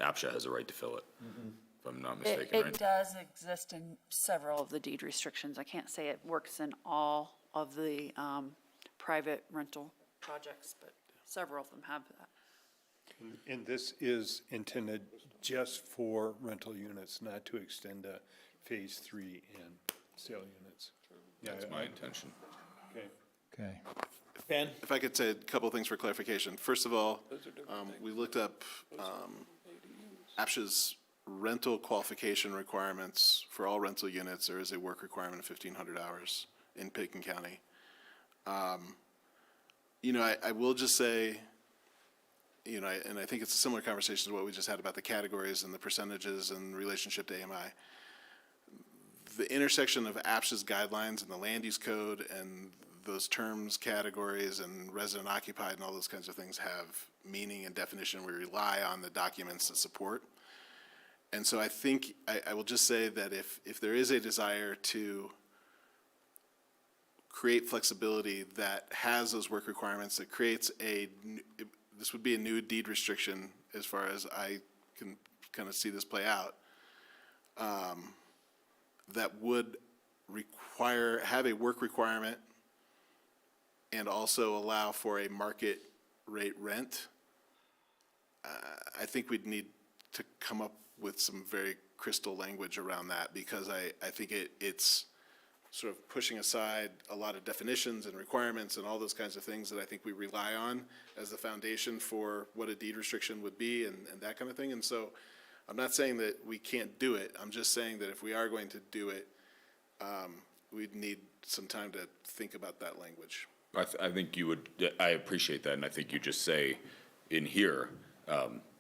APSHA has a right to fill it. If I'm not mistaken, It right? does exist in several of the deed restrictions. I can't say it works in all of the private rental projects, but several of them have that. And this is intended just for rental units, not to extend to phase 3 and sale units. That's my intention. Okay. Okay. Ben? If I could say a couple of things for clarification. First of all, we looked up APSHA's rental qualification requirements for all rental units. There is a work requirement of 1,500 hours in Pitkin County. You know, I will just say, you know, and I think it's a similar conversation to what we just had about the categories and the percentages and relationship to AMI. The intersection of APSHA's guidelines and the land use code and those terms, categories, and resident occupied and all those kinds of things have meaning and definition. We rely on the documents that support. And so I think, I will just say that if there is a desire to create flexibility that has those work requirements, that creates this would be a new deed restriction as far as I can kind of see this play out, that would have a work requirement and also allow for a market rate rent. I think we'd need to come up with some very crystal language around that, because I think it's sort of pushing aside a lot of definitions and requirements and all those kinds of things that I think we rely on as the foundation for what a deed restriction would be and that kind of thing. And so I'm not saying that we can't do it. I'm just saying that if we are going to do it, we'd need some time to think about that language. I think you would, I appreciate that, and I think you just say in here,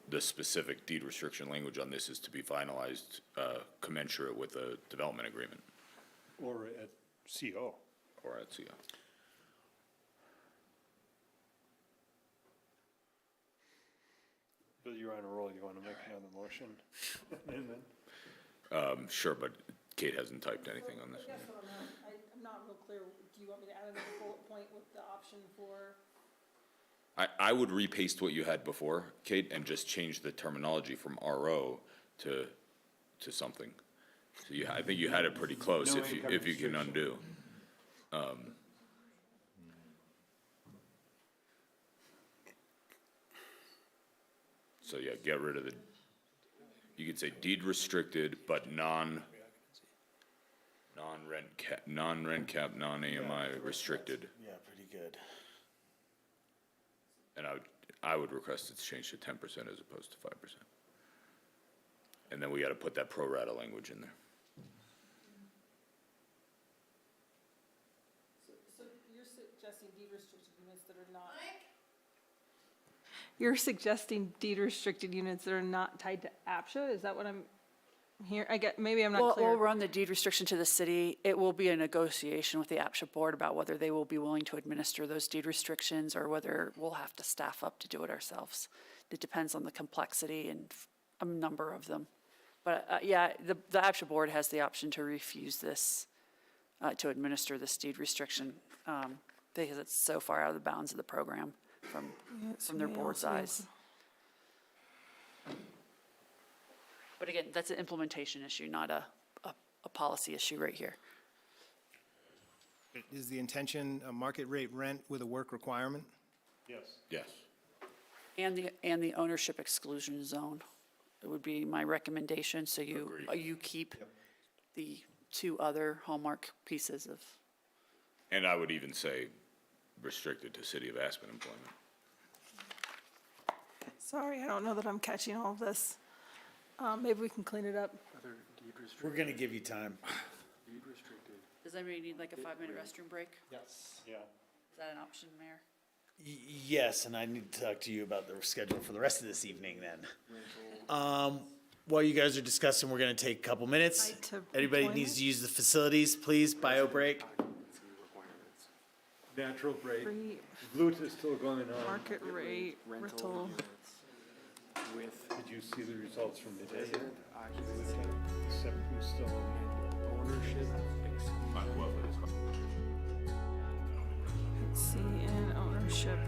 the specific deed restriction language on this is to be finalized commensurate with a development agreement. Or at CO. Or at CO. Bill, you're on a roll. You want to make another motion? Sure, but Kate hasn't typed anything on this. I guess what I'm not real clear. Do you want me to add another bullet point with the option for? I would repaste what you had before, Kate, and just change the terminology from RO to something. So I think you had it pretty close if you can undo. So yeah, get rid of you could say deed restricted, but non-rent cap, non-AMI restricted. Yeah, pretty good. And I would request it's changed to 10% as opposed to 5%. And then we gotta put that pro rata language in there. So you're suggesting deed restricted units that are not. You're suggesting deed restricted units that are not tied to APSHA? Is that what I'm hearing? Maybe I'm not clear. We'll run the deed restriction to the city. It will be a negotiation with the APSHA board about whether they will be willing to administer those deed restrictions or whether we'll have to staff up to do it ourselves. It depends on the complexity and a number of them. But yeah, the APSHA board has the option to refuse this, to administer this deed restriction, because it's so far out of the bounds of the program from their board's eyes. But again, that's an implementation issue, not a policy issue right here. Is the intention a market rate rent with a work requirement? Yes. Yes. And the ownership exclusion zone. It would be my recommendation, so you keep the two other hallmark pieces of. And I would even say restricted to City of Aspen employment. Sorry, I don't know that I'm catching all of this. Maybe we can clean it up. We're gonna give you time. Does anybody need like a 5-minute restroom break? Yes. Yeah. Is that an option, Mayor? Yes, and I need to talk to you about the schedule for the rest of this evening then. While you guys are discussing, we're gonna take a couple minutes. Right to Anybody employment? needs to use the facilities, please, bio break. Natural break. Free Glute is still going on. market rate, rental. Did you see the results from today? Except who's still on ownership. Let's see, and ownership.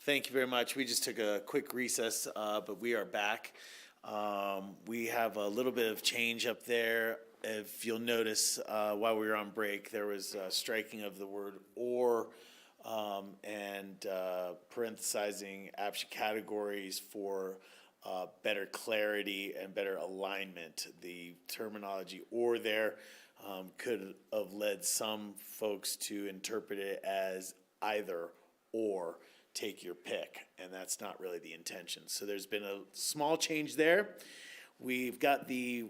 Thank you very much. We just took a quick recess, but we are back. We have a little bit of change up there. If you'll notice, while we were on break, there was striking of the word "or" and parenthesizing APSHA categories for better clarity and better alignment. The terminology "or" there could have led some folks to interpret it as either or, take your pick, and that's not really the intention. So there's been a small change there. We've got the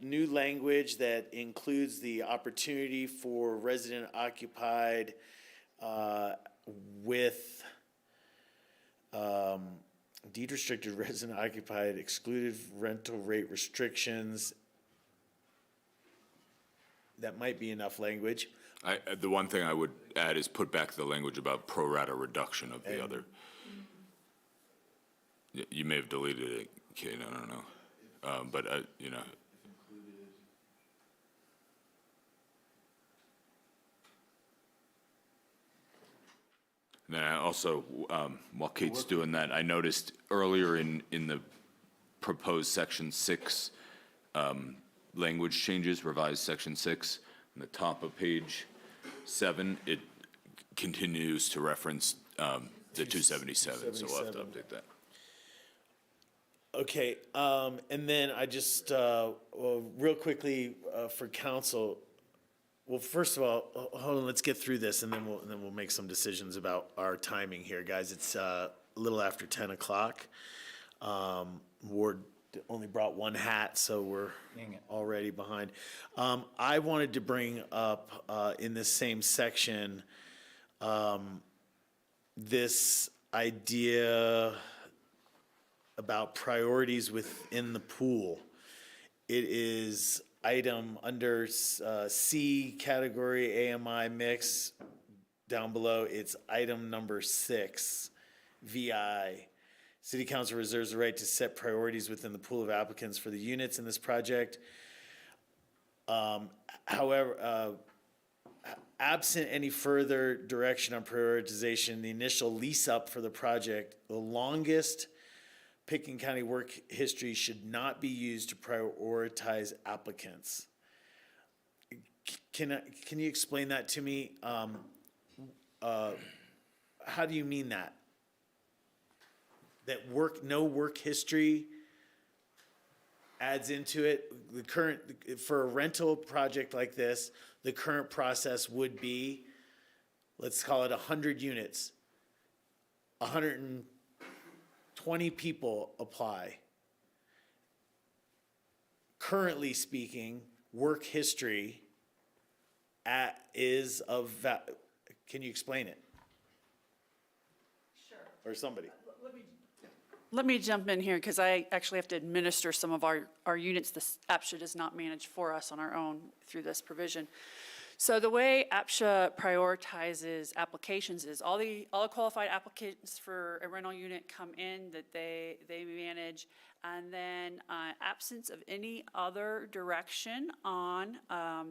new language that includes the opportunity for resident occupied with deed restricted, resident occupied, excluded rental rate restrictions. That might be enough language. The one thing I would add is put back the language about pro rata reduction of the other. You may have deleted it, Kate, I don't know. But, you know. And then I also, while Kate's doing that, I noticed earlier in the proposed section 6 language changes, revised section 6, in the top of page 7, it continues to reference the 277, so we'll have to update that. Okay, and then I just, real quickly, for council, well, first of all, hold on, let's get through this, and then we'll make some decisions about our timing here, guys. It's a little after 10 o'clock. Ward only brought one hat, so we're already behind. I wanted to bring up, in this same section, this idea about priorities within the pool. It is item under C category AMI mix. Down below, it's item number 6, VI. City Council reserves the right to set priorities within the pool of applicants for the units in this project. However, absent any further direction on prioritization, the initial lease up for the project, the longest Pickens County work history should not be used to prioritize applicants. Can you explain that to me? How do you mean that? That no work history adds into it? The current, for a rental project like this, the current process would be, let's call it 100 units. 120 people apply. Currently speaking, work history is of, can you explain it? Sure. Or somebody. Let me jump in here because I actually have to administer some of our units. This APSHA does not manage for us on our own through this provision. So the way APSHA prioritizes applications is all the qualified applicants for a rental unit come in that they manage, and then absence of any other direction on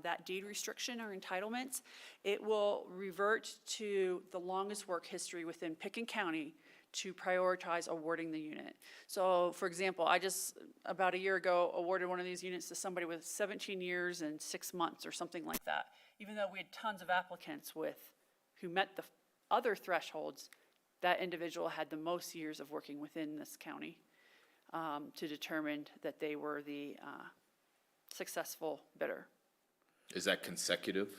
that deed restriction or entitlements, it will revert to the longest work history within Pickens County to prioritize awarding the unit. So for example, I just about a year ago awarded one of these units to somebody with 17 years and 6 months or something like that. Even though we had tons of applicants who met the other thresholds, that individual had the most years of working within this county to determine that they were the successful bidder. Is that consecutive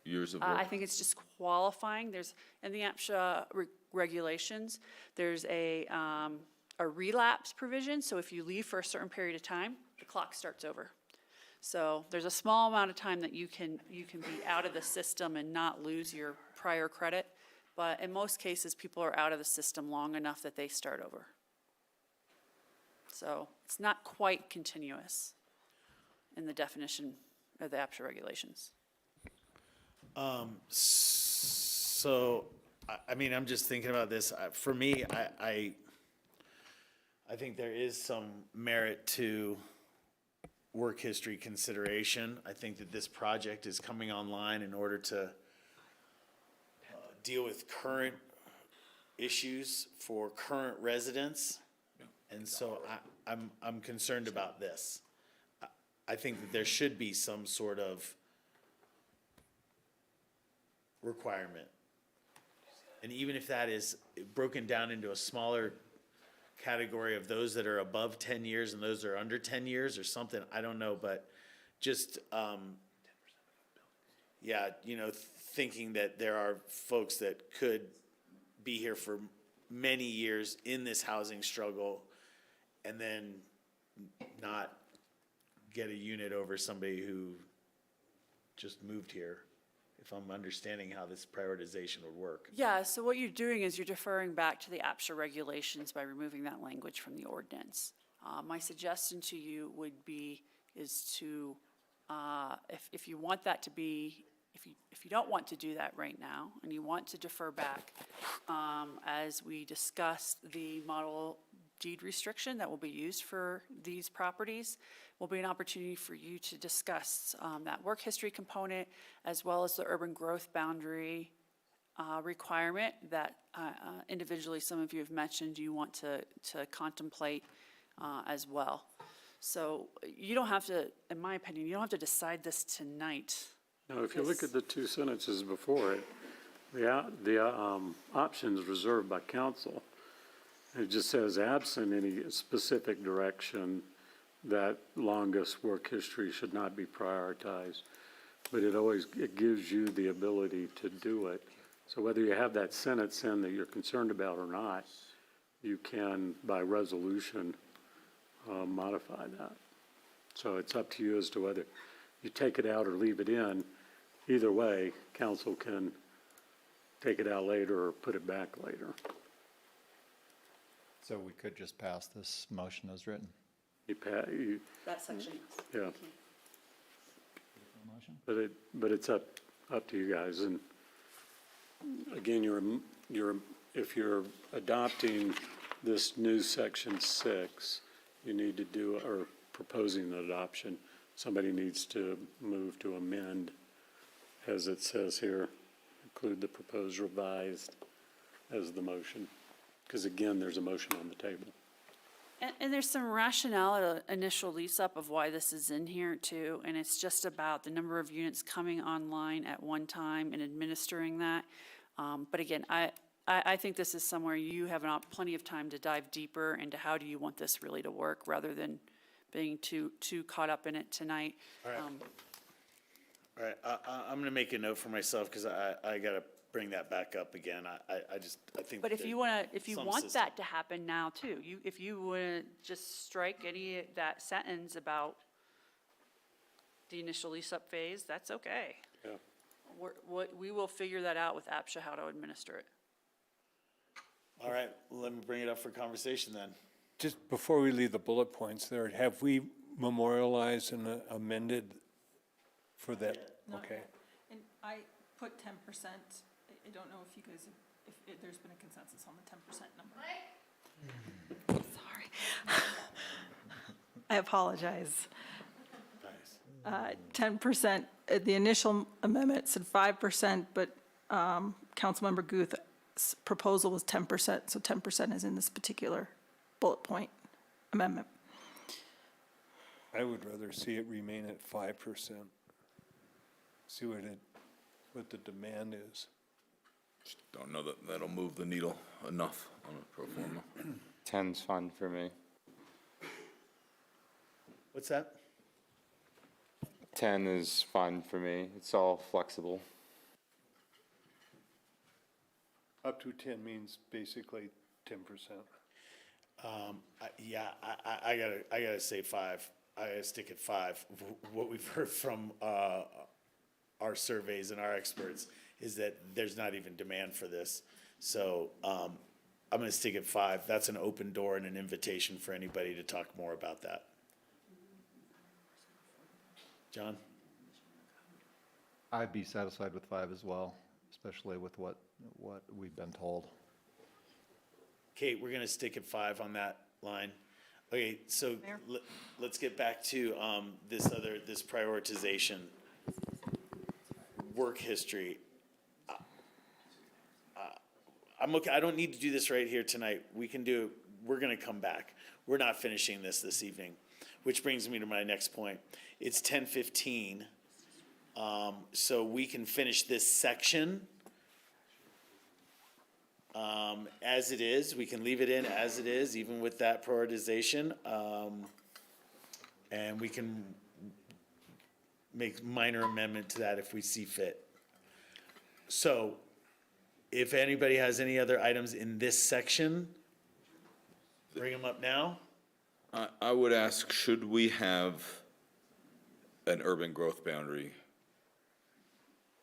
years of work? I think it's just qualifying. There's, in the APSHA regulations, there's a relapse provision. So if you leave for a certain period of time, the clock starts over. So there's a small amount of time that you can be out of the system and not lose your prior credit. But in most cases, people are out of the system long enough that they start over. So it's not quite continuous in the definition of the APSHA regulations. So, I mean, I'm just thinking about this. For me, I think there is some merit to work history consideration. I think that this project is coming online in order to deal with current issues for current residents. And so I'm concerned about this. I think that there should be some sort of requirement. And even if that is broken down into a smaller category of those that are above 10 years and those that are under 10 years or something, I don't know, but just, yeah, you know, thinking that there are folks that could be here for many years in this housing struggle and then not get a unit over somebody who just moved here, if I'm understanding how this prioritization would work. Yeah, so what you're doing is you're deferring back to the APSHA regulations by removing that language from the ordinance. My suggestion to you would be, is to, if you want that to be, if you don't want to do that right now, and you want to defer back, as we discussed the model deed restriction that will be used for these properties, will be an opportunity for you to discuss that work history component, as well as the urban growth boundary requirement that individually some of you have mentioned you want to contemplate as well. So you don't have to, in my opinion, you don't have to decide this tonight. Now, if you look at the two sentences before it, the options reserved by council, it just says absent any specific direction that longest work history should not be prioritized. But it gives you the ability to do it. So whether you have that sentence in that you're concerned about or not, you can, by resolution, modify that. So it's up to you as to whether you take it out or leave it in. Either way, council can take it out later or put it back later. So we could just pass this motion as written? That section, Yeah. Motion? But it's up to you guys. And again, if you're adopting this new section 6, you need to do, or proposing the adoption, somebody needs to move to amend, as it says here, include the proposed revised as the motion. Because again, there's a motion on the table. And there's some rationale at initial lease up of why this is in here too, and it's just about the number of units coming online at one time and administering that. But again, I think this is somewhere you have plenty of time to dive deeper into how do you want this really to work, rather than being too caught up in it tonight. All right. All right, I'm gonna make a note for myself, because I gotta bring that back up again. I think. But if you want some system. that to happen now too, if you wanna just strike any of that sentence about the initial lease-up phase, that's okay. Yeah. We will figure that out with APSHA, how to administer it. All right, well, let me bring it up for conversation then. Just before we leave the bullet points there, have we memorialized and amended for that? Not Okay. yet. And I put 10%. I don't know if you guys, if there's been a consensus on the 10% number. Sorry. I apologize. 10%, the initial amendment said 5%, but Councilmember Guth's proposal was 10%, so 10% is in this particular bullet point amendment. I would rather see it remain at 5%. See what the demand is. Just don't know that that'll move the needle enough on a pro forma. 10's fine for me. What's that? 10 is fine for me. It's all flexible. Up to 10 means basically 10%. Yeah, I gotta say 5. I gotta stick at 5. What we've heard from our surveys and our experts is that there's not even demand for this. So I'm gonna stick at 5. That's an open door and an invitation for anybody to talk more about that. John? I'd be satisfied with 5 as well, especially with what we've been told. Kate, we're gonna stick at 5 on that line. Okay, so let's get back to this prioritization. Work history. I'm okay, I don't need to do this right here tonight. We can do, we're gonna come back. We're not finishing this evening, which brings me to my next point. It's 10:15, so we can finish this section as it is. We can leave it in as it is, even with that prioritization. And we can make minor amendment to that if we see fit. So if anybody has any other items in this section, bring them up now. I would ask, should we have an urban growth boundary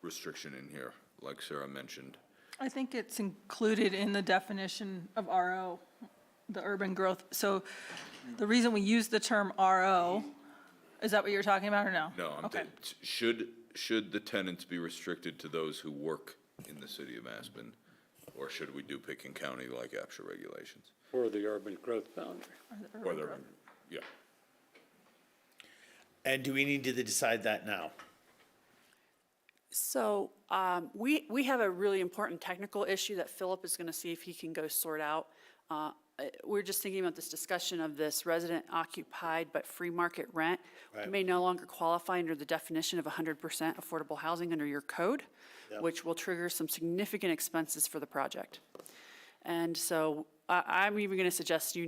restriction in here, like Sarah mentioned? I think it's included in the definition of RO, the urban growth. So the reason we use the term RO, is that what you're talking about or no? No, Okay. should the tenants be restricted to those who work in the city of Aspen? Or should we do Picken County like APSHA regulations? Or the urban growth boundary. Or the, yeah. And do we need to decide that now? So we have a really important technical issue that Philip is going to see if he can go sort out. We're just thinking about this discussion of this resident occupied but free market rent. Right. May no longer qualify under the definition of 100% affordable housing under your code, Yep. which will trigger some significant expenses for the project. And so I'm even going to suggest you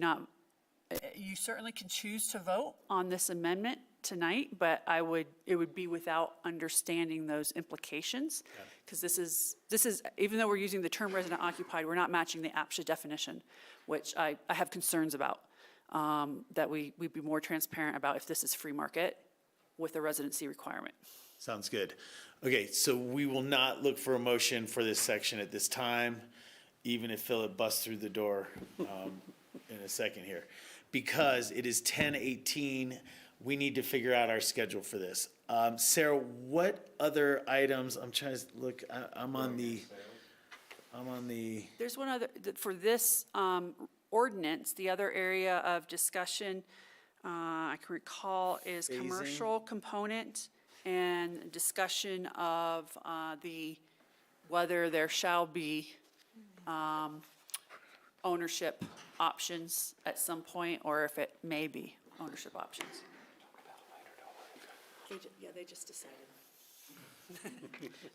you certainly can choose to vote on this amendment tonight, but it would be without understanding those implications. Because this is, even though we're using the term resident occupied, we're not matching the APSHA definition, which I have concerns about, that we'd be more transparent about if this is free market with a residency requirement. Sounds good. Okay, so we will not look for a motion for this section at this time, even if Philip busts through the door in a second here. Because it is 10:18, we need to figure out our schedule for this. Sarah, what other items, I'm trying to look, I'm on the, There's one other, for this ordinance, the other area of discussion I can recall is Phasing. commercial component and discussion of whether there shall be ownership options at some point, or if it may be ownership options. They just decided.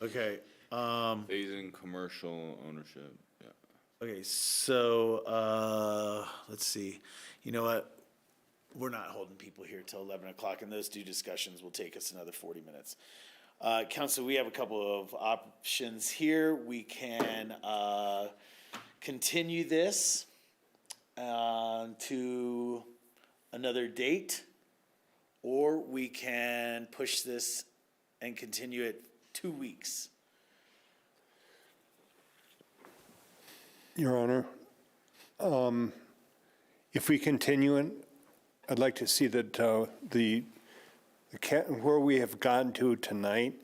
okay. Phasing commercial ownership, yeah. Okay, so, let's see. You know what? We're not holding people here till 11 o'clock, and those two discussions will take us another 40 minutes. Council, we have a couple of options here. We can continue this to another date, or we can push this and continue it 2 weeks. Your Honor, if we continue it, I'd like to see that where we have gotten to tonight,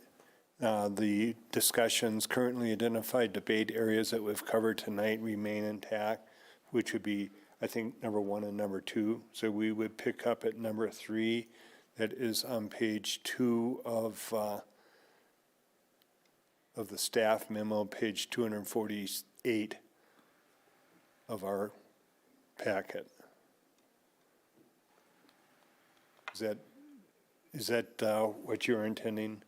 the discussions, currently identified debate areas that we've covered tonight remain intact, which would be, I think, number 1 and number 2. So we would pick up at number 3, that is on page 2 of the staff memo, page 248 of our packet. Is that what you're intending?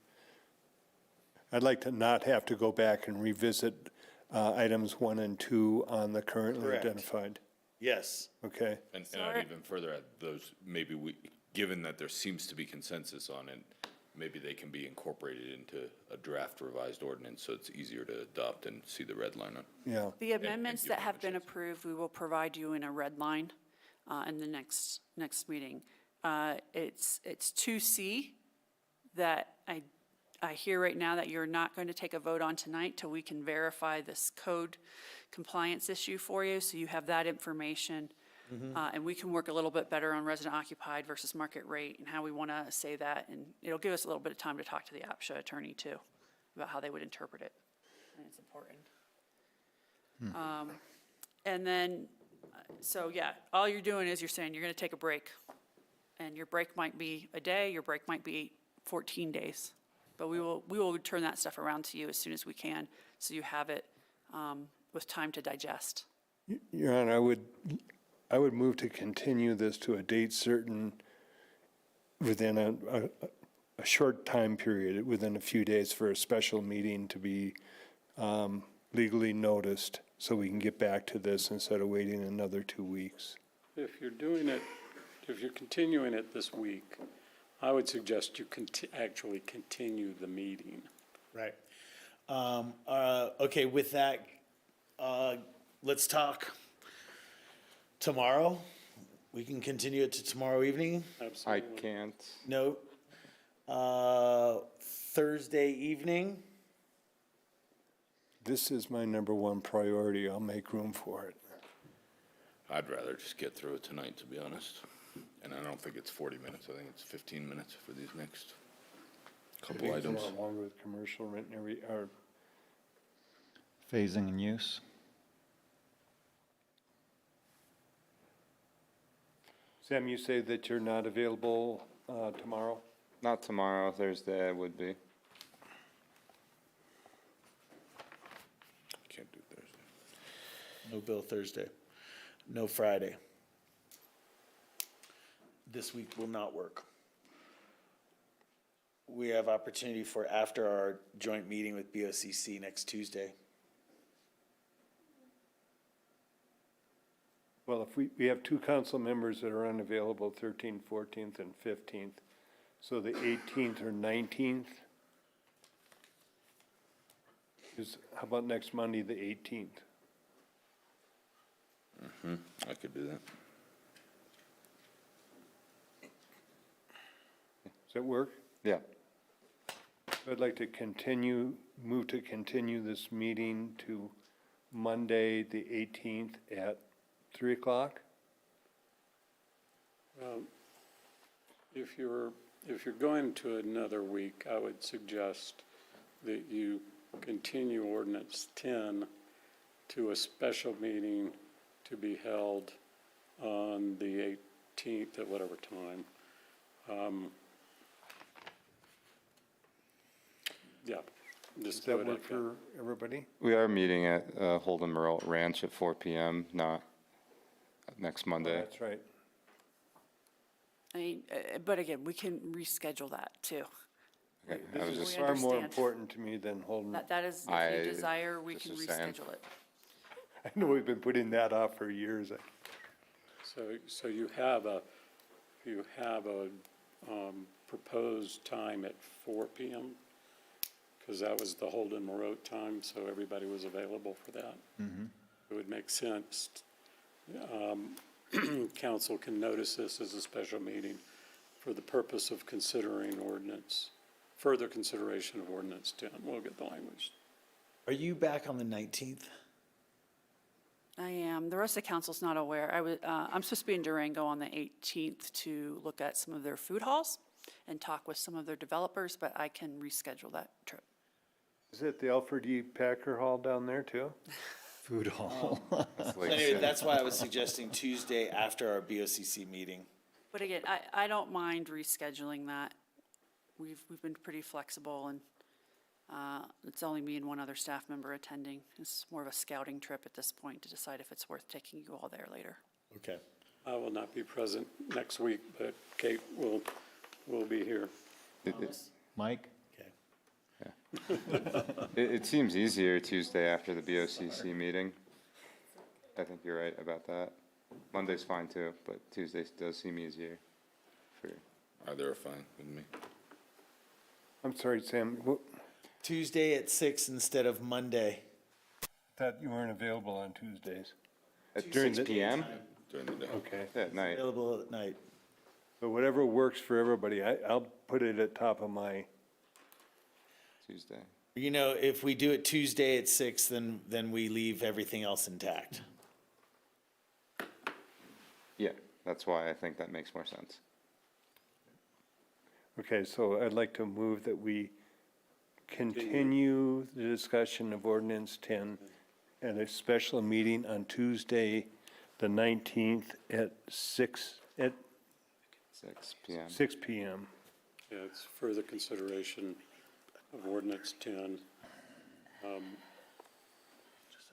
I'd like to not have to go back and revisit items 1 and 2 on the currently Correct. identified. Yes. Okay. And I'd even further add those, maybe given that there seems to be consensus on it, maybe they can be incorporated into a draft revised ordinance, so it's easier to adopt and see the red line on. Yeah. The amendments that have been approved, we will provide you in a red line in the next meeting. It's 2C that I hear right now that you're not going to take a vote on tonight till we can verify this code compliance issue for you, so you have that information. And we can work a little bit better on resident occupied versus market rate and how we want to say that. And it'll give us a little bit of time to talk to the APSHA attorney too, about how they would interpret it. And it's important. And then, so yeah, all you're doing is you're saying you're going to take a break. And your break might be a day, your break might be 14 days. But we will turn that stuff around to you as soon as we can, so you have it with time to digest. Your Honor, I would move to continue this to a date certain within a short time period, within a few days, for a special meeting to be legally noticed, so we can get back to this instead of waiting another 2 weeks. If you're doing it, if you're continuing it this week, I would suggest you actually continue the meeting. Right. Okay, with that, let's talk tomorrow. We can continue it to tomorrow evening? Absolutely. I can't. No. Thursday evening? This is my number one priority. I'll make room for it. I'd rather just get through it tonight, to be honest. And I don't think it's 40 minutes. I think it's 15 minutes for these next couple items. It's a lot longer with commercial rent and or Phasing and use. Sam, you say that you're not available tomorrow? Not tomorrow, Thursday I would be. Can't do Thursday. No bill Thursday. No Friday. This week will not work. We have opportunity for after our joint meeting with BOCC next Tuesday. Well, if we have two council members that are unavailable, 13th, 14th, and 15th, so the 18th or 19th is, how about next Monday, the 18th? I could do that. Does that work? Yeah. I'd like to move to continue this meeting to Monday, the 18th at 3 o'clock? If you're going to another week, I would suggest that you continue ordinance 10 to a special meeting to be held on the 18th at whatever time. Yeah. Does that work for everybody? We are meeting at Holden Merle Ranch at 4 p.m., not next Monday. That's right. I mean, but again, we can reschedule that too. Okay, I This was is just, far more understand. important to me than holding. That is, if I you desire, we can just was saying. reschedule it. I know we've been putting that off for years. So you have a proposed time at 4 p.m.? Because that was the Holden Moreau time, so everybody was available for that. It would make sense. Council can notice this as a special meeting for the purpose of considering further consideration of ordinance 10. We'll get the language. Are you back on the 19th? I am. The rest of the council's not aware. I'm supposed to be in Durango on the 18th to look at some of their food halls and talk with some of their developers, but I can reschedule that trip. Is it the Alfred E. Packer Hall down there too? Food hall. that's So like anyway, that's why I was suggesting Tuesday after our BOCC meeting. But again, I don't mind rescheduling that. We've been pretty flexible, and it's only me and one other staff member attending. It's more of a scouting trip at this point to decide if it's worth taking you all there later. Okay. I will not be present next week, but Kate will be here. Mike? It seems easier Tuesday after the BOCC meeting. I think you're right about that. Monday's fine too, but Tuesday does seem easier. Either are fine with me. I'm sorry, Sam, Tuesday at 6 instead of Monday. thought you weren't available on Tuesdays. At During 6 the- p.m.? During the day. Okay. At night. Available at night. But whatever works for everybody, I'll put it at top of my, Tuesday. You know, if we do it Tuesday at 6, then we leave everything else intact. Yeah, that's why I think that makes more sense. okay, so I'd like to move that we continue the discussion of ordinance 10 at a special meeting on Tuesday, the 19th at 6 p.m. 6 p.m. Yeah, it's further consideration of ordinance 10.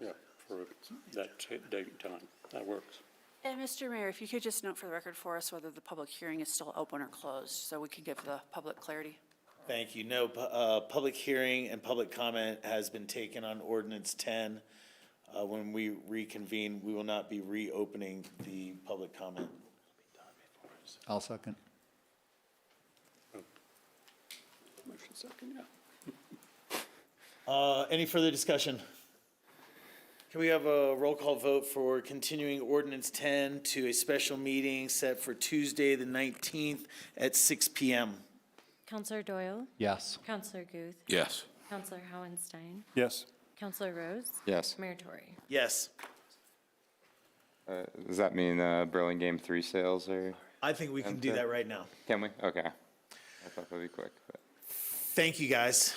Yeah, for that date and time. That works. And Mr. Mayor, if you could just note for the record for us whether the public hearing is still open or closed, so we can give the public clarity. Thank you. No, public hearing and public comment has been taken on ordinance 10. When we reconvene, we will not be reopening the public comment. I'll second. Motion second, yeah. Any further discussion? Can we have a roll call vote for continuing ordinance 10 to a special meeting set for Tuesday, the 19th at 6 PM? Counselor Doyle? Yes. Counselor Guth? Yes. Counselor Hohenstein? Yes. Counselor Rose? Yes. Mayor Tory? Yes. Does that mean Burlingame 3 sales or, I think we can do that right now. can we? Okay. I thought that'd be quick, but. Thank you, guys.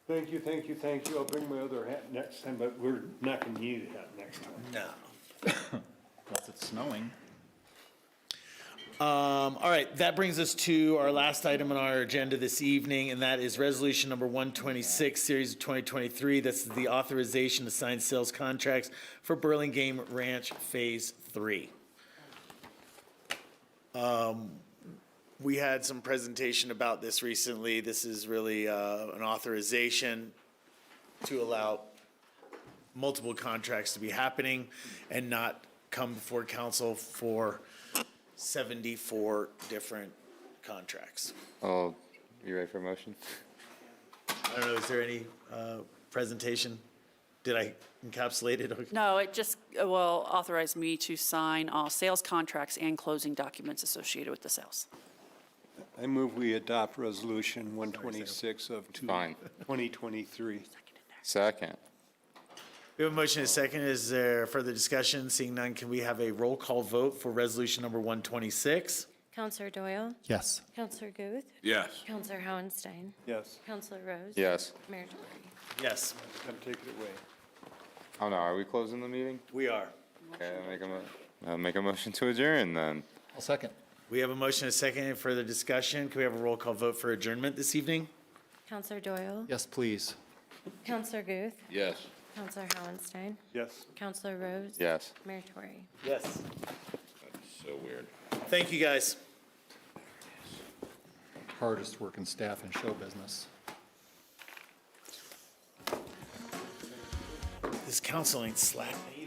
Thank you, thank you, thank you. I'll bring my other hat next time, but we're not gonna need a hat next time. No. Unless it's snowing. All right, that brings us to our last item on our agenda this evening, and that is resolution number 126, series of 2023. This is the authorization to sign sales contracts for Burlingame Ranch Phase 3. We had some presentation about this recently. This is really an authorization to allow multiple contracts to be happening and not come before council for 74 different contracts. Oh, you ready for a motion? I don't know, is there any presentation? Did I encapsulate it? Okay. No, it just will authorize me to sign all sales contracts and closing documents associated with the sales. I move we adopt resolution 126 of Fine. 2023. Second. We have a motion and a second. Is there further discussion? Seeing none, can we have a roll call vote for resolution number 126? Counselor Doyle? Yes. Counselor Guth? Yes. Counselor Hohenstein? Yes, Counselor Rose? Yes. Mayor Tory? Yes, come take it away. Oh no, are we closing the meeting? we are. Okay, I'll make a motion to adjourn then. I'll second. We have a motion and a second. Any further discussion? Can we have a roll call vote for adjournment this evening? Counselor Doyle? Yes, please. Counselor Guth? Yes. Counselor Hohenstein? Yes. Counselor Rose? Yes. Mayor Tory? Yes. So weird. Thank you, guys. Hardest working staff in show business. This council ain't slacking.